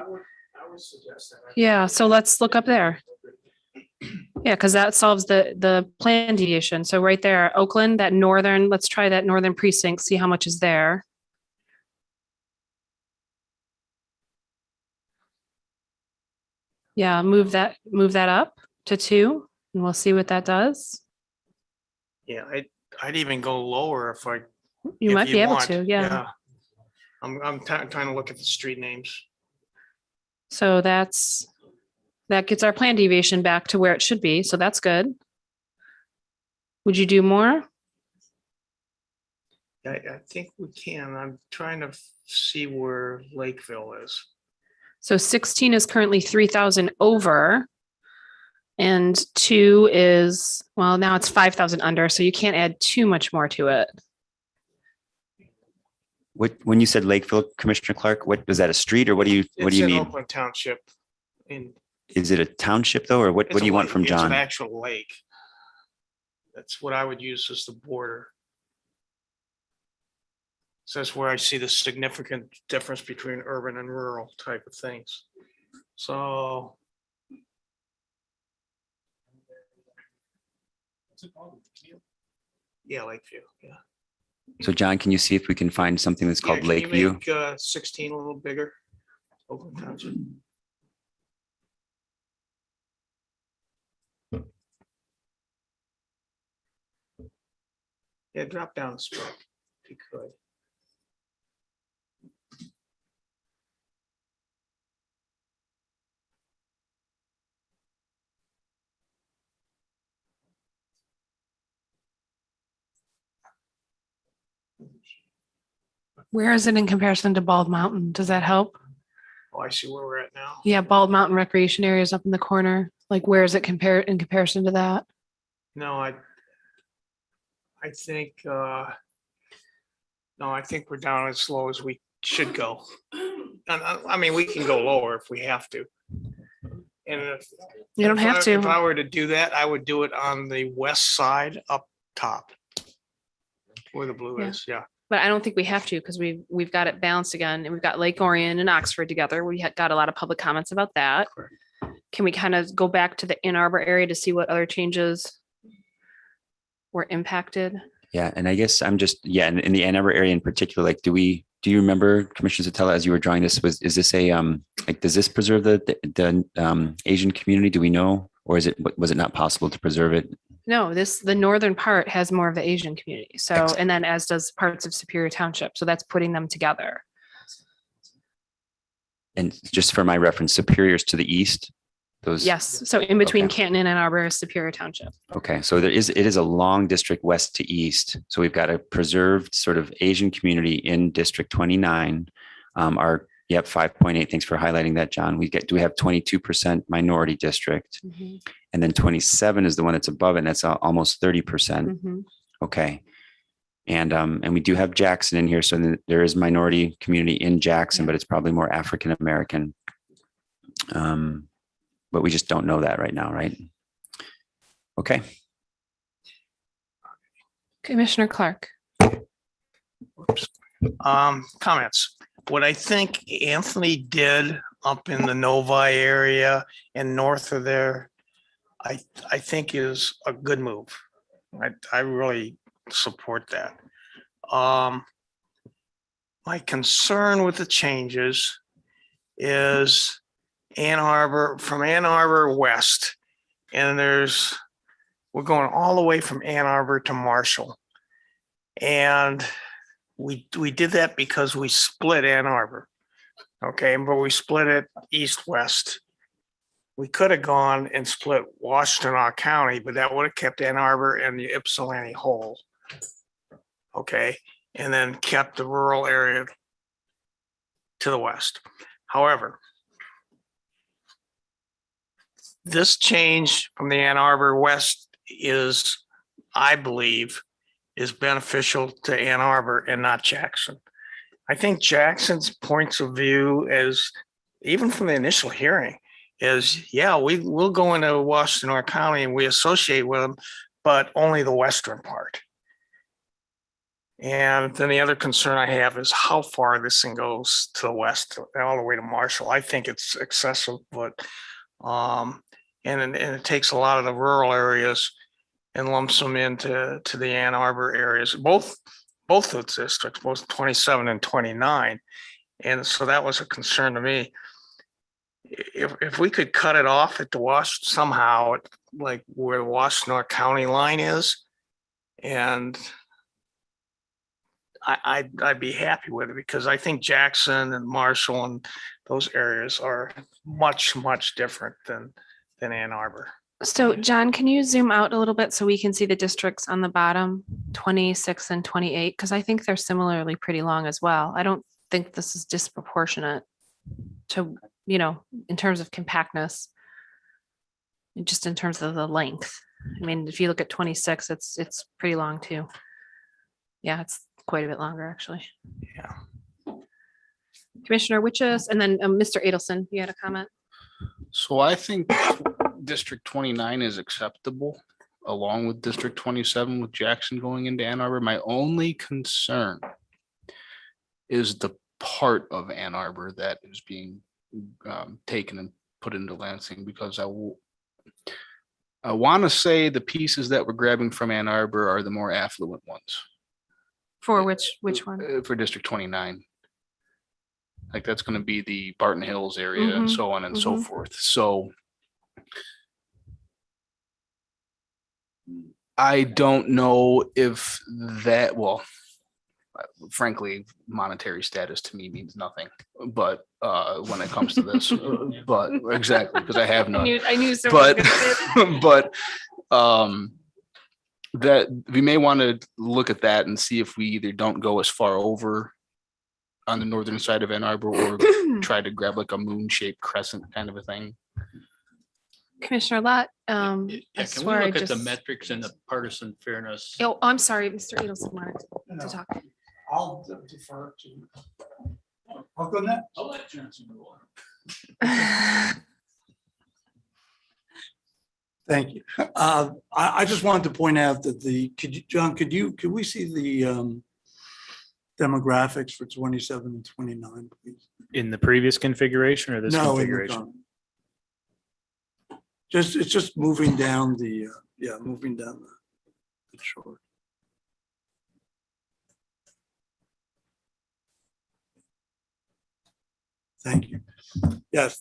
Yeah, so let's look up there. Yeah, because that solves the plan deviation. So right there, Oakland, that northern, let's try that northern precinct, see how much is there. Yeah, move that up to 2 and we'll see what that does. Yeah, I'd even go lower if I. You if might be able want. to, yeah. I'm trying to look at the street names. So that gets our plan deviation back to where it should be. So that's good. Would you do more? I think we can. I'm trying to see where Lakeville is. So 16 is currently 3,000 over. And 2 is, well, now it's 5,000 under. So you can't add too much more to it. When you said Lakeville, Commissioner Clark, what was that, a street or what do you It's in mean? Oakland Township. Is it a township though, or what It's do you a want lake. from It's John? an actual lake. That's what I would use as the border. So that's where I see the significant difference between urban and rural type of things. So. Yeah, Lakeview, yeah. So John, can you see if we can find something that's called Yeah, can you Lakeview? make, 16 a little bigger. Oakland Township. Yeah, drop down a spec if you could. Where is it in comparison to Bald Mountain? Does that help? Oh, I see where we're at now. Yeah, Bald Mountain Recreation Area is up in the corner. Like, where is it compared in comparison to that? No, I think, no, I think we're down as low as we should go. And I mean, we can go lower if we have to. And if. You don't have to. If I were to do that, I would do it on the west side up top. Where the blue Yeah. is, yeah. But I don't think we have to because we've got it balanced again, and we've got Lake Orion and Oxford together. We got a lot of public comments about that. Can we kind of go back to the Ann Arbor area to see what other changes were impacted? Yeah, and I guess I'm just, yeah, in the Ann Arbor area in particular, like, do you remember, Commissioner Zatella, as you were drawing this, is this a, like, does this preserve the Asian community? Do we know? Or was it not possible to preserve it? No, the northern part has more of the Asian community. So, and then as does parts of Superior Township. So that's putting them together. And just for my reference, Superior's to the east, those. Yes. So in between Okay. Canton and Ann Arbor is Superior Township. Okay, so it is a long district west to east. So we've got a preserved sort of Asian community in District 29. Our 5.8. Thanks for highlighting that, John. We have 22% minority district, and then 27 is the one that's above it, and that's almost 30%. Okay, And we do have Jackson in here, so there is minority community in Jackson, but it's probably more African American. But we just don't know that right now, right? Okay. Commissioner Clark. Comments. What I think Anthony did up in the Novi area and north of there, I think is a good move. I really support that. My concern with the changes is Ann Arbor, from Ann Arbor west, and we're going all the way from Ann Arbor to Marshall. And we did that because we split Ann Arbor. Okay, but we split it east-west. We could have gone and split Washtenaw County, but that would have kept Ann Arbor and the Ypsilanti whole. Okay, and then kept the rural area to the west. However, this change from the Ann Arbor west is, I believe, is beneficial to Ann Arbor and not Jackson. I think Jackson's points of view is, even from the initial hearing, is, yeah, we'll go into Washtenaw County and we associate with them, but only the western part. And then the other concern I have is how far this thing goes to the west, all the way to Marshall. I think it's excessive, but and it takes a lot of the rural areas and lumps them into the Ann Arbor areas, both those districts, both 27 and 29. And so that was a concern to me. If we could cut it off at the somehow, like where the Washtenaw County line is, and I'd be happy with it, because I think Jackson and Marshall and those areas are much, much different than Ann Arbor. So John, can you zoom out a little bit so we can see the districts on the bottom, 26 and 28? Because I think they're similarly pretty long as well. I don't think this is disproportionate to, in terms of compactness, just in terms of the length. I mean, if you look at 26, it's pretty long too. Yeah, it's quite a bit longer, actually. Yeah. Commissioner Witches, and then Mr. Adelson, you had a comment? So I think District 29 is acceptable, along with District 27 with Jackson going into Ann Arbor. My only concern is the part of Ann Arbor that is being taken and put into Lansing, because I want to say the pieces that we're grabbing from Ann Arbor are the more affluent ones. For which one? For District 29. Like that's going to be the Barton Hills area and so on and so forth. So I don't know if that, well, frankly, monetary status to me means nothing, but when it comes to this, but exactly, because I have none. I knew someone but that we may want to look at that and see if we either don't go as far over on the northern side of Ann Arbor or try to grab like a moon-shaped crescent kind of a thing. Commissioner Lott, Can we look at the metrics and the partisan fairness? Oh, I'm sorry, Mr. Adelson wanted to talk. I'll defer to. I'll go next. I'll let Johnson go on. Thank you. I just wanted to point out that John, could we see the demographics for 27 and 29, please? In the previous configuration or this configuration? It's just moving down the chart. Thank you. Yes,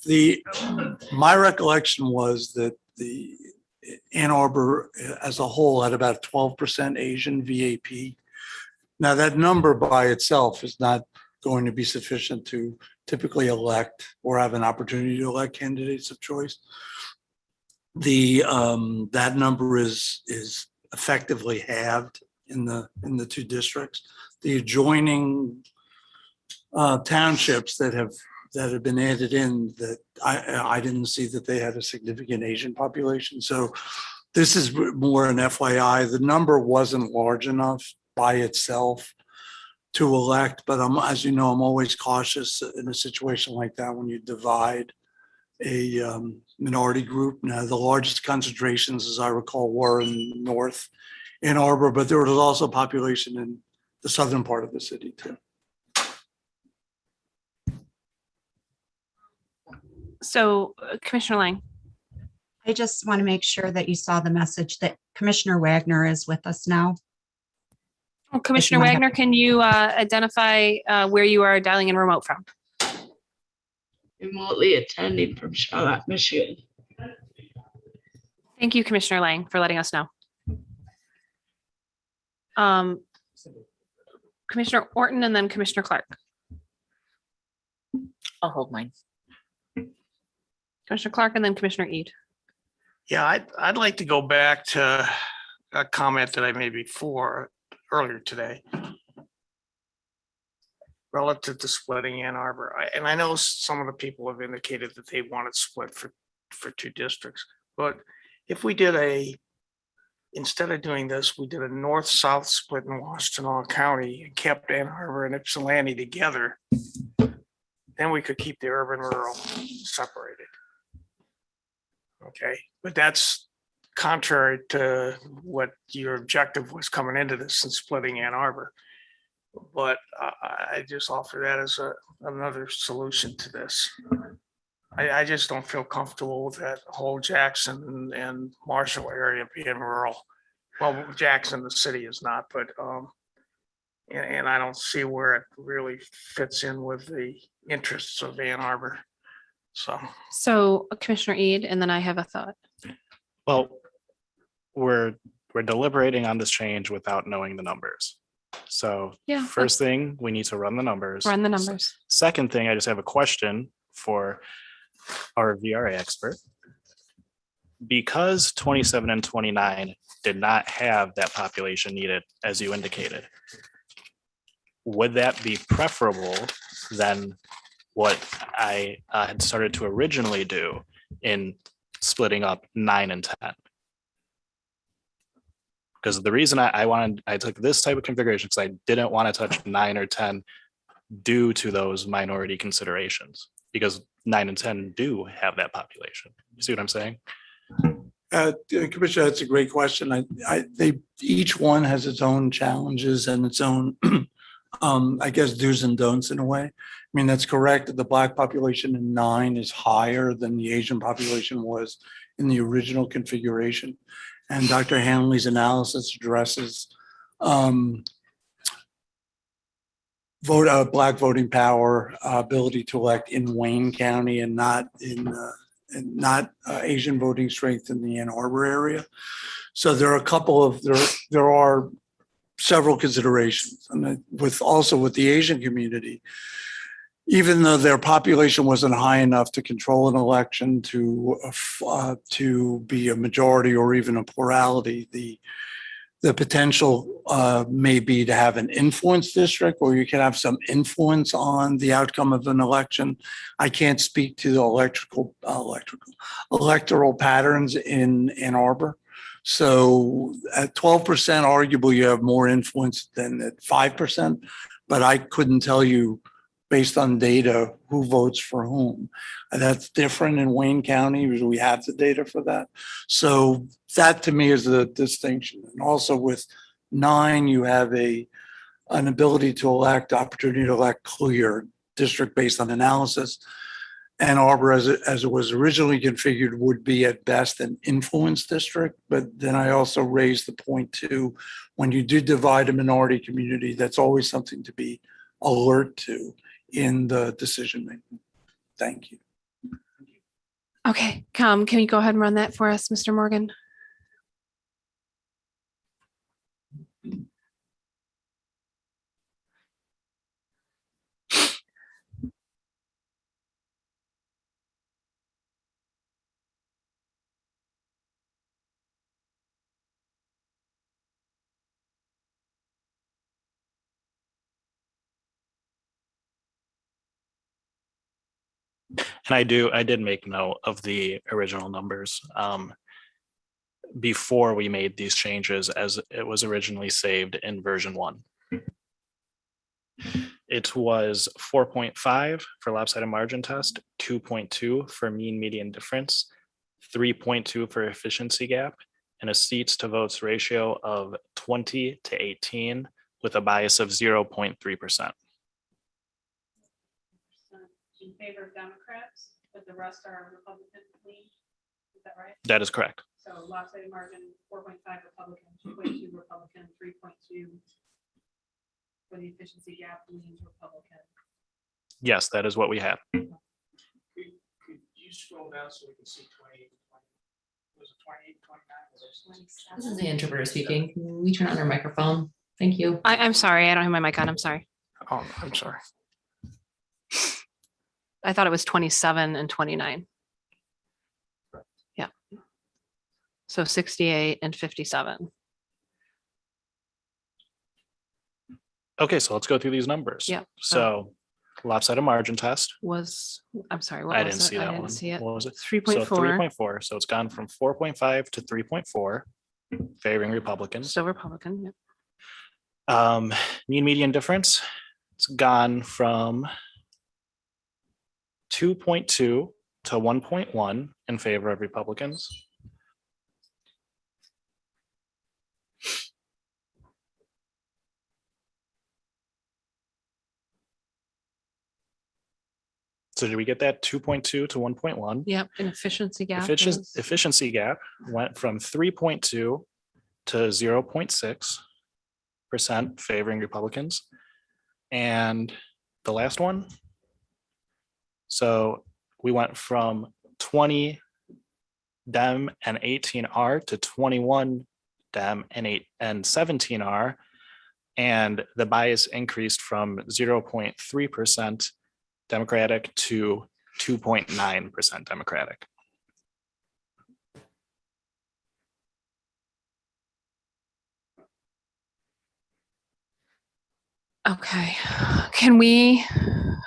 my recollection was that the Ann Arbor as a whole had about 12% Asian VAP. Now that number by itself is not going to be sufficient to typically elect or have an opportunity to elect candidates of choice. That number is effectively halved in the two districts. The adjoining townships that have been added in, that I didn't see that they had a significant Asian population. So this is more an FYI. The number wasn't large enough by itself to elect, but as you know, I'm always cautious in a situation like that when you divide a minority group. Now, the largest concentrations, as I recall, were in North Ann Arbor, but there was also population in the southern part of the city too. So Commissioner Lang. I just want to make sure that you saw the message that Commissioner Wagner is with us now. Oh, Commissioner might have- Wagner, can you identify where you are dialing in remote from? Remotely attending from Charlotte, Michigan. Thank you, Commissioner Lang, for letting us know. Commissioner Orton and then Commissioner Clark. I'll hold mine. Commissioner Clark and then Commissioner Eid. Yeah, I'd like to go back to a comment that I made before, earlier today, relative to splitting Ann Arbor. And I know some of the people have indicated that they want it split for two districts. But if we did instead of doing this, we did a north-south split in Washtenaw County and kept Ann Arbor and Ypsilanti together, then we could keep the urban rural separated. Okay, but that's contrary to what your objective was coming into this and splitting Ann Arbor. But I just offer that as another solution to this. I just don't feel comfortable with that whole Jackson and Marshall area being rural. Well, Jackson, the city is not, but and I don't see where it really fits in with the interests of Ann Arbor. So Commissioner Eid, and then I have a thought. Well, we're deliberating on this change without knowing the numbers. So Yeah, first thing, we need to run the numbers. Run the numbers. Second thing, I just have a question for our VRA expert. Because 27 and 29 did not have that population needed, as you indicated, would that be preferable than what I had started to originally do in splitting up 9 and 10? Because the reason I took this type of configuration because I didn't want to touch 9 or 10 due to those minority considerations, because 9 and 10 do have that population. You see what I'm saying? Commissioner, that's a great question. Each one has its own challenges and its own, I guess, do's and don'ts in a way. I mean, that's correct that the Black population in 9 is higher than the Asian population was in the original configuration. And Dr. Hanley's analysis addresses Black voting power, ability to elect in Wayne County and not Asian voting strength in the Ann Arbor area. So there are several considerations, and with the Asian community, even though their population wasn't high enough to control an election to be a majority or even a plurality, the potential may be to have an influence district where you can have some influence on the outcome of an election. I can't speak to the electoral patterns in Ann Arbor. So at 12%, arguably you have more influence than at 5%, but I couldn't tell you based on data who votes for whom. That's different in Wayne County because we have the data for that. So that to me is the distinction. And also with 9, you have an ability to opportunity to elect clear district based on analysis. Ann Arbor, as it was originally configured, would be at best an influence district. But then I also raised the point too, when you do divide a minority community, that's always something to be alert to in the decision making. Thank you. Okay, can you go ahead and run that for us, Mr. Morgan? And I did make note of the original numbers. before we made these changes as it was originally saved in version 1. It was 4.5 for lopsided margin test, 2.2 for mean median difference, 3.2 for efficiency gap, and a seats to votes ratio of 20 to 18 with a bias of 0.3%. In favor of Democrats, but the rest are Republican lean. Is that right? That is correct. So lopsided margin, 4.5 Republican, 2.2 Republican, 3.2 for the efficiency gap leans Republican. Yes, that is what we have. Could you scroll down so we can see 28, 20? Was it 28, 29? This is the interpreter speaking. Can we turn on our microphone? Thank you. I'm sorry, I don't have my mic on. I'm sorry. Oh, I'm sorry. I thought it was 27 and 29. Yeah. So 68 and 57. Okay, so let's go through these numbers. Yeah. So lopsided margin test. Was, I'm sorry, what I was didn't it? see I that didn't one. see it. What was it? 3.4. So 3.4. So it's gone from 4.5 to 3.4, favoring Republicans. Still Republican, yeah. Mean median difference. It's gone from 2.2 to 1.1 in favor of Republicans. So did we get that 2.2 to 1.1? Yep, an efficiency gap. Efficiency gap went from 3.2 to 0.6% favoring Republicans. And the last one. So we went from 20 Dem and 18R to 21 Dem and 17R. And the bias increased from 0.3% Democratic to 2.9% Democratic. Okay,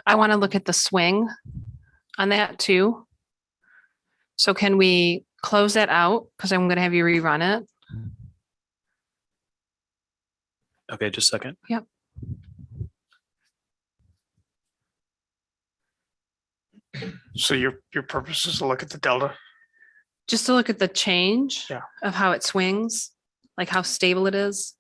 I want to look at the swing on that too. So can we close that out? Because I'm going to have you rerun it. Okay, just a second. Yep. So your purpose is to look at the delta? Just to look at the change Yeah. of how it swings, like how stable it is.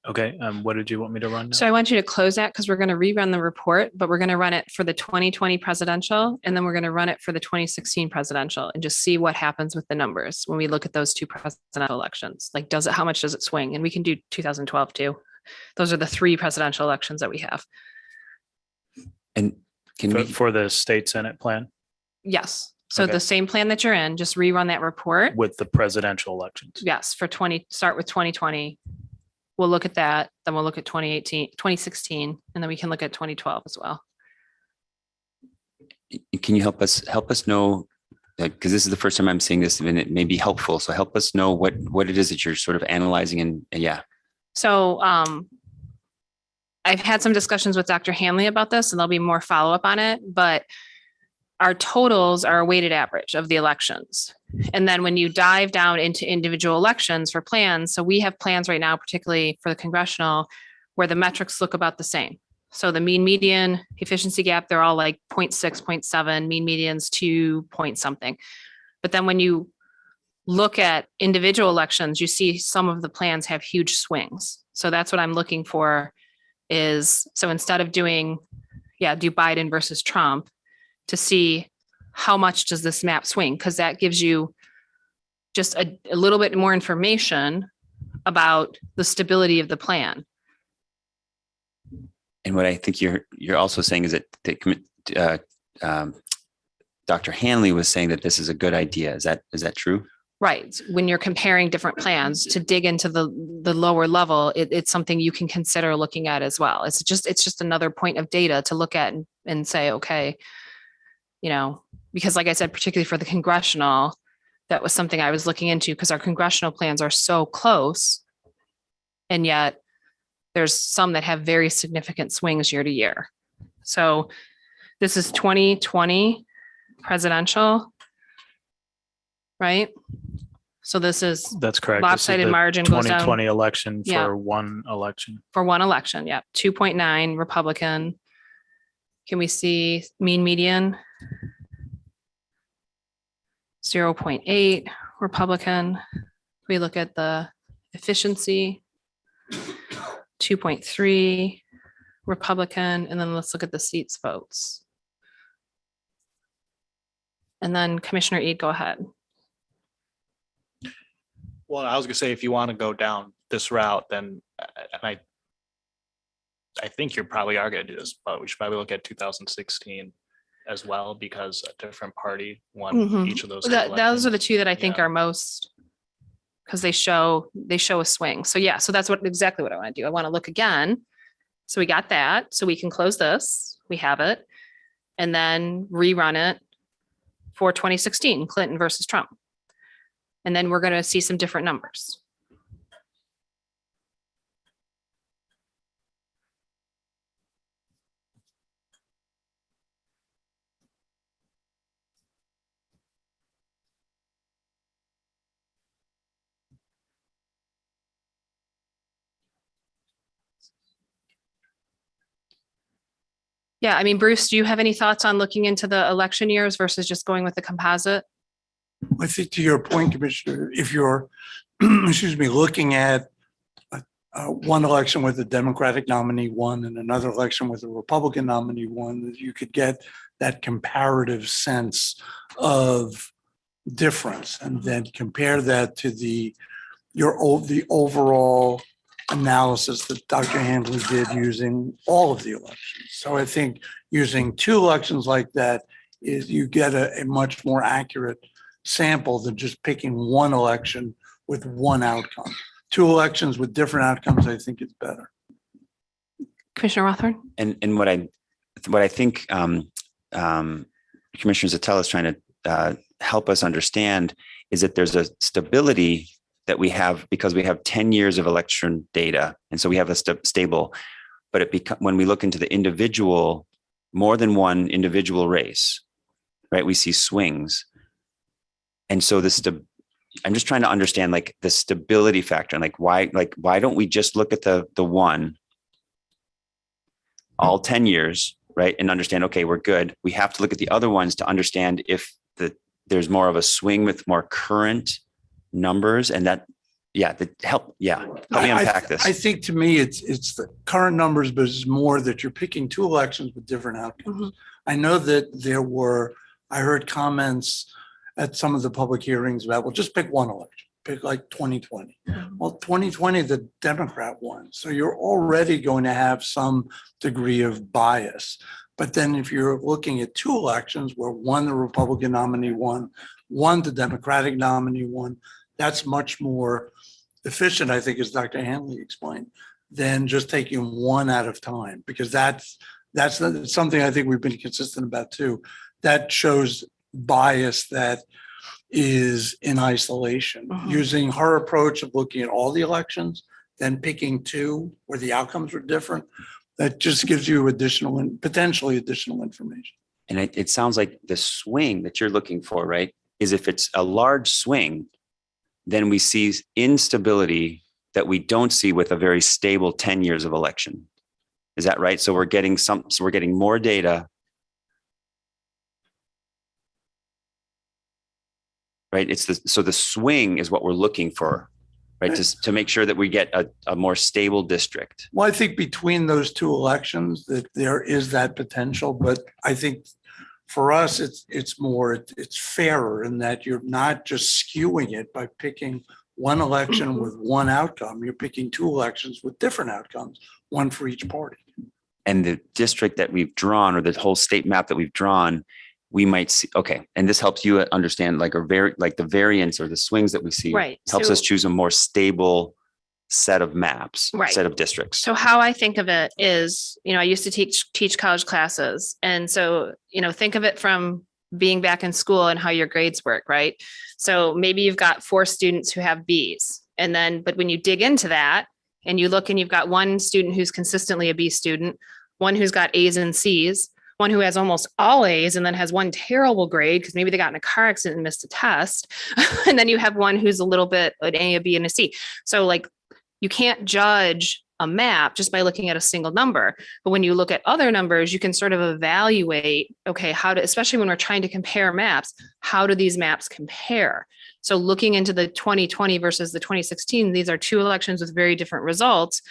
Okay, what did you want me to run now? So I want you to close that because we're going to rerun the report, but we're going to run it for the 2020 presidential, and then we're going to run it for the 2016 presidential and just see what happens with the numbers when we look at those two presidential elections. Like, how much does it swing? And we can do 2012 too. Those are the three presidential elections that we have. And can For, we, for the state senate plan Yes. So Okay. the same plan that you're in, just rerun that report. with the presidential elections? Yes, for start with 2020. We'll look at that, then we'll look at 2016, and then we can look at 2012 as well. can you help us know, because this is the first time I'm seeing this and it may be helpful. So help us know what it is that you're sort of analyzing and yeah. So I've had some discussions with Dr. Hanley about this, and there'll be more follow-up on it, but our totals are a weighted average of the elections. And then when you dive down into individual elections for plans, so we have plans right now, particularly for the congressional, where the metrics look about the same. So the mean median efficiency gap, they're all like 0.6, 0.7, mean medians 2 point something. But then when you look at individual elections, you see some of the plans have huge swings. So that's what I'm looking for is, so instead of doing, do Biden versus Trump, to see how much does this map swing? Because that gives you just a little bit more information about the stability of the plan. And what I think you're also saying is that Dr. Hanley was saying that this is a good idea. Is that true? Right. When you're comparing different plans to dig into the lower level, it's something you can consider looking at as well. It's just another point of data to look at and say, okay, because like I said, particularly for the congressional, that was something I was looking into because our congressional plans are so close. And yet there's some that have very significant swings year to year. So this is 2020 presidential, right? So this is That's correct. This is lopsided the margin goes down 2020 election Yeah. for one election. for one election. Yeah. 2.9 Republican. Can we see mean median? 0.8 Republican. We look at the efficiency, 2.3 Republican, and then let's look at the seats votes. And then Commissioner Eid, go ahead. Well, I was gonna say, if you want to go down this route, then, and I think you probably are gonna do this, but we should probably look at 2016 as well, because a different party won Mhm. each of those. Those are the two that I think are most, because they show a swing. So yeah, so that's exactly what I want to do. I want to look again. So we got that. So we can close this. We have it. And then rerun it for 2016, Clinton versus Trump. And then we're going to see some different numbers. Yeah, I mean, Bruce, do you have any thoughts on looking into the election years versus just going with the composite? I think to your point, Commissioner, if you're, excuse me, looking at one election with a Democratic nominee won and another election with a Republican nominee won, you could get that comparative sense of difference and then compare that to the overall analysis that Dr. Handley did using all of the elections. So I think using two elections like that is you get a much more accurate sample than just picking one election with one outcome. Two elections with different outcomes, I think it's better. Commissioner Rothorn? And what I think Commissioner Zattella is trying to help us understand is that there's a stability that we have because we have 10 years of election data. And so we have a stable, but when we look into the individual, more than one individual race, right, we see swings. And so I'm just trying to understand like the stability factor and why don't we just look at the one all 10 years, right? And understand, okay, we're good. We have to look at the other ones to understand if there's more of a swing with more current numbers and help me unpack this. I think to me, it's the current numbers, but it's more that you're picking two elections with different outcomes. Mm-hmm. I know that I heard comments at some of the public hearings about, well, just pick one election, pick like 2020. Well, 2020, the Democrat won. So you're already going to have some degree of bias. But then if you're looking at two elections where one, the Republican nominee won, one, the Democratic nominee won, that's much more efficient, I think, as Dr. Hanley explained, than just taking one at a time, because that's something I think we've been consistent about too. That shows bias that is in isolation. Using her approach of looking at all the elections, then picking two where the outcomes were different, that just gives you potentially additional information. And it sounds like the swing that you're looking for, right, is if it's a large swing, then we see instability that we don't see with a very stable 10 years of election. Is that right? So we're getting more data, right? So the swing is what we're looking for, right? To make sure that we get a more stable district. Well, I think between those two elections that there is that potential, but I think for us, it's fairer in that you're not just skewing it by picking one election with one outcome. You're picking two elections with different outcomes, one for each party. and the district that we've drawn, or the whole state map that we've drawn, we might see, okay, and this helps you understand like the variance or the swings that we see. Right. Helps So- us choose a more stable set of maps, Right. set of districts. So how I think of it is, I used to teach college classes. And so, think of it from being back in school and how your grades work, right? So maybe you've got 4 students who have Bs. But when you dig into that and you look and you've got one student who's consistently a B student, one who's got A's and C's, one who has almost all A's and then has one terrible grade because maybe they got in a car accident and missed a test. And then you have one who's a little bit an A, a B, and a C. So like, you can't judge a map just by looking at a single number. But when you look at other numbers, you can sort of evaluate, okay, especially when we're trying to compare maps, how do these maps compare? So looking into the 2020 versus the 2016, these are 2 elections with very different results.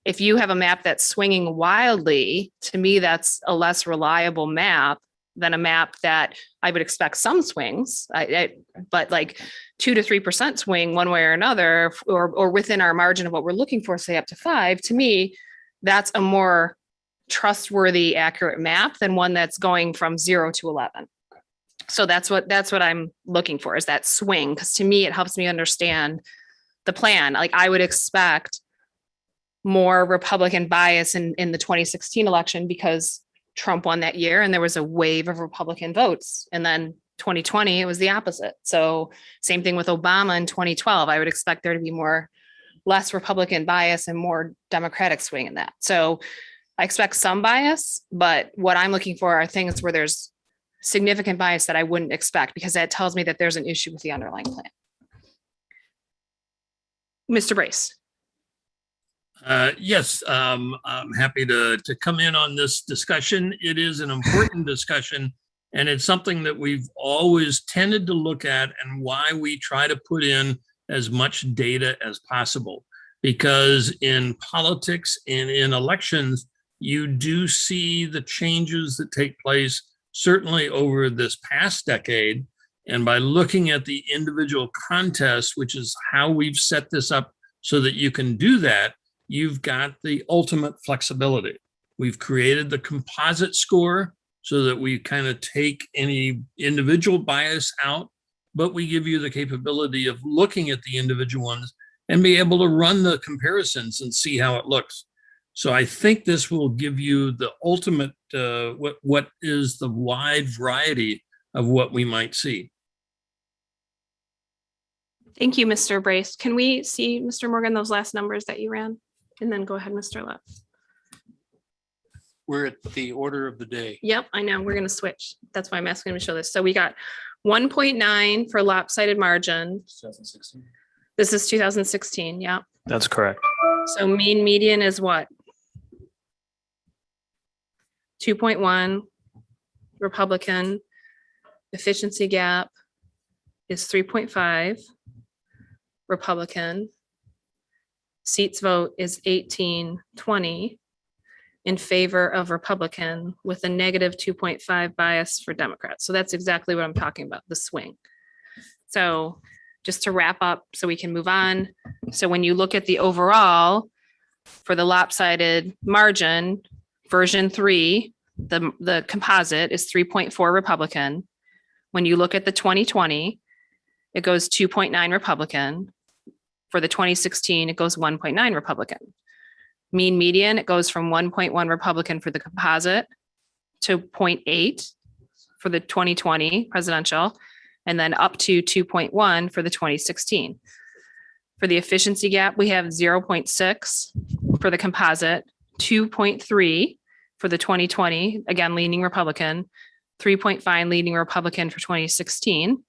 If you have a map that's swinging wildly, to me, that's a less reliable map than a map that I would expect some swings, but like 2 to 3% swing one way or another, or within our margin of what we're looking for, say up to 5, to me, that's a more trustworthy, accurate map than one that's going from 0 to 11. So that's what I'm looking for, is that swing. Because to me, it helps me understand the plan. Like I would expect more Republican bias in the 2016 election because Trump won that year and there was a wave of Republican votes. And then 2020, it was the opposite. So same thing with Obama in 2012. I would expect there to be less Republican bias and more Democratic swing in that. So I expect some bias, but what I'm looking for are things where there's significant bias that I wouldn't expect, because that tells me that there's an issue with the underlying plan. Mr. Brace. Yes, I'm happy to come in on this discussion. It is an important discussion, and it's something that we've always tended to look at, and why we try to put in as much data as possible. Because in politics and in elections, you do see the changes that take place, certainly over this past decade. And by looking at the individual contests, which is how we've set this up so that you can do that, you've got the ultimate flexibility. We've created the composite score so that we kind of take any individual bias out, but we give you the capability of looking at the individual ones and be able to run the comparisons and see how it looks. So I think this will give you the ultimate, what is the wide variety of what we might see. Thank you, Mr. Brace. Can we see, Mr. Morgan, those last numbers that you ran? And then go ahead, Mr. Lepp. We're at the order of the day. Yep, I know. We're going to switch. That's why I'm asking him to show this. So we got 1.9 for lopsided margin. 2016. This is 2016. Yeah. That's correct. So mean median is what? 2.1 Republican. Efficiency gap is 3.5 Republican. Seats vote is 18-20 in favor of Republican, with a negative 2.5 bias for Democrats. So that's exactly what I'm talking about, the swing. So just to wrap up so we can move on. So when you look at the overall for the lopsided margin, version 3, the composite is 3.4 Republican. When you look at the 2020, it goes 2.9 Republican. For the 2016, it goes 1.9 Republican. Mean median, it goes from 1.1 Republican for the composite to 0.8 for the 2020 presidential, and then up to 2.1 for the 2016. For the efficiency gap, we have 0.6 for the composite, 2.3 for the 2020, again, leaning Republican, 3.5 leaning Republican for 2016.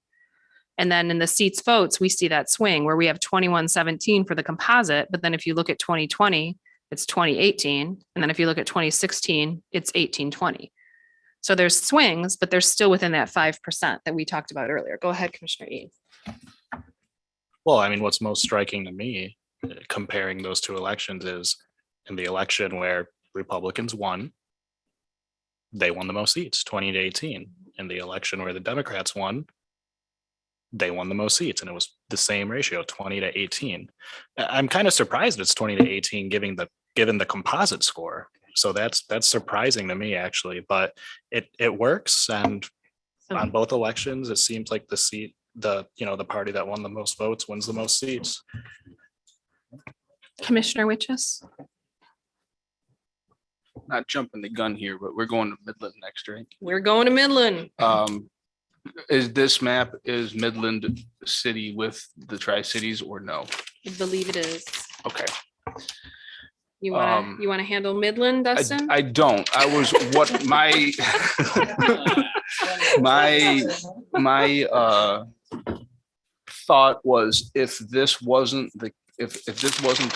And then in the seats votes, we see that swing where we have 21-17 for the composite. But then if you look at 2020, it's 20-18. And then if you look at 2016, it's 18-20. So there's swings, but they're still within that 5% that we talked about earlier. Go ahead, Commissioner Eid. Well, I mean, what's most striking to me, comparing those 2 elections, is in the election where Republicans won, they won the most seats, 20-18. In the election where the Democrats won, they won the most seats, and it was the same ratio, 20-18. I'm kind of surprised it's 20-18 given the composite score. So that's surprising to me, actually, but it works. And on both elections, it seems like the party that won the most votes wins the most seats. Commissioner Witches. Not jumping the gun here, but we're going to Midland next, right? We're going to Midland. Is this map, is Midland city with the Tri-Cities or no? I believe it is. Okay. You want to handle Midland, Dustin? I don't. I was what my my thought was, if this wasn't the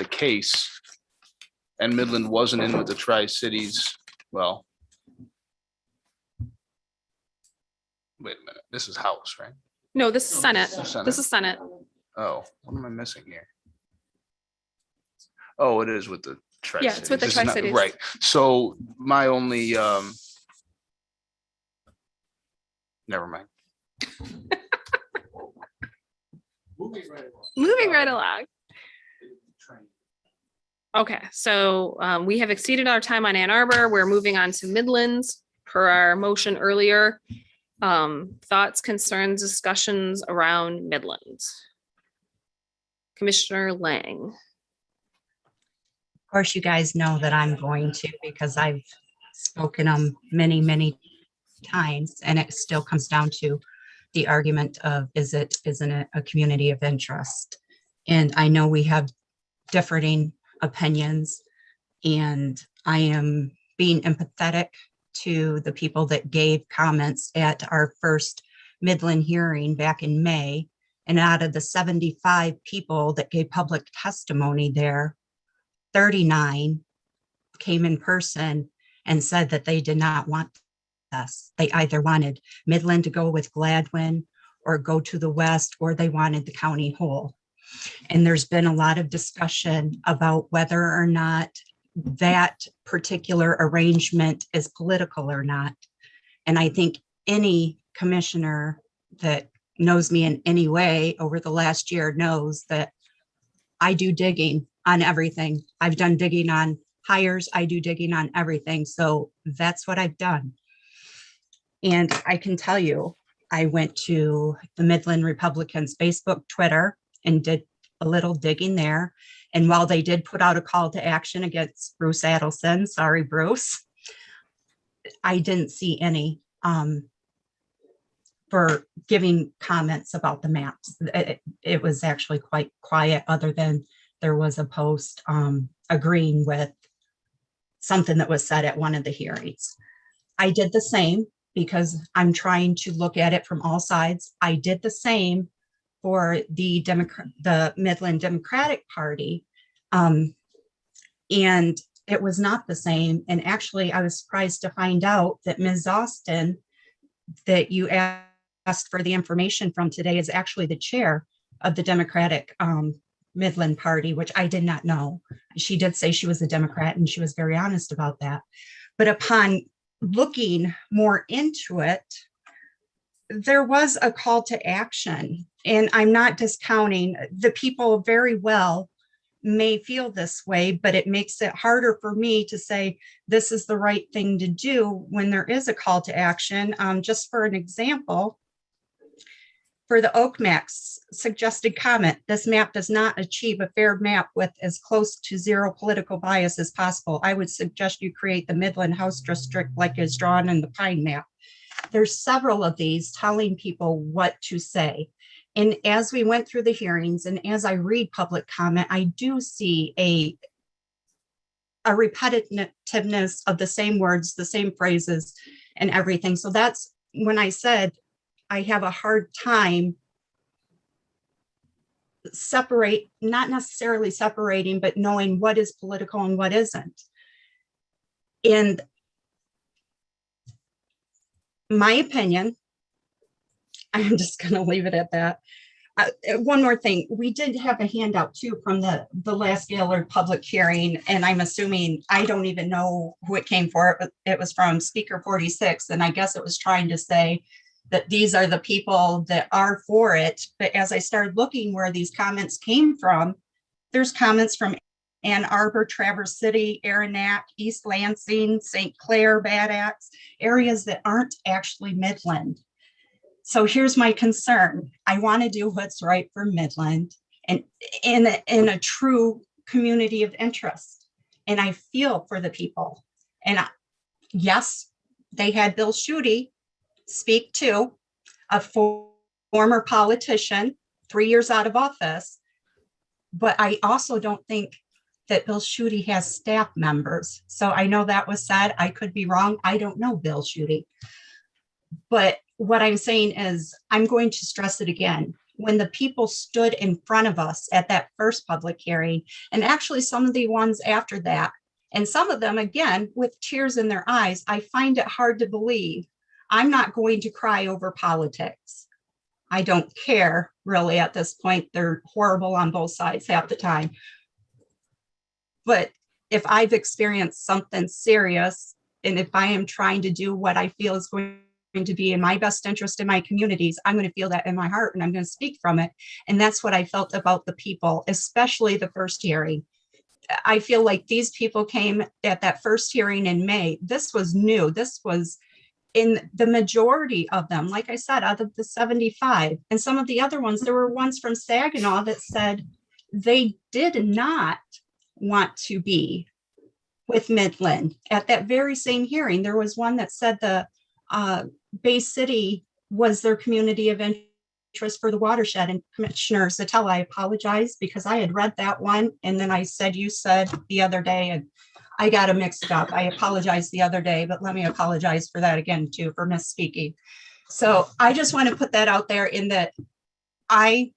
case and Midland wasn't in with the Tri-Cities, well, wait a minute. This is House, right? No, this is Senate. Senate. This is Senate. Oh, what am I missing here? Oh, it is with the Tri-Cities. Yeah, it's with the This is not- Tri-Cities. Right. So my only, never mind. Moving right along. Okay, so we have exceeded our time on Ann Arbor. We're moving on to Midlands per our motion earlier. Thoughts, concerns, discussions around Midlands. Commissioner Lang. Of course, you guys know that I'm going to, because I've spoken them many, many times, and it still comes down to the argument of, isn't it a community of interest? And I know we have differing opinions, and I am being empathetic to the people that gave comments at our first Midland hearing back in May. And out of the 75 people that gave public testimony there, 39 came in person and said that they did not want us. They either wanted Midland to go with Gladwin or go to the west, or they wanted the county whole. And there's been a lot of discussion about whether or not that particular arrangement is political or not. And I think any commissioner that knows me in any way over the last year knows that I do digging on everything. I've done digging on hires. I do digging on everything. So that's what I've done. And I can tell you, I went to the Midland Republicans Facebook, Twitter, and did a little digging there. And while they did put out a call to action against Bruce Adelson, sorry, Bruce, I didn't see any for giving comments about the maps. It was actually quite quiet, other than there was a post agreeing with something that was said at one of the hearings. I did the same because I'm trying to look at it from all sides. I did the same for the Midland Democratic Party. And it was not the same. And actually, I was surprised to find out that Ms. Austin, that you asked for the information from today, is actually the chair of the Democratic Midland Party, which I did not know. She did say she was a Democrat, and she was very honest about that. But upon looking more into it, there was a call to action. And I'm not discounting, the people very well may feel this way, but it makes it harder for me to say this is the right thing to do when there is a call to action. Just for an example, for the Oak Max suggested comment, this map does not achieve a fair map with as close to zero political bias as possible. I would suggest you create the Midland House District like is drawn in the Pine map. There's several of these telling people what to say. And as we went through the hearings and as I read public comment, I do see a repetitiveness of the same words, the same phrases and everything. So that's when I said I have a hard time not necessarily separating, but knowing what is political and what isn't. In my opinion, I'm just going to leave it at that. One more thing, we did have a handout too from the last Gaylord public hearing, and I'm assuming, I don't even know who it came for. It was from Speaker 46, and I guess it was trying to say that these are the people that are for it. But as I started looking where these comments came from, there's comments from Ann Arbor, Traverse City, Aranac, East Lansing, St. Clair, Bad Axe, areas that aren't actually Midland. So here's my concern. I want to do what's right for Midland and in a true community of interest. And I feel for the people. And yes, they had Bill Schuette speak to, a former politician, 3 years out of office. But I also don't think that Bill Schuette has staff members. So I know that was said. I could be wrong. I don't know Bill Schuette. But what I'm saying is, I'm going to stress it again. When the people stood in front of us at that first public hearing, and actually some of the ones after that, and some of them, again, with tears in their eyes, I find it hard to believe. I'm not going to cry over politics. I don't care really at this point. They're horrible on both sides half the time. But if I've experienced something serious, and if I am trying to do what I feel is going to be in my best interest in my communities, I'm going to feel that in my heart and I'm going to speak from it. And that's what I felt about the people, especially the first hearing. I feel like these people came at that first hearing in May. This was new. This was in the majority of them, like I said, out of the 75. And some of the other ones, there were ones from Saginaw that said they did not want to be with Midland. At that very same hearing, there was one that said the Bay City was their community of interest for the watershed. And Commissioner Zatella, I apologize because I had read that one. And then I said, you said the other day, and I got it mixed up. I apologized the other day, but let me apologize for that again too, for misspeaking. So I just want to put that out there in that I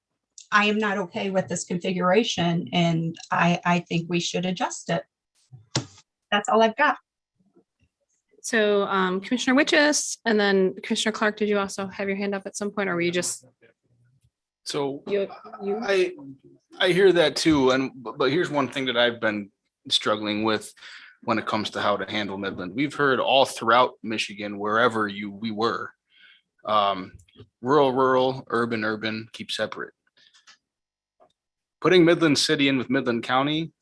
am not okay with this configuration, and I think we should adjust it. That's all I've got. So Commissioner Witches, and then Commissioner Clark, did you also have your hand up at some point, or were you just? So I hear that too. But here's one thing that I've been struggling with when it comes to how to handle Midland. We've heard all throughout Michigan, wherever we were, rural, urban, keep separate. Putting Midland City in with Midland County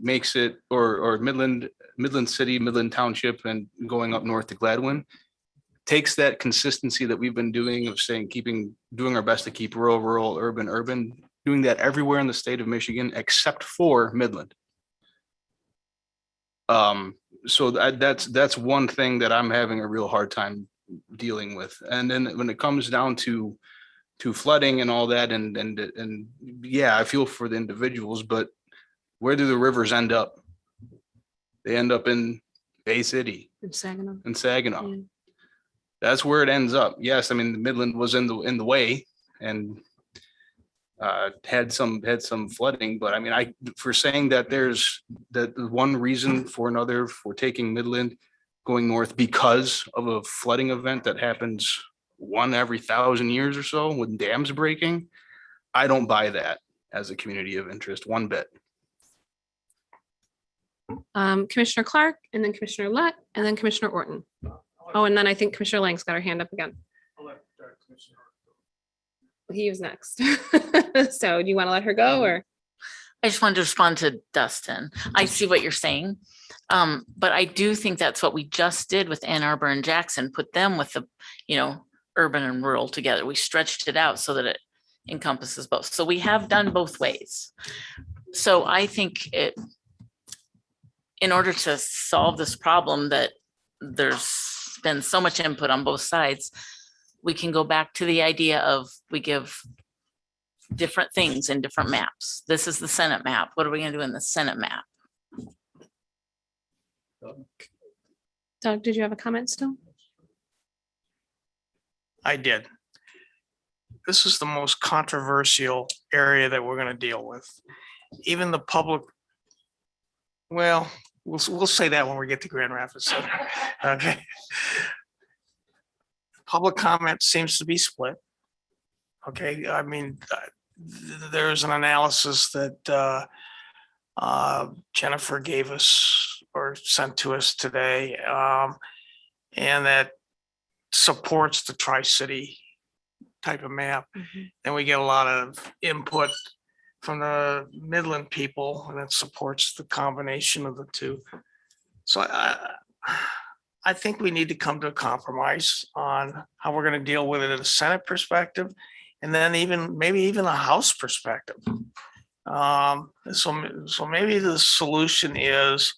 makes it, or Midland City, Midland Township, and going up north to Gladwin, takes that consistency that we've been doing of saying, doing our best to keep rural, urban, doing that everywhere in the state of Michigan, except for Midland. So that's one thing that I'm having a real hard time dealing with. And then when it comes down to flooding and all that, and yeah, I feel for the individuals, but where do the rivers end up? They end up in Bay City In Saginaw. Saginaw. Yeah. That's where it ends up. Yes, I mean, the Midland was in the way and had some flooding, but I mean, for saying that there's that one reason for another for taking Midland going north because of a flooding event that happens one every 1,000 years or so with dams breaking, I don't buy that as a community of interest one bit. Commissioner Clark, and then Commissioner Lett, and then Commissioner Orton. Oh, and then I think Commissioner Lang's got her hand up again. He was next. So do you want to let her go, or? I just wanted to respond to Dustin. I see what you're saying. But I do think that's what we just did with Ann Arbor and Jackson, put them with the, urban and rural together. We stretched it out so that it encompasses both. So we have done both ways. So I think in order to solve this problem that there's been so much input on both sides, we can go back to the idea of we give different things in different maps. This is the Senate map. What are we going to do in the Senate map? Doug, did you have a comment still? I did. This is the most controversial area that we're going to deal with. Even the public, well, we'll say that when we get to Grand Rapids. Okay. Public comment seems to be split. Okay, I mean, there's an analysis that Jennifer gave us or sent to us today, and that supports the Tri-City type of map. And we get a lot of input from the Midland people, and it supports the combination of the two. So I think we need to come to a compromise on how we're going to deal with it in a Senate perspective, and then maybe even a House perspective. So maybe the solution is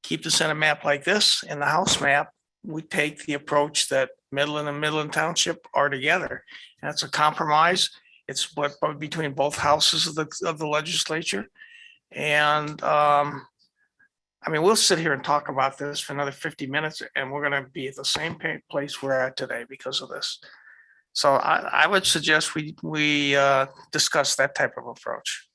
keep the Senate map like this, and the House map, we take the approach that Midland and Midland Township are together. That's a compromise. It's what between both houses of the legislature. And I mean, we'll sit here and talk about this for another 50 minutes, and we're going to be at the same place we're at today because of this. So I would suggest we discuss that type of approach.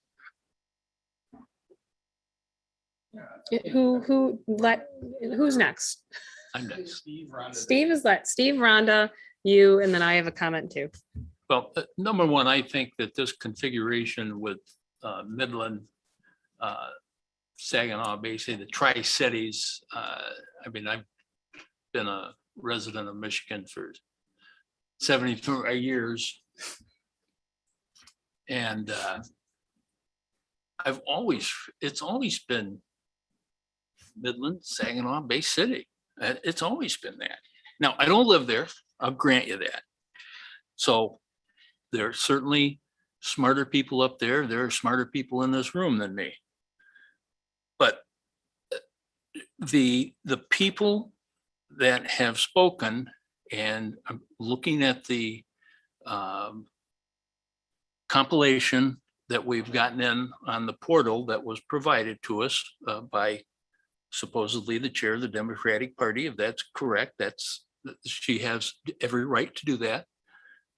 Who's next? I'm next. Steve is Steve, Rhonda, you, and then I have a comment too. Well, number one, I think that this configuration with Midland, Saginaw, basically the Tri-Cities, I mean, I've been a resident of Michigan for 74 years. And it's always been Midland, Saginaw, Bay City. It's always been that. Now, I don't live there. I'll grant you that. So there are certainly smarter people up there. There are smarter people in this room than me. But the people that have spoken, and I'm looking at the compilation that we've gotten in on the portal that was provided to us by supposedly the chair of the Democratic Party. If that's correct, she has every right to do that.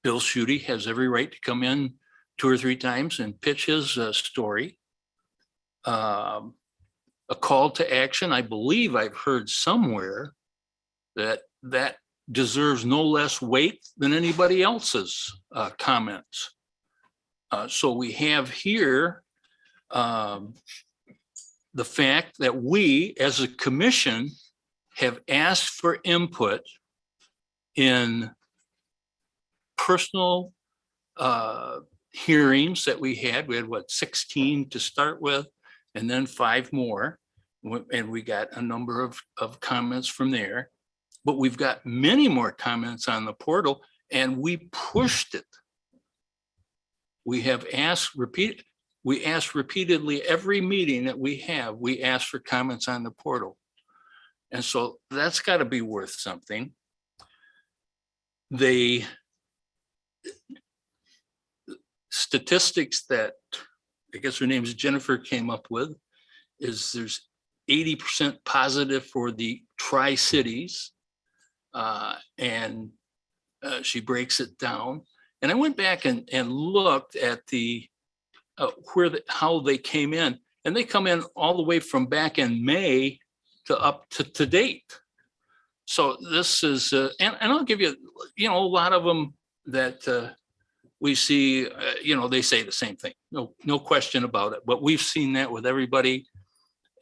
Bill Schuette has every right to come in 2 or 3 times and pitch his story. A call to action, I believe I've heard somewhere that deserves no less weight than anybody else's comments. So we have here the fact that we as a commission have asked for input in personal hearings that we had. We had 16 to start with, and then 5 more. And we got a number of comments from there. But we've got many more comments on the portal, and we pushed it. We have asked repeatedly every meeting that we have, we ask for comments on the portal. And so that's got to be worth something. The statistics that I guess her name is Jennifer came up with is there's 80% positive for the Tri-Cities. And she breaks it down. And I went back and looked at how they came in, and they come in all the way from back in May to up to date. So this is, and I'll give you, a lot of them that we see, they say the same thing. No question about it. But we've seen that with everybody.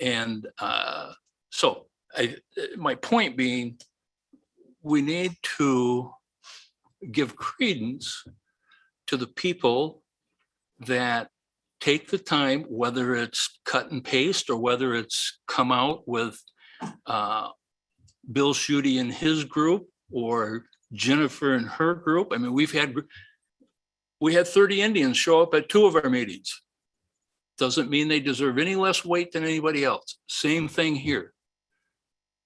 And so my point being, we need to give credence to the people that take the time, whether it's cut and paste or whether it's come out with Bill Schuette and his group or Jennifer and her group. I mean, we had 30 Indians show up at 2 of our meetings. Doesn't mean they deserve any less weight than anybody else. Same thing here.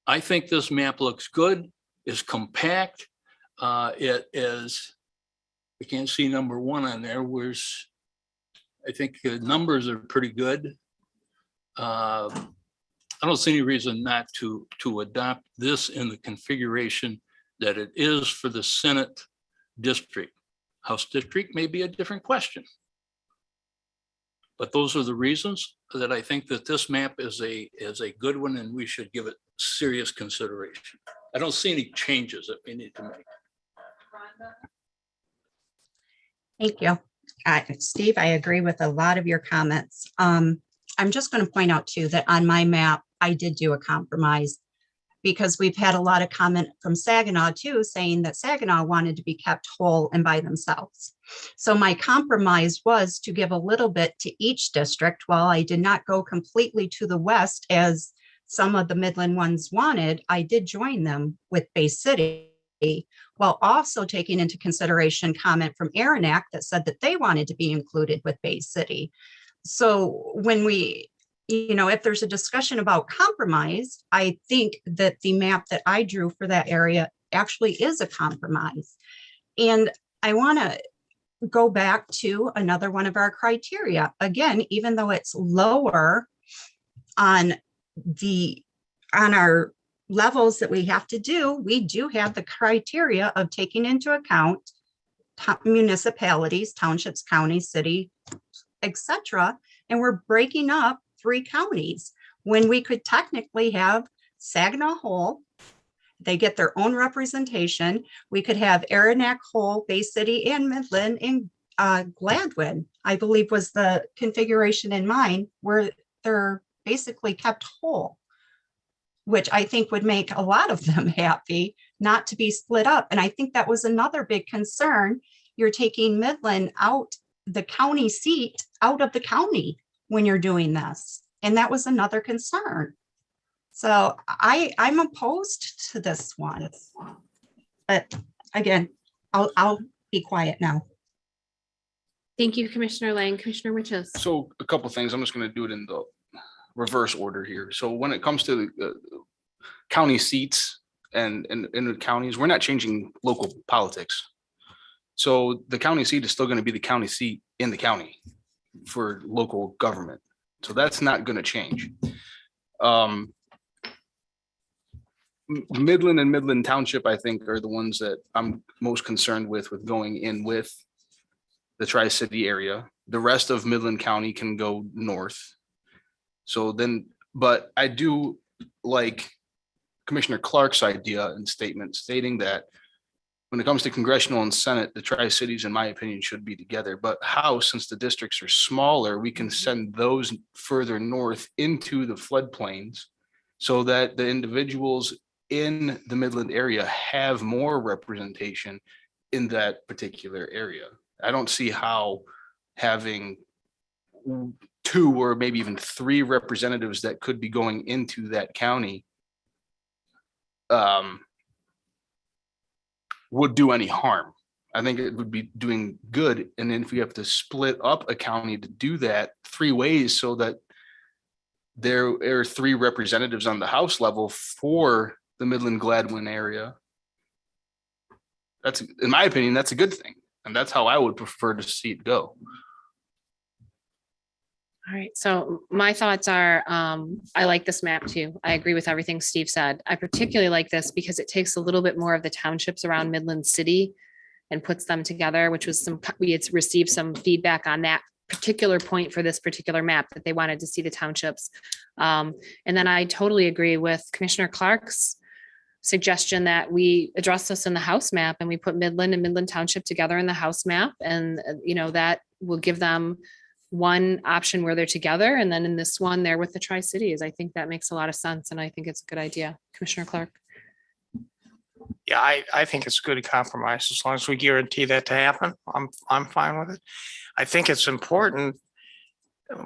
I think this map looks good, is compact. It is, I can't see number 1 on there. I think the numbers are pretty good. I don't see any reason not to adopt this in the configuration that it is for the Senate district. House district may be a different question. But those are the reasons that I think that this map is a good one, and we should give it serious consideration. I don't see any changes that we need to make. Thank you. Steve, I agree with a lot of your comments. I'm just going to point out too that on my map, I did do a compromise. because we've had a lot of comment from Saginaw too, saying that Saginaw wanted to be kept whole and by themselves. So my compromise was to give a little bit to each district. While I did not go completely to the west as some of the Midland ones wanted, I did join them with Bay City, while also taking into consideration comment from Aranac that said that they wanted to be included with Bay City. So when we, if there's a discussion about compromise, I think that the map that I drew for that area actually is a compromise. And I want to go back to another one of our criteria. Again, even though it's lower on our levels that we have to do, we do have the criteria of taking into account municipalities, townships, counties, city, etc. And we're breaking up 3 counties when we could technically have Saginaw whole. They get their own representation. We could have Aranac whole, Bay City and Midland, and Gladwin, I believe was the configuration in mind where they're basically kept whole, which I think would make a lot of them happy not to be split up. And I think that was another big concern. You're taking Midland out, the county seat out of the county when you're doing this. And that was another concern. So I'm opposed to this one. But again, I'll be quiet now. Thank you, Commissioner Lang. Commissioner Riches. So a couple of things, I'm just going to do it in the reverse order here. So when it comes to the county seats and in the counties, we're not changing local politics. So the county seat is still going to be the county seat in the county for local government. So that's not going to change. Midland and Midland Township, I think, are the ones that I'm most concerned with going in with the Tri-City area. The rest of Midland County can go north. So then, but I do like Commissioner Clark's idea and statement stating that when it comes to congressional and Senate, the Tri-Cities, in my opinion, should be together. But House, since the districts are smaller, we can send those further north into the floodplains so that the individuals in the Midland area have more representation in that particular area. I don't see how having 2 or maybe even 3 representatives that could be going into that county would do any harm. I think it would be doing good. And then if we have to split up a county to do that 3 ways so that there are 3 representatives on the House level for the Midland Gladwin area, that's, in my opinion, that's a good thing. And that's how I would prefer to see it go. All right, so my thoughts are, I like this map too. I agree with everything Steve said. I particularly like this because it takes a little bit more of the townships around Midland City and puts them together, which was we had received some feedback on that particular point for this particular map, that they wanted to see the townships. And then I totally agree with Commissioner Clark's suggestion that we address this in the House map and we put Midland and Midland Township together in the House map. And, that will give them one option where they're together. And then in this one, they're with the Tri-Cities. I think that makes a lot of sense. And I think it's a good idea. Commissioner Clark. Yeah, I think it's a good compromise. As long as we guarantee that to happen, I'm fine with it. I think it's important,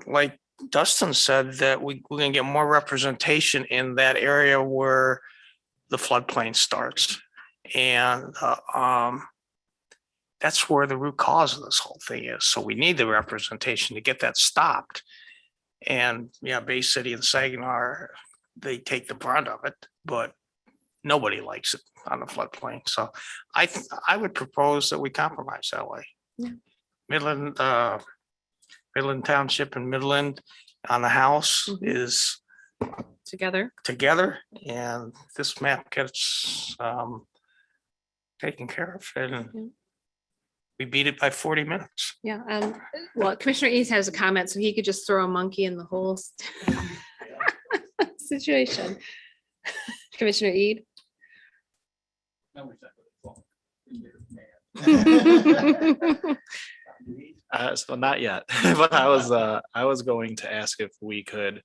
like Dustin said, that we're gonna get more representation in that area where the floodplain starts. And that's where the root cause of this whole thing is. So we need the representation to get that stopped. And yeah, Bay City and Saginaw, they take the brunt of it, but nobody likes it on the floodplain. So I would propose that we compromise that way. Yeah. Midland Township and Midland on the House is together, and this map gets taken care of, and we beat it by 40 minutes. Yeah. Well, Commissioner East has a comment, so he could just throw a monkey in the whole situation. Commissioner Eid. So not yet, but I was going to ask if we could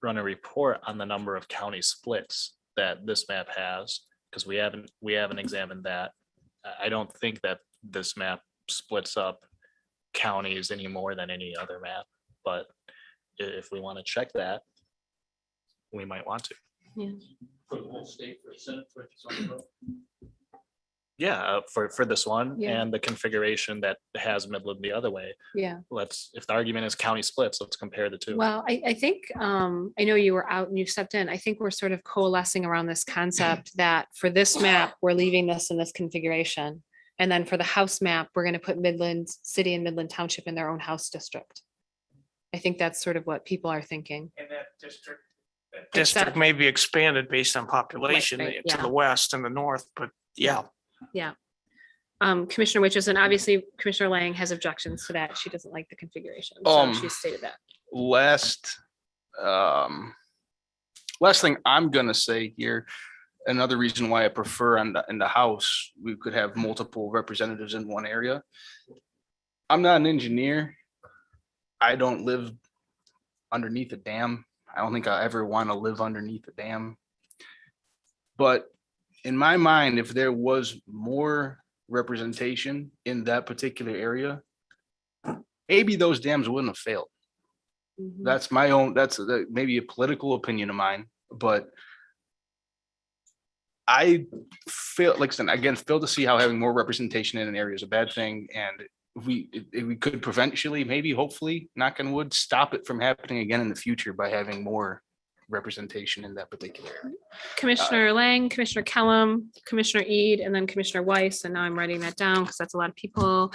run a report on the number of county splits that this map has, because we haven't examined that. I don't think that this map splits up counties any more than any other map, but if we want to check that, we might want to. Yeah. For the whole state, for Senate, for its own vote. Yeah, for this one Yeah. and the configuration that has Midland the other way. Yeah. If the argument is county splits, let's compare the two. Well, I think, I know you were out and you stepped in. I think we're sort of coalescing around this concept that for this map, we're leaving this in this configuration. And then for the house map, we're going to put Midland City and Midland Township in their own house district. I think that's sort of what people are thinking. And that district may be expanded based on population right, to yeah. the west and the north, but yeah. Yeah. Commissioner Witches, and obviously Commissioner Lang has objections to that. She doesn't like the configuration. So she stated that. Last thing I'm gonna say here, another reason why I prefer in the House, we could have multiple representatives in one area. I'm not an engineer. I don't live underneath a dam. I don't think I ever want to live underneath a dam. But in my mind, if there was more representation in that particular area, maybe those dams wouldn't have failed. That's my own, maybe a political opinion of mine, but I feel like, again, fail to see how having more representation in an area is a bad thing. And if we could potentially, maybe, hopefully, knock on wood, stop it from happening again in the future by having more representation in that particular area. Commissioner Lang, Commissioner Kellum, Commissioner Eid, and then Commissioner Weiss. And now I'm writing that down because that's a lot of people.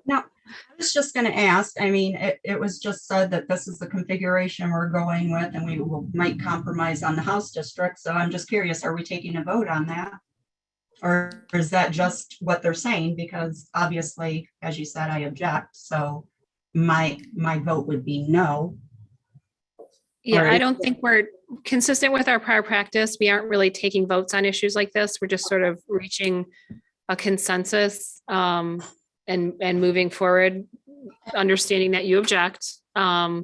Now, I was just going to ask, I mean, it was just said that this is the configuration we're going with and might compromise on the House district. So I'm just curious, are we taking a vote on that? Or is that just what they're saying? Because obviously, as you said, I object. So my vote would be no. Yeah, I don't think we're consistent with our prior practice. We aren't really taking votes on issues like this. We're just sort of reaching a consensus and moving forward, understanding that you object. But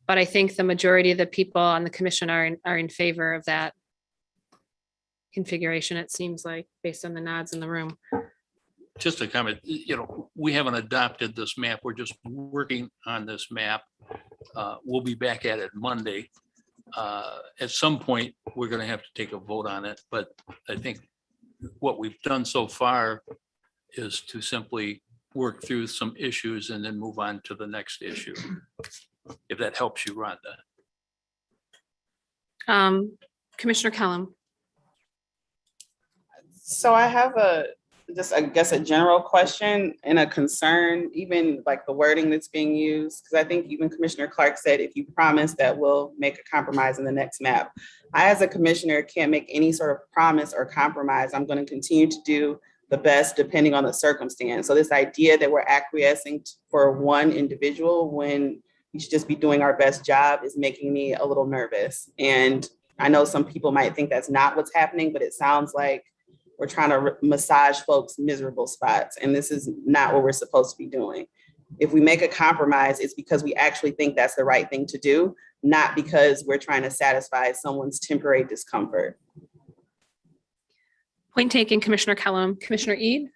I think the majority of the people on the commission are in favor of that configuration, it seems like, based on the nods in the room. Just a comment, we haven't adopted this map. We're just working on this map. We'll be back at it Monday. At some point, we're going to have to take a vote on it, but I think what we've done so far is to simply work through some issues and then move on to the next issue. If that helps you, Rhonda. Commissioner Kellum. So I have I guess a general question and a concern, even like the wording that's being used, because I think even Commissioner Clark said, if you promise that we'll make a compromise in the next map. I, as a commissioner, can't make any sort of promise or compromise. I'm going to continue to do the best depending on the circumstance. So this idea that we're acquiescing for one individual when we should just be doing our best job is making me a little nervous. And I know some people might think that's not what's happening, but it sounds like we're trying to massage folks' miserable spots. And this is not what we're supposed to be doing. If we make a compromise, it's because we actually think that's the right thing to do, not because we're trying to satisfy someone's temporary discomfort. Point taken, Commissioner Kellum. Commissioner Eid?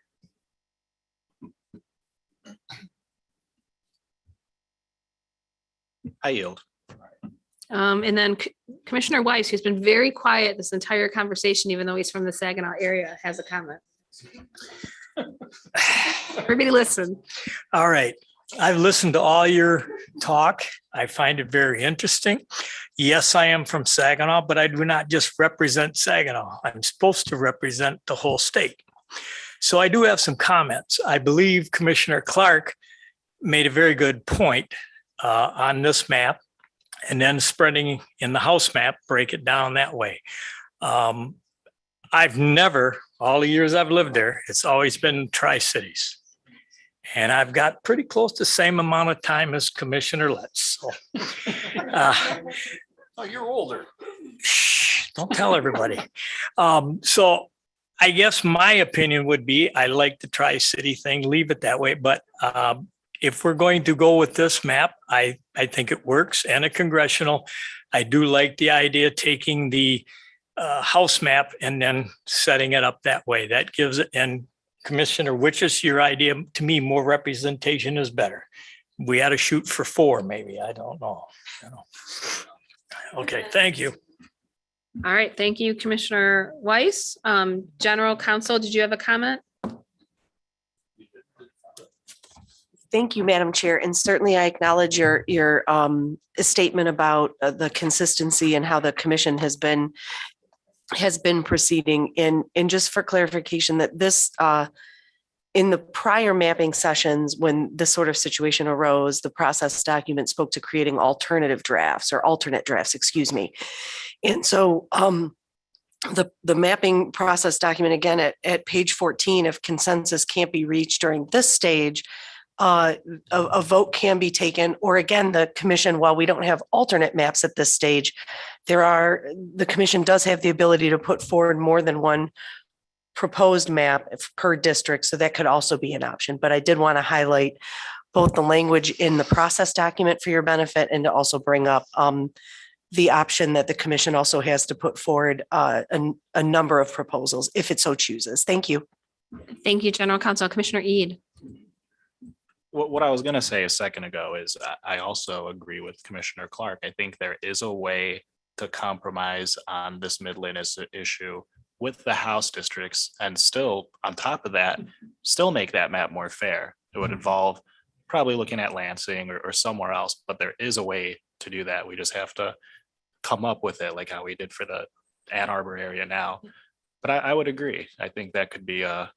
I yield. And then Commissioner Weiss, who's been very quiet this entire conversation, even though he's from the Saginaw area, has a comment. Everybody listen. All right. I've listened to all your talk. I find it very interesting. Yes, I am from Saginaw, but I do not just represent Saginaw. I'm supposed to represent the whole state. So I do have some comments. I believe Commissioner Clark made a very good point on this map, and then spreading in the House map, break it down that way. I've never, all the years I've lived there, it's always been Tri-Cities. And I've got pretty close to the same amount of time as Commissioner Letts. So, Oh, you're older. shh, don't tell everybody. So I guess my opinion would be, I like the Tri-City thing, leave it that way. But if we're going to go with this map, I think it works, and a congressional. I do like the idea of taking the house map and then setting it up that way. That gives it, and Commissioner, which is your idea? To me, more representation is better. We had to shoot for 4, maybe. I don't know. Okay, thank you. All right, thank you, Commissioner Weiss. General Counsel, did you have a comment? Thank you, Madam Chair. And certainly I acknowledge your statement about the consistency and how the commission has been proceeding. And just for clarification, that this in the prior mapping sessions, when this sort of situation arose, the process document spoke to creating alternative drafts or alternate drafts, excuse me. And so the mapping process document, again, at page 14, if consensus can't be reached during this stage, a vote can be taken, or again, the commission, while we don't have alternate maps at this stage, the commission does have the ability to put forward more than one proposed map per district. So that could also be an option. But I did want to highlight both the language in the process document for your benefit and to also bring up the option that the commission also has to put forward a number of proposals if it so chooses. Thank you. Thank you, General Counsel. Commissioner Eid. What I was going to say a second ago is I also agree with Commissioner Clark. I think there is a way to compromise on this Midland issue with the House districts and still, on top of that, still make that map more fair. It would involve probably looking at Lansing or somewhere else, but there is a way to do that. We just have to come up with it like how we did for the Ann Arbor area now. But I would agree. I think that could be a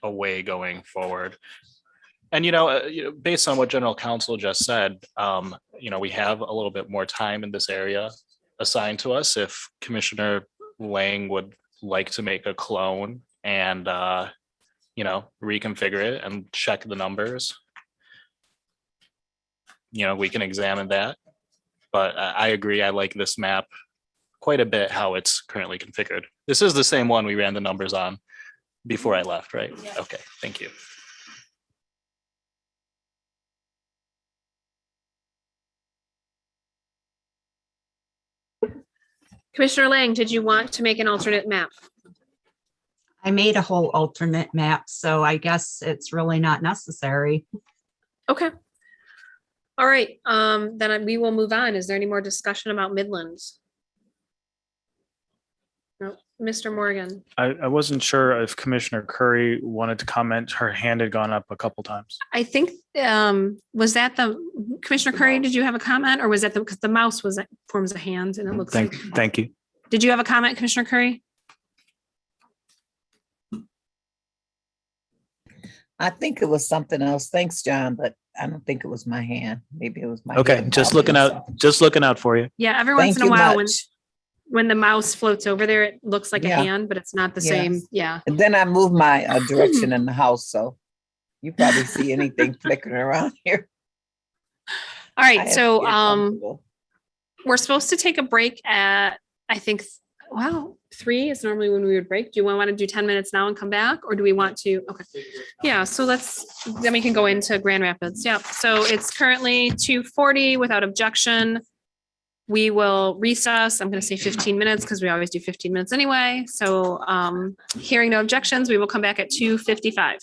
way going forward. And, based on what General Counsel just said, we have a little bit more time in this area assigned to us. If Commissioner Lang would like to make a clone and, reconfigure it and check the numbers, we can examine that. But I agree. I like this map quite a bit, how it's currently configured. This is the same one we ran the numbers on before I left, right? Okay, thank you. Commissioner Lang, did you want to make an alternate map? I made a whole alternate map, so I guess it's really not necessary. Okay. All right, then we will move on. Is there any more discussion about Midlands? No, Mr. Morgan. I wasn't sure if Commissioner Curry wanted to comment. Her hand had gone up a couple times. I think, was that Commissioner Curry, did you have a comment, or was that because the mouse forms a hand and it looks like. Thank you. Did you have a comment, Commissioner Curry? I think it was something else. Thanks, John, but I don't think it was my hand. Maybe it was my. Okay, head just popping looking or out, something. just looking out for you. Yeah, every once Thank in a you while much. when the mouse floats over there, it looks like a Yeah. hand, but it's not the Yes. same. Yeah. And then I moved my direction in the house, so you probably see anything flickering around here. All I right, have to so get comfortable. we're supposed to take a break at, I think, 3 is normally when we would break. Do you want to do 10 minutes now and come back, or do we want to? Okay. Yeah, so then we can go into Grand Rapids. Yeah, so it's currently 2:40 without objection. We will recess. I'm going to say 15 minutes because we always do 15 minutes anyway. So hearing no objections, we will come back at 2:55.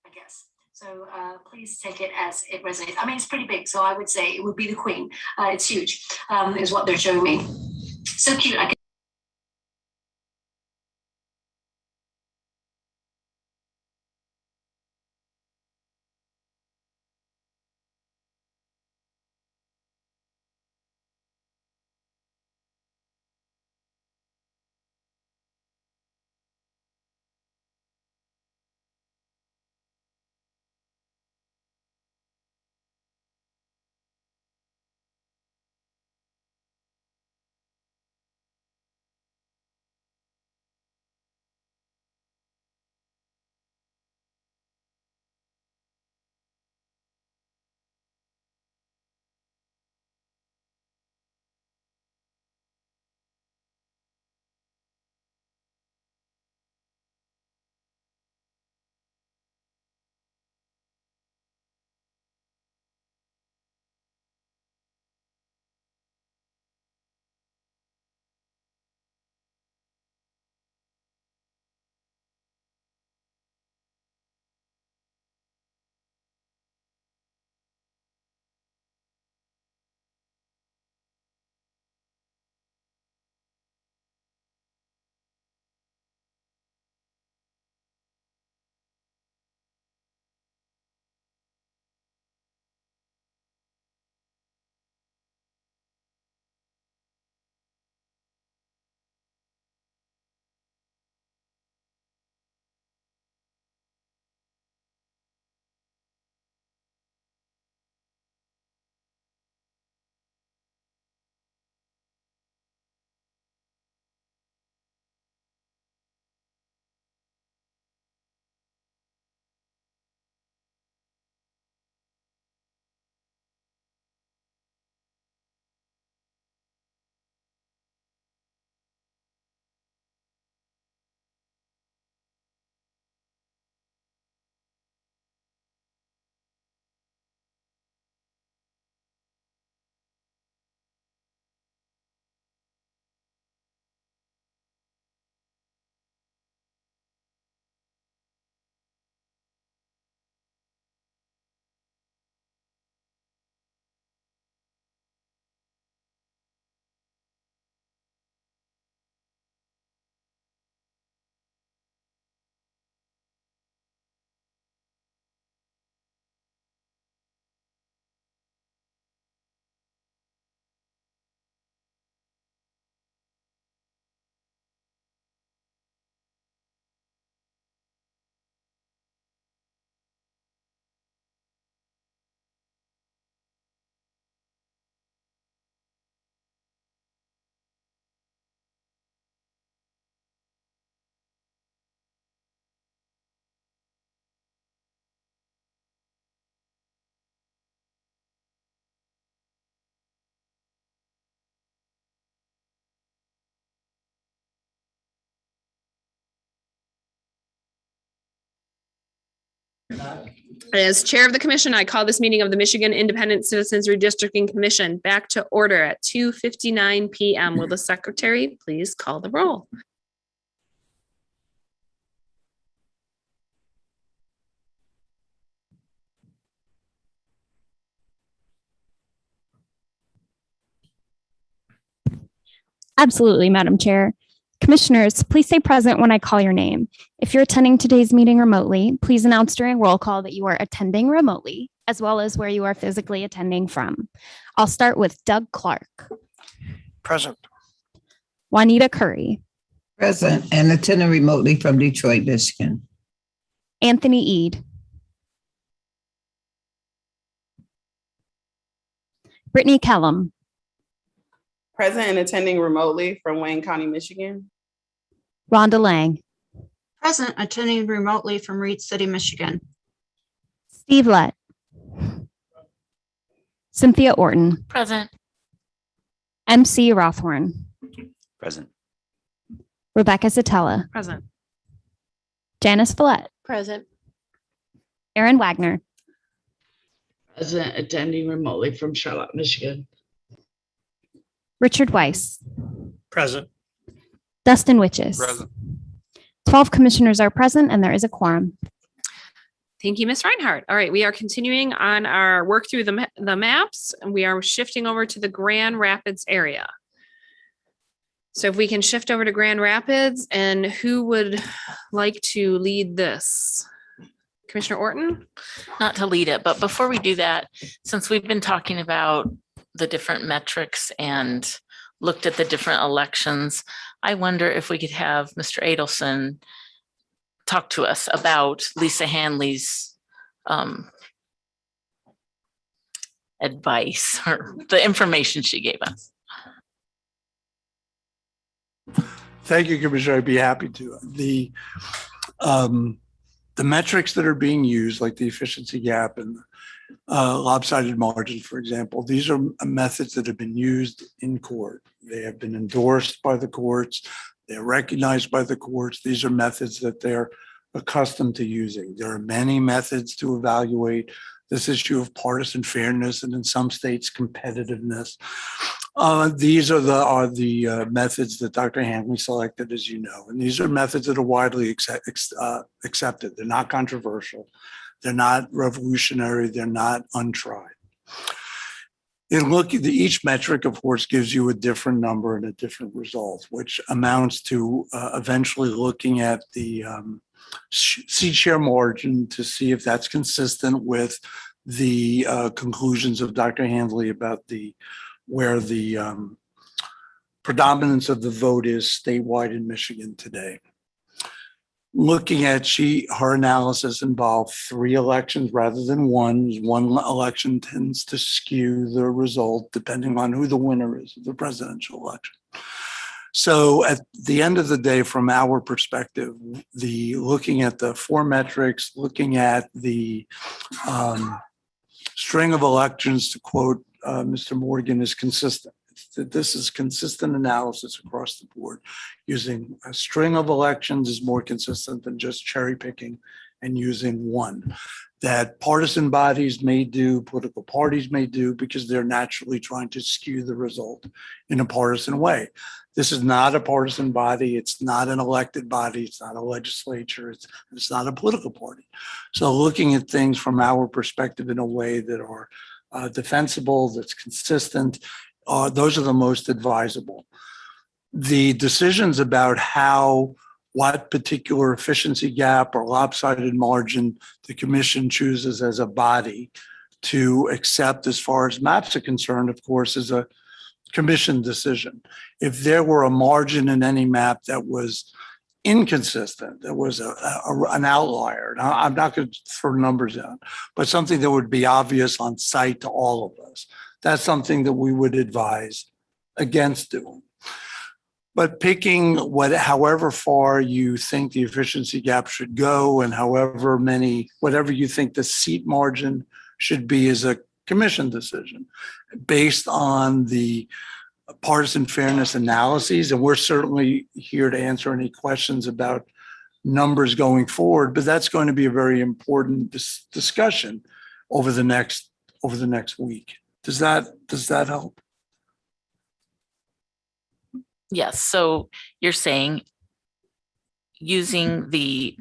I guess. So please take it as it resonates. I mean, it's pretty big, so I would say it would be the queen. It's huge, is what they're showing me. So cute. I As chair of the commission, I call this meeting of the Michigan Independent Citizens Redistricting Commission back to order at 2:59 PM. Will the secretary please call the roll? Absolutely, Madam Chair. Commissioners, please stay present when I call your name. If you're attending today's meeting remotely, please announce during roll call that you are attending remotely, as well as where you are physically attending from. I'll start with Doug Clark, Present. Juanita Curry, Present and attending remotely from Detroit, Michigan. Anthony Eade, Brittany Kellum, Present and attending remotely from Wayne County, Michigan. Rhonda Lang, Present, attending remotely from Reed City, Michigan. Steve Lett, Cynthia Orton, Present. MC Rothhorn, Present. Rebecca Satella, Present. Janice Follett, Present. Aaron Wagner, Present, attending remotely from Charlotte, Michigan. Richard Weiss, Present. Dustin Witches. Present. 12 commissioners are present and there is a quorum. Thank you, Ms. Reinhardt. All right, we are continuing on our work through the maps, and we are shifting over to the Grand Rapids area. So if we can shift over to Grand Rapids, and who would like to lead this? Commissioner Orton? Not to lead it, but before we do that, since we've been talking about the different metrics and looked at the different elections, I wonder if we could have Mr. Adelson talk to us about Lisa Hanley's advice or the information she gave us. Thank you, Commissioner. I'd be happy to. The metrics that are being used, like the efficiency gap and lopsided margin, for example, these are methods that have been used in court. They have been endorsed by the courts. They're recognized by the courts. These are methods that they're accustomed to using. There are many methods to evaluate this issue of partisan fairness and in some states competitiveness. These are the methods that Dr. Hanley selected, as you know, and these are methods that are widely accepted. They're not controversial. They're not revolutionary. They're not untried. Each metric, of course, gives you a different number and a different result, which amounts to eventually looking at the seat share margin to see if that's consistent with the conclusions of Dr. Handley about where the predominance of the vote is statewide in Michigan today. Looking at her analysis involved 3 elections rather than one. One election tends to skew the result depending on who the winner is of the presidential election. So at the end of the day, from our perspective, looking at the 4 metrics, looking at the string of elections, to quote Mr. Morgan, is consistent. This is consistent analysis across the board. Using a string of elections is more consistent than just cherry picking and using one. That partisan bodies may do, political parties may do, because they're naturally trying to skew the result in a partisan way. This is not a partisan body. It's not an elected body. It's not a legislature. It's not a political party. So looking at things from our perspective in a way that are defensible, that's consistent, those are the most advisable. The decisions about what particular efficiency gap or lopsided margin the commission chooses as a body to accept as far as maps are concerned, of course, is a commission decision. If there were a margin in any map that was inconsistent, that was an outlier, now I'm not going to throw numbers out, but something that would be obvious on sight to all of us, that's something that we would advise against doing. But picking however far you think the efficiency gap should go and whatever you think the seat margin should be is a commission decision based on the partisan fairness analyses. And we're certainly here to answer any questions about numbers going forward, but that's going to be a very important discussion over the next week. Does that help? Yes, so you're saying using the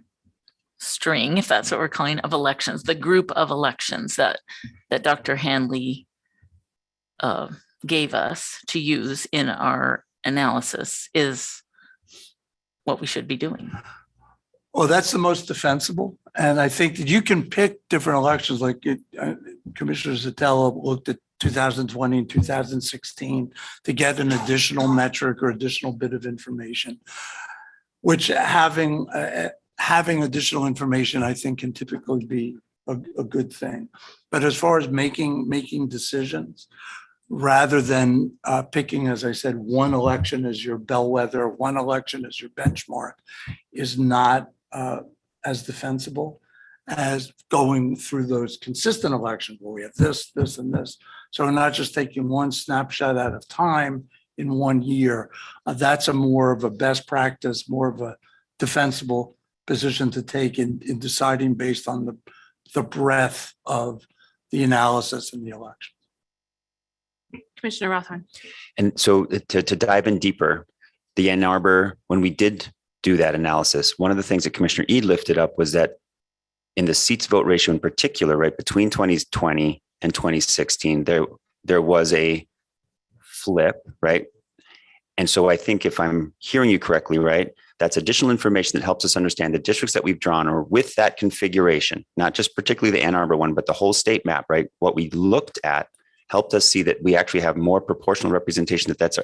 string, if that's what we're calling, of elections, the group of elections that Dr. Handley gave us to use in our analysis is what we should be doing. Well, that's the most defensible. And I think that you can pick different elections, like Commissioner Zatello looked at 2020 and 2016 to get an additional metric or additional bit of information, which having additional information, I think, can typically be a good thing. But as far as making decisions, rather than picking, as I said, one election as your bellwether, one election as your benchmark, is not as defensible as going through those consistent elections where we have this, this, and this. So we're not just taking one snapshot at a time in 1 year. That's a more of a best practice, more of a defensible position to take in deciding based on the breadth of the analysis in the election. Commissioner Rothman. And so to dive in deeper, the Ann Arbor, when we did do that analysis, one of the things that Commissioner Ede lifted up was that in the seats vote ratio in particular, right, between 2020 and 2016, there was a flip, right? And so I think if I'm hearing you correctly, right, that's additional information that helps us understand the districts that we've drawn or with that configuration, not just particularly the Ann Arbor one, but the whole state map, right? What we looked at helped us see that we actually have more proportional representation, that's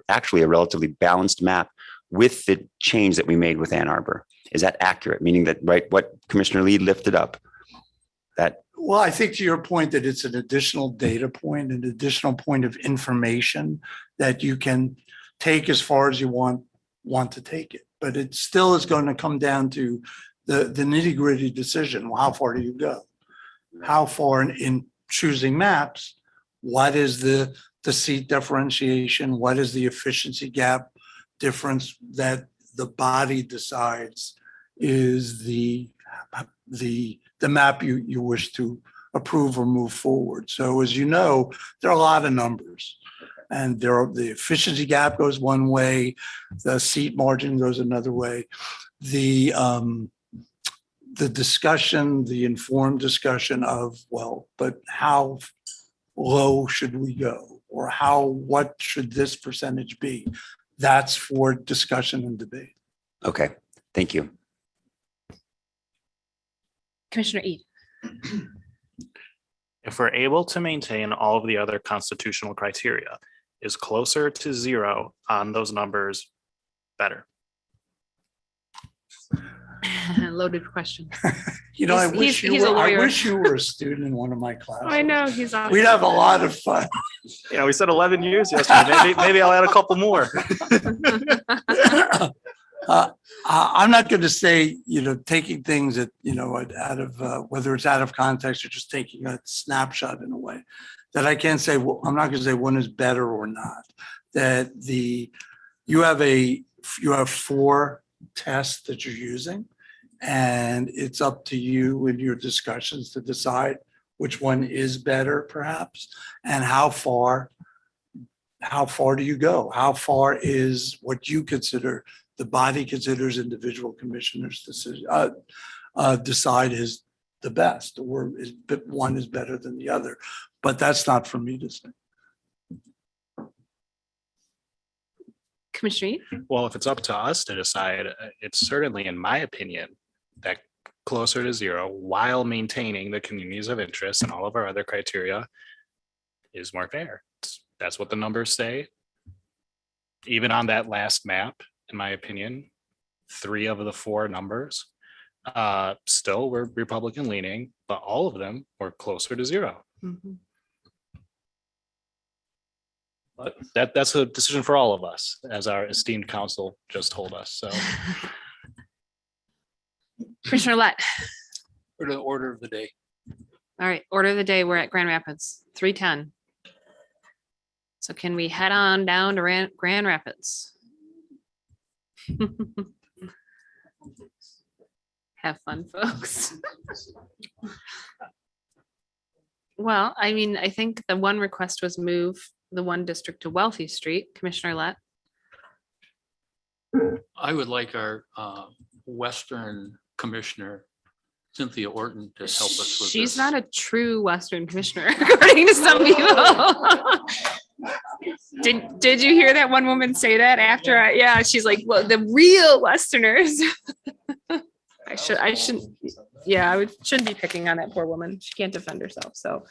actually a relatively balanced map with the change that we made with Ann Arbor. Is that accurate? Meaning that, right, what Commissioner Lee lifted up, that. Well, I think to your point that it's an additional data point, an additional point of information that you can take as far as you want to take it. But it still is going to come down to the nitty gritty decision. Well, how far do you go? How far in choosing maps? What is the seat differentiation? What is the efficiency gap difference that the body decides is the map you wish to approve or move forward? So as you know, there are a lot of numbers. And the efficiency gap goes one way, the seat margin goes another way. The discussion, the informed discussion of, well, but how low should we go? Or what should this percentage be? That's for discussion and debate. Okay, thank you. Commissioner Ede. If we're able to maintain all of the other constitutional criteria, is closer to 0 on those numbers better? Loaded question. You know, I He's wish you were a student in one of my classes. I know, he's awesome. We'd have a lot of fun. Yeah, we said 11 years yesterday. Maybe I'll add a couple more. I'm not going to say, taking things that, out of whether it's out of context or just taking a snapshot in a way that I can't say, well, I'm not going to say one is better or not. That you have 4 tests that you're using, and it's up to you in your discussions to decide which one is better, perhaps, and how far do you go? How far is what you consider the body considers individual commissioners' decision decide is the best, or one is better than the other. But that's not for me to say. Commissioner Ede? Well, if it's up to us to decide, it's certainly, in my opinion, that closer to 0 while maintaining the communities of interest and all of our other criteria is more fair. That's what the numbers say. Even on that last map, in my opinion, 3 of the 4 numbers still were Republican leaning, but all of them were closer to 0. Mm-hmm. But that's a decision for all of us, as our esteemed council just told us. So, Commissioner Lett. For the order of the day. All right, order of the day, we're at Grand Rapids, 3:10. So can we head on down to Grand Rapids? Have fun, folks. Well, I mean, I think the one request was move the one district to Wealthy Street. Commissioner Lett. I would like our Western Commissioner, Cynthia Orton, to help us with She's this. not a true Western commissioner, according to some people. Did you hear that one woman say that after yeah, she's like, well, the real Westerners. I shouldn't, yeah, shouldn't be picking on that poor woman. She can't defend herself, so.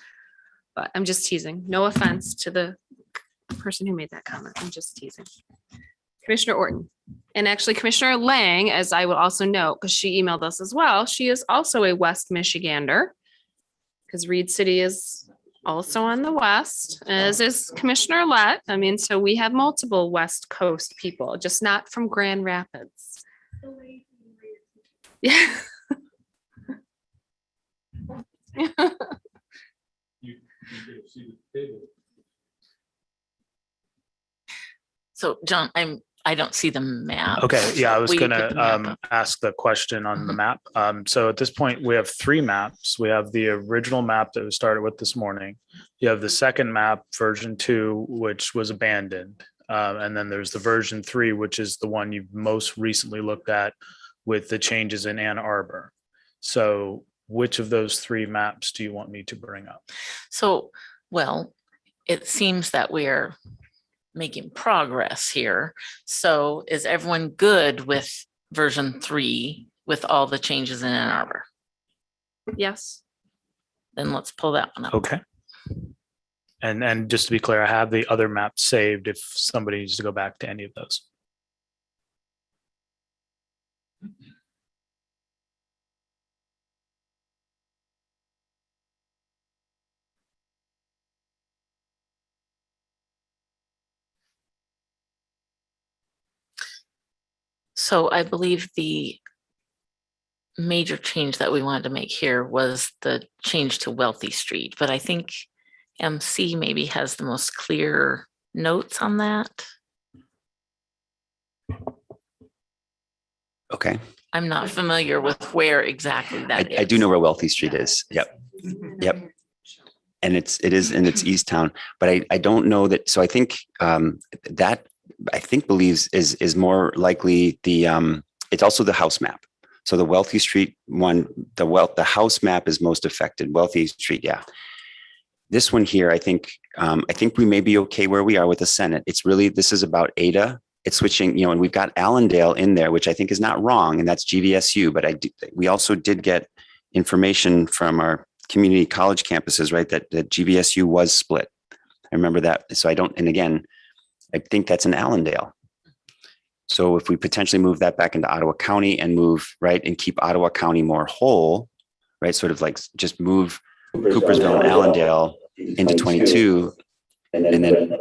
But I'm just teasing. No offense to the person who made that comment. I'm just teasing. Commissioner Orton. And actually Commissioner Lang, as I will also note, because she emailed us as well, she is also a West Michigander. Because Reed City is also on the west, as is Commissioner Lett. I mean, so we have multiple West Coast people, just not from Grand Rapids. Yeah. So John, I don't see the map. Okay, yeah, I was Will you gonna put the map up? ask the question on the map. So at this point, we have three maps. We have the original map that we started with this morning. You have the second map, version 2, which was abandoned. And then there's the version 3, which is the one you've most recently looked at with the changes in Ann Arbor. So which of those three maps do you want me to bring up? So, well, it seems that we're making progress here. So is everyone good with version 3 with all the changes in Ann Arbor? Yes. Then let's pull that one up. Okay. And just to be clear, I have the other map saved if somebody needs to go back to any of those. So I believe the major change that we wanted to make here was the change to Wealthy Street, but I think MC maybe has the most clear notes on that. Okay. I'm not familiar with where exactly that is. I do know where Wealthy Street is. Yep. Yep. And it is in its east town, but I don't know that. So I think that I think believes is more likely the it's also the house map. So the Wealthy Street one, the house map is most affected. Wealthy Street, yeah. This one here, I think we may be okay where we are with the Senate. It's really, this is about Ada. It's switching, and we've got Allendale in there, which I think is not wrong, and that's GVSU. But we also did get information from our community college campuses, right? That GVSU was split. I remember that. So and again, I think that's in Allendale. So if we potentially move that back into Ottawa County and move, right, and keep Ottawa County more whole, right? Sort of like just move Coopersville and Allendale into 22 and then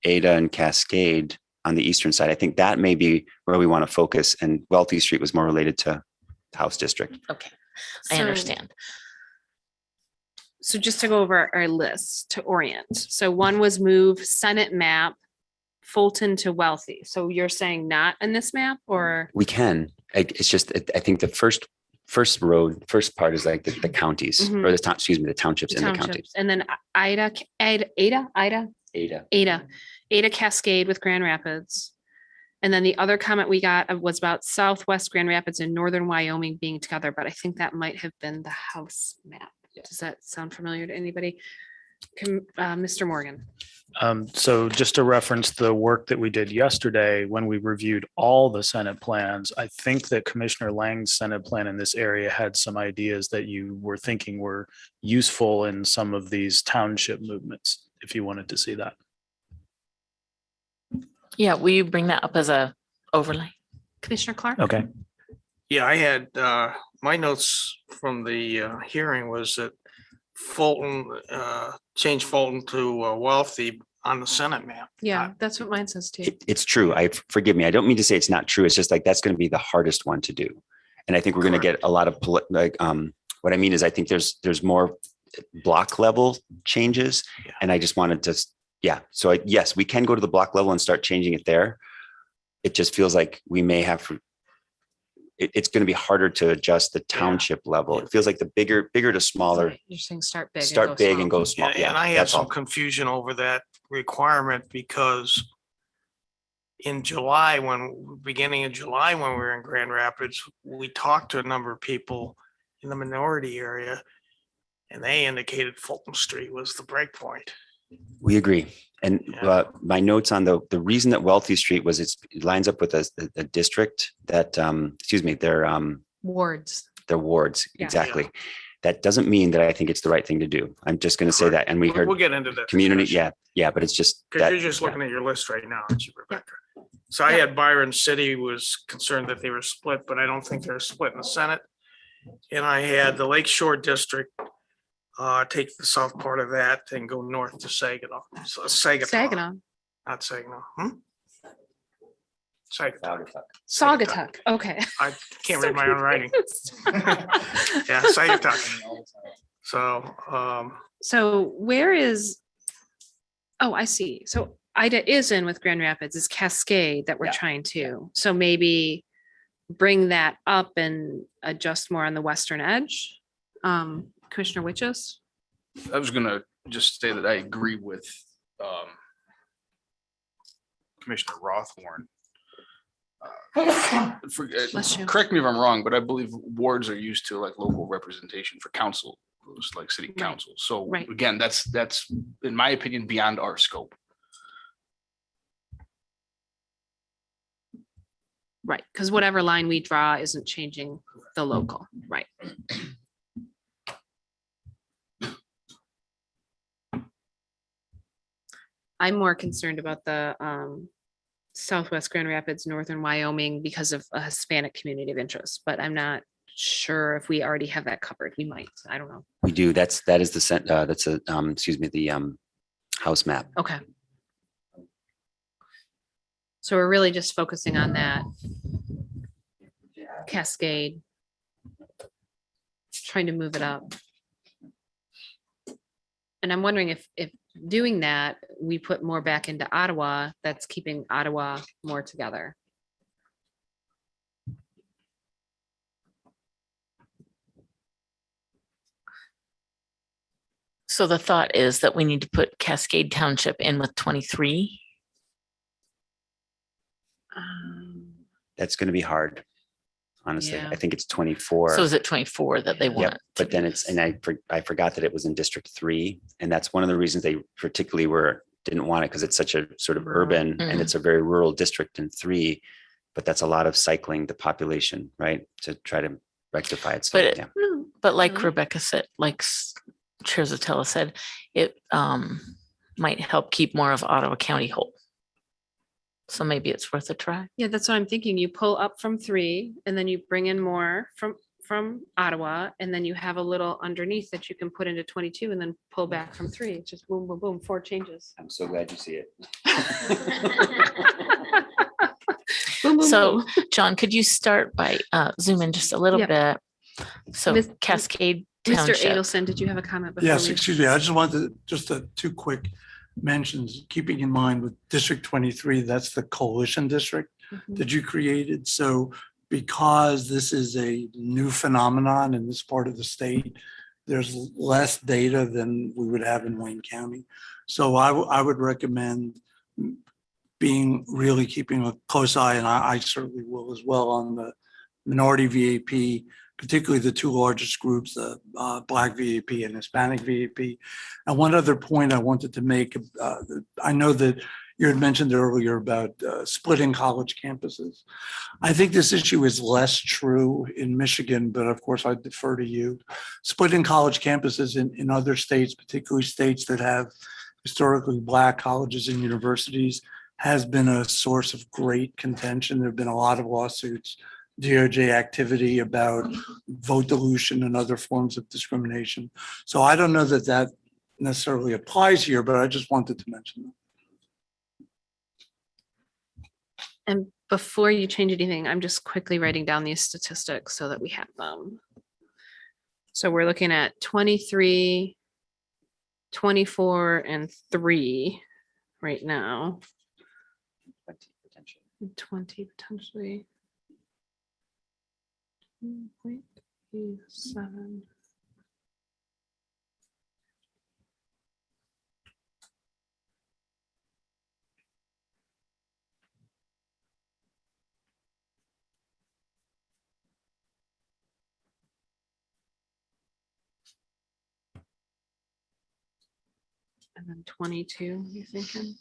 Ada and Cascade on the eastern side. I think that may be where we want to focus, and Wealthy Street was more related to House District. Okay, I understand. So just to go over our list to orient. So one was move Senate map, Fulton to Wealthy. So you're saying not in this map, or? We can. It's just, I think the first part is like the counties or the town, excuse me, the townships in the counties. And then Ada Cascade with Grand Rapids. And then the other comment we got was about Southwest Grand Rapids and Northern Wyoming being together, but I think that might have been the house map. Does that sound familiar to anybody? Mr. Morgan. So just to reference the work that we did yesterday, when we reviewed all the Senate plans, I think that Commissioner Lang's Senate plan in this area had some ideas that you were thinking were useful in some of these township movements, if you wanted to see that. Yeah, will you bring that up as a overlay? Commissioner Clark? Okay. Yeah, I had, my notes from the hearing was that Fulton, change Fulton to Wealthy on the Senate map. Yeah, that's what mine says too. It's true. Forgive me. I don't mean to say it's not true. It's just like, that's going to be the hardest one to do. And I think we're going to get a lot of what I mean is I think there's more block level changes. Yeah. And I just wanted to, yeah. So yes, we can go to the block level and start changing it there. It just feels like we may have it's going to be harder to adjust the township level. It feels like the bigger to smaller. You're saying start big. And go small. Yeah, and I had some confusion over that requirement because in July, beginning of July, when we were in Grand Rapids, we talked to a number of people in the minority area, and they said, well, we don't have to do a partisan fairness. So I was a little confused. And I had some confusion over that requirement because in July, beginning of July, when we were in Grand Rapids, we talked to a number of people in the minority area, and they said, well, we don't have to do a partisan fairness. So I was a little confused. And they indicated Fulton Street was the break point. We agree. And my notes on the reason that Wealthy Street was, it lines up with a district that, excuse me, their Wards. wards. Yeah. Exactly. That doesn't mean that I think it's the right thing to do. I'm just going to say that. And we heard We'll get into that. community. Yeah. But it's just Because that. you're just looking at your list right now, aren't you, Rebecca? So I had Byron City was concerned that they were split, but I don't think they're split in the Senate. And I had the Lake Shore District take the south part of that and go north to Saginaw. So Saginaw. Not Saginaw. Sagatuck. Saugatuck. Okay. I can't read my own writing. Yeah, Sagatuck. So where is, oh, I see. So Ida is in with Grand Rapids, is Cascade that we're trying to. So maybe bring that up and adjust more on the western edge. Commissioner Witches? I was gonna just say that I agree with Commissioner Rothorn. Correct me if I'm wrong, but I believe wards are used to like local representation for council, like city council. So again, that's in my opinion beyond our scope. Right, because whatever line we draw isn't changing the local, right? I'm more concerned about the Southwest Grand Rapids, Northern Wyoming because of a Hispanic community of interest, but I'm not sure if we already have that covered. We might, I don't know. We do. That's the house map. Okay. So we're really just focusing on that Cascade, trying to move it up. And I'm wondering if doing that, we put more back into Ottawa, that's keeping Ottawa more together. So the thought is that we need to put Cascade Township in with 23. That's going to be hard. Honestly, Yeah. I think it's 24. So is it 24 that they want? Yep, but then it's, and I forgot that it was in District 3. And that's one of the reasons they particularly didn't want it, because it's such a sort of urban and it's a very rural district in 3, but that's a lot of cycling the population, right? To try to rectify it. So, But, yeah. but like Rebecca said, like Chair Zatella said, it might help keep more of Ottawa County whole. So maybe it's worth a try. Yeah, that's what I'm thinking. You pull up from 3 and then you bring in more from Ottawa, and then you have a little underneath that you can put into 22 and then pull back from 3. It's just boom, boom, boom, 4 changes. I'm so glad you see it. Boom, boom, So boom. John, could you start by zoom in just a little bit? So Miss- Cascade Mr. Township. Adelson, did you have a comment? Before Yes, we- excuse me. I just wanted two quick mentions, keeping in mind with District 23, that's the coalition district that you created. So because this is a new phenomenon in this part of the state, there's less data than we would have in Wayne County. So I would recommend keeping a close eye, and I certainly will as well, on the minority VAP, particularly the 2 largest groups, the Black VAP and Hispanic VAP. And one other point I wanted to make, I know that you had mentioned earlier about splitting college campuses. I think this issue is less true in Michigan, but of course I defer to you. Splitting college campuses in other states, particularly states that have historically Black colleges and universities, has been a source of great contention. There have been a lot of lawsuits, DOJ activity about vote dilution and other forms of discrimination. So I don't know that necessarily applies here, but I just wanted to mention that. And before you change anything, I'm just quickly writing down these statistics so that we have them. So we're looking at 23, 24, and 3 right now. 20 potentially. 0.37. And then 22, you thinking?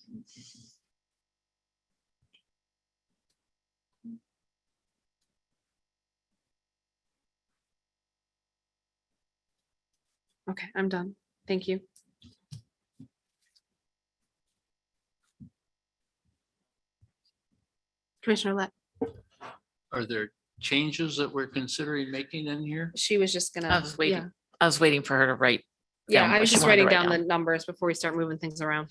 Okay, I'm done. Thank you. Commissioner Let, Are there changes that we're considering making in here? she was just I gonna, was waiting, yeah. I was waiting for her to write. Yeah, down I what was she just wanted to writing write down the numbers before we start moving things around.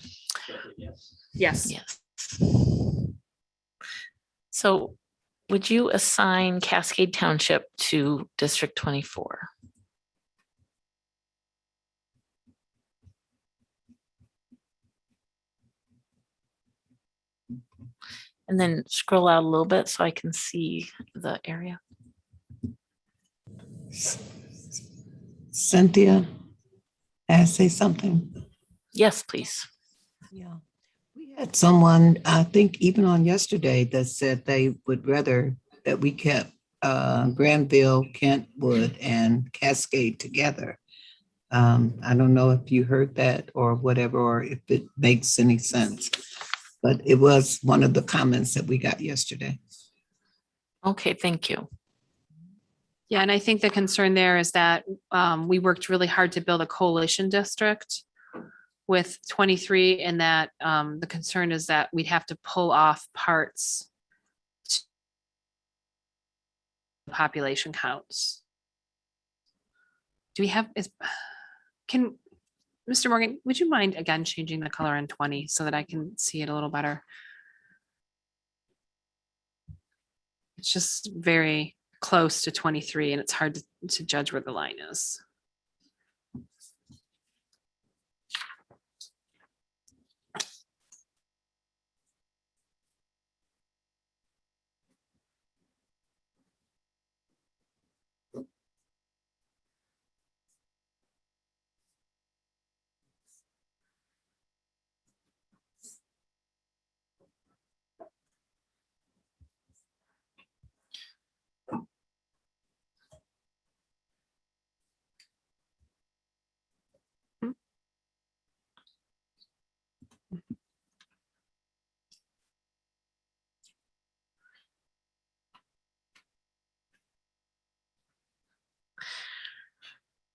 Yes. Yes. So would you assign Cascade Township to District 24? And then scroll out a little bit so I can see the area. Cynthia, may I say something? Yes, please. Yeah. We had someone, I think even on yesterday, that said they would rather that we kept Granville, Kentwood, and Cascade together. I don't know if you heard that or whatever, or if it makes any sense, but it was one of the comments that we got yesterday. Okay, thank you. Yeah, and I think the concern there is that we worked really hard to build a coalition district with 23, and that the concern is that we'd have to pull off parts population counts. Do we have, Mr. Morgan, would you mind again changing the color in 20 so that I can see it a little better? It's just very close to 23 and it's hard to judge where the line is.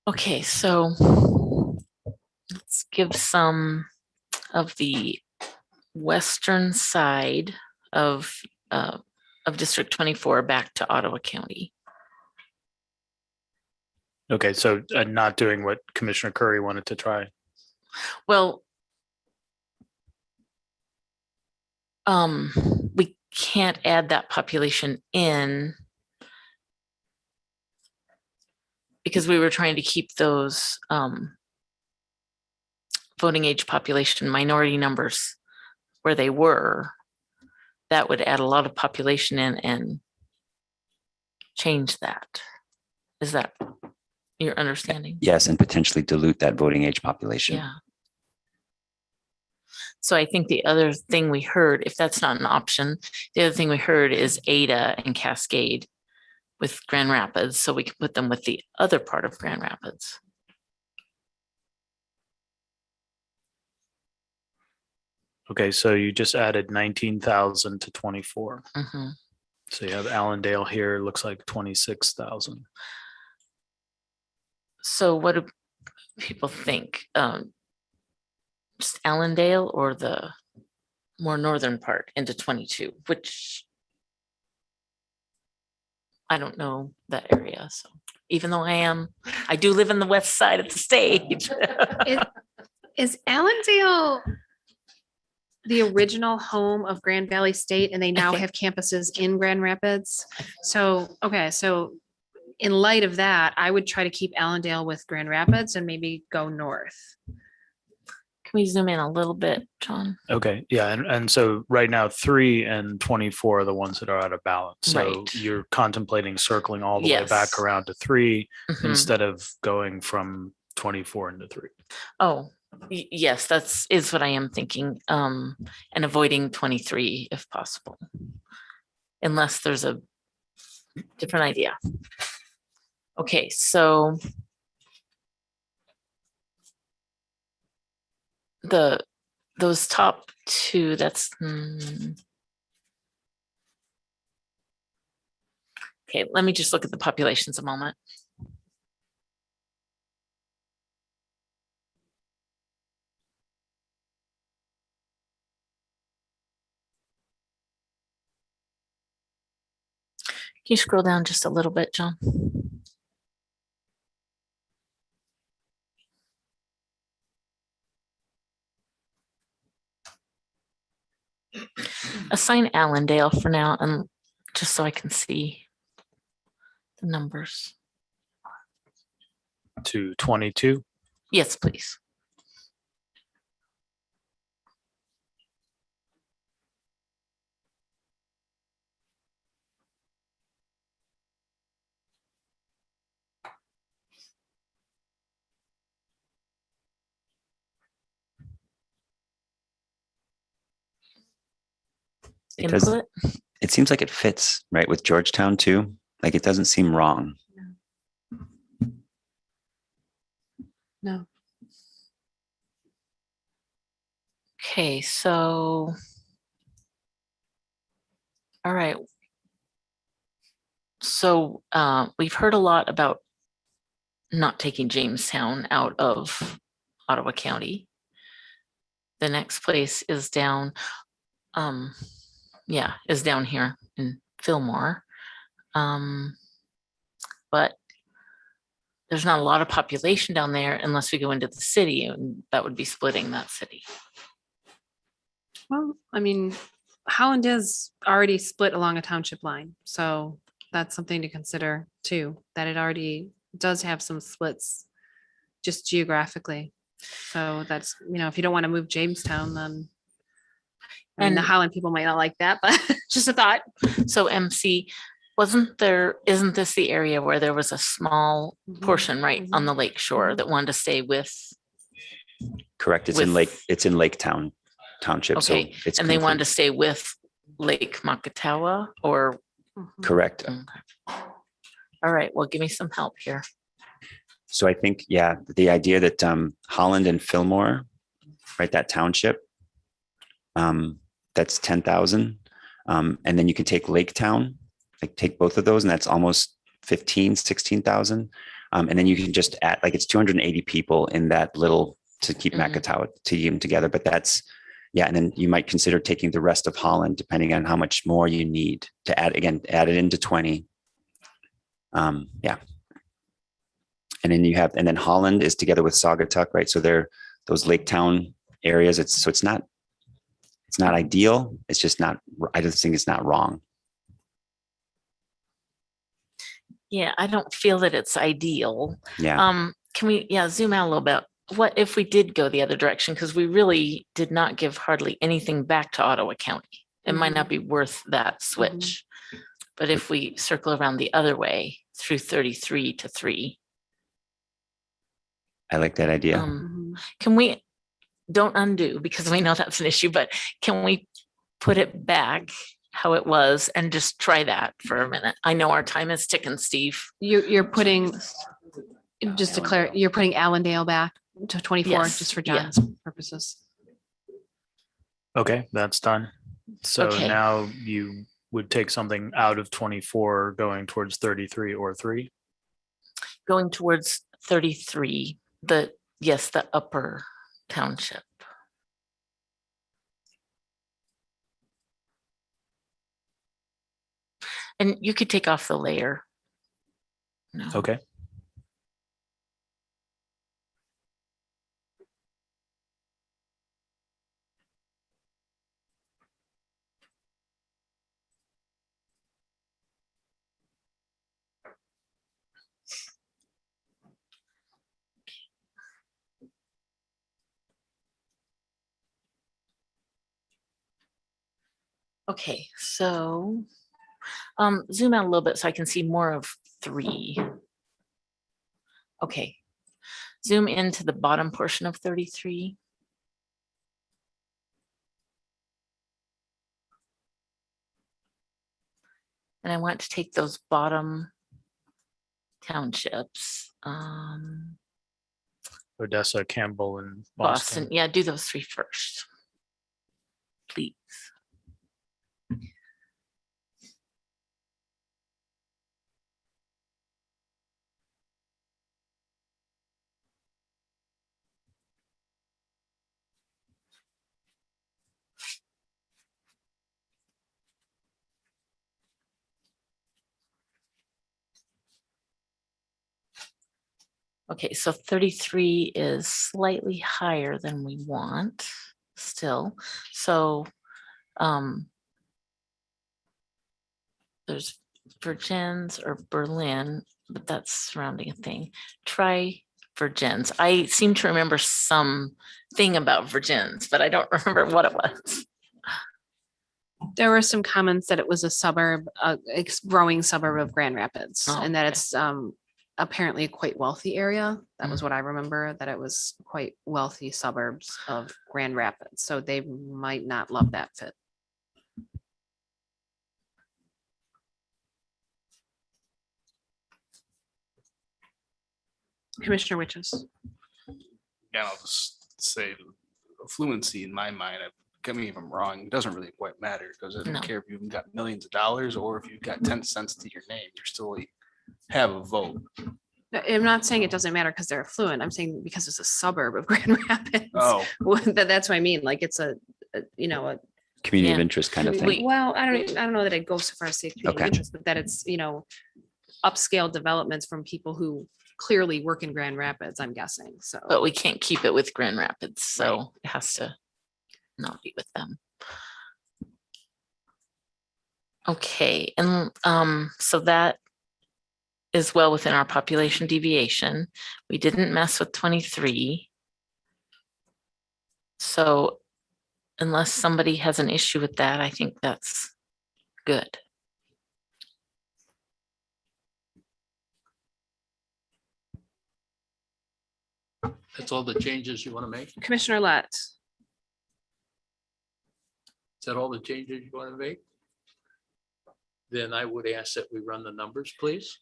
Okay, so let's give some of the western side of District 24 back to Ottawa County. Okay, so not doing what Commissioner Curry wanted to try. Well, we can't add that population in because we were trying to keep those voting age population minority numbers where they were. That would add a lot of population in and change that. Is that your understanding? Yes, and potentially dilute that voting age population. Yeah. So I think the other thing we heard, if that's not an option, the other thing we heard is Ada and Cascade with Grand Rapids, so we can put them with the other part of Grand Rapids. Okay, so you just added 19,000 to 24. Mm-hmm. So you have Allendale here, looks like 26,000. So what do people think? Just Allendale or the more northern part into 22, which I don't know that area. So even though I do live in the west side of the state. Is Allendale the original home of Grand Valley State and they now have campuses in Grand Rapids? So, okay, so in light of that, I would try to keep Allendale with Grand Rapids and maybe go north. Can we zoom in a little bit, John? Okay, yeah, and so right now 3 and 24 are the ones that are out of balance. So Right. you're contemplating circling all the way Yes. back around to 3 Mhm. instead of going from 24 into 3. Oh, yes, is what I am thinking. And avoiding 23 if possible. Unless there's a different idea. Okay, so those top two, that's, okay, let me just look at the populations a moment. Can you scroll down just a little bit, John? Assign Allendale for now, and just so I can see the numbers. To 22. Yes, please. It does. Input. It seems like it fits right with Georgetown too. Like it doesn't seem wrong. No. Okay, so, all right. So we've heard a lot about not taking Jamestown out of Ottawa County. The next place is down, is down here in Fillmore. But there's not a lot of population down there unless we go into the city, and that would be splitting that city. Well, I mean, Holland is already split along a township line, so that's something to consider too, that it already does have some splits just geographically. So that's, if you don't want to move Jamestown, then I mean, the And- Holland people might not like that, but just a thought. So MC, isn't this the area where there was a small portion right on the lake shore that wanted to stay with? Correct. It's in Lake Town Township. Okay, So it's and they wanted to stay with Lake Makatawa, or? correct. All right, well, give me some help here. So I think, yeah, the idea that Holland and Fillmore, right, that township, that's 10,000. And then you can take Lake Town, like take both of those, and that's almost 16,000. And then you can just add, like it's 280 people in that little to keep Makatawa to keep them together. But that's, yeah. And then you might consider taking the rest of Holland, depending on how much more you need to add it into 20. Yeah. And then Holland is together with Saugatuck, right? So they're those Lake Town areas. It's not ideal. It's just not, I just think it's not wrong. Yeah, I don't feel that it's ideal. Yeah. Can we, zoom out a little bit? What if we did go the other direction? Because we really did not give hardly anything back to Ottawa County. It might not be worth that switch. But if we circle around the other way through 33 to 3. I like that idea. Can we, don't undo because we know that's an issue, but can we put it back how it was and just try that for a minute? I know our time is ticking, Steve. You're putting, just to clarify, you're putting Allendale back to 24, Yes, just for yeah. John's purposes. Okay, that's done. So Okay. now you would take something out of 24 going towards 33 or 3. Going towards 33, the upper township. And you could take off the layer. No. Okay. Okay, so zoom out a little bit so I can see more of 3. Okay, zoom into the bottom portion of 33. And I want to take those bottom townships. Odessa, Campbell, and Boston. Boston. Yeah, do those three first. Please. Okay, so 33 is slightly higher than we want still. So there's Virgins or Berlin, but that's surrounding a thing. Try Virgins. I seem to remember something about Virgins, but I don't remember what it was. There were some comments that it was a suburb, a growing suburb of Grand Rapids, Oh, and that it's apparently a quite wealthy area. That was what I remember, that it was quite wealthy suburbs of Grand Rapids. So they might not love that fit. Commissioner Witches. Yeah, I'll just say fluency in my mind, get me if I'm wrong, it doesn't really quite matter because I don't No. care if you've got millions of dollars or if you've got 10 cents to your name, you're still have a vote. No, I'm not saying it doesn't matter because they're affluent. I'm saying because it's a suburb of Grand Rapids. Oh. That's what I mean. Like it's a Community of Yeah. interest kind of thing. well, I don't know that it goes so far as to say community Okay. interest, but that it's, upscale developments from people who clearly work in Grand Rapids, I'm guessing. So, But we can't keep it with Grand Rapids, so it has to not be with them. Okay, and so that is well within our population deviation. We didn't mess with 23. So unless somebody has an issue with that, I think that's good. That's all the changes you want to make? Is Commissioner Lett. that all the changes you want to make? Then I would ask that we run the numbers, please.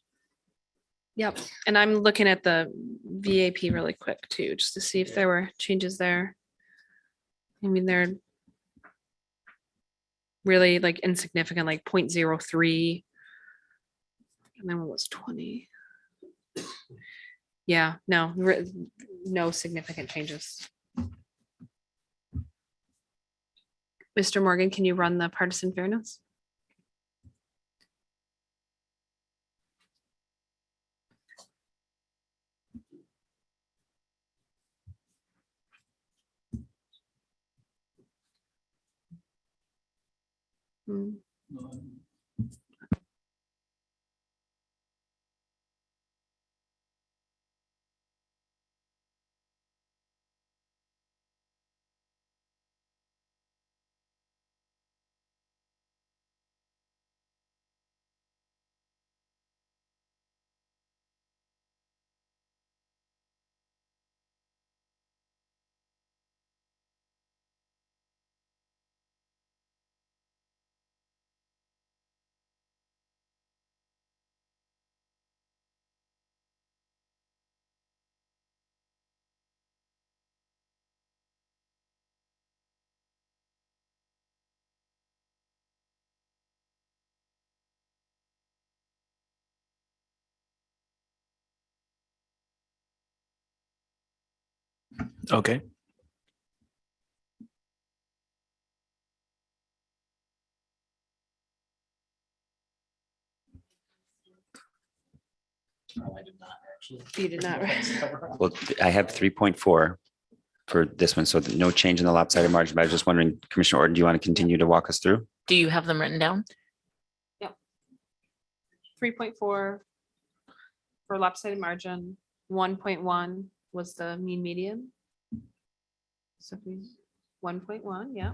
Yep. And I'm looking at the VAP really quick too, just to see if there were changes there. I mean, they're really like insignificant, like 0.03. And then what was 20? Yeah, no, no significant changes. Mr. Morgan, can you run the partisan fairness? Hmm. Okay. You did not, right? Well, I have 3.4 for this one, so no change in the lopsided margin, but I was just wondering, Commissioner Orton, do you want to continue to walk us through? Do you have them written down? 3.4 for lopsided margin, 1.1 was the mean median. So 1.1, yeah.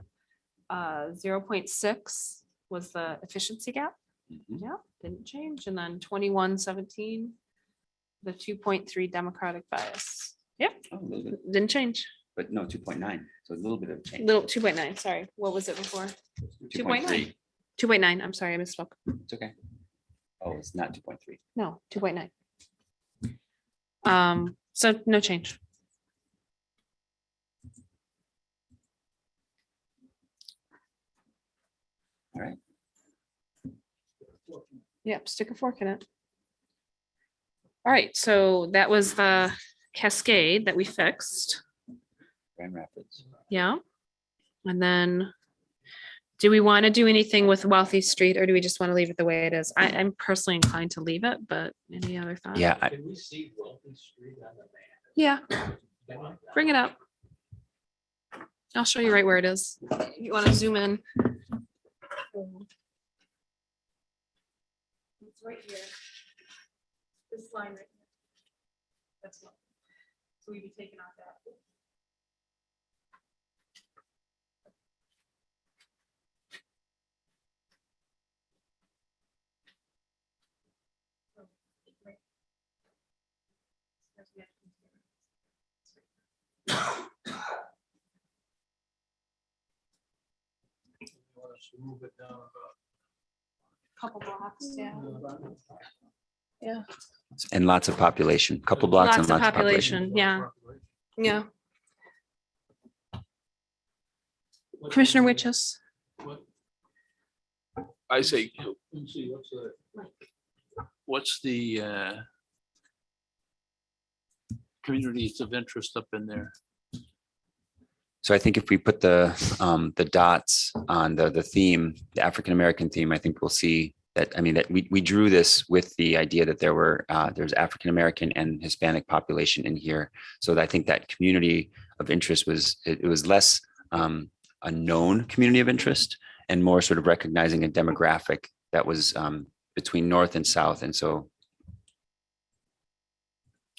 0.6 was the efficiency gap. Yeah, didn't change. And then 2117, the 2.3 democratic bias. Yep, didn't change. But no, 2.9, so a little bit of change. Little 2.9, sorry. What was it before? 2.9. 2.9, I'm sorry, I misspoke. It's okay. Oh, it's not 2.3. No, 2.9. So no change. Yep, stick a fork in it. All right, so that was the cascade that we fixed. Grand Rapids. Yeah. And then, do we want to do anything with Wealthy Street, or do we just want to leave it the way it is? I'm personally inclined to leave it, but any other thoughts? Yeah, Yeah. Bring it up. I'll show you right where it is. You want to zoom in? It's right here. This line right here. That's what. So we'd be taking off that. Couple blocks, yeah. Yeah. and lots of population, couple blocks and Lots of population, yeah. Yeah. Commissioner Witches. I say, what's the communities of interest up in there? So I think if we put the dots on the theme, the African-American theme, I think we'll see that, I mean, that we drew this with the idea that there's African-American and Hispanic population in here. So I think that community of interest was less a known community of interest and more sort of recognizing a demographic that was between North and South. And so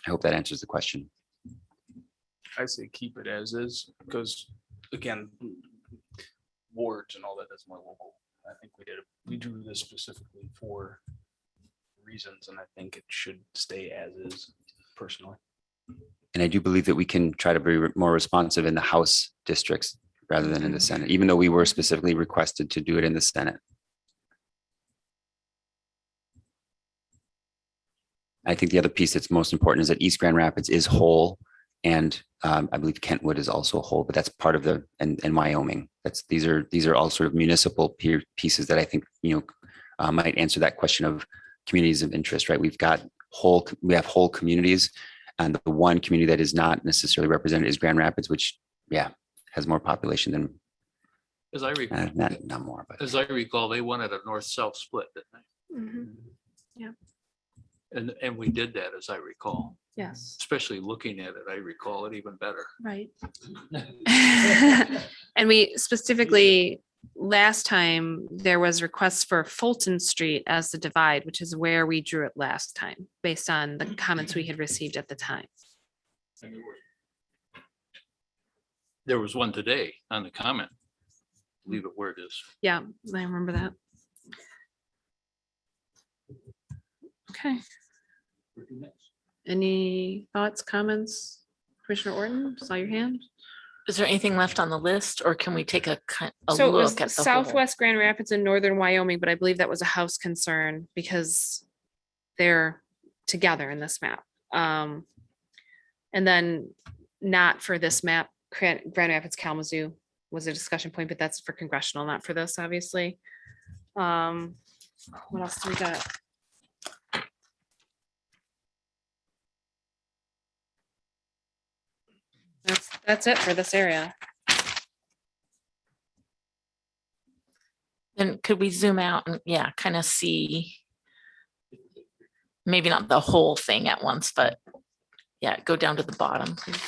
I hope that answers the question. I say keep it as is, because again, wards and all that is more local. I think we drew this specifically for reasons, and I think it should stay as is personally. And I do believe that we can try to be more responsive in the House districts rather than in the Senate, even though we were specifically requested to do it in the Senate. I think the other piece that's most important is that East Grand Rapids is whole. And I believe Kentwood is also whole, but that's part of and Wyoming. These are all sort of municipal pieces that I think, might answer that question of communities of interest, right? We have whole communities, and the one community that is not necessarily represented is Grand Rapids, which, has more population than, As I recall, not more, but. as I recall, they wanted a north-south split, didn't they? Mhm. Yeah. And we did that, as I recall. Yes. Especially looking at it, I recall it even better. Right. And we specifically, last time, there was requests for Fulton Street as the divide, which is where we drew it last time, based on the comments we had received at the time. There was one today on the comment. Leave it where it is. Yeah, I remember that. Okay. Any thoughts, comments? Commissioner Orton, saw your hand. Is there anything left on the list, or can we take a So it was look at the whole? Southwest Grand Rapids and Northern Wyoming, but I believe that was a house concern because they're together in this map. And then not for this map, Grand Rapids Kalamazoo was a discussion point, but that's for congressional, not for this, obviously. What else do we got? That's it for this area. Then could we zoom out and, kind of see, maybe not the whole thing at once, but go down to the bottom, please.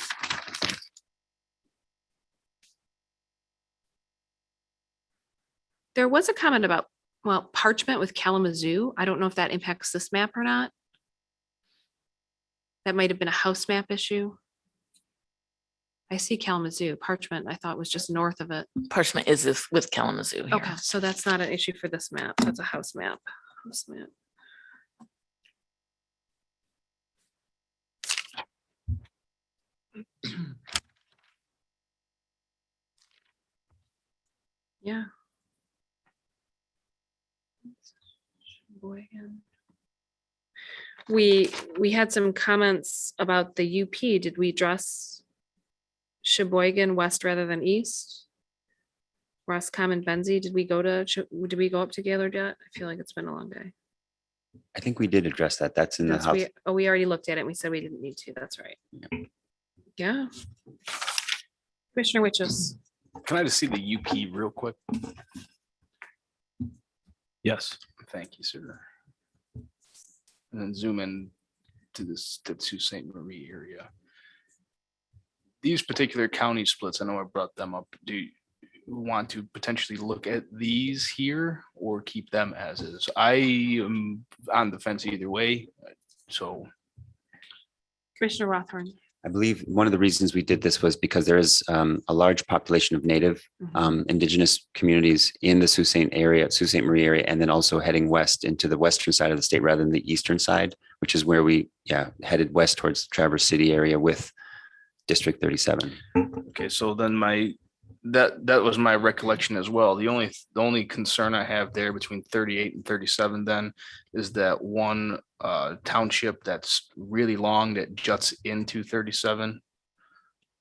There was a comment about, parchment with Kalamazoo. I don't know if that impacts this map or not. That might have been a house map issue. I see Kalamazoo. Parchment, I thought was just north of it. Parchment is this with Kalamazoo here. Okay, so that's not an issue for this map. That's a house map. House map. Yeah. Boy, again. We had some comments about the UP. Did we address Sheboygan west rather than east? Roscommon, Benzie, did we go up to Gaylord yet? I feel like it's been a long day. I think we did address that. That's in the That's house. we already looked at it and we said we didn't need to. That's right. Yeah. Commissioner Witches. Can I just see the UP real quick? Yes. Thank you, sir. And then zoom in to this, to Sault Ste. Marie area. These particular county splits, I know I brought them up. Do you want to potentially look at these here or keep them as is? I am on the fence either way, so. Commissioner Rothorn. I believe one of the reasons we did this was because there is a large population of native indigenous communities in the Sault Ste. Marie area, and then also heading west into the western side of the state rather than the eastern side, which is where we headed west towards Traverse City area with District 37. Okay, so then that was my recollection as well. The only concern I have there between 38 and 37 then is that one township that's really long that juts into 37.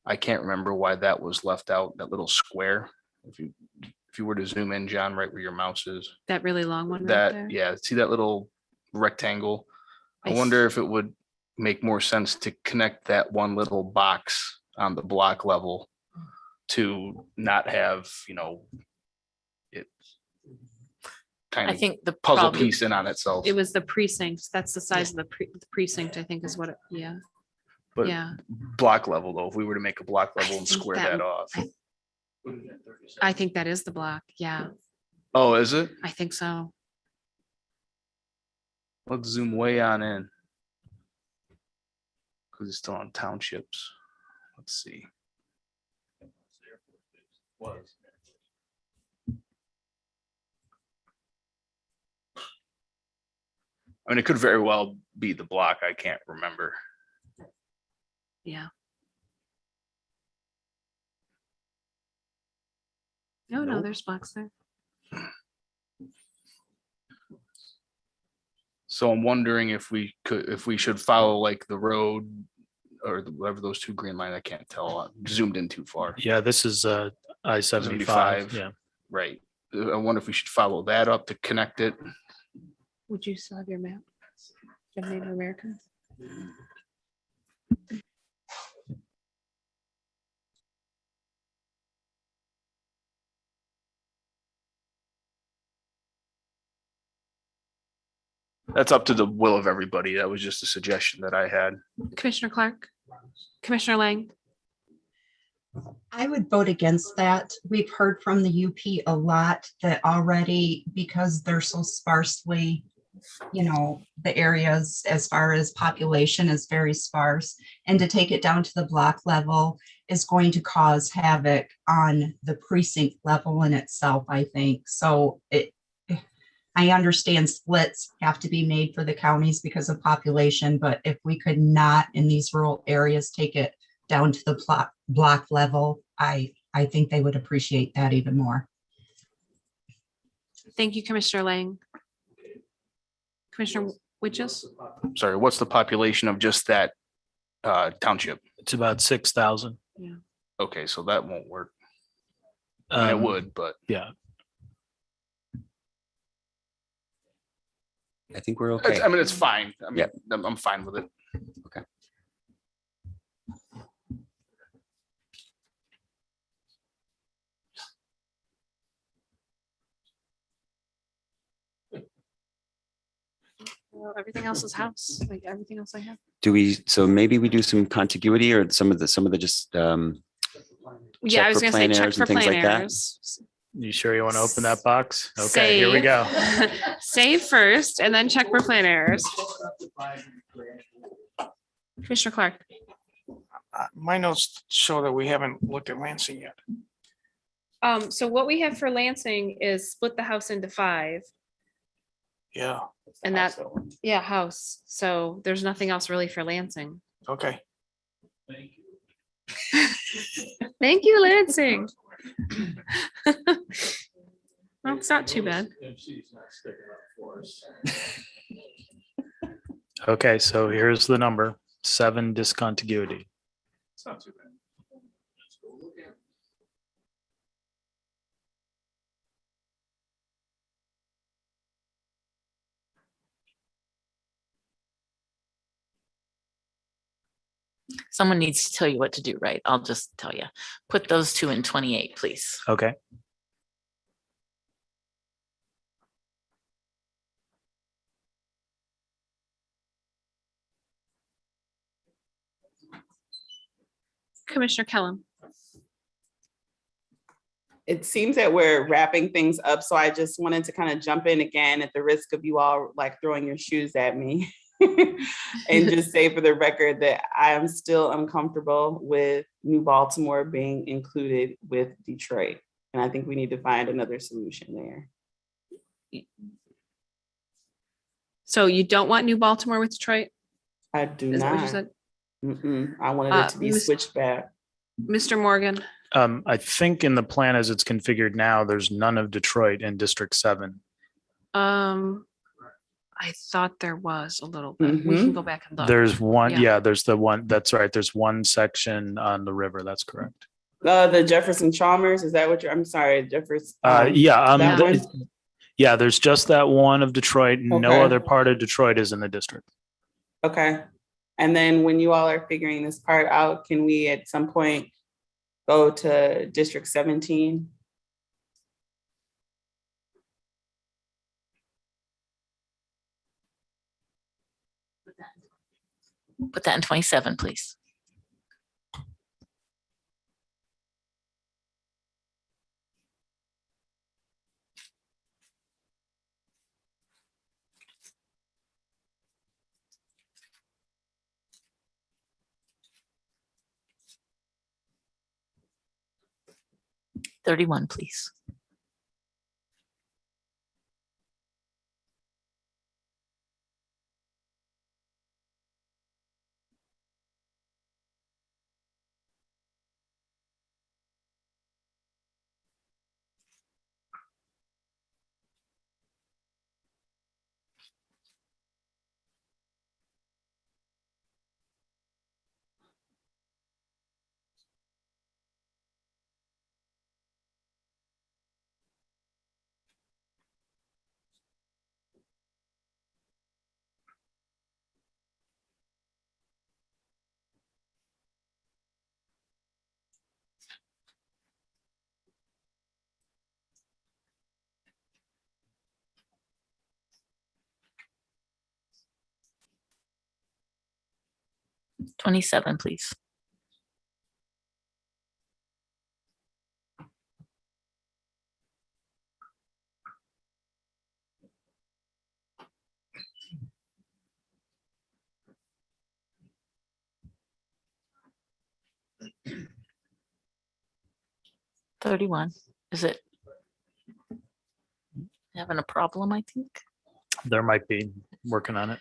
I can't remember why that was left out, that little square. If you were to zoom in, John, right where your mouse is. That really long one right That, there. yeah, see that little rectangle? I wonder if it would make more sense to connect that one little box on the block level to not have, it kind I of think the puzzle problem- piece in on itself. It was the precincts. That's the size of the precinct, I think is what, yeah. But Yeah. block level though, if we were to make a block level and think square that- that off. I think that is the block. Yeah, Oh, is it? I think so. Let's zoom way on in. Because it's still on townships. Let's see. I mean, it could very well be the block. I can't remember. Yeah. No, there's blocks there. So I'm wondering if we should follow like the road or whatever those two green lines. I can't tell. I zoomed in too far. Yeah, this is I-75. Yeah. Right. I wonder if we should follow that up to connect it. Would you still have your map? Do you have Native Americans? That's up to the will of everybody. That was just a suggestion that I had. Commissioner Clark, Commissioner Lang. I would vote against that. We've heard from the UP a lot that already, because they're so sparsely, the areas as far as population is very sparse, and to take it down to the block level is going to cause havoc on the precinct level in itself, I think. So I understand splits have to be made for the counties because of population, but if we could not in these rural areas take it down to the block level, I think they would appreciate that even more. Thank you, Commissioner Lang. Commissioner Witches. Sorry, what's the population of just that township? It's about 6,000. Yeah. Okay, so that won't work. I mean, it would, but yeah. I think we're okay. I mean, it's fine. I mean, I'm fine with it. Okay. Well, everything else is house, like everything else I have. So maybe we do some contiguity or some of the just Yeah, I was gonna say check for things plan like that. errors. You sure you want to open that box? Okay, here we go. Save first and then check for plan errors. Commissioner Clark. My notes show that we haven't looked at Lansing yet. So what we have for Lansing is split the house into 5. Yeah, And that, yeah, house. So there's nothing else really for Lansing. okay. Thank you, Lansing. Well, it's not too bad. Okay, so here's the number, 7 discontiguity. It's not too bad. Someone needs to tell you what to do, right? I'll just tell you. Put those two in 28, please. Okay. Commissioner Kellum. It seems that we're wrapping things up, so I just wanted to kind of jump in again at the risk of you all like throwing your shoes at me and just say for the record that I am still uncomfortable with New Baltimore being included with Detroit. And I think we need to find another solution there. So you don't want New Baltimore with Detroit? I do Is that what you not. said? I wanted it to be switched back. Mr. Morgan. I think in the plan as it's configured now, there's none of Detroit in District 7. I thought there was a little bit. We can go back and look. There's one, Yeah. yeah, there's the one, that's right. There's one section on the river. That's correct. The Jefferson Chalmers, is that what you're, I'm sorry, Jefferson. Yeah, yeah, there's just that one of Detroit. No Okay. other part of Detroit is in the district. Okay. And then when you all are figuring this part out, can we at some point go to District 17? Put that in 27, please. $31, please. $27, please. $31. Is it having a problem, I think? There might be working on it.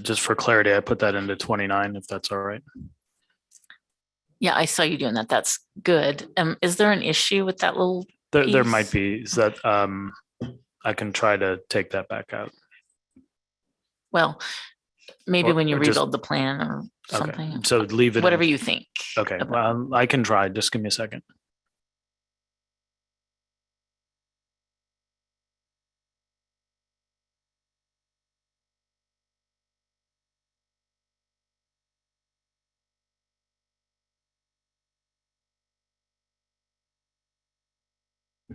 Just for clarity, I put that into 29, if that's all right. Yeah, I saw you doing that. That's good. Is there an issue with that little There piece? might be, is that I can try to take that back out. Well, maybe Or- when you or just- rebuild the plan or Okay, something. so leave it. Whatever you think. Okay, well, I can try. Just give me a second.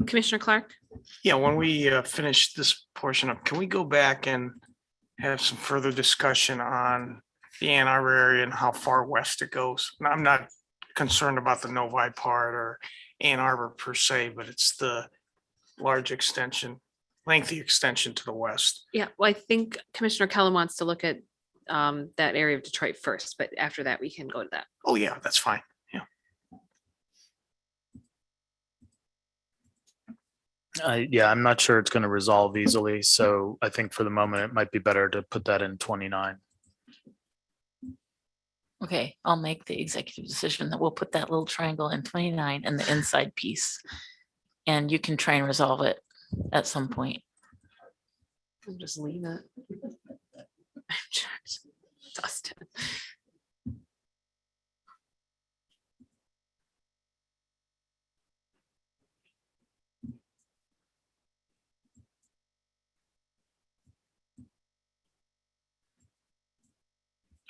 Commissioner Clark? Yeah, when we finish this portion up, can we go back and have some further discussion on the Ann Arbor area and how far west it goes? And I'm not concerned about the Novi part or Ann Arbor per se, but it's the large extension, lengthy extension to the west. Yeah, well, I think Commissioner Kellum wants to look at that area of Detroit first, but after that, we can go to that. Oh, yeah, that's fine. Yeah. Yeah, I'm not sure it's going to resolve easily. So I think for the moment, it might be better to put that in 29. Okay, I'll make the executive decision that we'll put that little triangle in 29 and the inside piece. And you can try and resolve it at some point. I'll just leave it. Dustin.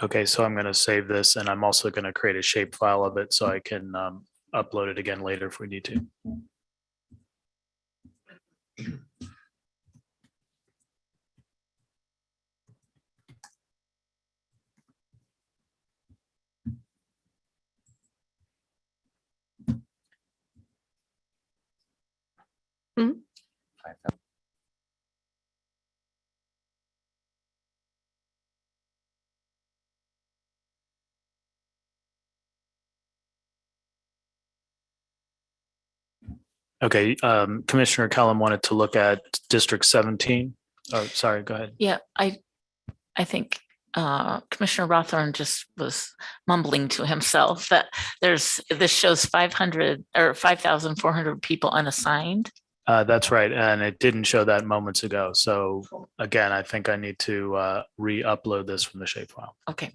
Okay, so I'm going to save this and I'm also going to create a shape file of it so I can upload it again later if we need to. Okay, Commissioner Kellum wanted to look at District 17. Oh, sorry, go ahead. Yeah, I think Commissioner Rothorn just was mumbling to himself that this shows 500 or 5,400 people unassigned. That's right, and it didn't show that moments ago. So again, I think I need to re-upload this from the shapefile. Okay.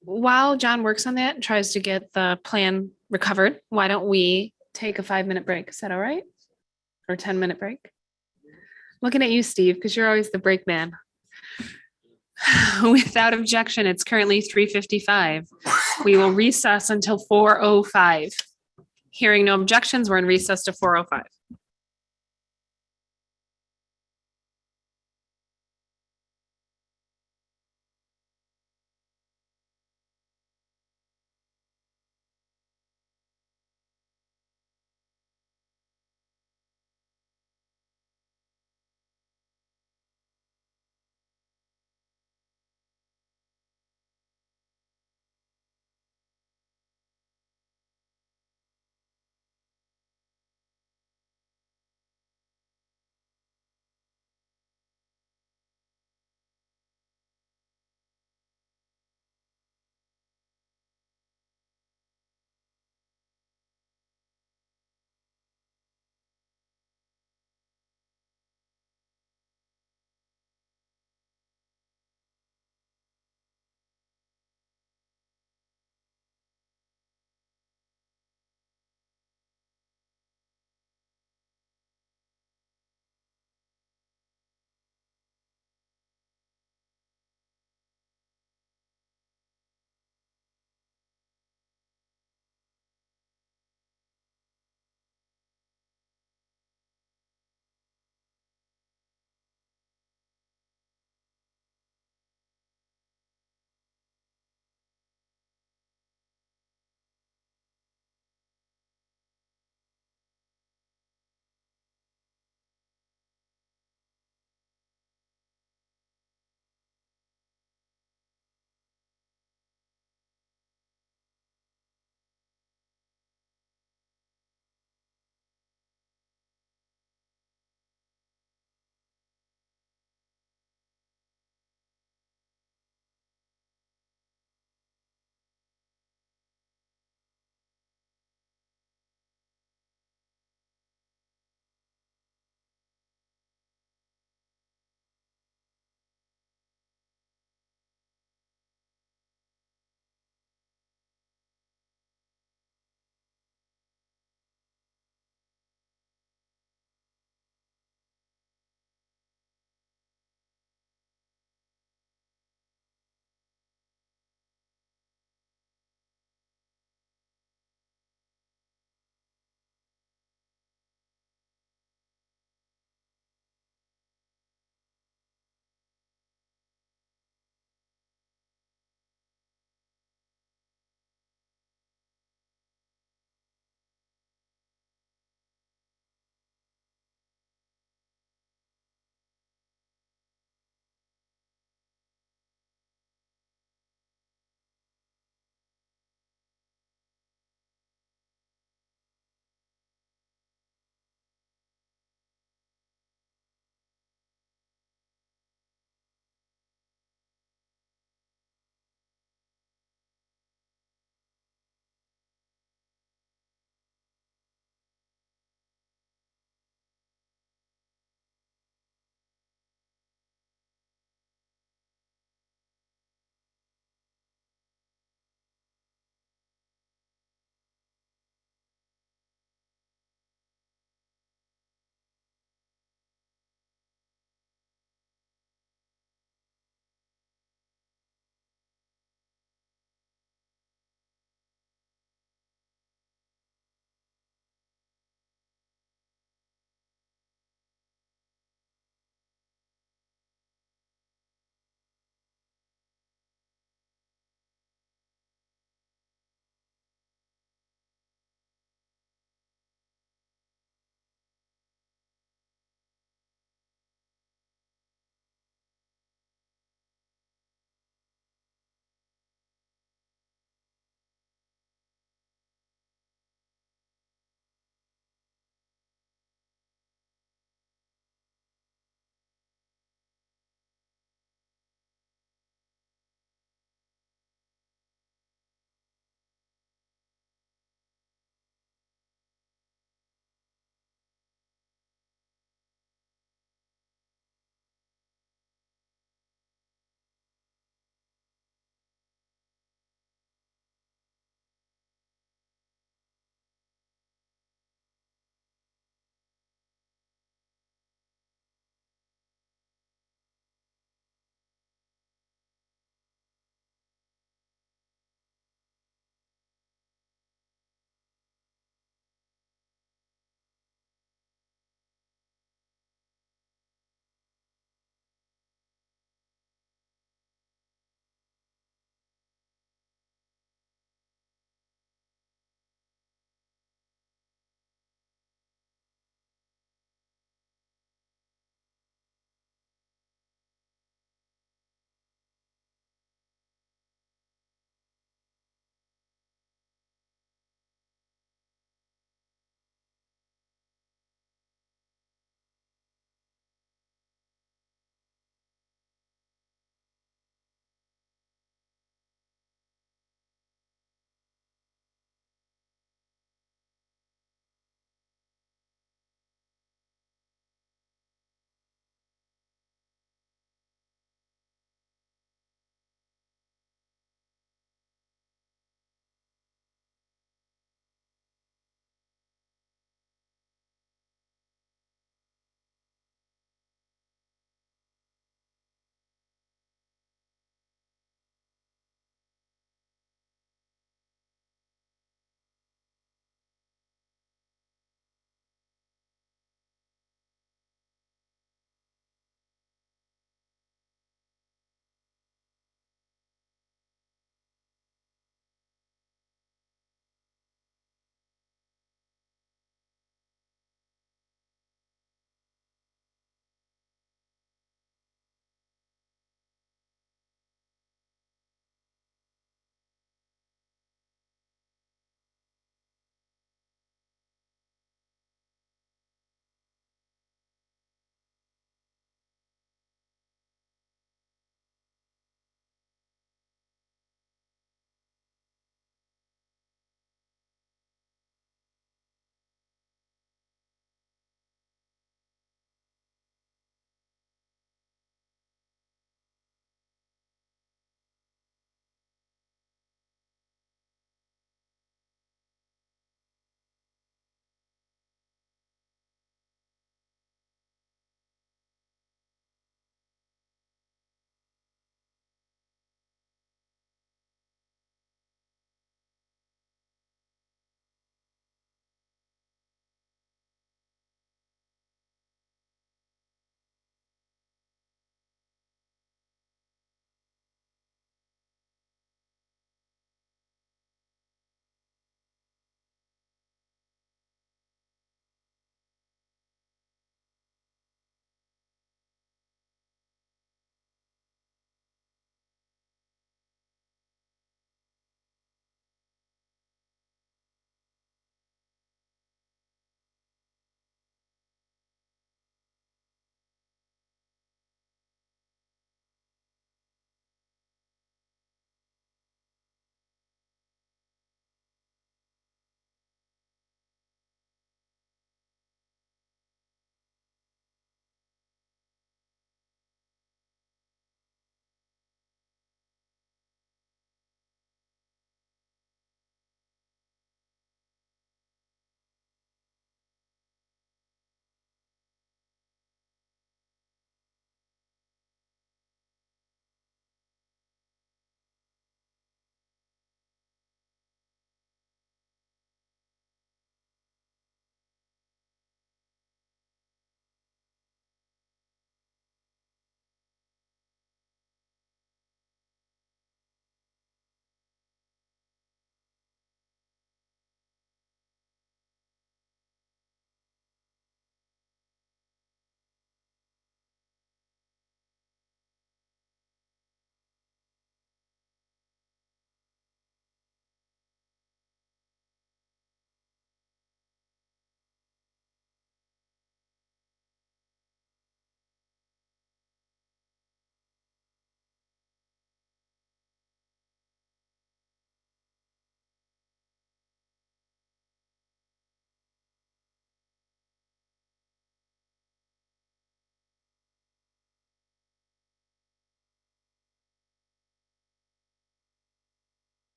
While John works on that and tries to get the plan recovered, why don't we take a 5-minute break? Is that all right? Or 10-minute break? Looking at you, Steve, because you're always the break man. Without objection, it's currently 3:55. We will recess until 4:05. Hearing no objections, we're in recess to 4:05.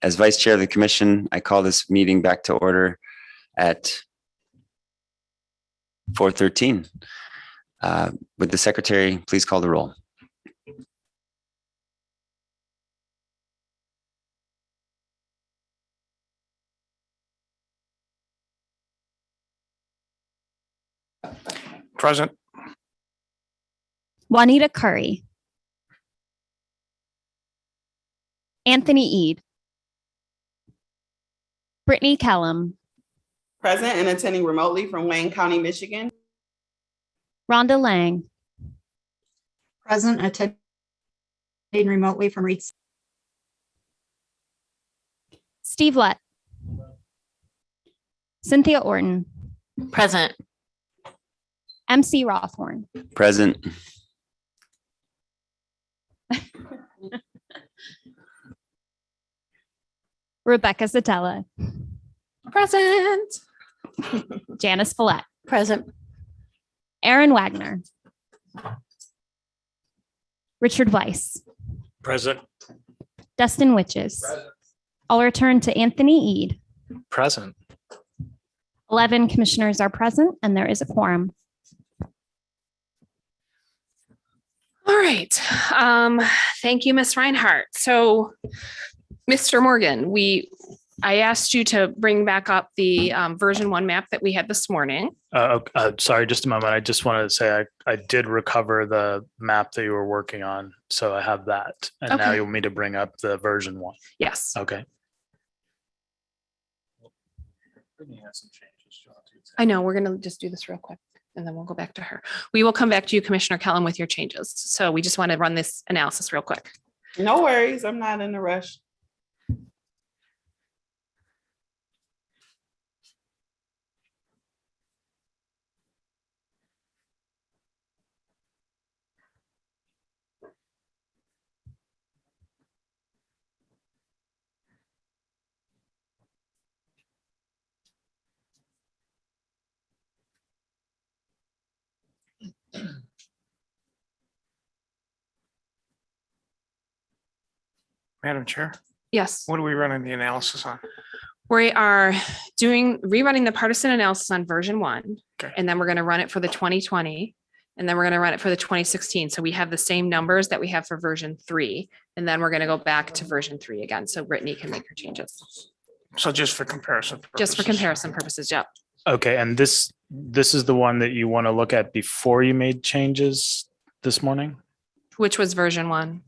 As Vice Chair of the Commission, I call this meeting back to order at 4:13. Would the Secretary please call the roll? Present. Juanita Curry. Anthony Eade. Brittany Kellum. Present and attending remotely from Wayne County, Michigan. Rhonda Lang. Present, attending remotely from Reed. Steve Lett. Cynthia Orton. Present. MC Rothorn. Present. Rebecca Satella. Present. Janice Follett. Present. Aaron Wagner. Richard Weiss. Present. Dustin Witches. I'll return to Anthony Eade. Present. 11 commissioners are present and there is a quorum. All right. Thank you, Ms. Reinhardt. So, Mr. Morgan, I asked you to bring back up the version 1 map that we had this morning. Sorry, just a moment. I just wanted to say I did recover the map that you were working on. So I have that. And now Okay. you want me to bring up the version 1. Yes. Okay. I know, we're gonna just do this real quick and then we'll go back to her. We will come back to you, Commissioner Kellum, with your changes. So we just want to run this analysis real quick. No worries. I'm not in a rush. Madam Chair, Yes, what are we running the analysis on? we are rerunning the partisan analysis on version 1. Okay. And then we're going to run it for the 2020. And then we're going to run it for the 2016. So we have the same numbers that we have for version 3. And then we're going to go back to version 3 again. So Brittany can make her changes. So just for comparison. Just for purposes. comparison purposes, yep. Okay. And this is the one that you want to look at before you made changes this morning? Which was version 1.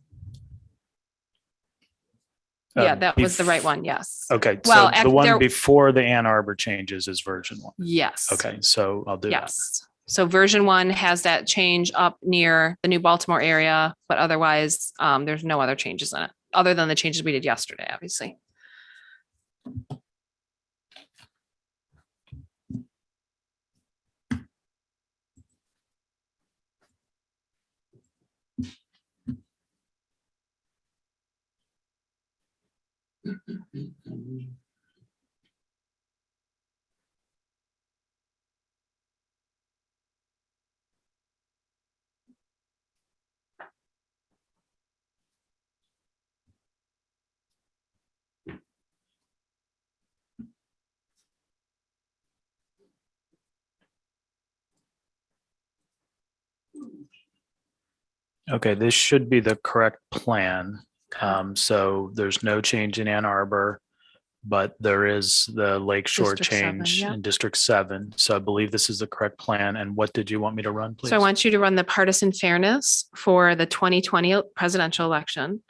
Yeah, that was the right one, yes. Okay. Well, So the one there- before the Ann Arbor changes is version 1. Yes. Okay. So I'll do that. Yes. So version 1 has that change up near the New Baltimore area, but otherwise there's no other changes in it, other than the changes we did yesterday, obviously. Okay, this should be the correct plan. So there's no change in Ann Arbor, but there is the Lakeshore District 7, change yeah. in District 7. So I believe this is the correct plan. And what did you want me to run, please? So I want you to run the partisan fairness for the 2020 presidential election.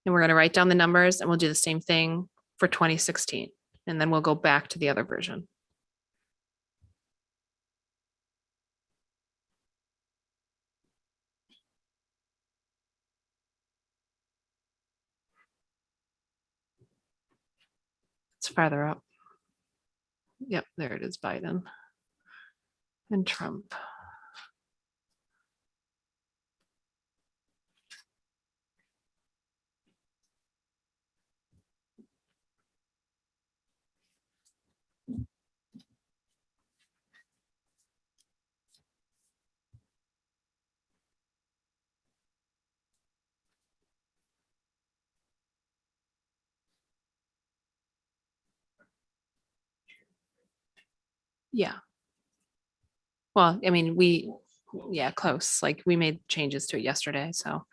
And we're going to write down the numbers and we'll do the same thing for 2016. And then we'll go back to the other version. It's farther up. Yep, there it is, Biden and Trump. Yeah. Well, I mean, yeah, close. Like we made changes to it yesterday, so.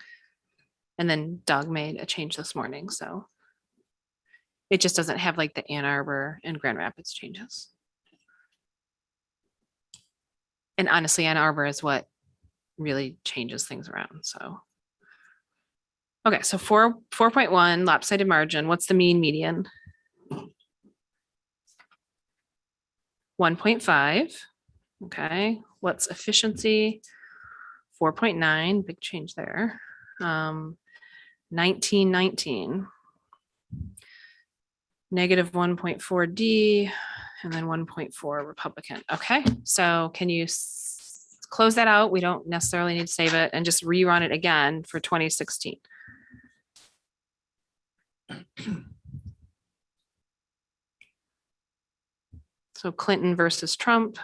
And then Doug made a change this morning, so. It just doesn't have like the Ann Arbor and Grand Rapids changes. And honestly, Ann Arbor is what really changes things around, so. Okay, so 4.1 lopsided margin, what's the mean median? 1.5, okay, what's efficiency? 4.9, big change there. 1919. Negative 1.4 D and then 1.4 Republican. Okay, so can you close that out? We don't necessarily need to save it and just rerun it again for 2016. So Clinton versus Trump.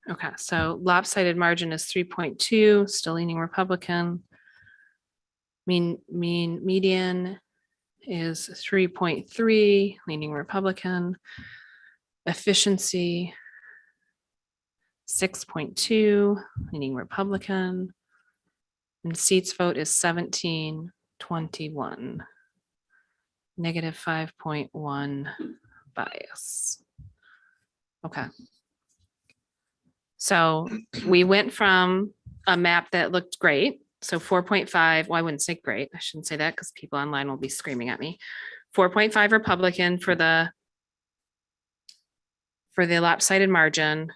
Okay, so lopsided margin is 3.2, still leaning Republican. Mean median is 3.3, leaning Republican. Efficiency 6.2, leaning Republican. And seats vote is 1721. Negative 5.1 bias. Okay. So we went from a map that looked great. So 4.5, well, I wouldn't say great. I shouldn't say that because people online will be screaming at me. 4.5 Republican for the lopsided margin.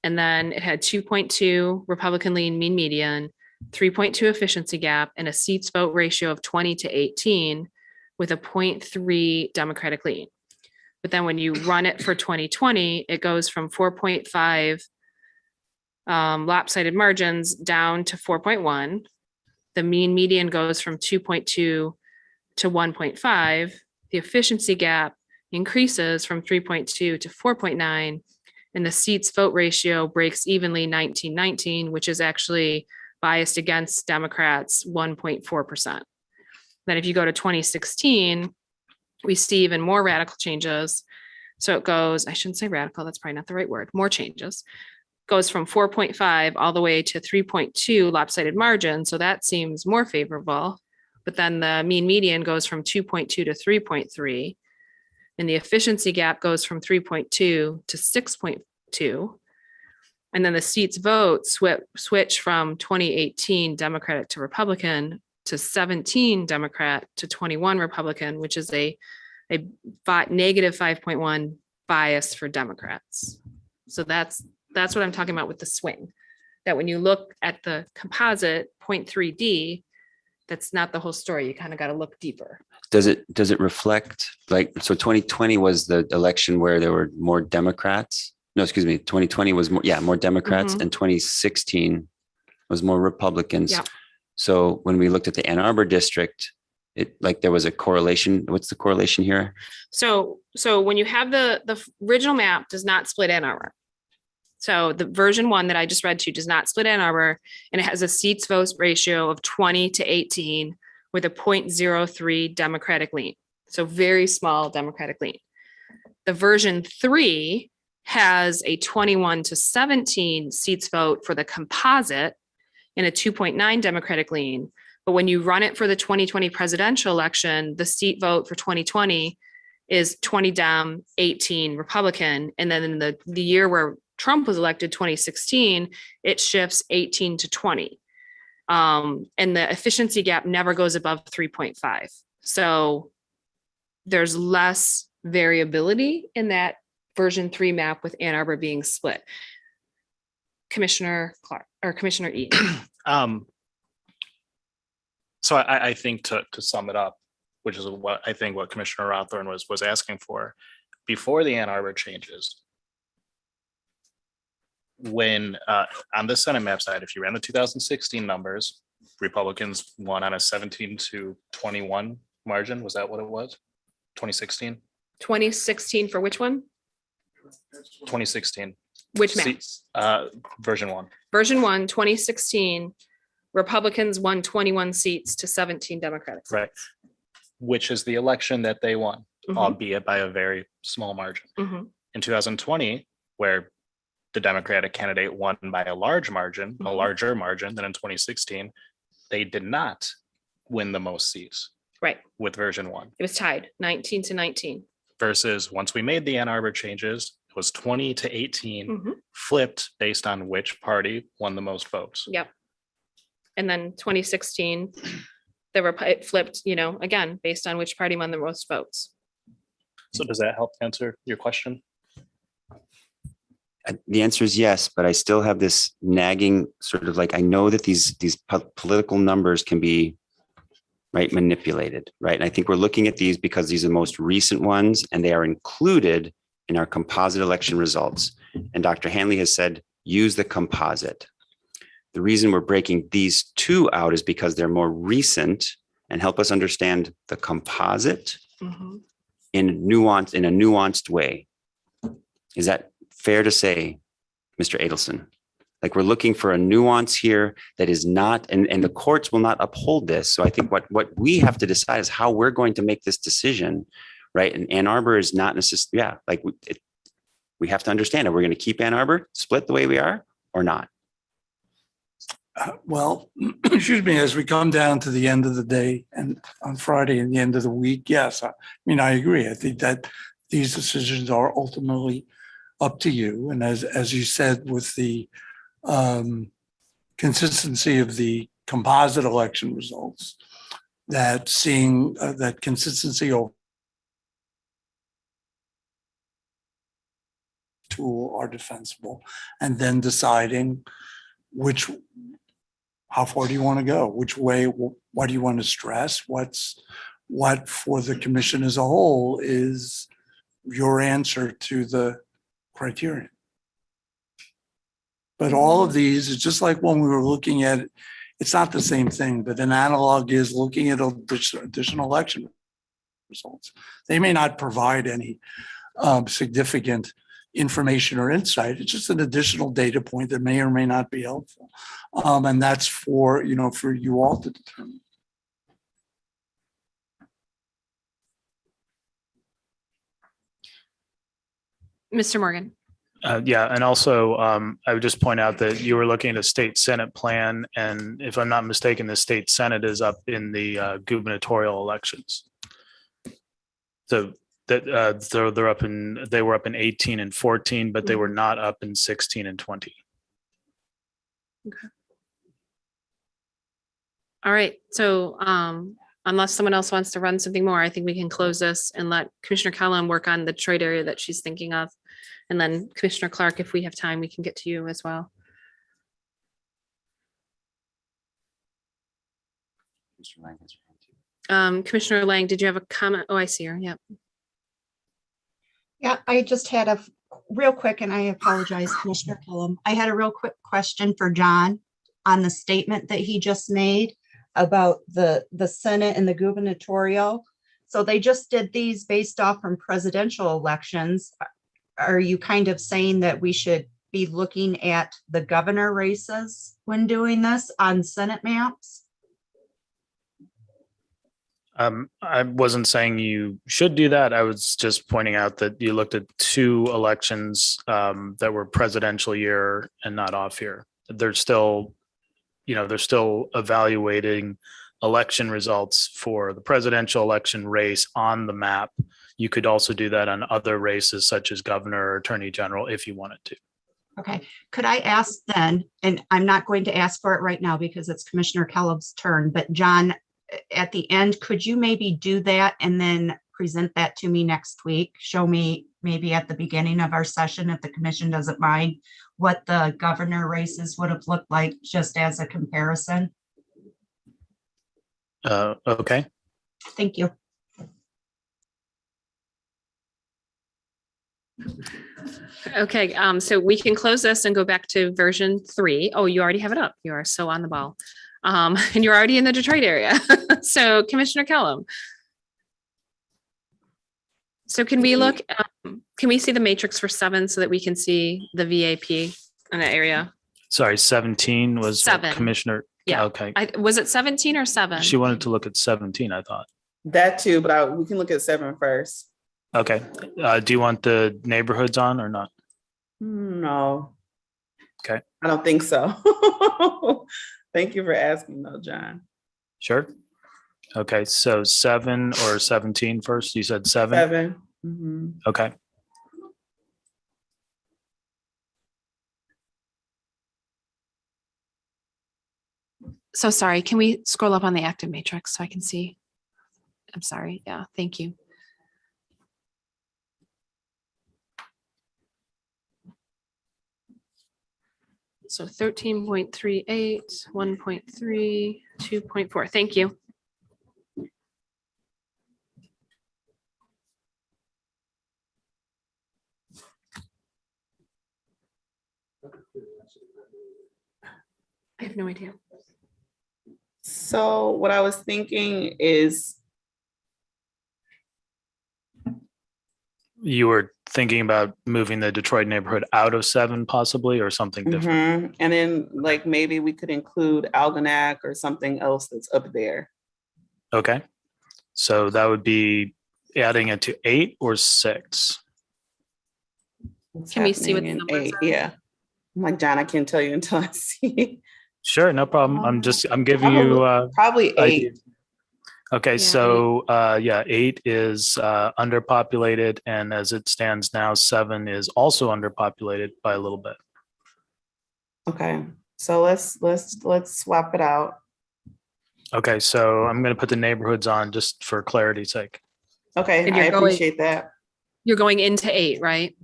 And then it had 2.2 Republican lean mean median, 3.2 efficiency gap, and a seats vote ratio of 20 to 18 with a 0.3 Democratic lean. But then when you run it for 2020, it goes from 4.5 lopsided margins down to 4.1. The mean median goes from 2.2 to 1.5. The efficiency gap increases from 3.2 to 4.9. And the seats vote ratio breaks evenly 1919, which is actually biased against Democrats 1.4%. Then if you go to 2016, we see even more radical changes. So it goes, I shouldn't say radical, that's probably not the right word, more changes. Goes from 4.5 all the way to 3.2 lopsided margin. So that seems more favorable. But then the mean median goes from 2.2 to 3.3. And the efficiency gap goes from 3.2 to 6.2. And then the seats vote switch from 2018 Democratic to Republican to 17 Democrat to 21 Republican, which is a negative 5.1 bias for Democrats. So that's what I'm talking about with the swing. That when you look at the composite 0.3D, that's not the whole story. You kind of got to look deeper. Does it reflect like, so 2020 was the election where there were more Democrats? No, excuse me. 2020 was more Democrats, and 2016 was more Republicans. Yeah. So when we looked at the Ann Arbor district, there was a correlation. What's the correlation here? So when you have the original map does not split Ann Arbor. So the version 1 that I just read to does not split Ann Arbor, and it has a seats vote ratio of 20 to 18 with a 0.03 Democratic lean. So very small Democratic lean. The version 3 has a 21 to 17 seats vote for the composite and a 2.9 Democratic lean. But when you run it for the 2020 presidential election, the seat vote for 2020 is 20 Dem, 18 Republican. And then in the year where Trump was elected, 2016, it shifts 18 to 20. And the efficiency gap never goes above 3.5. So there's less variability in that version 3 map with Ann Arbor being split. Commissioner Clark or Commissioner E. So I think to sum it up, which is what I think what Commissioner Rothorn was asking for, before the Ann Arbor changes, when on the Senate map side, if you ran the 2016 numbers, Republicans won on a 17-21 margin. Was that what it was? 2016? 2016 for which one? 2016. Which map? Version 1. Version 1, 2016, Republicans won 21 seats to 17 Democratic seats. Right. Which is the election that they won, Mhm. albeit by a very small margin. Mhm. In 2020, where the Democratic candidate won by a large margin, a Mhm. larger margin than in 2016, they did not win the most seats Right. with version 1. It was tied 19 to 19. Versus once we made the Ann Arbor changes, it was 20 to 18, Mhm. flipped based on which party won the most votes. Yep. And then 2016, it flipped, again, based on which party won the most votes. So does that help answer your question? The answer is yes, but I still have this nagging sort of like, I know that these political numbers can be manipulated, right? And I think we're looking at these because these are the most recent ones and they are included in our composite election results. And Dr. Hanley has said, use the composite. The reason we're breaking these two out is because they're more recent and help us understand the composite Mhm. in a nuanced way. Is that fair to say, Mr. Adelson? Like we're looking for a nuance here that is not, and the courts will not uphold this. So I think what we have to decide is how we're going to make this decision, right? And Ann Arbor is not necessarily, we have to understand, are we going to keep Ann Arbor split the way we are or not? Well, excuse me, as we come down to the end of the day and on Friday and the end of the week, yes, I agree. I think that these decisions are ultimately up to you. And as you said, with the consistency of the composite election results, that seeing that consistency over tool are defensible, and then deciding how far do you want to go? Which way, what do you want to stress? What for the commission as a whole is your answer to the criterion? But all of these, it's just like when we were looking at it, it's not the same thing, but an analog is looking at additional election results. They may not provide any significant information or insight. It's just an additional data point that may or may not be helpful. And that's for you all to determine. Mr. Morgan. Yeah, and also I would just point out that you were looking at a state Senate plan, and if I'm not mistaken, the state Senate is up in the gubernatorial elections. So that they were up in 18 and 14, but they were not up in 16 and 20. Okay. All right. So unless someone else wants to run something more, I think we can close this and let Commissioner Kellum work on the Detroit area that she's thinking of. And then Commissioner Clark, if we have time, we can get to you as well. Commissioner Lang, did you have a comment? Oh, I see her. Yep. Yeah, I just had a real quick, and I apologize, Commissioner Kellum. I had a real quick question for John on the statement that he just made about the Senate and the gubernatorial. So they just did these based off from presidential elections. Are you kind of saying that we should be looking at the governor races when doing this on Senate maps? I wasn't saying you should do that. I was just pointing out that you looked at two elections that were presidential year and not off year. They're still evaluating election results for the presidential election race on the map. You could also do that on other races such as governor or attorney general if you wanted to. Okay, could I ask then, and I'm not going to ask for it right now because it's Commissioner Kellum's turn, but John, at the end, could you maybe do that and then present that to me next week? Show me maybe at the beginning of our session, if the commission doesn't mind, what the governor races would have looked like just as a comparison? Okay. Thank you. Okay, so we can close this and go back to version 3. Oh, you already have it up. You are so on the ball. And you're already in the Detroit area. So Commissioner Kellum. So can we look, can we see the matrix for 7 so that we can see the VAP in that area? Sorry, 17 was what 7. Commissioner. Yeah. Okay. Was it 17 or 7? She wanted to look at 17, I thought. That too, but we can look at 7 first. Okay. Do you want the neighborhoods on or not? No. Okay. I don't think so. Thank you for asking though, John. Sure. Okay, so 7 or 17 first? You said 7? 7. Mhm. Okay. So sorry, can we scroll up on the active matrix so I can see? I'm sorry. Yeah, thank you. So 13.38, 1.3, 2.4. Thank you. I have no idea. So what I was thinking is, You were thinking about moving the Detroit neighborhood out of 7 possibly, or something different? and then like maybe we could include Algonac or something else that's up there. Okay. So that would be adding it to 8 or 6? Can we see what the happening in numbers 8? are? Yeah. I'm like, John, I can't tell you until I see. Sure, no problem. I'm giving you Probably 8. ideas. Okay, Yeah, so yeah, 8 is underpopulated, and as it stands now, 7 is also underpopulated by a little bit. Okay. So let's swap it out. Okay, so I'm going to put the neighborhoods on just for clarity's sake. Okay, And I you're going- appreciate that. You're going into 8, right?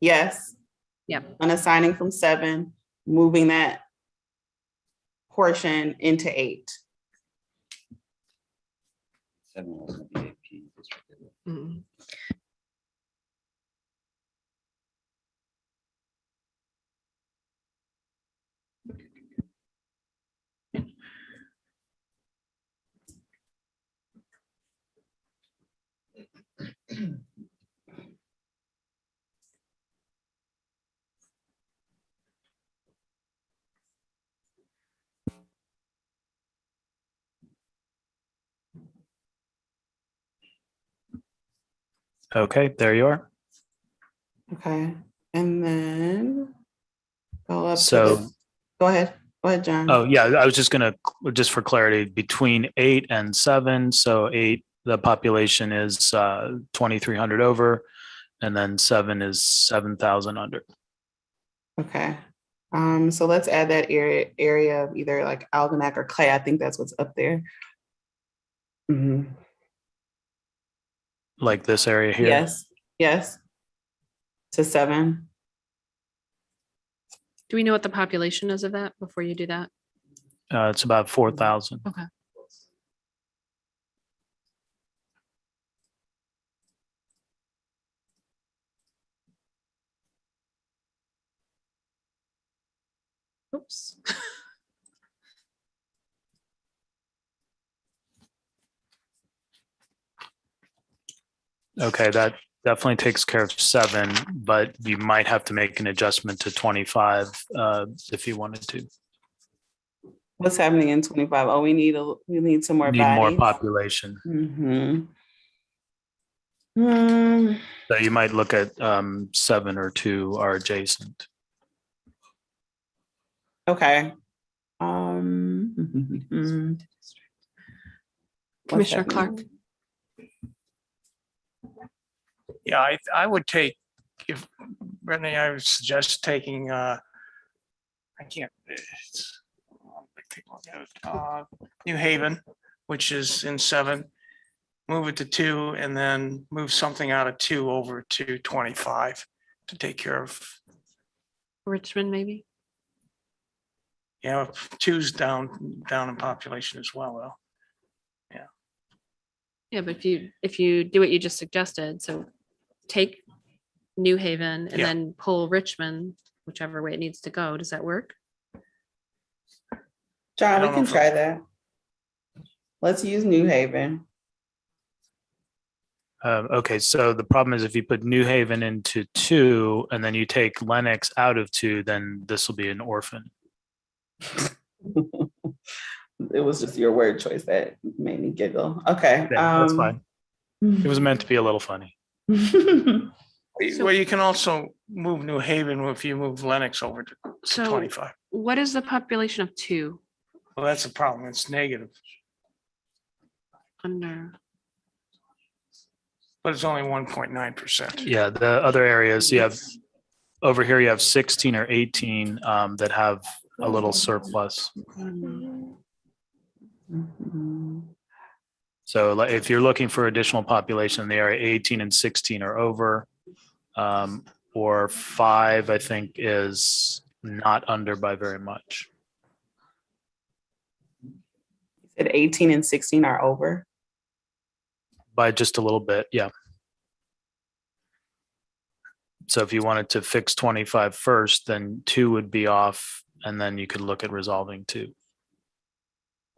Yes. Yep. Unassigning from 7, moving that portion into 8. 7 wasn't a VAP district. Mm. Okay, there you are. Okay. And then go up So- to the, go ahead. Go ahead, John. Oh, yeah, I was just going to, just for clarity, between 8 and 7. So 8, the population is 2,300 over, and then 7 is 7,000 under. Okay. So let's add that area of either like Algonac or Clay. I think that's what's up there. Mhm. Like this area here? Yes. Yes. To 7. Do we know what the population is of that before you do that? It's about 4,000. Okay. Oops. Okay, that definitely takes care of 7, but you might have to make an adjustment to 25 if you wanted to. What's happening in 25? Oh, we need some more Need more bodies. population. So you might look at 7 or 2 are adjacent. Okay. Commissioner Clark. Yeah, I would take, if Brittany, I would suggest taking, I can't, it's, New Haven, which is in 7, move it to 2, and then move something out of 2 over to 25 to take care of, Richmond, maybe? yeah, 2's down in population as well, though. Yeah, but if you do what you just suggested, so take New Haven and Yeah. then pull Richmond, whichever way it needs to go. Does that work? John, we don't know can if try that. Let's use New Haven. Okay, so the problem is if you put New Haven into 2 and then you take Lennox out of 2, then this will be an orphan. It was just your word choice that made me giggle. Okay. Yeah, that's fine. It was meant to be a little funny. Well, you can also move New Haven if you move Lennox over to So 25. what is the population of 2 Well, that's a problem. It's negative, under? but it's only 1.9%. Yeah, the other areas you have over here, you have 16 or 18 that have a little surplus. So like, if you're looking for additional population in the area, 18 and 16 are over. Or 5, I think, is not under by very much. At 18 and 16 are over. By just a little bit, yeah. So if you wanted to fix 25 first, then 2 would be off, and then you could look at resolving 2.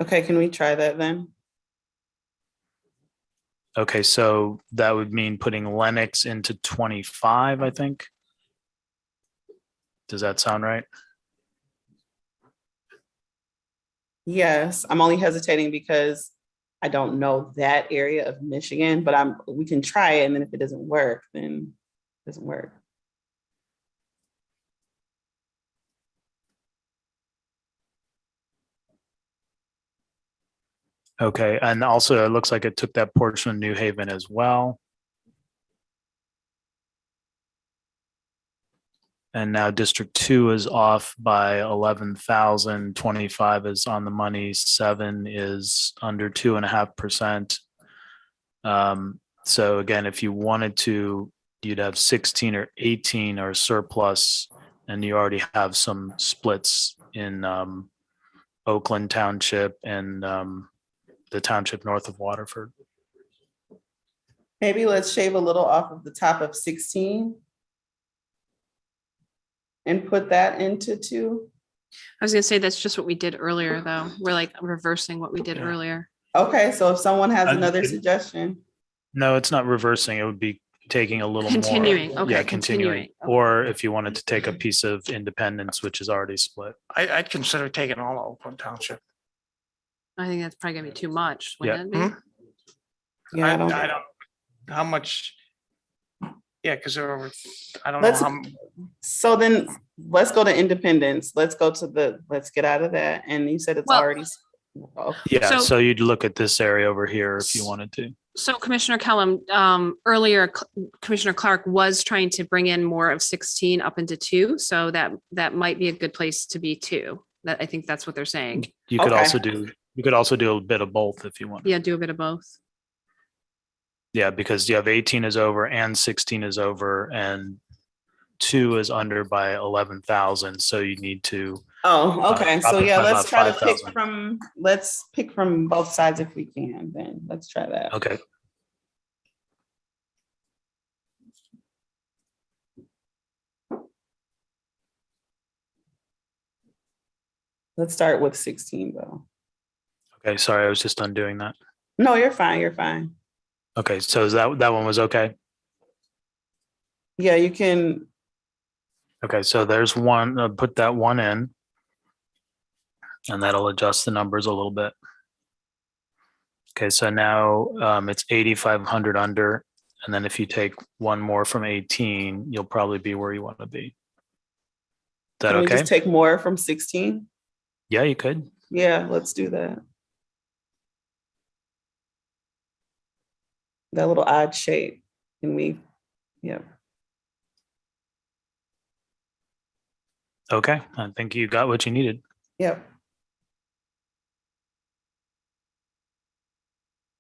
Okay, can we try that then? Okay, so that would mean putting Lennox into 25, I think. Does that sound right? Yes, I'm only hesitating because I don't know that area of Michigan, but we can try it, and then if it doesn't work, then it doesn't work. Okay, and also it looks like it took that portion of New Haven as well. And now District 2 is off by 11,000, 25 is on the money, 7 is under 2.5%. So again, if you wanted to, you'd have 16 or 18 or surplus, and you already have some splits in Oakland Township and the township north of Waterford. Maybe let's shave a little off of the top of 16 and put that into 2. I was gonna say that's just what we did earlier, though. We're like reversing what we did earlier. Okay, so if someone has another suggestion. No, it's not reversing. It would be taking a little Continuing, more. okay, Yeah, continuing. Or if you wanted to take a piece of Independence, which is already split. I'd consider taking all of Oakland Township. I think that's probably gonna be too much. Yeah. Wouldn't it be? Yeah, I don't, how much, yeah, because they're over, I don't know how. So then let's go to Independence. Let's get out of that. And you said it's Well- already. Oh. Yeah, So- so you'd look at this area over here if you wanted to. So Commissioner Kellum, earlier Commissioner Clark was trying to bring in more of 16 up into 2. So that might be a good place to be too. That I think that's what they're saying. You could Okay. also do a bit of both if you want. Yeah, do a bit of both. Yeah, because you have 18 is over and 16 is over and 2 is under by 11,000. So you need to. Oh, okay. drop So it yeah, by let's about try to pick 5,000. let's pick from both sides if we can, then let's try that. Okay. Let's start with 16 though. Okay, sorry, I was just undoing that. No, you're fine. You're fine. Okay, so is that one was okay? Yeah, you can. Okay, so there's one, put that one in. And that'll adjust the numbers a little bit. Okay, so now it's 8,500 under. And then if you take one more from 18, you'll probably be where you want to be. Is that Can we okay? just take more from 16? Yeah, you could. Yeah, let's do that. That little odd shape. Can we? Yeah. Okay, I think you got what you needed. Yep.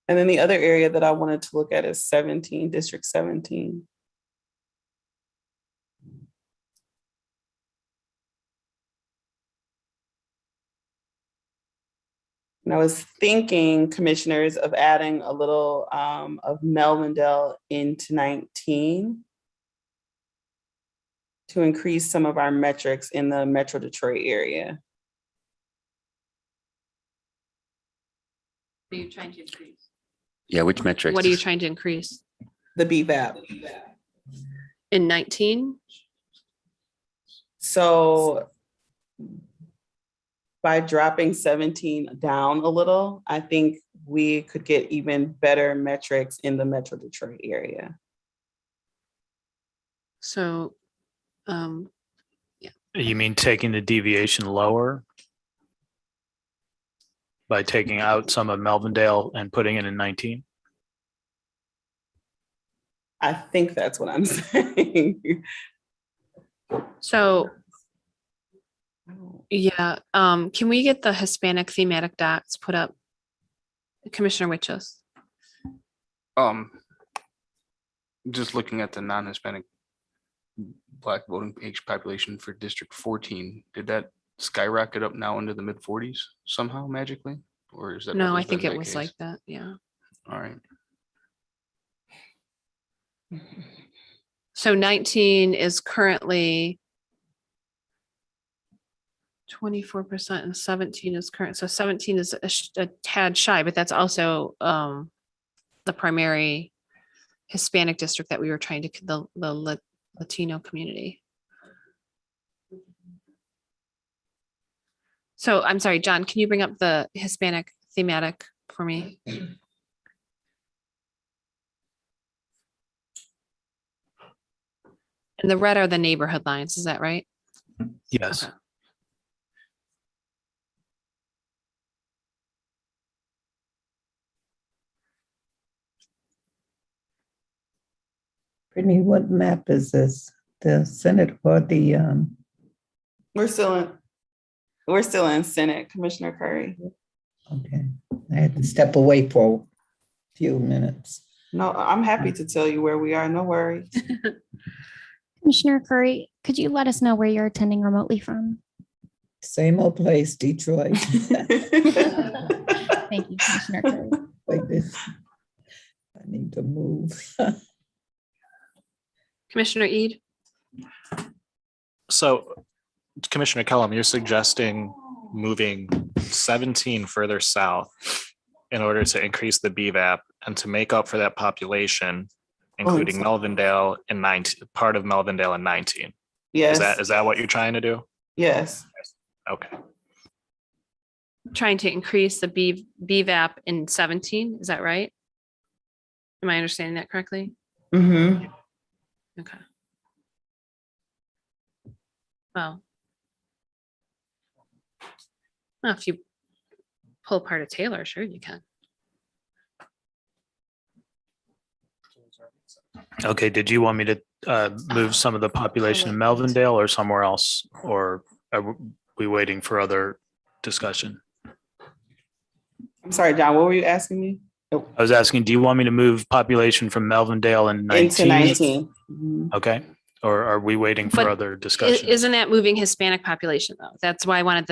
And then the other area that I wanted to look at is 17, District 17. And I was thinking, commissioners, of adding a little of Melvindale into 19. to increase some of our metrics in the Metro Detroit area. Are you trying to increase? Yeah, which metrics? What are you trying to increase? The BVAP. In 19? So by dropping 17 down a little, I think we could get even better metrics in the Metro Detroit area. So, You mean taking the deviation lower? By taking out some of Melvindale and putting it in 19? I think that's what I'm saying. so yeah, can we get the Hispanic thematic dots put up? Commissioner Witches. Just looking at the non-Hispanic Black voting age population for District 14, did that skyrocket up now into the mid 40s somehow magically? Or is that? No, I always think been it that was case? like that. Yeah. All right. So 19 is currently 24% and 17 is current. So 17 is a tad shy, but that's also the primary Hispanic district that we were trying to, the Latino community. So I'm sorry, John, can you bring up the Hispanic thematic for me? And the red are the neighborhood lines, is that right? Yes. Okay. Brittany, what map is this? The Senate or the, We're still in Senate, Commissioner Curry. okay, I had to step away for a few minutes. No, I'm happy to tell you where we are, no worries. Commissioner Curry, could you let us know where you're attending remotely from? Same old place, Detroit. Thank you, Commissioner Curry. Like this. I need to move. Commissioner Eid? So Commissioner Kellum, you're suggesting moving 17 further south in order to increase the BVAP and to make up for that population, including Melvindale and 19, part of Melvindale and 19. Yes. Is that what you're trying to do? Yes. Okay. Trying to increase the BVAP in 17, is that right? Am I understanding that correctly? Mm-hmm. Okay. Well, if you pull apart a Taylor, sure you can. Okay, did you want me to move some of the population in Melvindale or somewhere else? Or are we waiting for other discussion? I'm sorry, John, what were you asking me? I was asking, do you want me to move population from Melvindale in 19? Into 19. Mhm. Okay, or are we waiting for But other discussion? Isn't that moving Hispanic population though? That's why I wanted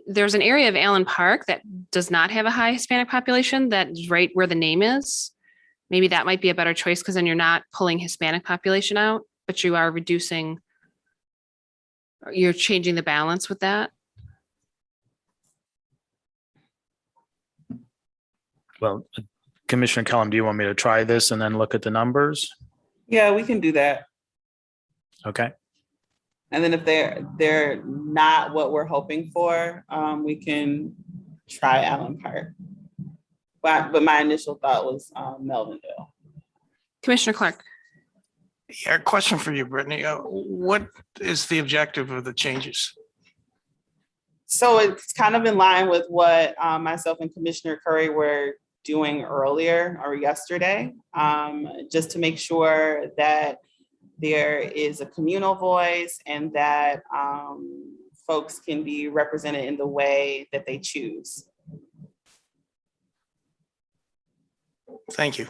there's an area of Allen Park that does not have a high Hispanic population that's right where the name is. Maybe that might be a better choice because then you're not pulling Hispanic population out, but you are reducing, you're changing the balance with that. Well, Commissioner Kellum, do you want me to try this and then look at the numbers? Yeah, we can do that. Okay. And then if they're not what we're hoping for, we can try Allen Park. But my initial thought was Melvindale. Commissioner Clark. Yeah, a question for you, Brittany. What is the objective of the changes? So it's kind of in line with what myself and Commissioner Curry were doing earlier or yesterday, just to make sure that there is a communal voice and that folks can be represented in the way that they choose. Thank you.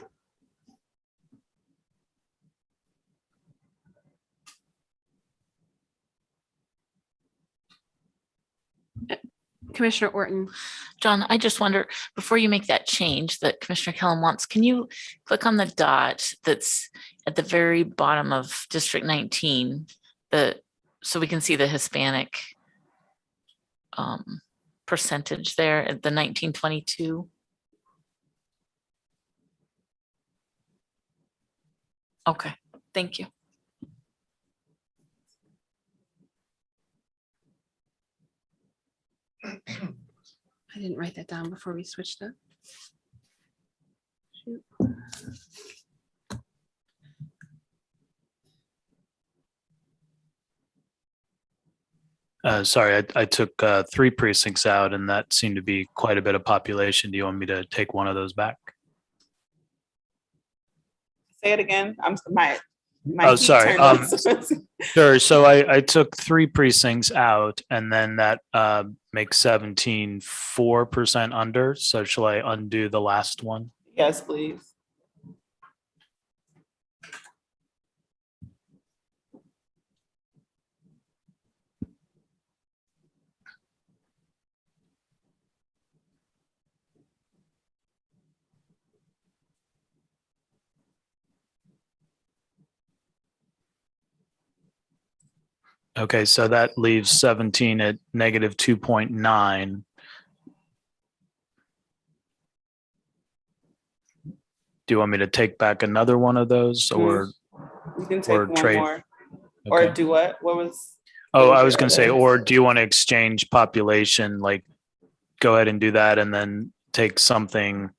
Commissioner Orton. John, I just wonder, before you make that change that Commissioner Kellum wants, can you click on the dot that's at the very bottom of District 19 so we can see the Hispanic percentage there at the 1922. Okay, thank you. I didn't write that down before we switched it. Shoot. Sorry, I took 3 precincts out and that seemed to be quite a bit of population. Do you want me to take one of those back? Say it again. My Oh, heat sorry. turned on. Sure. So I took 3 precincts out and then that makes 17 4% under. So shall I undo the last one? Yes, please. Okay, so that leaves 17 at negative 2.9. Do you want me to take back another one of those or You can take or one trade? more. Or Okay. do what? What was? Oh, what I was going to say, your or do you want to exchange population? Like, go ahead and do that, and then take something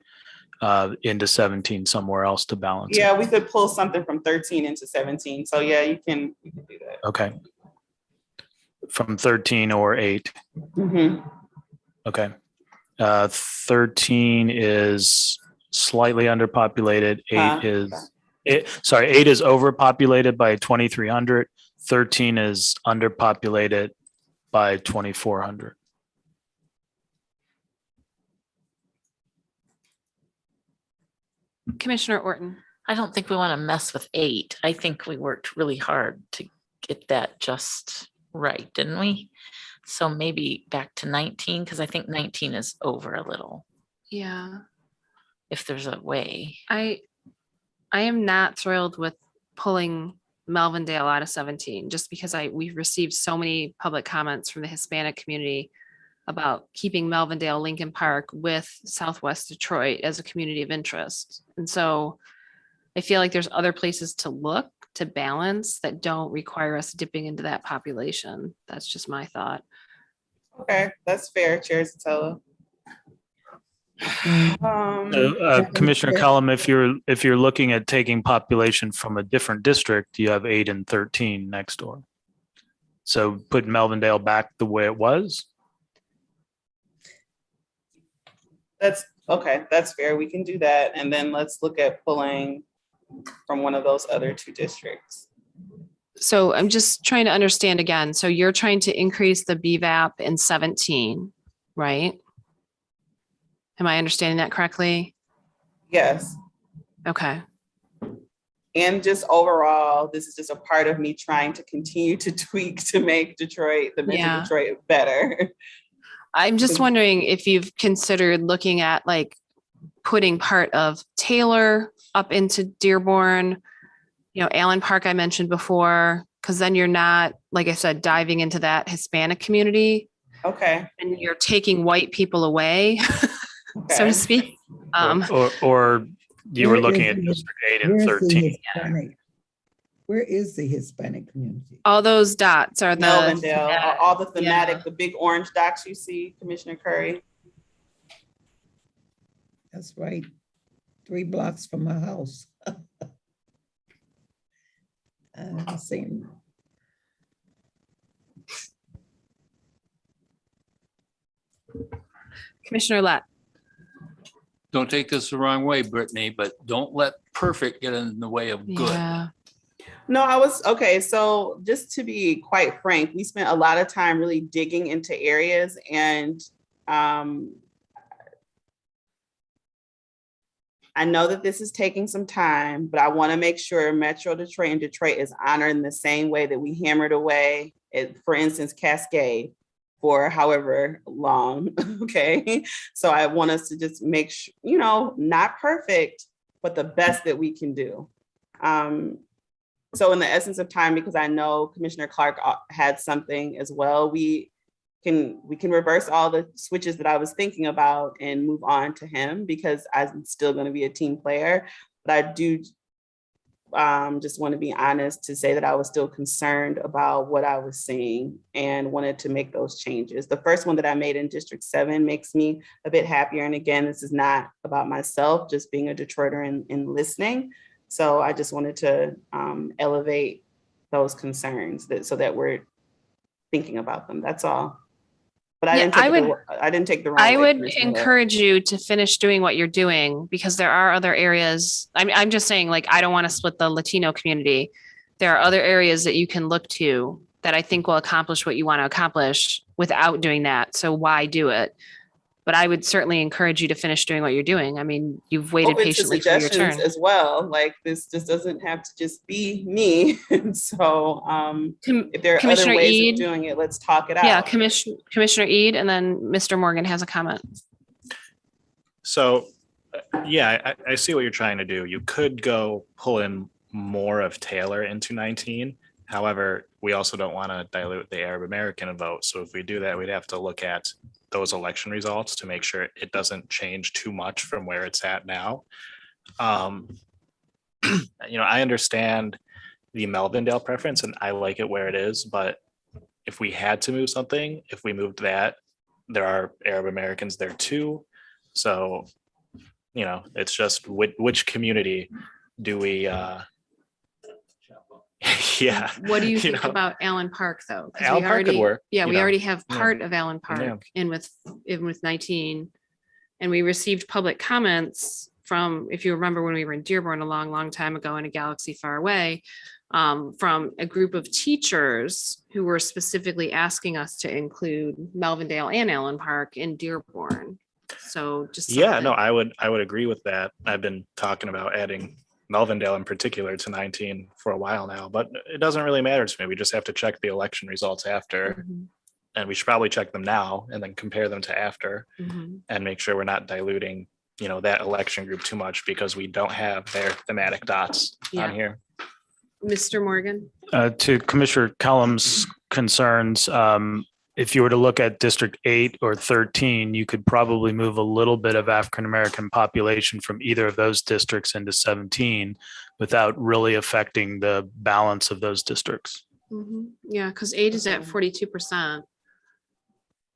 into 17 somewhere else to balance Yeah, it. we could pull something from 13 into 17. So yeah, you can do that. Okay. From 13 or 8. Mhm. Okay. 13 is slightly underpopulated. 8 is 8 is overpopulated by 2,300. 13 is underpopulated by 2,400. Commissioner Orton. I don't think we want to mess with 8. I think we worked really hard to get that just right, didn't we? So maybe back to 19, because I think 19 is over a little, Yeah, if there's a way. I am not thrilled with pulling Melvindale out of 17, just because we've received so many public comments from the Hispanic community about keeping Melvindale, Lincoln Park with Southwest Detroit as a community of interest. And so I feel like there's other places to look to balance that don't require us dipping into that population. That's just my thought. Okay, that's fair, Chair Sotelo. Commissioner Cullum, if you're looking at taking population from a different district, you have 8 and 13 next door. So put Melvindale back the way it was. That's okay. That's fair. We can do that. And then let's look at pulling from one of those other 2 districts. So I'm just trying to understand again. So you're trying to increase the BVAP in 17, right? Am I understanding that correctly? Yes. Okay. And just overall, this is just a part of me trying to continue to tweak to make Detroit, the Metro Detroit better. I'm just wondering if you've considered looking at like putting part of Taylor up into Dearborn, Allen Park I mentioned before, because then you're not, like I said, diving into that Hispanic community. Okay. And you're taking white people away, so to speak. Or you were looking at District 8 and 13. Where is the Hispanic community? All those dots are the Melvindale, all the thematic, the big orange dots you see, Commissioner Curry. That's right. 3 blocks from my house. Same. Commissioner Lett. Don't take this the wrong way, Brittany, but don't let perfect get in the way of good. Yeah. No, I was okay. So just to be quite frank, we spent a lot of time really digging into areas, and I know that this is taking some time, but I want to make sure Metro Detroit and Detroit is honored in the same way that we hammered away at, for instance, Cascade for however long. Okay. So I want us to just make sure, not perfect, but the best that we can do. So in the essence of time, because I know Commissioner Clark had something as well, we can reverse all the switches that I was thinking about and move on to him, because I'm still going to be a team player. But I do just want to be honest to say that I was still concerned about what I was seeing and wanted to make those changes. The first one that I made in District 7 makes me a bit happier. And again, this is not about myself, just being a Detroiter and listening. So I just wanted to elevate those concerns so that we're thinking about them. That's all. But I didn't take the wrong way. I would encourage you to finish doing what you're doing, because there are other areas. I'm just saying, like, I don't want to split the Latino community. There are other areas that you can look to that I think will accomplish what you want to accomplish without doing that. So why do it? But I would certainly encourage you to finish doing what you're doing. I mean, you've waited Open to patiently for your suggestions turn. as well. Like, this just doesn't have to just be me. And so if there are Commissioner other ways Eid, of doing it, let's talk it out. Yeah, Commissioner Eid, and then Mr. Morgan has a comment. So, yeah, I see what you're trying to do. You could go pull in more of Taylor into 19. However, we also don't want to dilute the Arab American vote. So if we do that, we'd have to look at those election results to make sure it doesn't change too much from where it's at now. I understand the Melvindale preference and I like it where it is, but if we had to move something, if we moved that, there are Arab Americans there too. So, it's just which community do we, yeah. What do you think about Allen Park, though? 'Cause Allen we Park could already- work, Yeah, you we know. already have Yeah. part of Allen Park in with 19. And we received public comments from, if you remember when we were in Dearborn a long, long time ago in a galaxy far away, from a group of teachers who were specifically asking us to include Melvindale and Allen Park in Dearborn. So just Yeah, no, something. I would agree with that. I've been talking about adding Melvindale in particular to 19 for a while now, but it doesn't really matter to me. We just have to check the election results after. Mhm. And we should probably check them now and then compare them to after Mhm. and make sure we're not diluting, that election group too much because we don't have their thematic dots Yeah. on here. Mr. Morgan? To Commissioner Cullum's concerns, if you were to look at District 8 or 13, you could probably move a little bit of African-American population from either of those districts into 17 without really affecting the balance of those districts. Mhm. Yeah, because 8 is at 42%.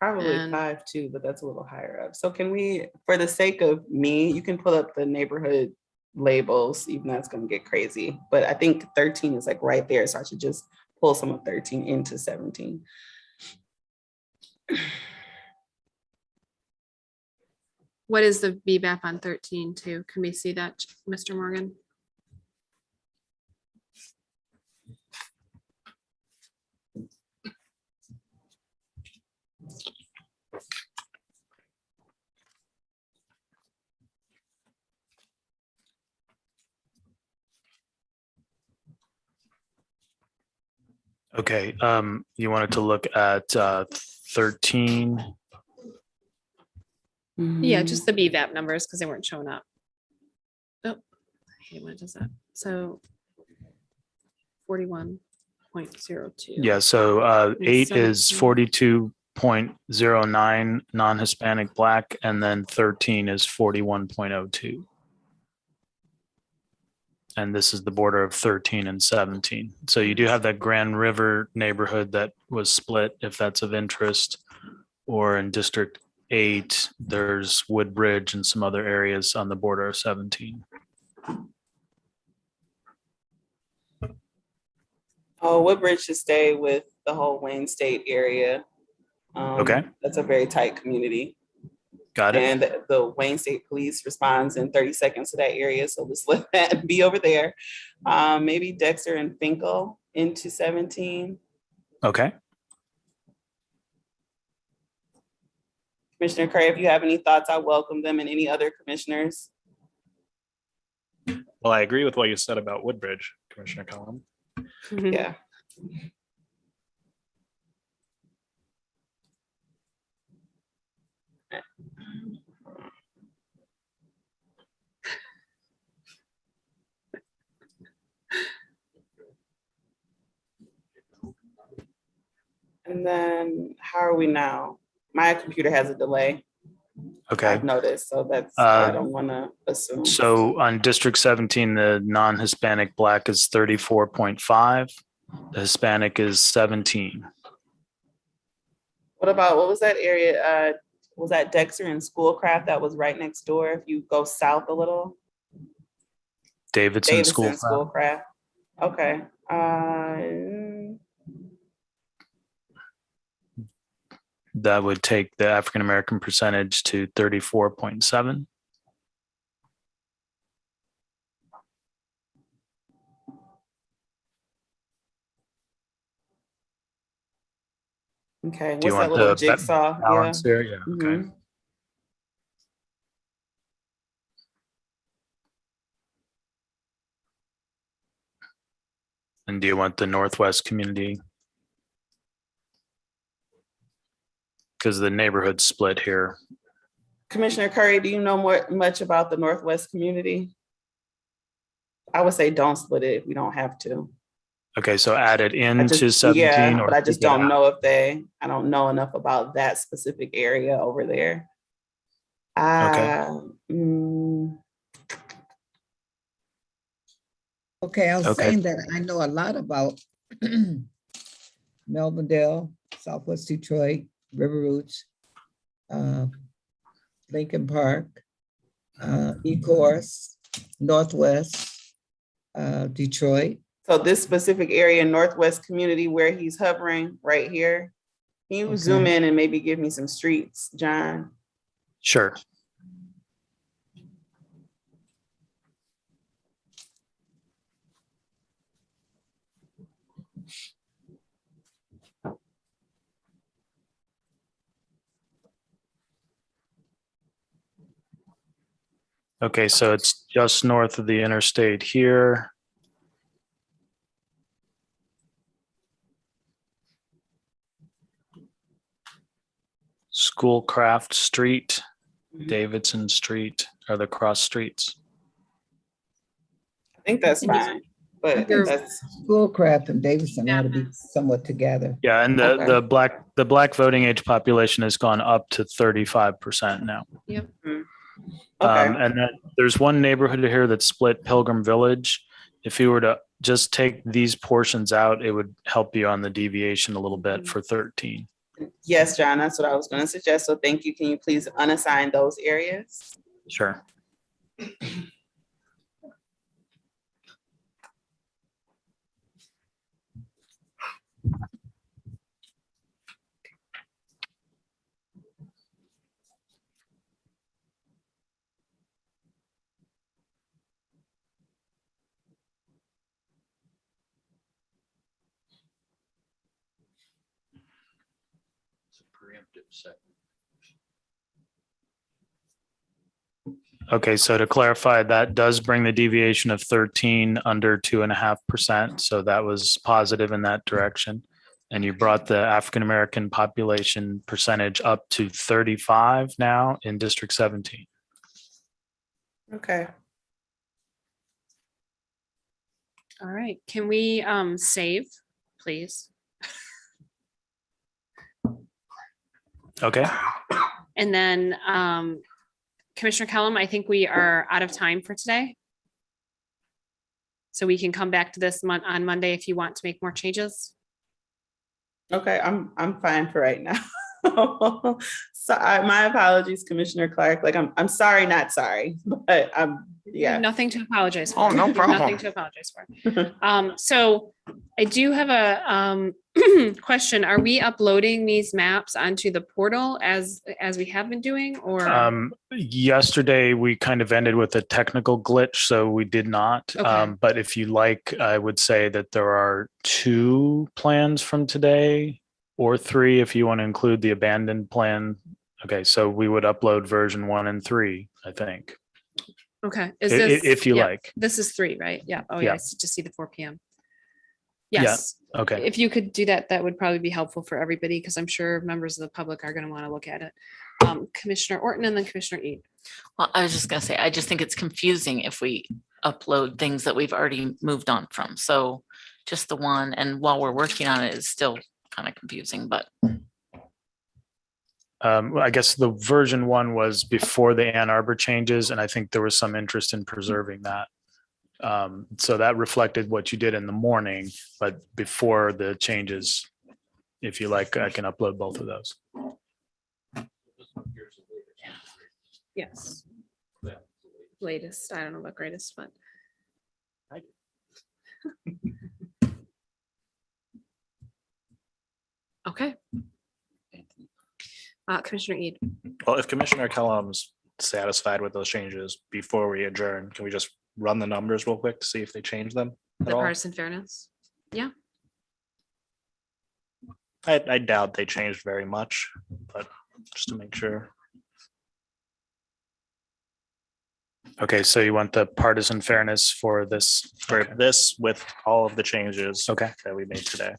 Probably And- 5 too, but that's a little higher up. So can we, for the sake of me, you can pull up the neighborhood labels, even though it's going to get crazy. But I think 13 is like right there. So I should just pull some of 13 into 17. What is the BBAP on 13 too? Can we see that, Mr. Morgan? Okay, you wanted to look at 13. Yeah, just the BVAP numbers because they weren't showing up. Oh, I hate when it does that. So 41.02. Yeah, so And 8 is 17. 42.09 non-Hispanic Black, and then 13 is 41.02. And this is the border of 13 and 17. So you do have that Grand River neighborhood that was split, if that's of interest. Or in District 8, there's Woodbridge and some other areas on the border of 17. Oh, Woodbridge should stay with the whole Wayne State area. Okay. That's a very tight community. Got it. And the Wayne State Police responds in 30 seconds to that area. So let's let that be over there. Maybe Dexter and Finkel into 17. Okay. Commissioner Cray, if you have any thoughts, I welcome them, and any other commissioners. Well, I agree with what you said about Woodbridge, Commissioner Cullum. Yeah. And then how are we now? My computer has a delay. Okay. I've noticed, so that's why I don't want to assume. So on District 17, the non-Hispanic Black is 34.5. The Hispanic is 17. What about, what was that area? Was that Dexter and Schoolcraft that was right next door? If you go south a little? Davidson Schoolcraft. Okay. That would take the African-American percentage to 34.7. Okay, Do you what's that want little the jigsaw? balance there? Yeah, okay. Mhm. And do you want the Northwest community? Because the neighborhood's split here. Commissioner Curry, do you know much about the Northwest community? I would say don't split it if we don't have to. Okay, so add it into 17. Yeah, or but I just take it don't out? know I don't know enough about that specific area over there. Okay, I was Okay. saying that I know a lot about Melvindale, Southwest Detroit, River Roots, Lincoln Park, Ecorse, Northwest, Detroit. So this specific area in Northwest community where he's hovering right here, can you zoom in and maybe give me some streets, John? Sure. Okay, so it's just north of the interstate here. Schoolcraft Street, Davidson Street are the cross streets. I think that's fine, but that's Schoolcraft and Davidson ought to be somewhat together. Yeah, and the black voting age population has gone up to 35% now. Yep. And then there's one neighborhood here that's split, Pilgrim Village. If you were to just take these portions out, it would help you on the deviation a little bit for 13. yes, John, that's what I was going to suggest. So thank you. Can you please unassign those areas? Sure. Preemptive second. Okay, so to clarify, that does bring the deviation of 13 under 2.5%. So that was positive in that direction. And you brought the African-American population percentage up to 35 now in District 17. Okay. All right, can we save, please? Okay. And then Commissioner Kellum, I think we are out of time for today. So we can come back to this on Monday if you want to make more changes. Okay, I'm fine for right now. So my apologies, Commissioner Clark. Like I'm sorry, not sorry, but You have nothing to apologize for. Oh, no You have problem. Nothing to apologize for. So I do have a question. Are we uploading these maps onto the portal as we have been doing, or? Yesterday, we kind of ended with a technical glitch, so we did not. Okay. But if you like, I would say that there are 2 plans from today, or 3 if you want to include the abandoned plan. Okay, so we would upload version 1 and 3, I think. Okay. Is this, if you yeah, like. This is 3, right? Yeah. Oh, Yeah. yeah. I just see the 4 p.m. Yes. Yeah. Okay. If you could do that, that would probably be helpful for everybody because I'm sure members of the public are going to want to look at it. Commissioner Orton and then Commissioner Eid. Well, I was just gonna say, I just think it's confusing if we upload things that we've already moved on from. So just the one, and while we're working on it, it's still kind of confusing, but I guess the version 1 was before the Ann Arbor changes, and I think there was some interest in preserving that. So that reflected what you did in the morning, but before the changes, if you like, I can upload both of those. Yes. Latest, I don't know about greatest, but. Okay. Commissioner Eid. Well, if Commissioner Kellum's satisfied with those changes before we adjourn, can we just run the numbers real quick to see if they change them at The all? partisan fairness. Yeah. I doubt they changed very much, but just to make sure. Okay, so you want the partisan fairness for this? For this with all of the changes Okay. that we made today.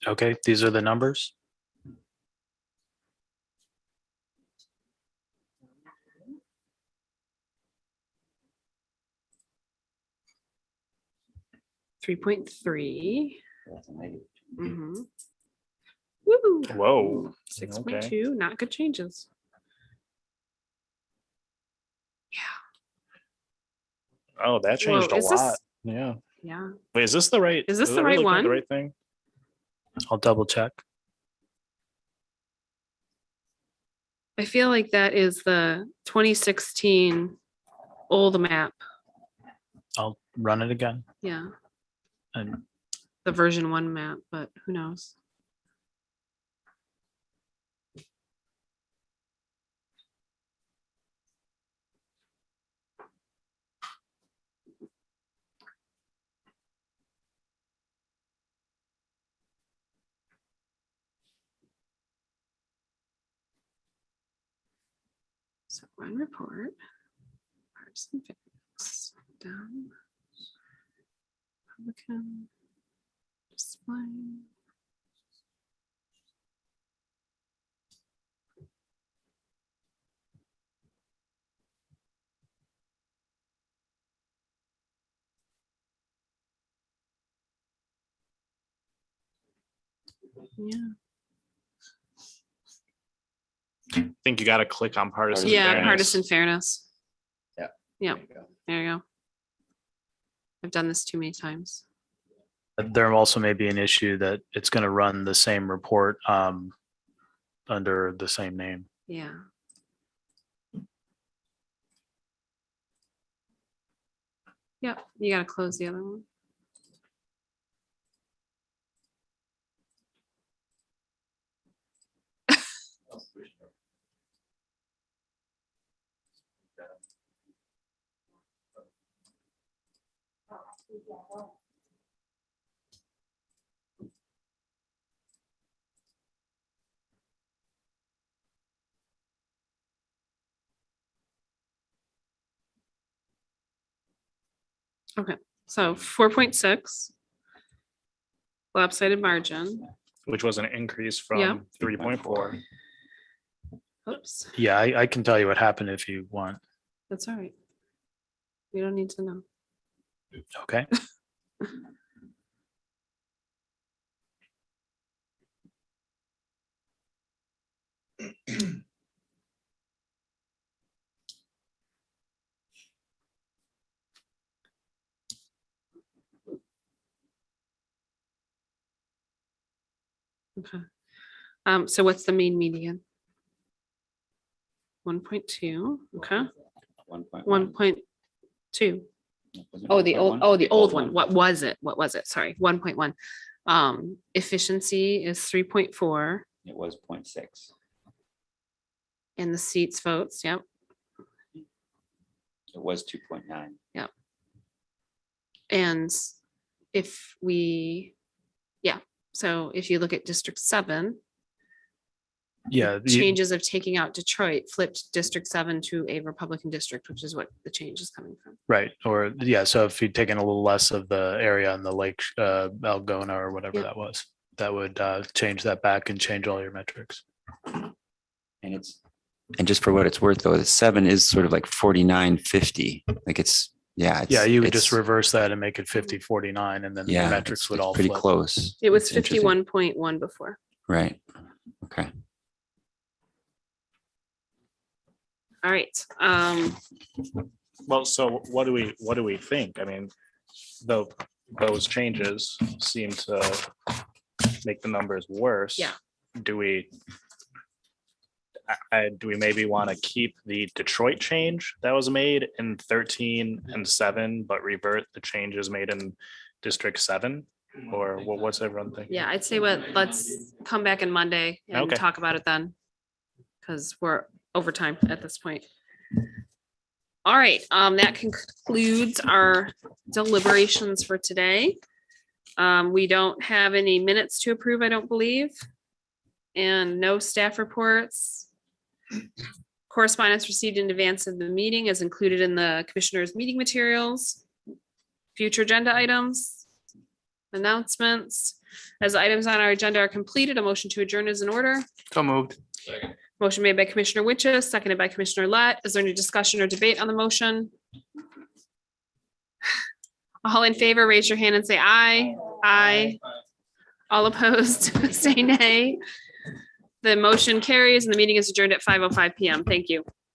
Okay, these are the numbers. .3. Woo. Whoa. 6.2, not good changes. Oh, that changed Whoa, a is this- lot. Yeah. Yeah. Wait, is this the right? Is this it the right really one? The right thing? I'll double check. I feel like that is the 2016 old map. I'll run it again. Yeah, And the version 1 map, but who knows? So run report. Partisan fairness, down. Republican. Display. Yeah. I think you got to click on partisan. Yeah, fairness. partisan fairness. Yeah. Yeah, there you go. I've done this too many times. there also may be an issue that it's going to run the same report under the same name. Yeah. Yep, you gotta close the other one. Okay, so 4.6. Lopsided margin. Which was an increase Yeah. from 3.4. Oops, Yeah, I can tell you what happened if you want. that's all right. We don't need to know. Okay. Okay. So what's the mean median? 1.2, okay. 1.2. Oh, the old one. What was it? Sorry, 1.1. Efficiency is 3.4. It was 0.6. And the seats votes, yep. It was 2.9. Yep. And if we, so if you look at District 7, Yeah. changes of taking out Detroit flipped District 7 to a Republican district, which is what the change is coming from. Right. Or yeah. So if you'd taken a little less of the area in the Lake Algona or whatever Yep. that was, that would change that back and change all your metrics. And just for what it's worth, though, the 7 is sort of like 49-50. Like Yeah, you would just reverse that and make it 50-49, and then the metrics would all pretty flip. close. It was It's interesting. 51.1 before. Right. Okay. All right. Well, so what do we think? I mean, those changes seem to make the numbers worse. Yeah. Do we maybe want to keep the Detroit change that was made in 13 and 7, but revert the changes made in District 7? Or what's everyone thinking? Yeah, I'd say let's come back on Monday and Okay. talk about it then. Because we're over time at this point. All right, that concludes our deliberations for today. We don't have any minutes to approve, I don't believe. And no staff reports. Correspondence received in advance of the meeting is included in the commissioner's meeting materials. Future agenda items, announcements. As items on our agenda are completed, a motion to adjourn is in order. So moved. Motion made by Commissioner Witches, seconded by Commissioner Lett. Is there any discussion or debate on the motion? All in favor, raise your hand and say aye. Aye. All opposed, say nay. The motion carries and the meeting is adjourned at 5:05 PM. Thank you.